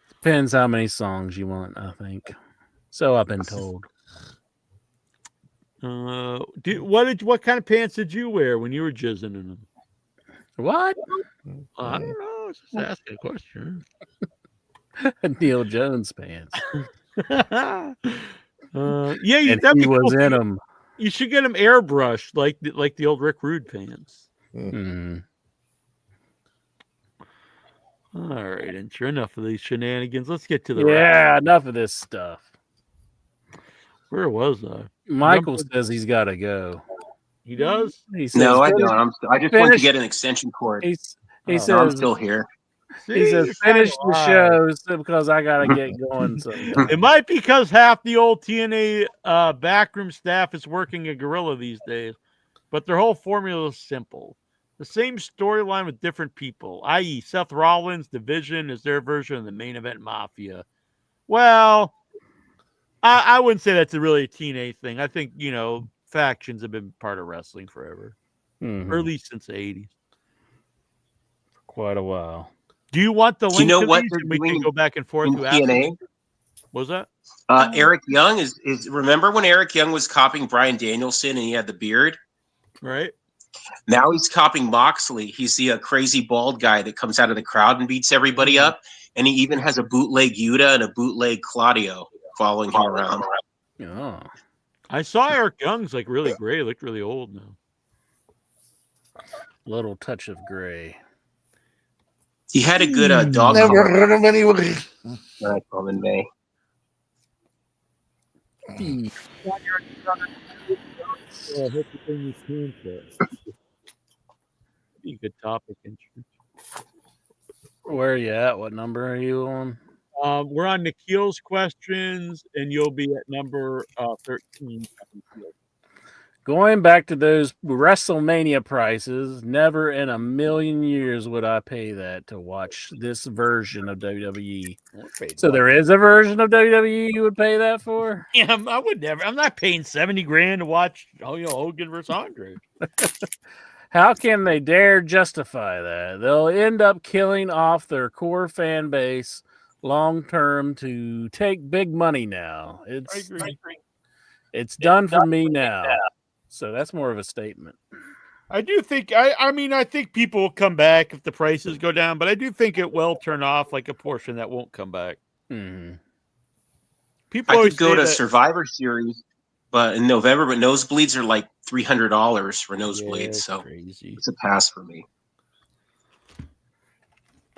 Depends how many songs you want, I think. So I've been told. What kind of pants did you wear when you were jizzing in them? What? I don't know. I was just asking a question. Neil Jones pants. Yeah, and he was in them. You should get them airbrushed, like the old Rick Rude pants. Mm. All right, and sure enough of these shenanigans. Let's get to the enough of this stuff. Where was I? Michael says he's got to go. He does? He says, no, I don't. I just want to get an extension cord. He says, I'm still here. He says, finish the show because I got to get going. It might be because half the old TNA backroom staff is working a gorilla these days, but their whole formula is simple. The same storyline with different people, i.e. Seth Rollins' division is their version of the main event mafia. Well, I wouldn't say that's really a TNA thing. I think, factions have been part of wrestling forever, or at least since the 80s. For quite a while. Do you want the link? Do you know to what these? they're We doing can go back and forth in through TNA? What was that? Eric Young is remember when Eric Young was copying Bryan Danielson and he had the beard? Right. Now he's copying Moxley. He's the crazy bald guy that comes out of the crowd and beats everybody up. And he even has a bootleg Yuta and a bootleg Claudio following him around. Oh. I saw Eric Young's like really gray. Looked really old now. Little touch of gray. He had a good dog. Never heard of anyway. I saw him in May. Be a good topic. Where are you at? What number are you on? We're on Nikhil's questions, and you'll be at number 13. Going back to those WrestleMania prices, never in a million years would I pay that to watch this version of WWE. So there is a version of WWE you would pay that for? Yeah, I would never. I'm not paying $70,000 to watch Hogan versus Andre. How can they dare justify that? They'll end up killing off their core fan base long term to take big money now. I agree. It's done for me now. So that's more of a statement. I do think. I think people will come back if the prices go down, but I do think it will turn off like a portion that won't come back. Mm-hmm. People I could go to Survivor Series, but in November, but nosebleeds are like $300 for nosebleeds, so crazy. It's a pass for me.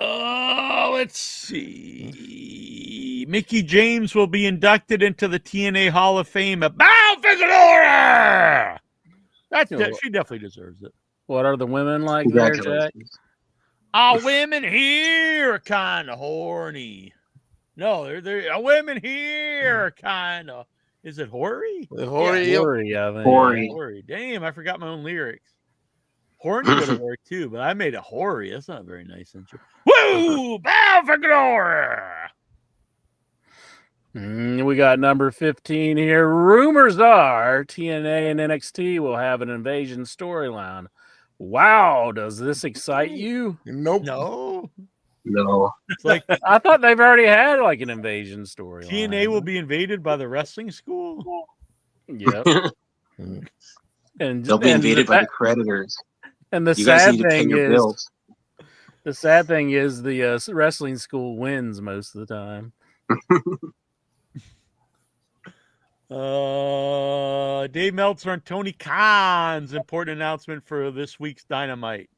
Let's see. Mickey James will be inducted into the TNA Hall of Fame at Bow Figueroa. She definitely deserves it. What are the women like there, Jack? Women here are kind of horny. No, they're women here are kind of. Is it hoary? Hoary, I think. Hoary. Damn, I forgot my own lyrics. Horny would have worked too, but I made it hoary. That's not very nice, isn't it? Woo! Bow for glory! We got number 15 here. Rumors are TNA and NXT will have an invasion storyline. Wow, does this excite you? Nope. No. It's like I thought they've already had like an invasion storyline. TNA will be invaded by the wrestling school. Yep. And they'll be invaded by the creditors. And the you guys sad need to pay thing your is, bills. The sad thing is the wrestling school wins most of the time. Dave Meltzer and Tony Khan's important announcement for this week's Dynamite.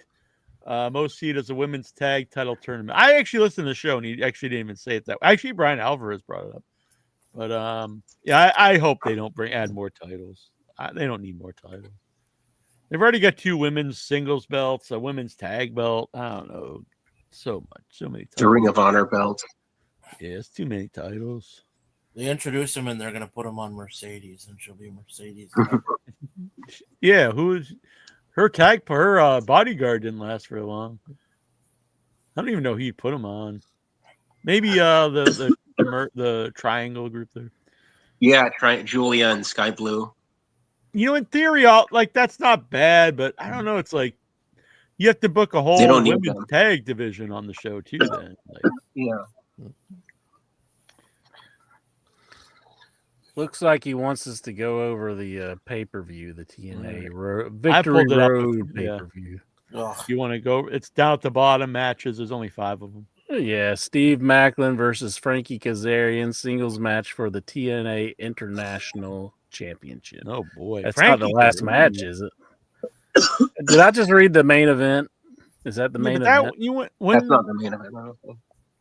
Most see it as a women's tag title tournament. I actually listened to the show, and he actually didn't even say it that way. Actually, Brian Alvarez brought it up. But yeah, I hope they don't add more titles. They don't need more titles. They've already got 2 women's singles belts, a women's tag belt. I don't know, so many titles. The Ring of Honor belt. Yeah, it's too many titles. They introduce him and they're going to put him on Mercedes, and she'll be Mercedes. Yeah, who's her bodyguard didn't last very long. I don't even know who you put him on. Maybe the triangle group there. Yeah, Julia and Sky Blue. In theory, that's not bad, but I don't know. It's like you have to book a whole women's tag division on the show too. Then, yeah. Looks like he wants us to go over the pay-per-view, the TNA Victory Road pay-per-view. You want to go? It's down at the bottom matches. There's only 5 of them. Yeah, Steve Macklin versus Frankie Kazarian singles match for the TNA International Championship. Oh boy, that's not the last match, is it? Did I just read the main event? Is that the main event? That's not the main event.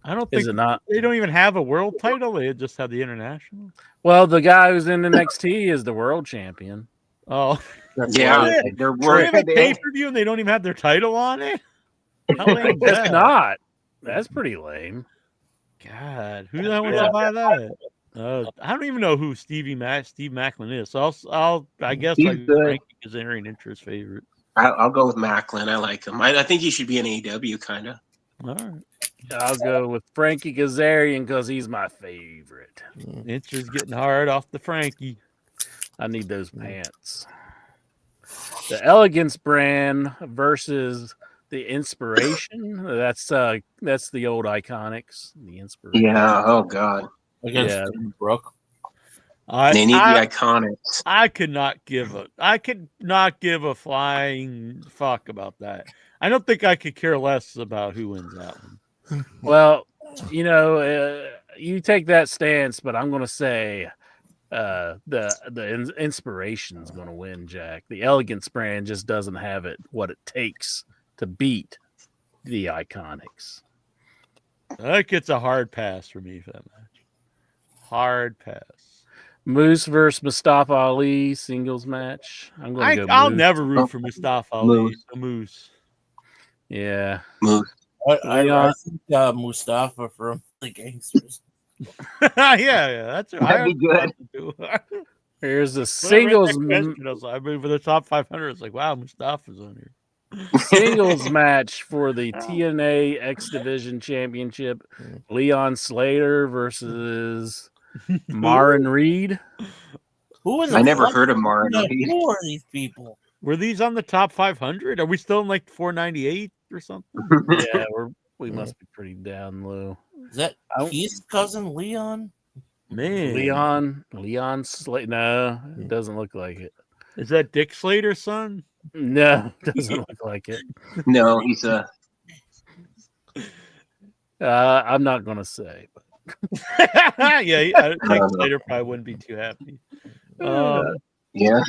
I don't think. Is it not? They don't even have a world title. They just have the international. Well, the guy who's in NXT is the world champion. Oh, yeah. They're a pay-per-view and they don't even have their title on it. How lame is That's that? not. That's pretty lame. God, who the hell wants to buy that? I don't even know who Steve Macklin is. So I guess Frankie Kazarian Intra's favorite. I'll go with Macklin. I like him. I think he should be an AEW kind of. All right. I'll go with Frankie Kazarian because he's my favorite. Intra's getting hard off the Frankie. I need those pants. The Elegance brand versus the Inspiration. That's the old Iconics. The Inspiration. Yeah. Oh God. Against Brooke. They need the Iconics. I could not give a flying fuck about that. I don't think I could care less about who wins that one. Well, you take that stance, but I'm going to say the Inspiration's going to win, Jack. The Elegance brand just doesn't have what it takes to beat the Iconics. That gets a hard pass for me for that match. Hard pass. Moose versus Mustafa Ali singles match. I'm going to go. I'll never root for Mustafa Ali. Moose. Yeah. Moose. I think Mustafa from the Gangsters. yeah, that's right. That'd be good. Here's a singles. I mean, for the top 500, it's like, wow, Mustafa's on here. Singles match for the TNA X Division Championship. Leon Slater versus Marin Reed. I never heard of Marin Reed. Who are these people? Were these on the top 500? Are we still in like 498 or something? Yeah, we must be pretty down low. Is that Keith's cousin Leon? Man, Leon Slater. No, it doesn't look like it. Is that Dick Slater's son? No, it doesn't look like it. No, he's a. I'm not gonna say, but yeah, Dick Slater probably wouldn't be too happy. Yeah.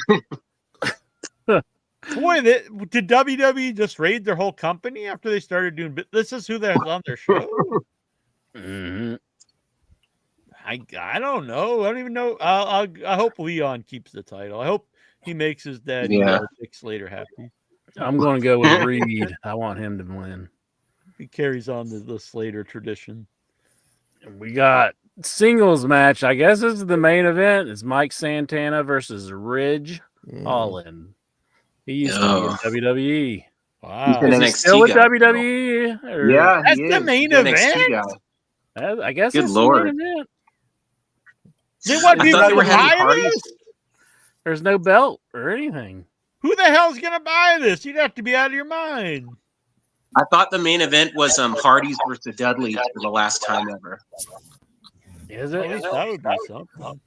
Boy, did WWE just raid their whole company after they started doing? This is who that's on their show. Mm-hmm. I don't know. I don't even know. I hope Leon keeps the title. I hope he makes his dad, Dick Slater, happy. I'm going to go with Reed. I want him to win. He carries on the Slater tradition. We got singles match. I guess this is the main event. It's Mike Santana versus Ridge Holland. He used to be in WWE. Wow. He's an NXT still with guy. WWE? Or... Yeah, that's the main event. I guess Good it's Lord. the main event. They want people to buy parties. this? There's no belt or anything. Who the hell's gonna buy this? You'd have to be out of your mind. I thought the main event was Hardys versus Dudleys for the last time ever. Is At it? least that would be something.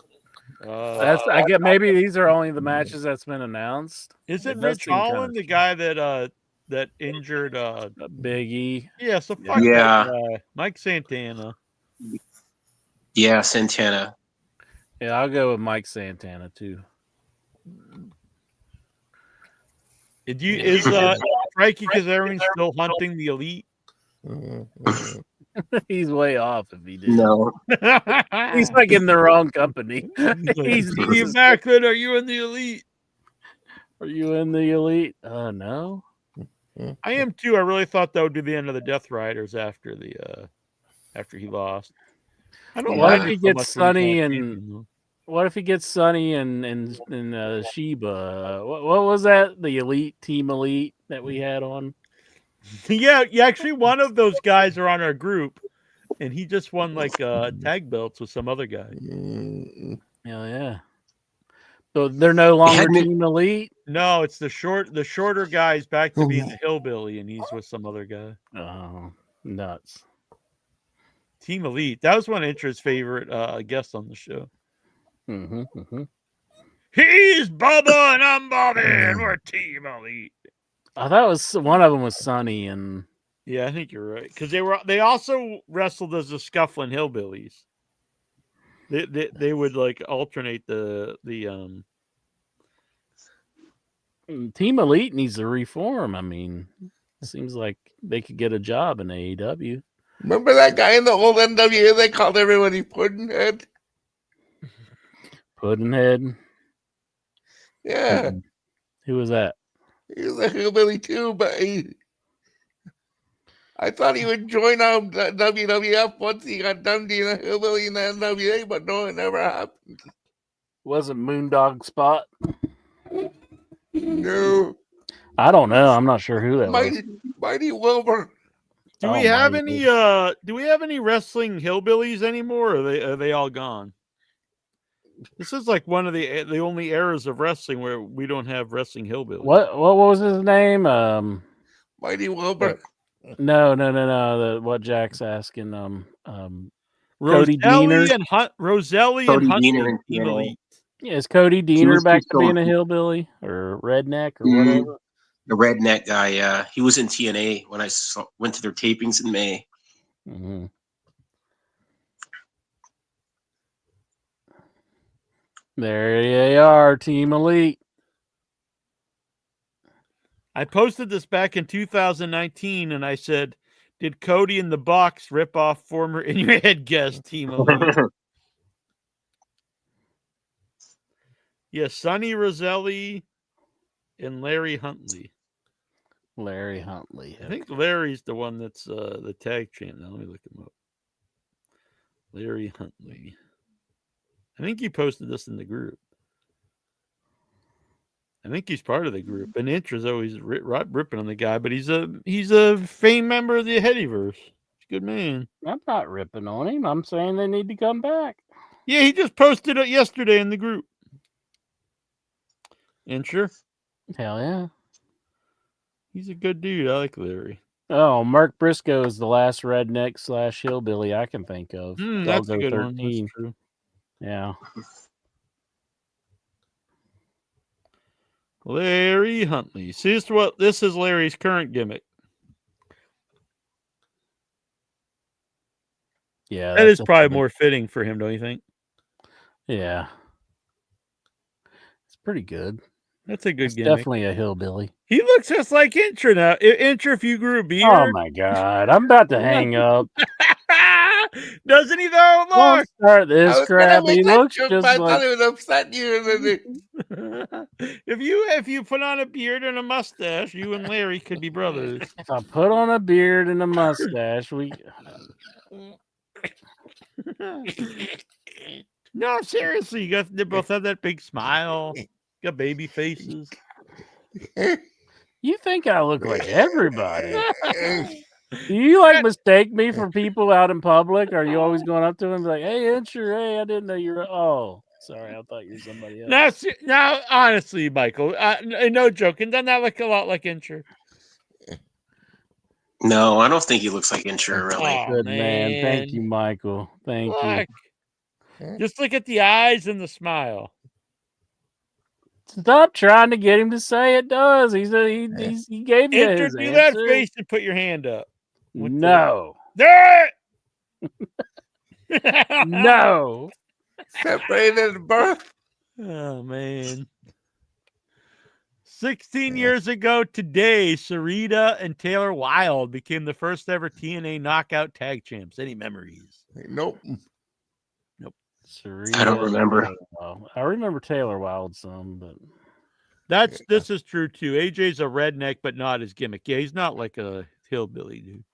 I get maybe these are only the matches that's been announced. Is it does Rich seem kinda- Holland, the guy that that injured Big E. Yeah, so fuck Yeah. that guy. Mike Santana. Yeah, Santana. Yeah, I'll go with Mike Santana too. Is Frankie Kazarian still hunting the elite? He's way off if he did. No. He's like in the wrong company. He's you back then. Are you in the elite? Are you in the elite? No. I am too. I really thought that would be the end of the Death Riders after he lost. I don't What like if it he so gets much when Sonny he's not and champion, what if he gets Sonny and Sheba? What was that? The elite team elite that we had on? Yeah, actually one of those guys are on our group, and he just won like tag belts with some other guy. Hell yeah. So they're no longer team elite? No, it's the shorter guy's back to being the hillbilly, and he's with some other guy. Oh, nuts. Team Elite. That was one of Intra's favorite guests on the show. He's Bubba and I'm Bobby, and we're Team Elite. I thought one of them was Sonny, and yeah, I think you're right because they also wrestled as the Scuffling Hillbillies. They would like alternate the Team Elite needs to reform. I mean, it seems like they could get a job in AEW. Remember that guy in the old NWA? They called everybody Puddinhead. Puddinhead. Yeah. Who was that? He was a hillbilly too, but I thought he would join WWF once he got done being a hillbilly in the NWA, but no, it never happened. Wasn't Moondog Spot? No. I don't know. I'm not sure who that was. Mighty Wilbur. Do we have any wrestling hillbillies anymore, or are they all gone? This is like one of the only eras of wrestling where we don't have wrestling hillbillies. What was his name? Mighty Wilbur. No. What Jack's asking. Cody Deaner and Roselli and Huntley. Yeah, is Cody Deaner back to being a hillbilly or redneck or whatever? The redneck guy, yeah. He was in TNA when I went to their tapings in May. Mm-hmm. There they are, Team Elite. I posted this back in 2019, and I said, "Did Cody and the Bucks rip off former In Your Head guest Team Elite?" Yeah, Sonny Roselli and Larry Huntley. Larry Huntley. I think Larry's the one that's the tag champ. Now let me look him up. Larry Huntley. I think he posted this in the group. I think he's part of the group. And Intra's always ripping on the guy, but he's a famed member of the Headyverse. He's a good man. I'm not ripping on him. I'm saying they need to come back. Yeah, he just posted it yesterday in the group. Intra. Hell yeah. He's a good dude. I like Larry. Oh, Mark Briscoe is the last redneck / hillbilly I can think of. That's a good 13. one. That's true. Yeah. Larry Huntley. See, this is Larry's current gimmick. Yeah. That is probably more fitting for him, don't you think? Yeah. It's pretty good. That's a good gimmick. Definitely a hillbilly. He looks just like Intra now. Intra, if you grew a beard. Oh my God. I'm about to hang up. Doesn't he though? Don't start this crap. He looks just I like... thought it would upset you. If you put on a beard and a mustache, you and Larry could be brothers. If I put on a beard and a mustache, we... No, seriously, they both have that big smile. Got baby faces. You think I look like everybody? Do you mistake me for people out in public? Are you always going up to them and be like, "Hey, Incher, hey, I didn't know you were." Oh, sorry, I thought you were somebody else. Now, honestly, Michael, no joking, doesn't that look a lot like Incher? No, I don't think he looks like Incher, really. Oh, Good man. Thank you, Michael. Thank you. Just look at the eyes and the smile. Stop trying to get him to say it does. He gave you Enter, his do answer. that face and put your hand up. No. There. No. Separated at birth. Oh man. 16 years ago today, Sarita and Taylor Wilde became the first ever TNA Knockout Tag Champs. Any memories? Nope. Nope. Sarita, I don't remember. I remember Taylor Wilde some, but this is true too. AJ's a redneck, but not his gimmick. Yeah, he's not like a hillbilly dude.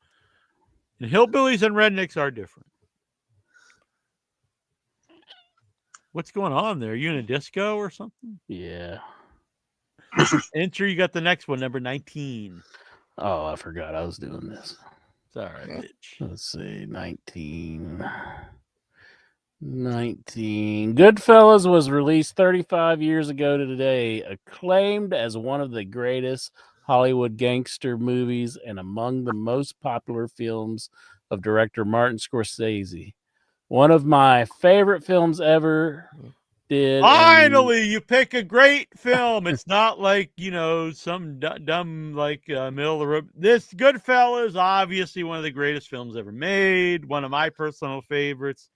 And hillbillies and rednecks are different. What's going on there? Are you in a disco or something? Yeah. Enter, you got the next one, number 19. Oh, I forgot I was doing this. It's all right, bitch. Let's see, 19. Goodfellas was released 35 years ago to today, acclaimed as one of the greatest Hollywood gangster movies and among the most popular films of director Martin Scorsese. One of my favorite films ever. Finally, you pick a great film. It's not like, some dumb like middle of the road. This Goodfellas, obviously one of the greatest films ever made. One of my personal favorites.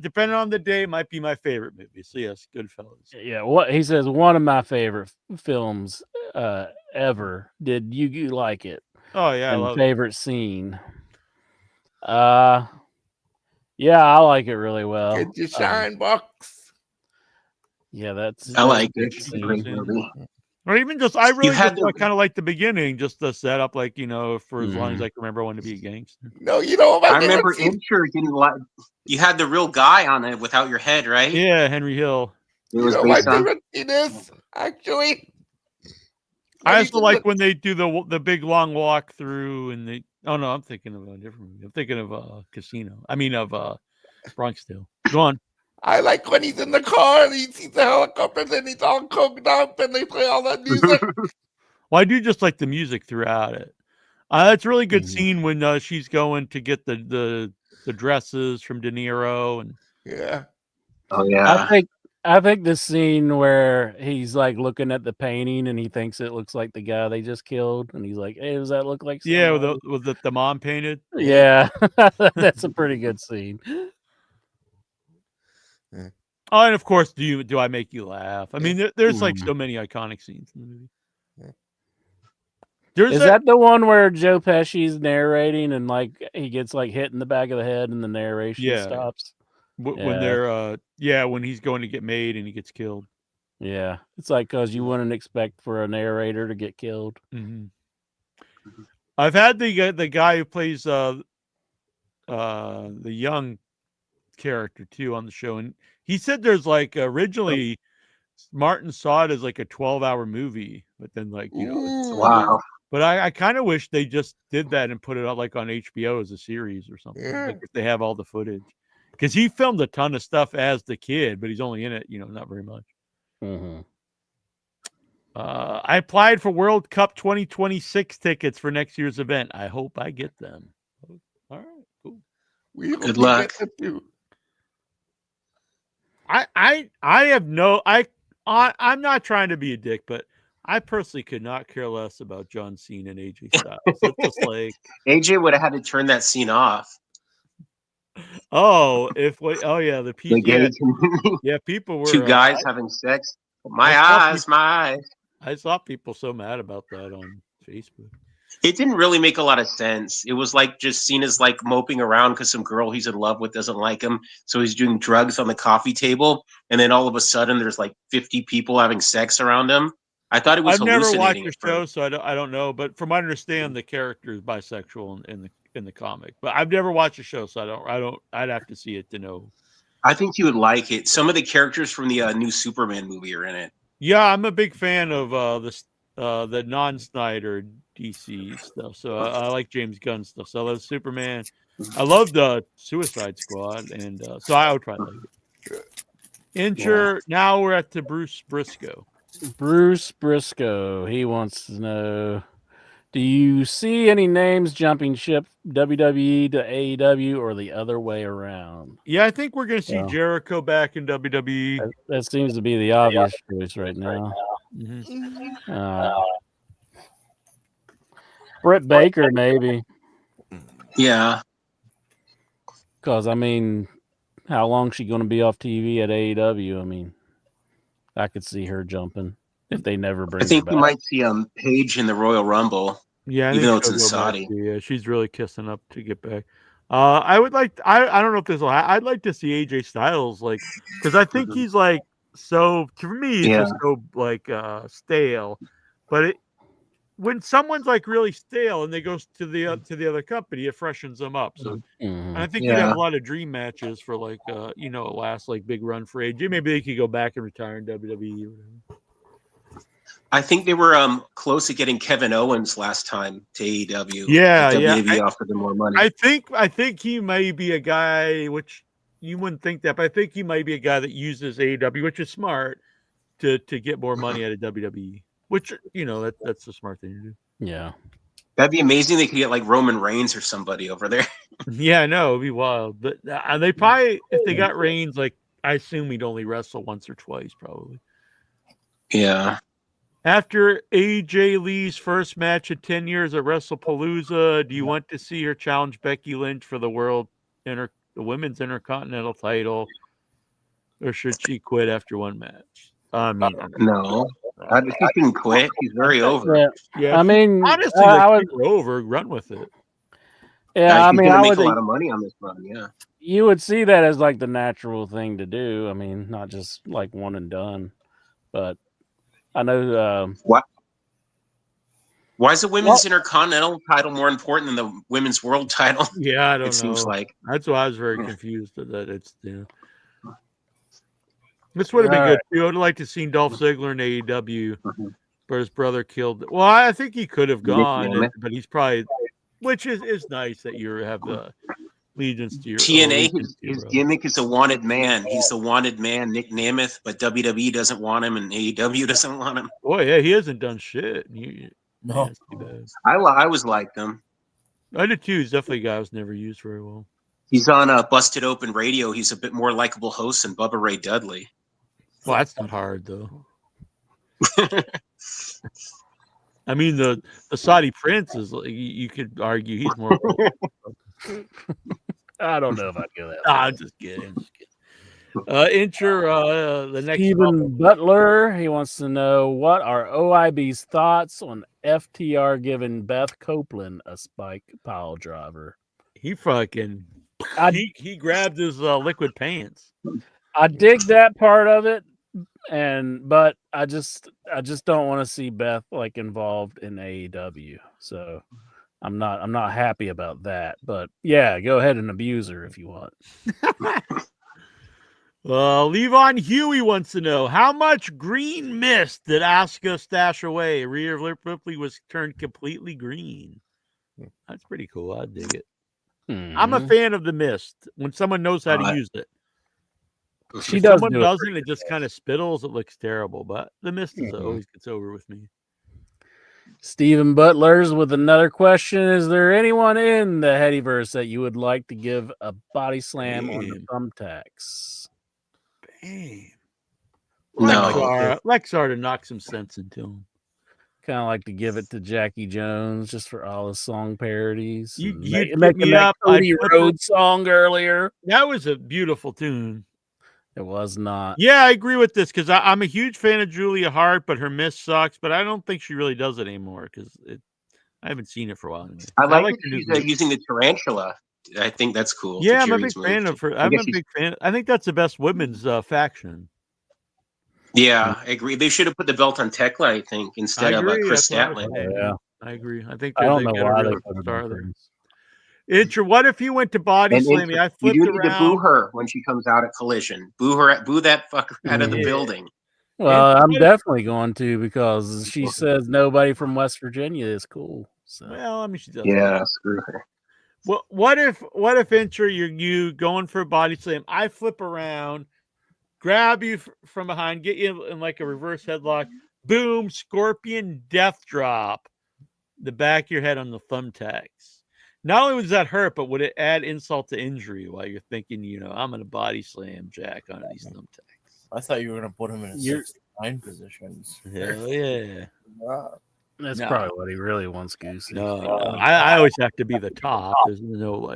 Depending on the day, might be my favorite movie. So yes, Goodfellas. Yeah, what he says, one of my favorite films ever. Did you like it? Oh yeah, and I love favorite scene. Yeah, I like it really well. Get your shine box. Yeah, that's. I like it. It's a great movie. Or even just, I really had just kind of like the beginning, just the setup, like for as long as I can remember, I wanted to be a gangster. No, you know what? I remember Incher didn't like. You had the real guy on it without your head, right? Yeah, Henry Hill. It was my based on. favorite scene is actually. I also like when they do the big long walk through, and they. Oh no, I'm thinking of a different movie. I'm thinking of Casino. I mean of Bronx Tale. Go on. I like when he's in the car and he sees the helicopters and he's all coked up and they play all that music. Well, I do just like the music throughout it. It's a really good scene when she's going to get the dresses from De Niro and yeah. Oh yeah. I think the scene where he's like looking at the painting and he thinks it looks like the guy they just killed, and he's like, "Hey, does that look like?" Yeah, someone? with the mom painted. Yeah, that's a pretty good scene. Oh, and of course, do I make you laugh? I mean, there's like so many iconic scenes in the movie. Is that the one where Joe Pesci's narrating and like he gets like hit in the back of the head and the narration stops? When they're when he's going to get made and he gets killed. Yeah, it's like because you wouldn't expect for a narrator to get killed. Mm-hmm. I've had the guy who plays the young character too on the show, and he said there's like originally Martin saw it as like a 12-hour movie, but then like wow. But I kind of wish they just did that and put it out like on HBO as a series or something. Yeah. Like if they have all the footage, because he filmed a ton of stuff as the kid, but he's only in it, not very much. Mm-hmm. I applied for World Cup 2026 tickets for next year's event. I hope I get them. All right, cool. Good luck. I'm not trying to be a dick, but I personally could not care less about John Cena and AJ Styles. It's just like AJ would have had to turn that scene off. the people. Yeah, people were two guys having sex. My eyes. I saw people so mad about that on Facebook. It didn't really make a lot of sense. It was like just seen as like moping around because some girl he's in love with doesn't like him. So he's doing drugs on the coffee table. And then all of a sudden there's like 50 people having sex around him. I thought it was I've never watched hallucinating. the show, so I don't know. But from what I understand, the character is bisexual in the comic. But I've never watched the show, so I'd have to see it to know. I think you would like it. Some of the characters from the new Superman movie are in it. Yeah, I'm a big fan of the non-Snyder DC stuff. So I like James Gunn stuff. So I love Superman. I love the Suicide Squad, and so I would probably like it. Now we're at the Bruce Briscoe. Bruce Briscoe. He wants to know, Do you see any names jumping ship WWE to AEW or the other way around? Yeah, I think we're going to see Well, Jericho back in WWE. That seems to be the obvious choice right now. Britt Baker, maybe. Yeah. Because, I mean, how long is she going to be off TV at AEW? I mean, I could see her jumping if they never bring I think her we back. might see Paige in the Royal Rumble. Yeah, I even think though it's she'll in go back Saudi. to, yeah, she's really kissing up to get back. I would like. I don't know if this will. I'd like to see AJ Styles, like, because I think he's like so. For me, he's just so like stale. But when someone's like really stale and they go to the other company, it freshens them up. So, and I think you'd have a lot of dream matches for like a last like big run for AJ. Maybe they could go back and retire in WWE or whatever. I think they were close to getting Kevin Owens last time to AEW. Yeah, WWE offered them more money. I think he may be a guy, which you wouldn't think that, but I think he might be a guy that uses AEW, which is smart, to get more money out of WWE. Which that's a smart thing to do. Yeah, that'd be amazing. They could get like Roman Reigns or somebody over there. Yeah, I know it'd be wild, but they probably if they got Reigns, like I assume he'd only wrestle once or twice, probably. Yeah. After AJ Lee's first match at 10 years at WrestlePalooza, do you want to see her challenge Becky Lynch for the the Women's Intercontinental title, or should she quit after one match? I mean, no, she shouldn't quit. She's very over. Yeah, I mean, honestly, I would keep her over, run with it. Yeah, I she's mean, gonna I make would a lot of money on this run. Yeah, you would see that as like the natural thing to do. I mean, not just like one and done, but I know. What? Why is the women's intercontinental title more important than the women's world title? Yeah, I don't know. It seems like that's why I was very confused that it's This would have been good too. I'd like to see Dolph Ziggler in AEW, but his brother killed. Well, I think he could have gone, but he's probably, which is nice that you have the allegiance to your TNA. His gimmick is a wanted man. He's the wanted man, Nick Nemeth, but WWE doesn't want him, and AEW doesn't want him. Boy, yeah, he hasn't done shit. No, I always liked him. I did too. He's definitely a guy who's never used very well. He's on Busted Open Radio. He's a bit more likable host than Bubba Ray Dudley. Well, that's not hard though. I mean, the Saudi Prince is. You could argue he's more. I don't know if I'd go that. I'm just kidding. Enter the next. Stephen Butler. He wants to know what are OIB's thoughts on FTR giving Beth Copeland a spike pile driver. He fucking. He grabbed his liquid pants. I dig that part of it, but I just don't want to see Beth like involved in AEW. So I'm not happy about that. But yeah, go ahead and abuse her if you want. Levon Huey wants to know how much green mist did Asuka stash away? Rhea Ripley was turned completely green. That's pretty cool. I dig it. I'm a fan of the mist when someone knows how to use it. She does. Someone doesn't. It just kind of spittles. It looks terrible, but the mist is always gets over with me. Stephen Butler's with another question. Is there anyone in the Headyverse that you would like to give a body slam on the thumbtacks? Bam. No. Lexar to knock some sense into him. Kind of like to give it to Jackie Jones just for all his song parodies. You make me up. Cody Rhodes song earlier. That was a beautiful tune. It was not. Yeah, I agree with this because I'm a huge fan of Julia Hart, but her miss sucks. But I don't think she really does it anymore because I haven't seen it for a while. Anyway. I like that she's using the tarantula. I think that's cool. Yeah, I'm a big fan of her. I'm a big fan. I think that's the best women's faction. Yeah, I agree. They should have put the belt on Tekla, I think, instead of Chris Statlander. Yeah, I agree. I think I don't know why they put star there. What if you went to body slamming? I flipped you do need around. to boo her when she comes out at Collision. Boo her. Boo that fucker out of the building. Well, I'm definitely going to because she says nobody from West Virginia is cool. So. Well, I mean, she does. Yeah, screw her. Well, what if Incher, you going for a body slam? I flip around, grab you from behind, get you in like a reverse headlock, boom, scorpion death drop. the back of your head on the thumbtacks. Not only was that hurt, but would it add insult to injury while you're thinking, I'm going to body slam Jack onto these thumbtacks? I thought you were going to put him in a 6-9 positions. Hell yeah. That's probably what he really wants, Goose. No. I always have to be the top. There's no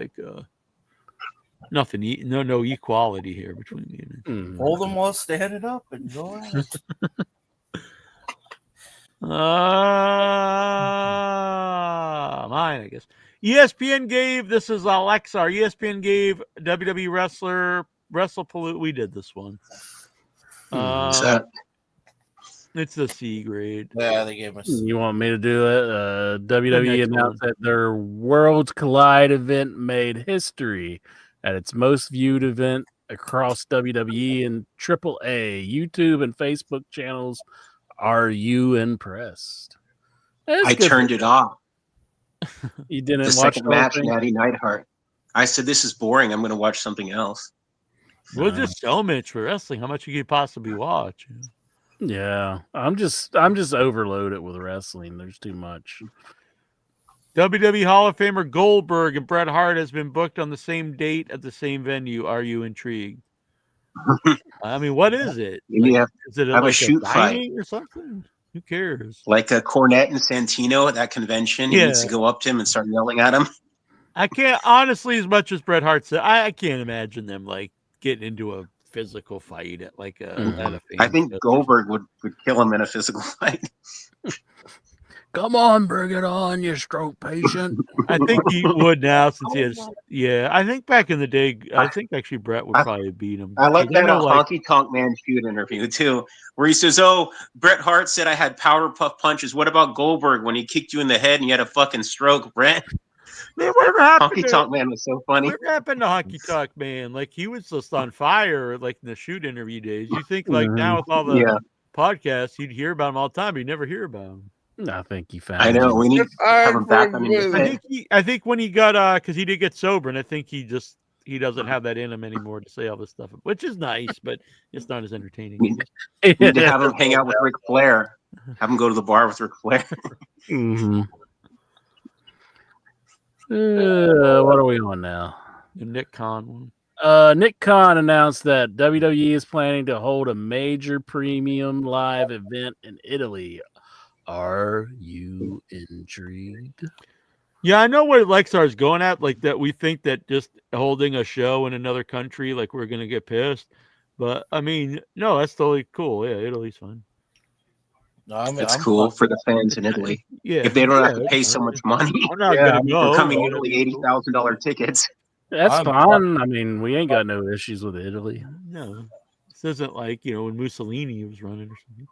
nothing, no equality here between me and Hold him while standing up and go ahead. Mine, I guess. ESPN gave, this is Alexa, ESPN gave WWE Wrestlepalooza. We did this one. It's the C grade. Yeah, they gave us. You want me to do it? WWE announced that their Worlds Collide event made history at its most viewed event across WWE and AAA YouTube and Facebook channels. Are you impressed? I turned it off. You didn't the watch second match, Natty Neidhart. I said, "This is boring. I'm going to watch something else." Well, just so much for wrestling. How much you could possibly watch? Yeah, I'm just overloaded with wrestling. There's too much. WWE Hall of Famer Goldberg and Bret Hart has been booked on the same date at the same venue. Are you intrigued? I mean, what is it? Is it a shoot fight or something? Who cares? Like a Cornette and Santino at that convention. He needs to go up to him and start yelling at him. I can't, honestly, as much as Bret Hart said, I can't imagine them getting into a physical fight at at a I think Goldberg would kill him in a physical fight. Come on, bring it on, you stroke patient. I think he would now since he has. Yeah, I think back in the day, I think actually Bret would probably beat him. I like that Honky Tonk Man shoot interview too, where he says, "Oh, Bret Hart said I had power puff punches. What about Goldberg when he kicked you in the head and you had a fucking stroke, Bret?" Man, whatever happened Honky Tonk Man was so funny. What happened to Honky Tonk Man? He was just on fire, in the shoot interview days. You think now with all the podcasts, you'd hear about him all the time, but you never hear about him. I think he found. I know we need to have him back on his head. I think when he got because he did get sober, and I think he doesn't have that in him anymore to say all this stuff, which is nice, but it's not as entertaining. We need to have him hang out with Ric Flair. Have him go to the bar with Ric Flair. What are we on now? The Nick Khan one. Nick Khan announced that WWE is planning to hold a major premium live event in Italy. Are you intrigued? Yeah, I know what Lexar is going at, that we think that just holding a show in another country, we're going to get pissed. But, I mean, no, that's totally cool. Yeah, Italy's fine. No, That's cool for the fans in Italy. Yeah, if they don't have to pay so much money, I'm not going to go. For coming to Italy, $80,000 tickets. That's fine. I mean, we ain't got no issues with Italy. No, this isn't when Mussolini was running or something.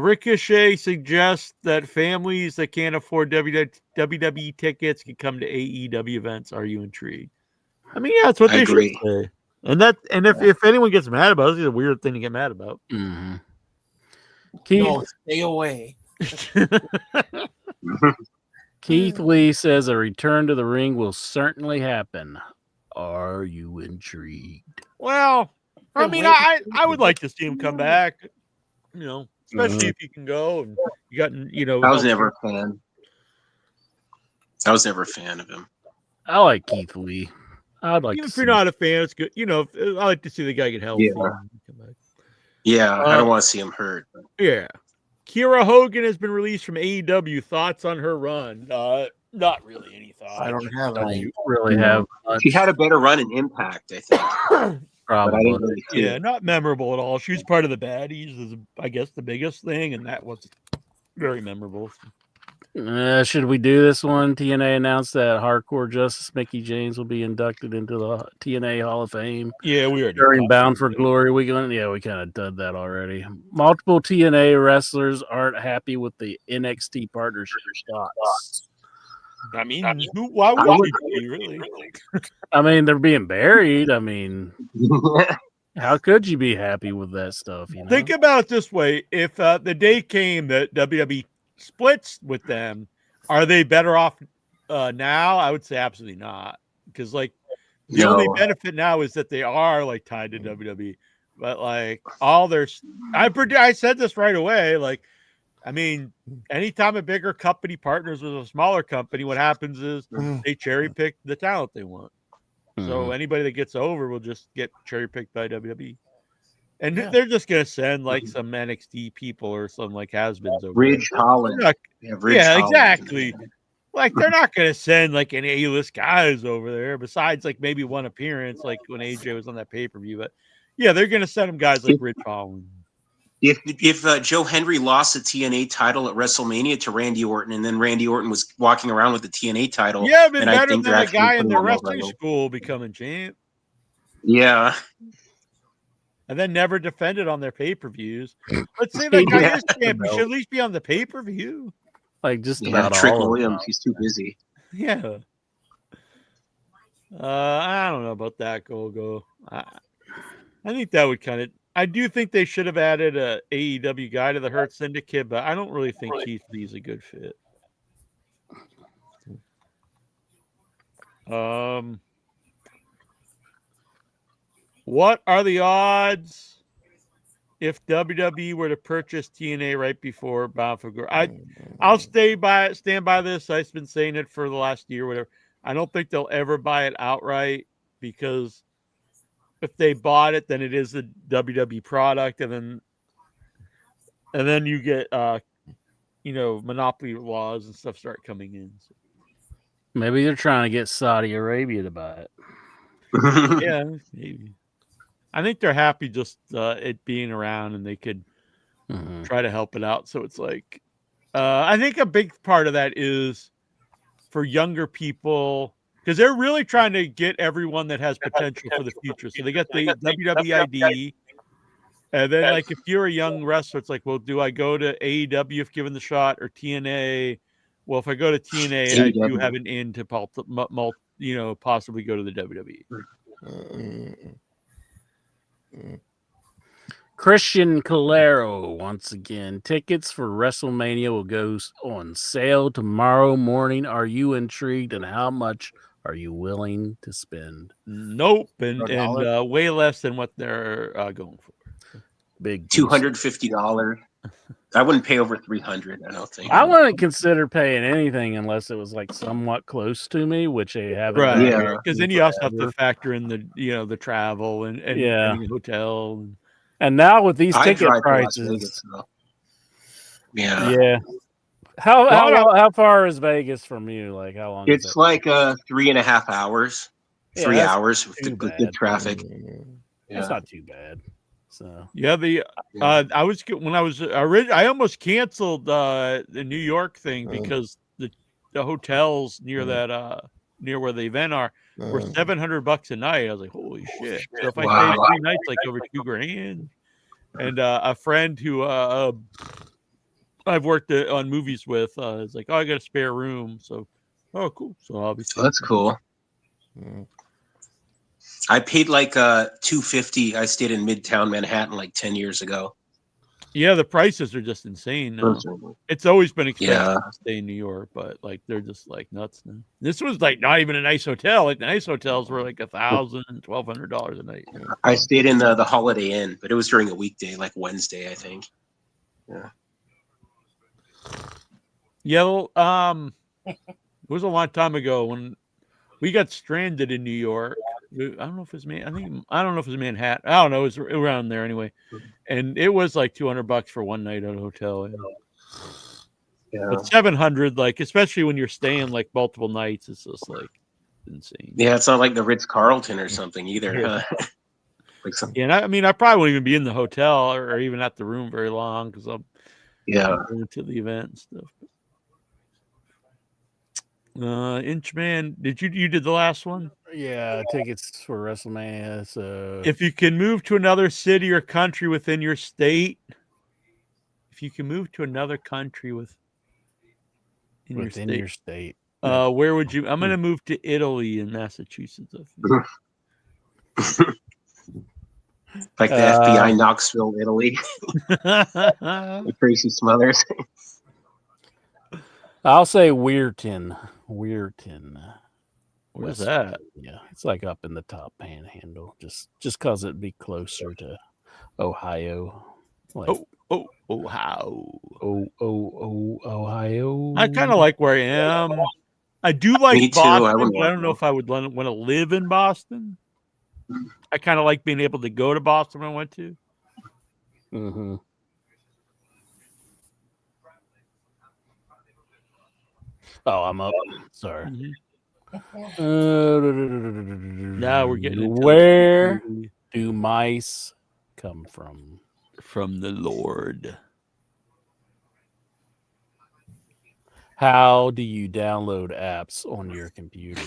Ricochet suggests that families that can't afford WWE tickets can come to AEW events. Are you intrigued? I mean, yeah, that's what they should say. And if anyone gets mad about it, it's a weird thing to get mad about. Mm-hmm. No, stay away. Keith Lee says a return to the ring will certainly happen. Are you intrigued? Well, I mean, I would like to see him come back. Especially if you can go and you got, I was never a fan. I was never a fan of him. I like Keith Lee. I'd like even if you're not a fan, it's good. I like to see the guy get healthy. Yeah, I don't want to see him hurt. But. Yeah. Kiera Hogan has been released from AEW. Thoughts on her run? Not really any thoughts. I don't have any. Really have much. She had a better run in Impact, I think. Probably. Really not memorable at all. She was part of the baddies, is I guess the biggest thing, and that was very memorable. Should we do this one? TNA announced that Hardcore Justice Mickey James will be inducted into the TNA Hall of Fame. Yeah, we already during Bound for Glory weekend. Yeah, we kind of did that already. Multiple TNA wrestlers aren't happy with the NXT partnership spots. I mean, why would you be, really? I mean, they're being buried. I mean, how could you be happy with that stuff? Think about it this way. If the day came that WWE splits with them, are they better off now? I would say absolutely not. Because, the only benefit now is that they are, tied to WWE. But, all their... I said this right away, I mean, anytime a bigger company partners with a smaller company, what happens is they cherry pick the talent they want. So anybody that gets over will just get cherry picked by WWE. And they're just going to send like some NXT people or some like has-beens over. Ridge Holland. Yeah, exactly. Like they're not going to send like any A-list guys over there besides like maybe one appearance like when AJ was on that pay-per-view. But yeah, they're going to send them guys like Ridge Holland. If Joe Hendry lost the TNA title at WrestleMania to Randy Orton, and then Randy Orton was walking around with the TNA title, yeah, it'd been and better I think than they're a actually guy in putting their him wrestling over. school becoming champ. Yeah. And then never defended on their pay-per-views. Let's say that guy is champ. He should at least be on the pay-per-view. Like just about Trick all Williams, he's too busy. Yeah. I don't know about that, Gogo. I think that would kind of. I do think they should have added a AEW guy to the Hurt Syndicate, but I don't really think Keith Lee's a good fit. What are the odds if WWE were to purchase TNA right before Bound for Glory? I'll stand by this. I've been saying it for the last year, whatever. I don't think they'll ever buy it outright because if they bought it, then it is a WWE product, and then you get monopoly laws and stuff start coming in. So. Maybe they're trying to get Saudi Arabia to buy it. Yeah, maybe. I think they're happy just it being around, and they could try to help it out. So it's like, I think a big part of that is for younger people, because they're really trying to get everyone that has potential for the future. So they got the WWE ID, and then like if you're a young wrestler, it's like, well, do I go to AEW if given the shot or TNA? Well, if I go to TNA, I do have an in to possibly go to the WWE. Christian Calero, once again, tickets for WrestleMania will go on sale tomorrow morning. Are you intrigued, and how much are you willing to spend? Nope, and way less than what they're going for. Big $250. I wouldn't pay over $300. I don't think. I wouldn't consider paying anything unless it was like somewhat close to me, which they haven't. Right, yeah. Because then you also have to factor in the travel and the hotel. And now with these ticket prices, yeah. How far is Vegas from you? Like how long? It's like 3.5 hours. 3 hours with the good traffic. That's not too bad. So yeah, I almost canceled the New York thing because the hotels near that near where the event are were $700 a night. I was like, holy shit! So if I stayed 3 nights, like over $2,000. And a friend who I've worked on movies with is like, oh, I got a spare room, so cool. So obviously that's cool. I paid like $250. I stayed in Midtown Manhattan like 10 years ago. Yeah, the prices are just insane now. It's always been expensive to stay in New York, but like they're just like nuts now. This was like not even a nice hotel. Like the nice hotels were like $1,000, $1,200 a night. I stayed in the Holiday Inn, but it was during a weekday, like Wednesday, I think. Yeah. Yeah, it was a long time ago when we got stranded in New York. I don't know if it was Manhattan. I don't know. It was around there anyway. And it was like $200 for one night at a hotel. Yeah. But $700, like especially when you're staying like multiple nights, it's just like insane. Yeah, it's not like the Ritz-Carlton or something either. Yeah. Huh? And I probably won't even be in the hotel or even at the room very long because I'm going to the event and stuff. Inchman, you did the last one? Yeah, tickets for WrestleMania. So if you can move to another city or country within your state, within your state, where would you? I'm going to move to Italy and Massachusetts. Like the FBI Knoxville, Italy. Tracy Smothers. I'll say Weirton. Where's that? Yeah, it's like up in the top panhandle. Just because it'd be closer to Ohio. Like Ohio. Ohio. I kind of like where I am. I do like Me too. Boston, but I don't know if I would want to live in Boston. I kind of like being able to go to Boston when I went to. Mm-hmm. Oh, I'm up. Sorry. Now we're getting into where do mice come from? From the Lord. How do you download apps on your computer?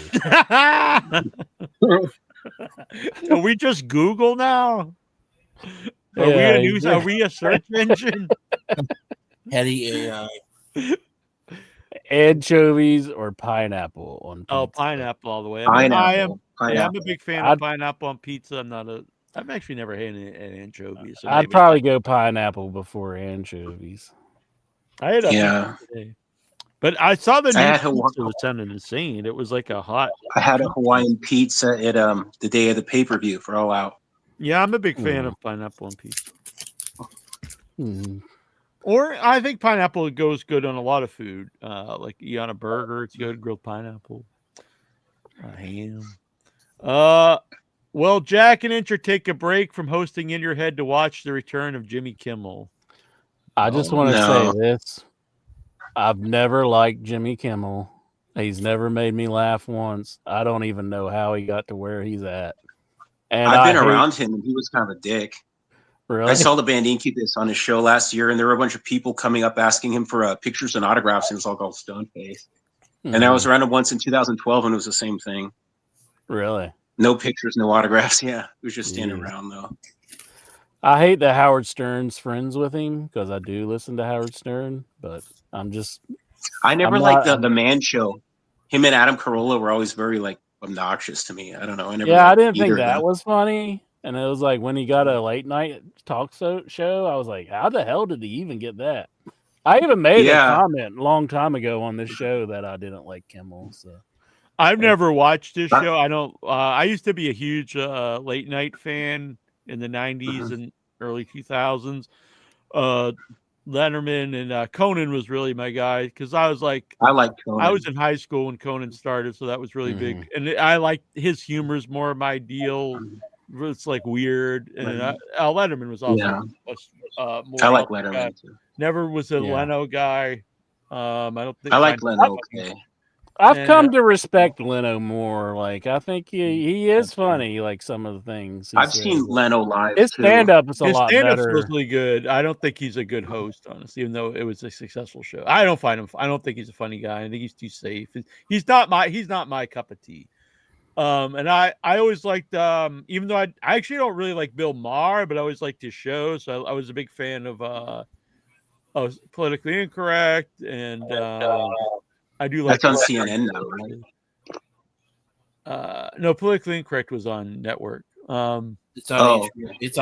Are we just Google now? Are we a search engine? Heady AI. Anchovies or pineapple on pizza? Oh, pineapple all the way. Pineapple. I'm a big fan of pineapple on pizza. I've actually never had an anchovies. So I'd probably go pineapple before anchovies. I had a today. But I saw the new pizza was sounding insane. It was like a hot. I had a Hawaiian pizza at the day of the pay-per-view for All Out. Yeah, I'm a big fan of pineapple on pizza. Or I think pineapple goes good on a lot of food. Like on a burger, it's good. Grilled pineapple, ham. Well, Jack and Incher take a break from hosting In Your Head to watch the return of Jimmy Kimmel. I just want to say this. I've never liked Jimmy Kimmel. He's never made me laugh once. I don't even know how he got to where he's at. And I've been around him, and he was kind of a dick. Really? I saw the band Incubus on his show last year, and there were a bunch of people coming up asking him for pictures and autographs, and it was all called stone face. And I was around him once in 2012, and it was the same thing. Really? No pictures, no autographs. Yeah, he was just standing around, though. I hate that Howard Stern's friends with him because I do listen to Howard Stern, but I never liked the Man Show. Him and Adam Carolla were always very obnoxious to me. I don't know. I didn't think that was funny. And it was like when he got a late night talk show, I was like, how the hell did he even get that? I even made a comment a long time ago on this show that I didn't like Kimmel. So I've never watched this show. I don't. I used to be a huge late night fan in the 90s and early 2000s. Letterman and Conan was really my guy because I was like, I like Conan. I was in high school when Conan started, so that was really big. And I like his humor is more my deal. It's like weird, and Letterman was also more. I like Letterman too. Never was a Leno guy. I don't think I like Leno. Okay. I've come to respect Leno more. Like I think he is funny. Like some of the things I've seen Leno live. His stand up is a lot better. His stand up's really good. I don't think he's a good host, honestly, even though it was a successful show. I don't think he's a funny guy. I think he's too safe. He's not my cup of tea. And I always liked even though I actually don't really like Bill Maher, but I always liked his shows. So I was a big fan of Politically Incorrect, and I do like. That's on CNN now, right? No, Politically Incorrect was on network. It's on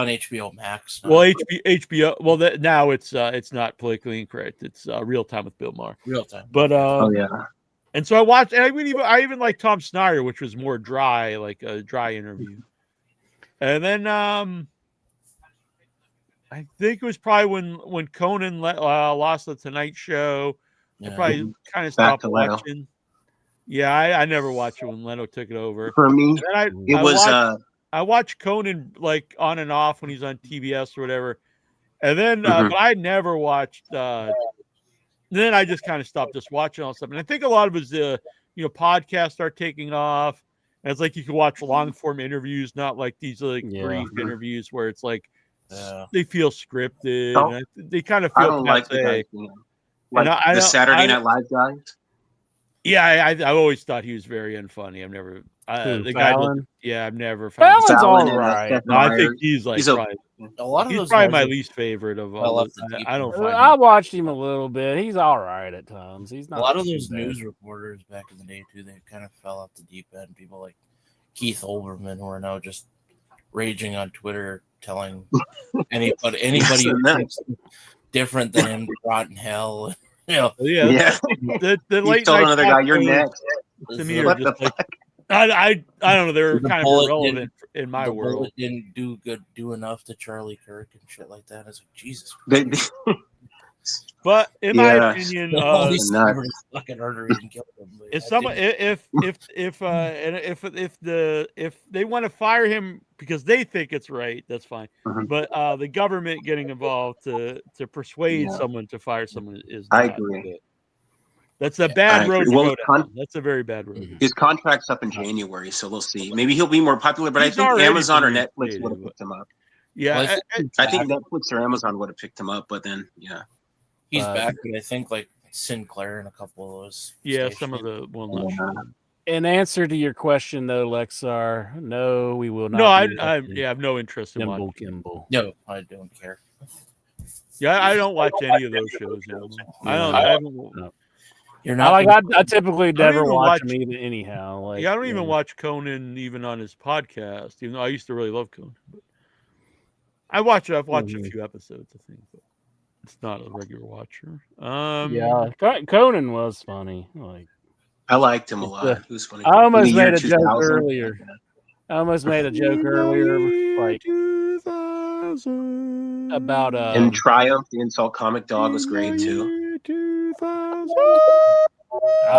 HBO Max. Well, HBO. Well, now it's not Politically Incorrect. It's Real Time with Bill Maher. Real Time. But yeah. And so I watched, and I even like Tom Snyder, which was more dry, like a dry interview. And then I think it was probably when Conan lost the Tonight Show. I probably kind of stopped watching. Yeah, I never watched it when Leno took it over. For me, I watched Conan like on and off when he's on TBS or whatever. And then, but I never watched. Then I just kind of stopped just watching all stuff. And I think a lot of it was podcasts start taking off. And it's like you can watch long form interviews, not like these brief interviews where it's like they feel scripted. And they kind of feel I don't like the Saturday Night Live guys. Yeah, I always thought he was very unfunny. I've never the Fallon? guy. I've never found Fallon's all right. No, I think he's like a lot of he's those probably guys my least favorite of all. I don't find I watched him a little bit. He's all right at times. He's not a lot of those news reporters back in the day too. They kind of fell off the deep end. People like Keith Olbermann who are now just raging on Twitter, telling anybody who thinks different than him to rot in hell. The late told night another guy, "You're next." To me, are just like I don't know. They're The kind of bullet irrelevant in my the world. bullet didn't do enough to Charlie Kirk and shit like that. I was like, Jesus. But in my opinion, fucking arteries and killed him. if someone if they want to fire him because they think it's right, that's fine. But the government getting involved to persuade someone to fire someone is not I agree. good. That's a bad road to go down. That's a very bad road. His contract's up in January, so we'll see. Maybe he'll be more popular, but I think Amazon or Netflix would have picked him up. Yeah, I think Netflix or Amazon would have picked him up, but then he's back. I think like Sinclair and a couple of those. Yeah, some of the one last year. In answer to your question, though, Lexar, no, we will not. No, I have no interest in watching Kimball. No, I don't care. Yeah, I don't watch any of those shows anymore. I don't. You're not. I typically never watch them even anyhow. Like, I don't even watch Conan even on his podcast, even though I used to really love Conan. But I've watched a few episodes, I think, but it's not a regular watcher. Conan was funny. Like, I liked him a lot. He was funny. I almost made a joke earlier. Like about and Triumph, the Insult Comic Dog was great too. I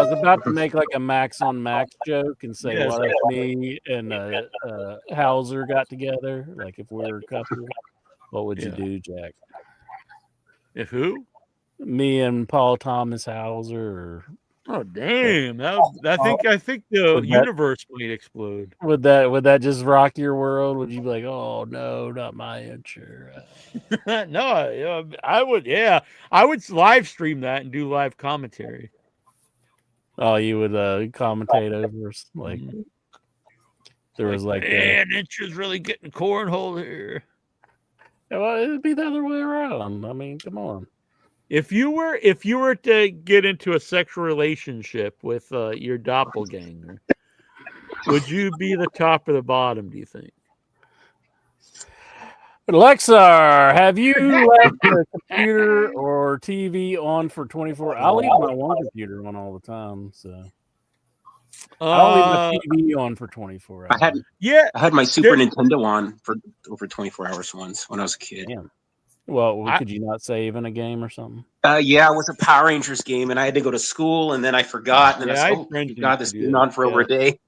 was about to make like a Max on Max joke and say, what if me and Hauser got together? Like, if we were a couple, what would you do, Jack? If who? Me and Paul Thomas Hauser. Oh damn! I think the universe might explode. Would that just rock your world? Would you be like, oh no, not my insurance? No, I would. Yeah, I would live stream that and do live commentary. Oh, you would commentate over like there was like man, Incher's really getting cornhole here. Well, it'd be the other way around. I mean, come on. If you were to get into a sexual relationship with your doppelganger, would you be the top or the bottom, do you think? Lexar, have you left the computer or TV on for 24 hours? I leave my one computer on all the time, so I don't leave my TV on for 24 hours. I had my Super Nintendo on for over 24 hours once when I was a kid. Damn. Well, could you not save in a game or something? Yeah, it was a Power Rangers game, and I had to go to school, and then I forgot, and then I said, "Oh God, this has been on for over a day."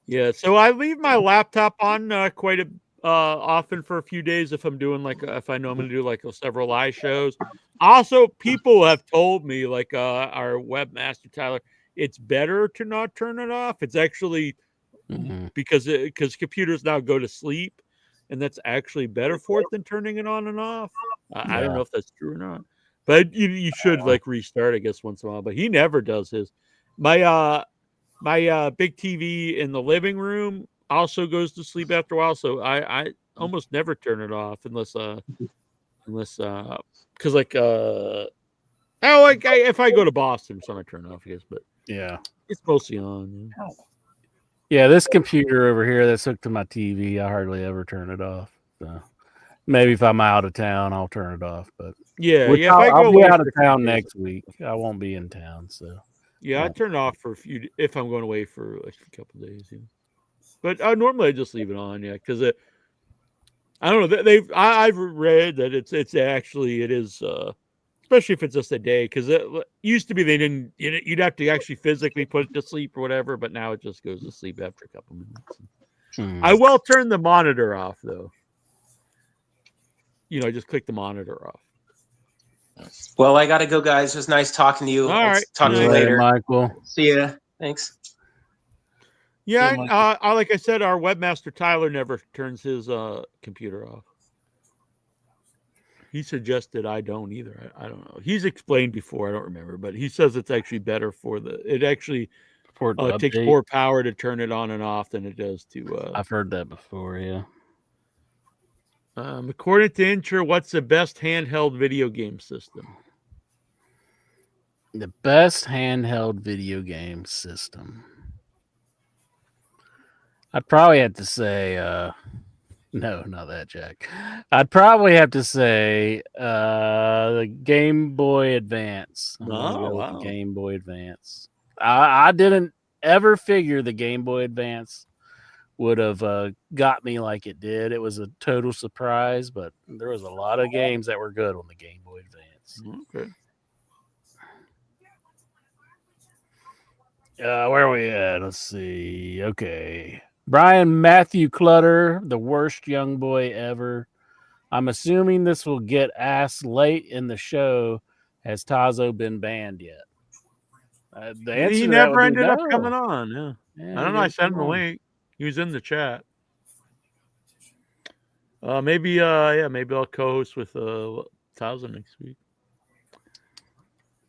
Yeah, so I leave my laptop on quite often for a few days if I'm doing if I know I'm going to do several live shows. Also, people have told me, like our webmaster Tyler, it's better to not turn it off. It's actually because computers now go to sleep. And that's actually better for it than turning it on and off. I don't know if that's true or not, but you should restart, I guess, once in a while. But he never does his. My big TV in the living room also goes to sleep after a while, so I almost never turn it off unless because if I go to Boston, so I turn it off, I guess. But yeah, it's mostly on. Yeah, this computer over here that's hooked to my TV, I hardly ever turn it off. So maybe if I'm out of town, I'll turn it off. But I'll be out of town next week. I won't be in town, so I turn it off for if I'm going away for a couple of days. But normally I just leave it on, because I don't know. I've read that it is. Especially if it's just a day, because it used to be they didn't. You'd have to actually physically put it to sleep or whatever, but now it just goes to sleep after a couple minutes. I will turn the monitor off, though. Just click the monitor off. Well, I gotta go, guys. It was nice talking to you. All right, talk to you later, Michael. See ya. Thanks. Yeah, like I said, our webmaster Tyler never turns his computer off. He suggested I don't either. I don't know. He's explained before. I don't remember, but he says it's actually better it actually takes more power to turn it on and off than it does to. I've heard that before. Yeah. According to Incher, what's the best handheld video game system? The best handheld video game system. I'd probably have to say. No, not that, Jack. I'd probably have to say the Game Boy Advance. Oh, wow. Game Boy Advance. I didn't ever figure the Game Boy Advance would have got me like it did. It was a total surprise, but there was a lot of games that were good on the Game Boy Advance. Okay. Where are we at? Let's see. Okay. Brian Matthew Clutter, the worst young boy ever. I'm assuming this will get asked late in the show. Has Tazo been banned yet? The answer He to that never would be ended up no. coming on. Yeah. Yeah, I don't he know. I didn't sent him come the on. link. He was in the chat. Maybe I'll co-host with Tazo next week.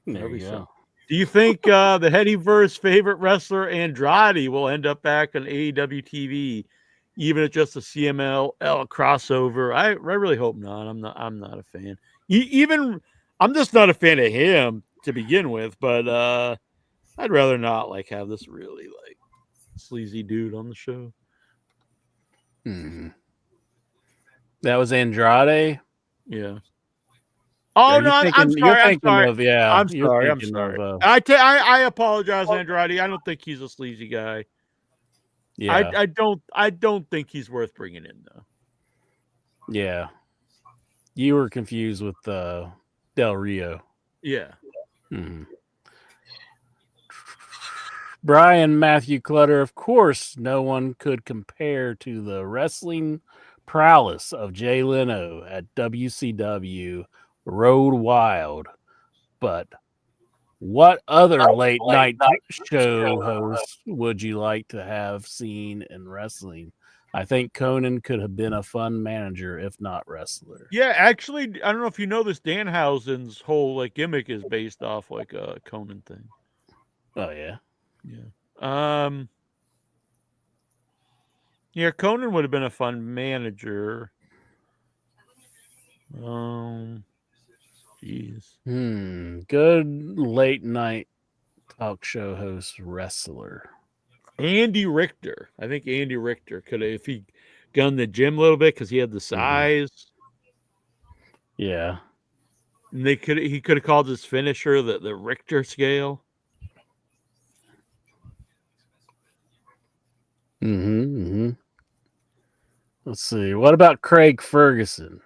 There you go. Do you think the Headyverse favorite wrestler Andrade will end up back on AEW TV, even if just a CMLL crossover? I really hope not. I'm not a fan. I'm just not a fan of him to begin with. But I'd rather not have this really sleazy dude on the show. Mm-hmm. That was Andrade. Yeah. Oh no, I'm sorry. I'm sorry. I'm sorry. I'm sorry. I apologize, Andrade. I don't think he's a sleazy guy. Yeah. I don't think he's worth bringing in though. Yeah. You were confused with Del Rio. Yeah. Mm-hmm. Brian Matthew Clutter, of course, no one could compare to the wrestling prowess of Jay Leno at WCW Road Wild. But what other late night show host would you like to have seen in wrestling? I think Conan could have been a fun manager, if not wrestler. Yeah, actually, I don't know if you know this. Danhausen's whole gimmick is based off a Conan thing. Oh yeah. Yeah. Yeah, Conan would have been a fun manager. Jeez. Good late night talk show host wrestler. Andy Richter. I think Andy Richter could have, if he gunned the gym a little bit because he had the size. Yeah. And he could have called his finisher the Richter scale. Let's see. What about Craig Ferguson?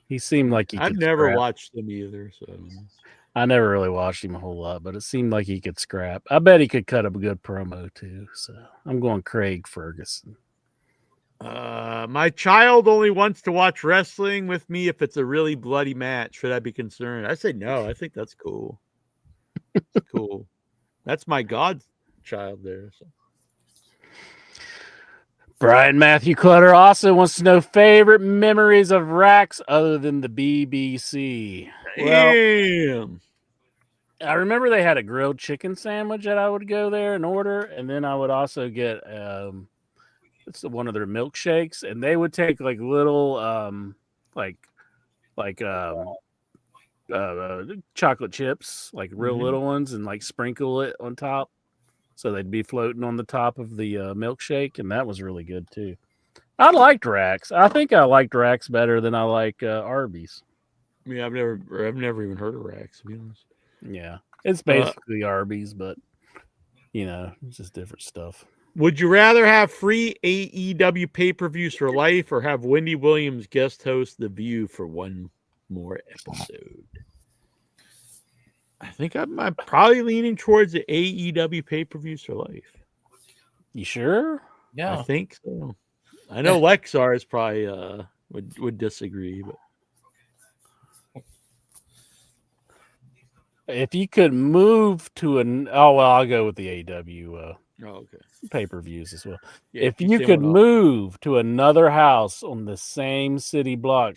He seemed like he could I've never scrap. watched him either, so I never really watched him a whole lot, but it seemed like he could scrap. I bet he could cut up a good promo too. So I'm going Craig Ferguson. My child only wants to watch wrestling with me if it's a really bloody match. Should I be concerned? I say no. I think that's cool. It's cool. That's my godchild there. So. Brian Matthew Clutter also wants to know favorite memories of Rax other than the BBC. Well, I remember they had a grilled chicken sandwich that I would go there and order, and then I would also get it's one of their milkshakes, and they would take little chocolate chips, real little ones, and sprinkle it on top. So they'd be floating on the top of the milkshake, and that was really good too. I liked Rax. I think I liked Rax better than I like Arby's. Yeah, I've never even heard of Rax, to be honest. Yeah, it's basically Arby's, but it's just different stuff. Would you rather have free AEW pay-per-views for life, or have Wendy Williams guest host The View for one more episode? I think I'm probably leaning towards the AEW pay-per-views for life. You sure? Yeah, I think so. I know Lexar is probably would disagree, but if you could move to I'll go with the AEW pay-per-views as well. Yeah, if you could move to another house on the same city block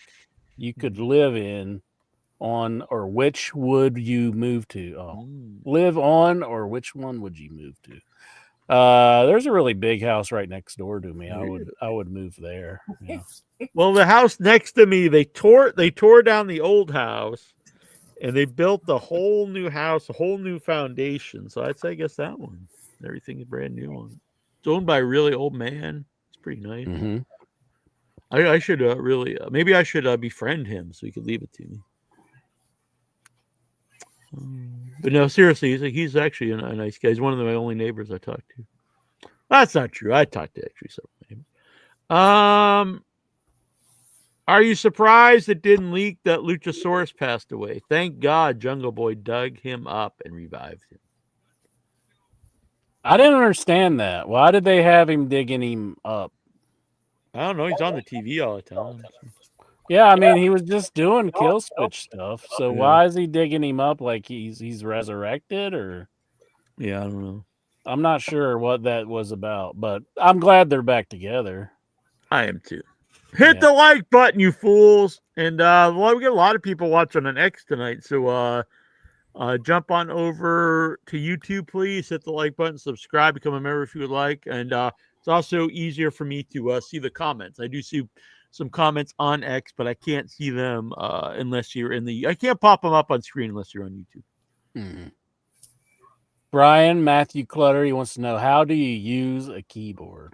you could live in, which would you move to? Live on, or which one would you move to? There's a really big house right next door to me. I would move there. Yeah. Well, the house next to me, they tore down the old house, and they built the whole new house, a whole new foundation. So I'd say, I guess that one. Everything is brand new on it. It's owned by a really old man. It's pretty nice. Mm-hmm. I should maybe I should befriend him so he could leave it to me. But no, seriously, he's actually a nice guy. He's one of my only neighbors I talk to. That's not true. I talked to actually some neighbors. Are you surprised it didn't leak that Luchasaurus passed away? Thank God Jungle Boy dug him up and revived him. I didn't understand that. Why did they have him digging him up? I don't know. He's on the TV all the time. So. Yeah, I mean, he was just doing kill switch stuff. So why is he digging him up like he's resurrected or? Yeah, I don't know. I'm not sure what that was about, but I'm glad they're back together. I am too. Hit the like button, you fools. And we get a lot of people watching on X tonight. So jump on over to YouTube, please. Hit the like button, subscribe, become a member if you would like. And it's also easier for me to see the comments. I do see some comments on X, but I can't see them unless you're in the... I can't pop them up on screen unless you're on YouTube. Mm-hmm. Brian Matthew Clutter, he wants to know, how do you use a keyboard?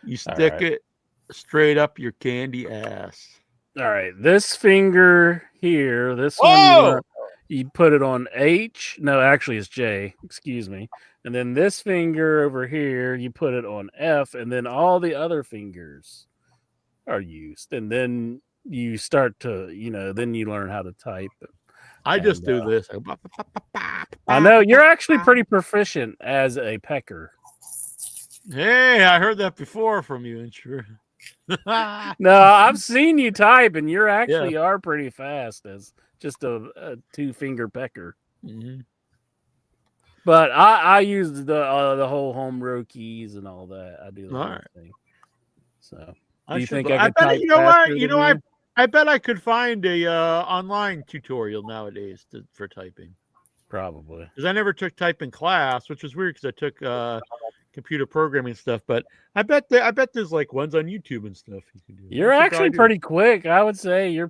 You stick it straight up your candy ass. All right. This finger here, this one, you put it on H. No, actually it's J. Excuse me. And then this finger over here, you put it on F. And then all the other fingers are used. And then you start to, then you learn how to type. I just do this. I know. You're actually pretty proficient as a pecker. Hey, I heard that before from you, and sure. No, I've seen you type, and you actually are pretty fast as just a two-finger pecker. Mm-hmm. But I use the whole home row keys and all that. I do the whole thing. So, do you think I could type faster than you? I bet I could find a online tutorial nowadays for typing. Probably. Because I never took typing class, which was weird because I took computer programming stuff. But I bet there's like ones on YouTube and stuff you can do. You're actually pretty quick. I would say I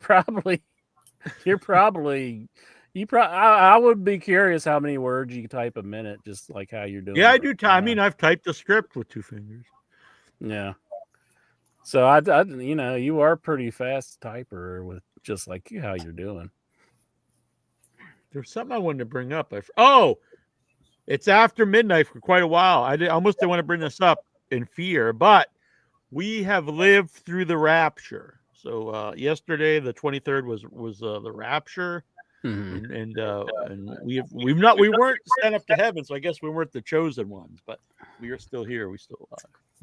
would be curious how many words you type a minute, just like how you're doing. Yeah, I do. I mean, I've typed a script with 2 fingers. Yeah. So I you are pretty fast typer with just like how you're doing. There's something I wanted to bring up. It's after midnight for quite a while. I almost didn't want to bring this up in fear, but we have lived through the rapture. So yesterday, the 23rd was the rapture, and we weren't sent up to heaven. So I guess we weren't the chosen ones, but we are still here. We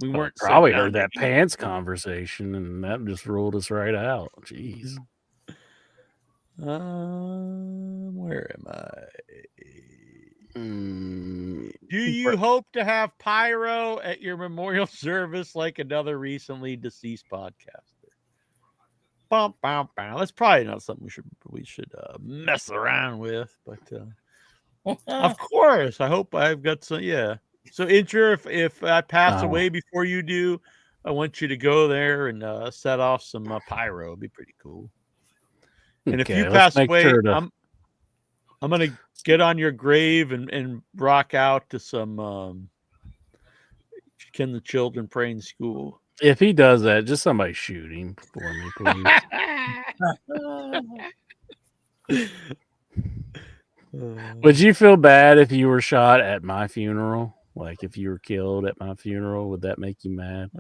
weren't probably heard that pants conversation, and that just ruled us right out. Jeez. Where am I? Do you hope to have pyro at your memorial service like another recently deceased podcaster? Bum, bum, bum. That's probably not something we should mess around with, but of course, I hope I've got some. Yeah. So, Incher, if I pass away before you do, I want you to go there and set off some pyro. It'd be pretty cool. And if you pass away, I'm gonna get on your grave and rock out to some Can the Children Pray in School. If he does that, just somebody shoot him for me, please. Would you feel bad if you were shot at my funeral? Like if you were killed at my funeral, would that make you mad?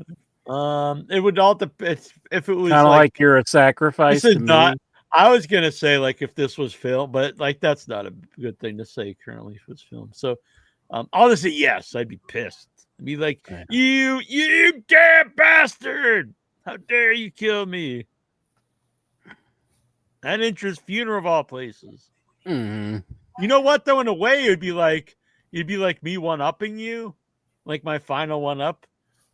It would all depend. If it was kind of like you're a sacrifice to me. I was gonna say like if this was filmed, but like that's not a good thing to say currently if it's filmed. So I'll just say yes. I'd be pissed. I'd be like, you damn bastard! How dare you kill me? That Incher's funeral of all places. Mm-hmm. You know what though? In a way, it'd be like me one-upping you, like my final one-up.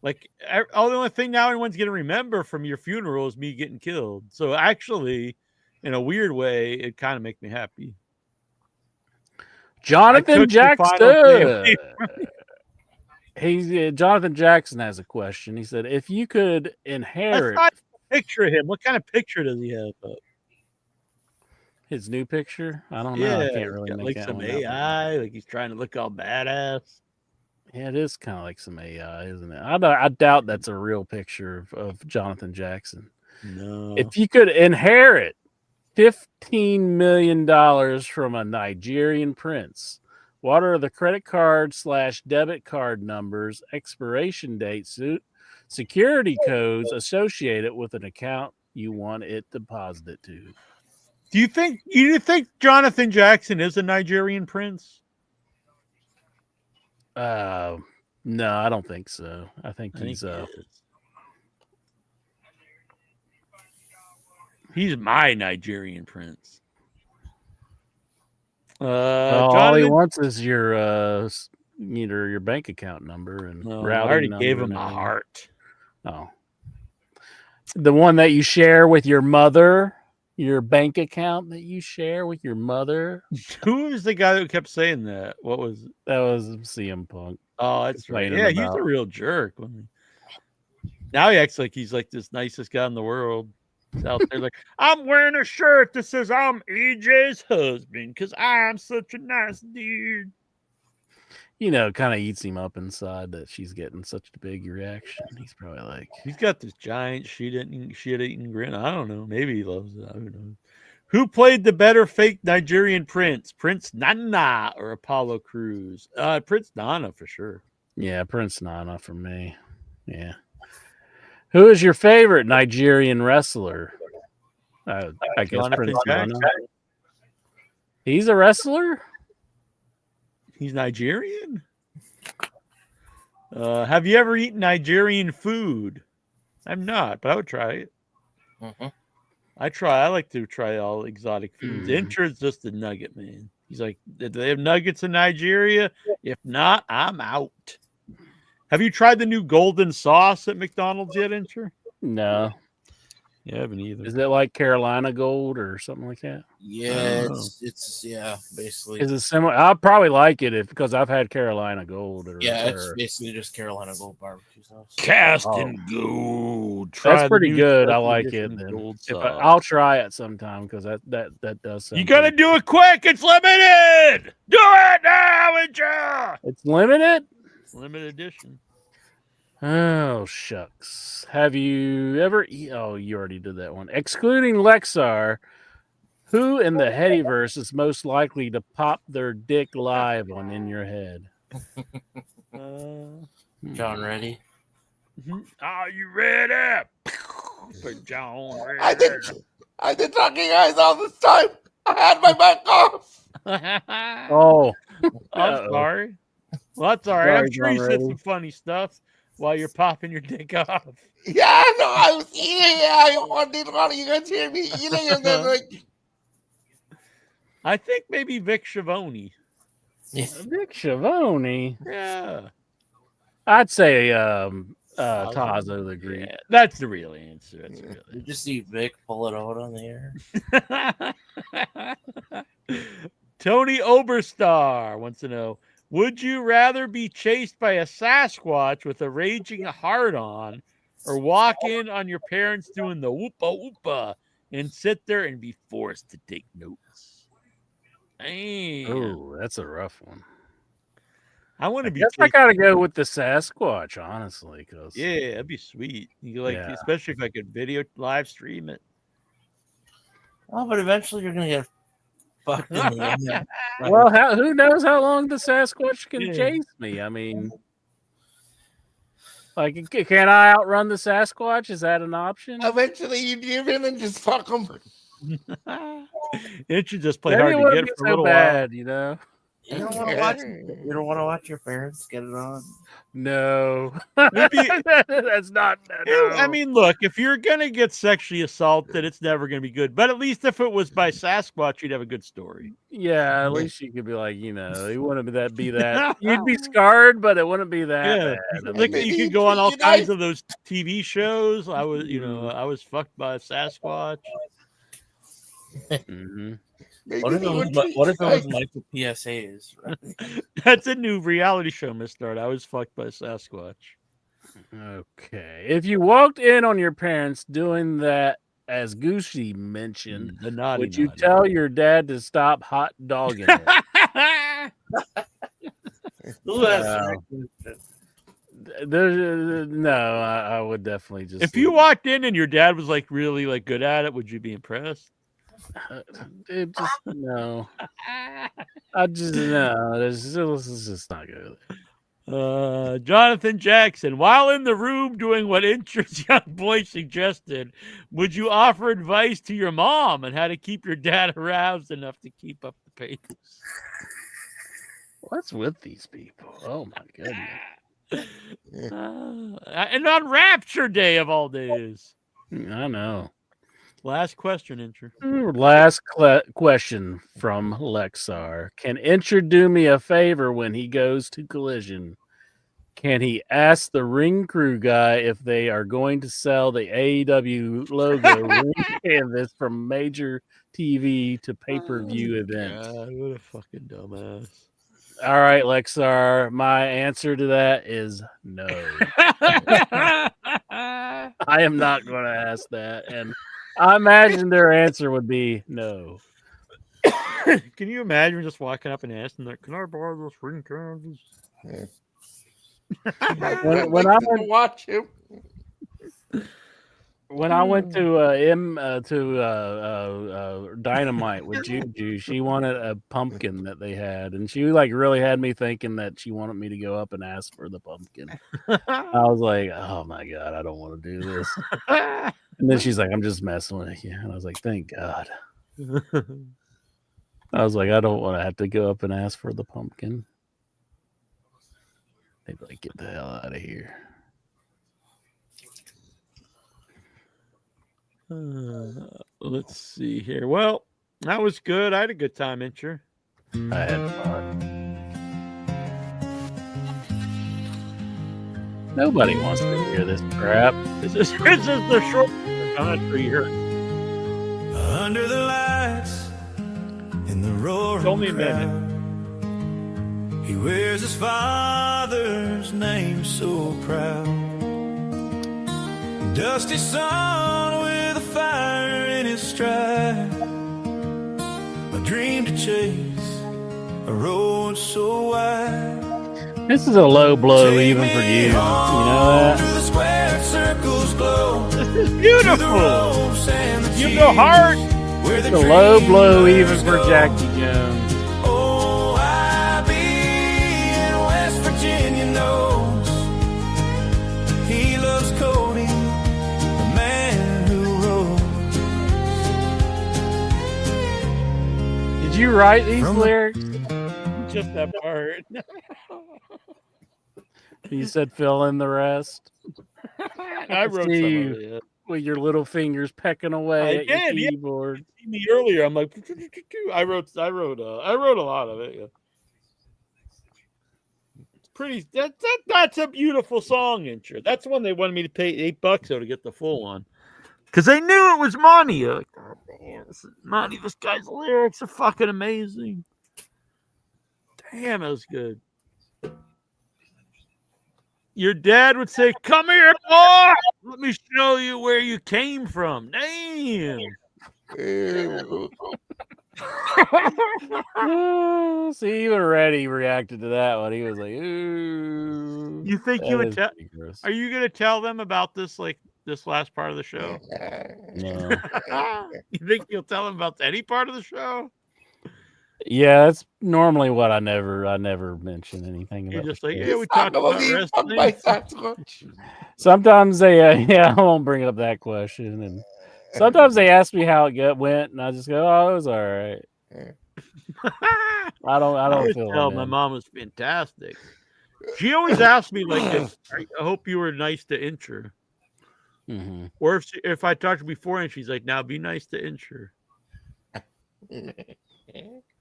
Like the only thing now anyone's gonna remember from your funeral is me getting killed. So actually, in a weird way, it kind of makes me happy. Jonathan Jackson. Jonathan Jackson has a question. He said, "If you could inherit." Picture him. What kind of picture does he have up? His new picture? I don't know. I can't really make like some AI. Like he's trying to look all badass. Yeah, it is kind of like some AI, isn't it? I doubt that's a real picture of Jonathan Jackson. No. If you could inherit $15 million from a Nigerian prince. What are the credit card / debit card numbers, expiration dates, security codes associated with an account you want it deposited to? Do you think Jonathan Jackson is a Nigerian prince? No, I don't think so. I think he's he's my Nigerian prince. all he wants is your either your bank account number and I routing already number gave him and a everything. heart. Oh, the one that you share with your mother, your bank account that you share with your mother. Who was the guy who kept saying that? What was that? Was CM Punk? Oh, that's right. Yeah, he's a real jerk. Now he acts like he's like this nicest guy in the world. He's out there like, I'm wearing a shirt that says I'm EJ's husband because I'm such a nice dude. You know, kind of eats him up inside that she's getting such a big reaction. He's probably like, he's got this giant shit-eating grin. I don't know. Maybe he loves it. I don't know. Who played the better fake Nigerian prince? Prince Nana or Apollo Crews? Prince Nana for sure. Yeah, Prince Nana for me. Yeah. Who is your favorite Nigerian wrestler? I guess Jonathan Prince Jackson. Nana. He's a wrestler? He's Nigerian? Have you ever eaten Nigerian food? I'm not, but I would try it. Mm-hmm. I like to try all exotic foods. Incher's just a nugget, man. He's like, do they have nuggets in Nigeria? If not, I'm out. Have you tried the new golden sauce at McDonald's yet, Incher? No. Yeah, I haven't either. Is it like Carolina Gold or something like that? Yeah, it's basically. Is it similar? I'll probably like it because I've had Carolina Gold. It's basically just Carolina Gold barbecue sauce. Cast and Gold. That's pretty good. I like it. I'll try it sometime because that does sound. You gotta do it quick. It's limited. Do it now, Incher. It's limited. Limited edition. Oh, shucks. Have you ever oh, you already did that one. Excluding Lexar, who in the Headyverse is most likely to pop their dick live on In Your Head? John Reddy. Are you ready? For John Reddy. I've been talking guys all this time. I had my back off. Oh. I'm sorry. Well, that's all right. I'm sure you said some funny stuff while you're popping your dick off. Yeah, no, I was eating. I wanted one of you guys hear me eating, and then like. I think maybe Vic Schiavone. Vic Schiavone? Yeah. I'd say Tazo the Greek. Yeah, that's the real answer. You just see Vic pull it out on the air. Tony Oberstar wants to know, would you rather be chased by a Sasquatch with a raging hard-on or walk in on your parents doing the whoopa whoopa and sit there and be forced to take notes? Oh, that's a rough one. I want to be. I gotta go with the Sasquatch, honestly. Cause yeah, that'd be sweet. You especially if I could video live stream it. Oh, but eventually you're gonna get fucked in the end. Well, who knows how long the Sasquatch can chase me? I mean, like, can I outrun the Sasquatch? Is that an option? Eventually, you give in and just fuck them. It should just play hard to get for a little while. You know. You don't want to watch. You don't want to watch your parents get it on. No, that's not. No. I mean, look, if you're gonna get sexually assaulted, it's never gonna be good. But at least if it was by Sasquatch, you'd have a good story. Yeah, at least you could be like, you know, it wouldn't be that. You'd be scarred, but it wouldn't be that bad. Like, you could go on all kinds of those TV shows. I was fucked by a Sasquatch. Mm-hmm. What if it was Michael PSAs? Right? That's a new reality show, Mr. I was fucked by Sasquatch. Okay. If you walked in on your parents doing that, as Goosey mentioned, would you tell your dad to stop hot dogging it? No, I would definitely just. If you walked in and your dad was like really like good at it, would you be impressed? It just no. I just no. This is just not good. Jonathan Jackson, while in the room doing what Incher's young boy suggested, would you offer advice to your mom on how to keep your dad aroused enough to keep up the pace? What's with these people? Oh my goodness. And on Rapture Day of all days. I know. Last question, Incher. Last question from Lexar. Can Incher do me a favor when he goes to Collision? Can he ask the ring crew guy if they are going to sell the AEW logo ring canvas from major TV to pay-per-view event? God, what a fucking dumbass. All right, Lexar. My answer to that is no. I am not going to ask that. And I imagine their answer would be no. Can you imagine just walking up and asking that? Can I borrow this ring canvas? when I went watch him. When I went to Dynamite with Juju, she wanted a pumpkin that they had, and she like really had me thinking that she wanted me to go up and ask for the pumpkin. I was like, "Oh my god, I don't want to do this." And then she's like, "I'm just messing with you," and I was like, "Thank God." I was like, "I don't want to have to go up and ask for the pumpkin." They'd be like, "Get the hell out of here." Let's see here. Well, that was good. I had a good time, Incher. I had fun. Nobody wants to hear this crap. This is the short country here. Under the lights in the roaring Only a crowd, minute. he wears his father's name so proud. Dusty son with a fire in his stride, a dream to chase a road so wide. This is a low blow even for you. You know that? This is beautiful. You go hard. It's a low blow even for Jackie Jones. Oh, I be in West Virginia knows he loves Cody, the man who rose. Did you write these lyrics? Just that part. You said fill in the rest. I wrote some of it. With your little fingers pecking away at your keyboard. You see me earlier. I'm like, I wrote a lot of it. Yeah. It's pretty. That's a beautiful song, Incher. That's one they wanted me to pay $8 to get the full one, because they knew it was money. Like, oh, man, this is money. This guy's lyrics are fucking amazing. Damn, that was good. Your dad would say, "Come here, boy. Let me show you where you came from." Damn. See, even Reddy reacted to that one. He was like, "Ooh." You think you would tell? Are you going to tell them about this, like this last part of the show? No. You think you'll tell them about any part of the show? Yeah, that's normally what I never mention anything about. You're just like, yeah, we talked about wrestling. Sometimes they, I won't bring up that question, and sometimes they ask me how it went, and I just go, "Oh, it was all right." I don't feel. Tell my mom was fantastic. She always asked me like, "I hope you were nice to Incher," or if I talked to her before, and she's like, "Now be nice to Incher."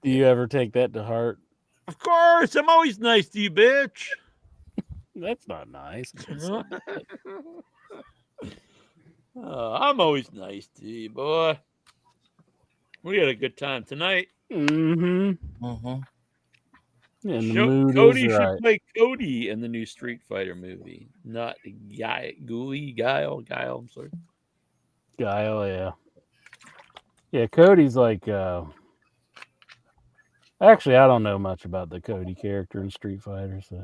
Do you ever take that to heart? Of course, I'm always nice to you, bitch. That's not nice. I'm always nice to you, boy. We had a good time tonight. And the mood Cody is should right. play Cody in the new Street Fighter movie, not Guile. I'm sorry. Guile, yeah. Yeah, Cody's like. Actually, I don't know much about the Cody character in Street Fighter. So,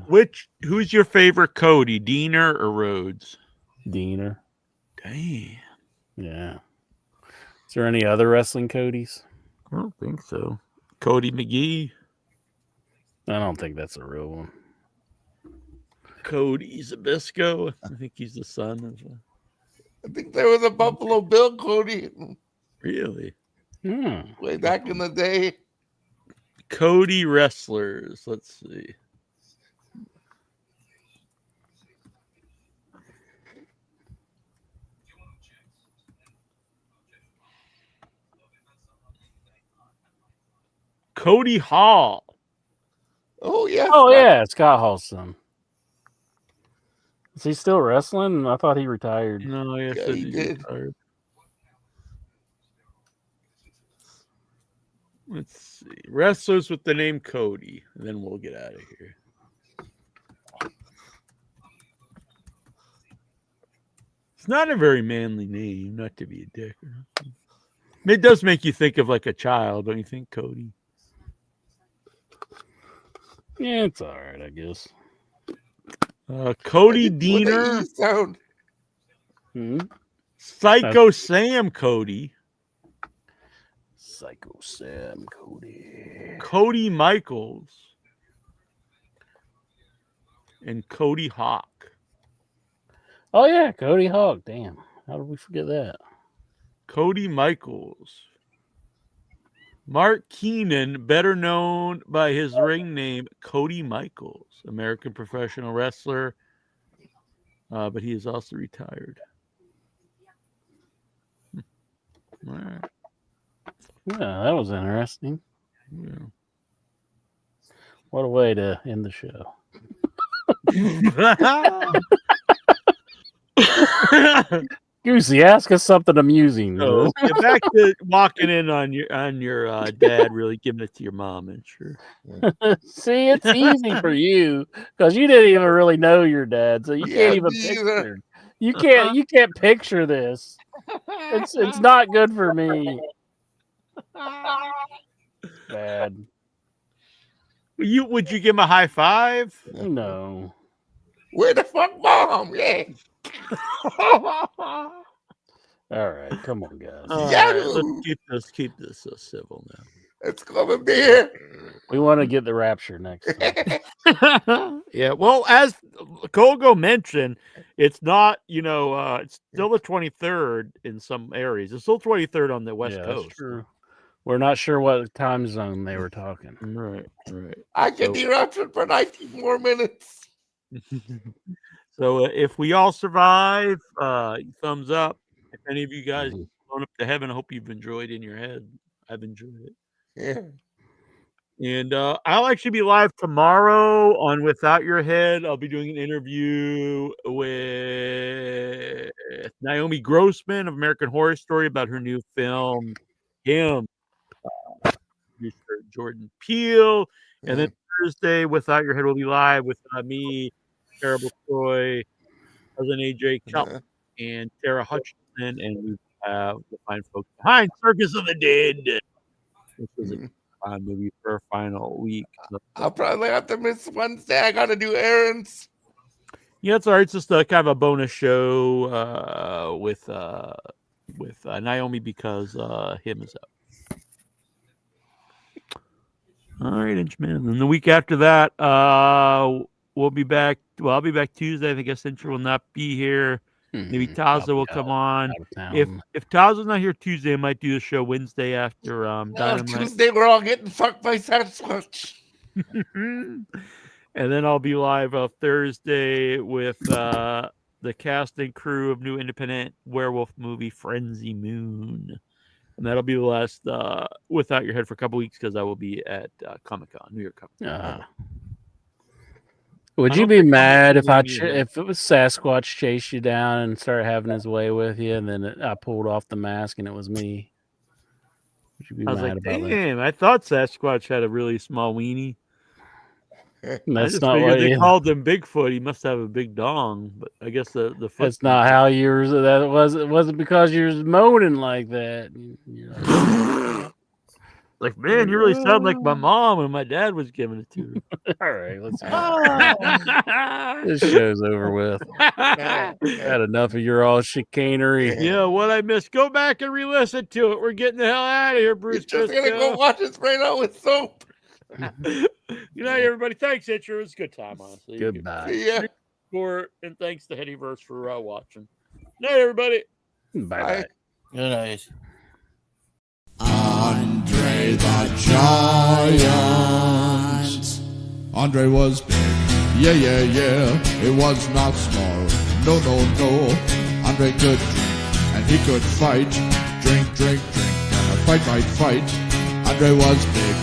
who's your favorite Cody, Diener or Rhodes? Diener. Damn. Yeah. Is there any other wrestling Codys? I don't think so. Cody McGee. I don't think that's a real one. Cody Zabisco. I think he's the son of. I think there was a Buffalo Bill Cody. Really? Way back in the day. Cody wrestlers. Let's see. Cody Hall. Oh, yeah. Oh, yeah. Scott Hall's son. Is he still wrestling? I thought he retired. No, I guess he did. Retired. Let's see. Wrestlers with the name Cody. And then we'll get out of here. It's not a very manly name, not to be a dick. It does make you think of like a child, don't you think, Cody? Yeah, it's all right, I guess. Cody Diener. Psycho Sam Cody. Psycho Sam Cody. Cody Michaels. And Cody Hawk. Oh, yeah, Cody Hawk. Damn. How did we forget that? Cody Michaels. Mark Keenan, better known by his ring name, Cody Michaels, American professional wrestler, but he is also retired. All right. Yeah, that was interesting. Yeah. What a way to end the show. Goosey, ask us something amusing. So, get back to walking in on your dad, really giving it to your mom, and sure. See, it's easy for you because you didn't even really know your dad, so you can't even picture. You can't picture this. It's not good for me. Bad. Would you give him a high five? No. Where the fuck, mom? Yeah. All right, come on, guys. Right, let's keep this civil now. It's gonna be here. We want to get the rapture next time. Yeah, well, as Kogo mentioned, it's not, it's still the 23rd in some areas. It's still 23rd on the West Coast. That's true. We're not sure what time zone they were talking. Right. I can be raptured for 19 more minutes. So if we all survive, thumbs up. If any of you guys going up to heaven, I hope you've enjoyed in your head. I've enjoyed it. Yeah. And I'll actually be live tomorrow on Without Your Head. I'll be doing an interview with Naomi Grossman of American Horror Story about her new film, Him. Producer Jordan Peele. And then Thursday, Without Your Head will be live with me, Terrible Troy, Cousin AJ Kelp, and Tara Hutchinson. And we have the fine folks behind Circus of the Dead. This was a fun movie for our final week. I'll probably have to miss Wednesday. I got to do errands. Yeah, it's all right. It's just a kind of a bonus show with Naomi because Him is up. All right, Inchman. And the week after that, we'll be back. Well, I'll be back Tuesday. I guess Incher will not be here. Maybe Taza will come on. If Taza's not here Tuesday, I might do the show Wednesday after Dynamite. Tuesday, we're all getting fucked by Sasquatch. And then I'll be live Thursday with the cast and crew of new independent werewolf movie Frenzy Moon. And that'll be the last Without Your Head for a couple weeks because I will be at Comic-Con, New York Comic-Con. Would you be mad if it was Sasquatch chased you down and started having his way with you, and then I pulled off the mask and it was me? Would you be mad about that? Damn, I thought Sasquatch had a really small weenie. That's not what they called him Bigfoot. He must have a big dong, but I guess the foot. That's not how yours. That wasn't because you was moaning like that. Like, man, you really sound like my mom when my dad was giving it to me. All right, let's This show's over with. Had enough of your all chicanery. Yeah, what I missed. Go back and re-listen to it. We're getting the hell out of here, Bruce. Just gonna go watch it straight out with soap. Good night, everybody. Thanks, Itcher. It was a good time, honestly. Goodbye. Yeah. And thanks to Headyverse for watching. Night, everybody. Bye. Good night. Andre the Giant. Andre was big. Yeah, yeah, yeah. It was not small. No, no, no. Andre could drink and he could fight. Drink, drink, drink. And fight, fight, fight. Andre was big.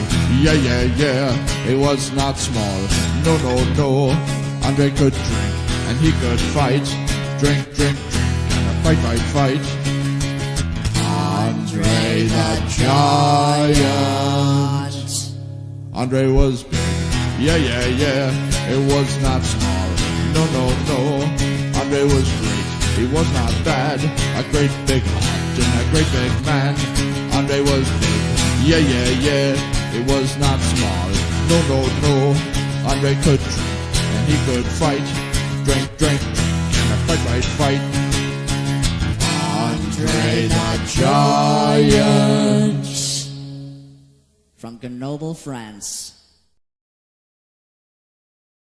Yeah, yeah, yeah. It was not small. No, no, no. Andre could drink and he could fight. Drink, drink, drink. And fight, fight, fight. Andre the Giant. Andre was big. Yeah, yeah, yeah. It was not small. No, no, no. Andre was great. He was not bad. A great big heart and a great big man. Andre was big. Yeah, yeah, yeah. It was not small. No, no, no. Andre could drink and he could fight. Drink, drink, drink. And fight, fight, fight. Andre the Giant. From Grenoble, France.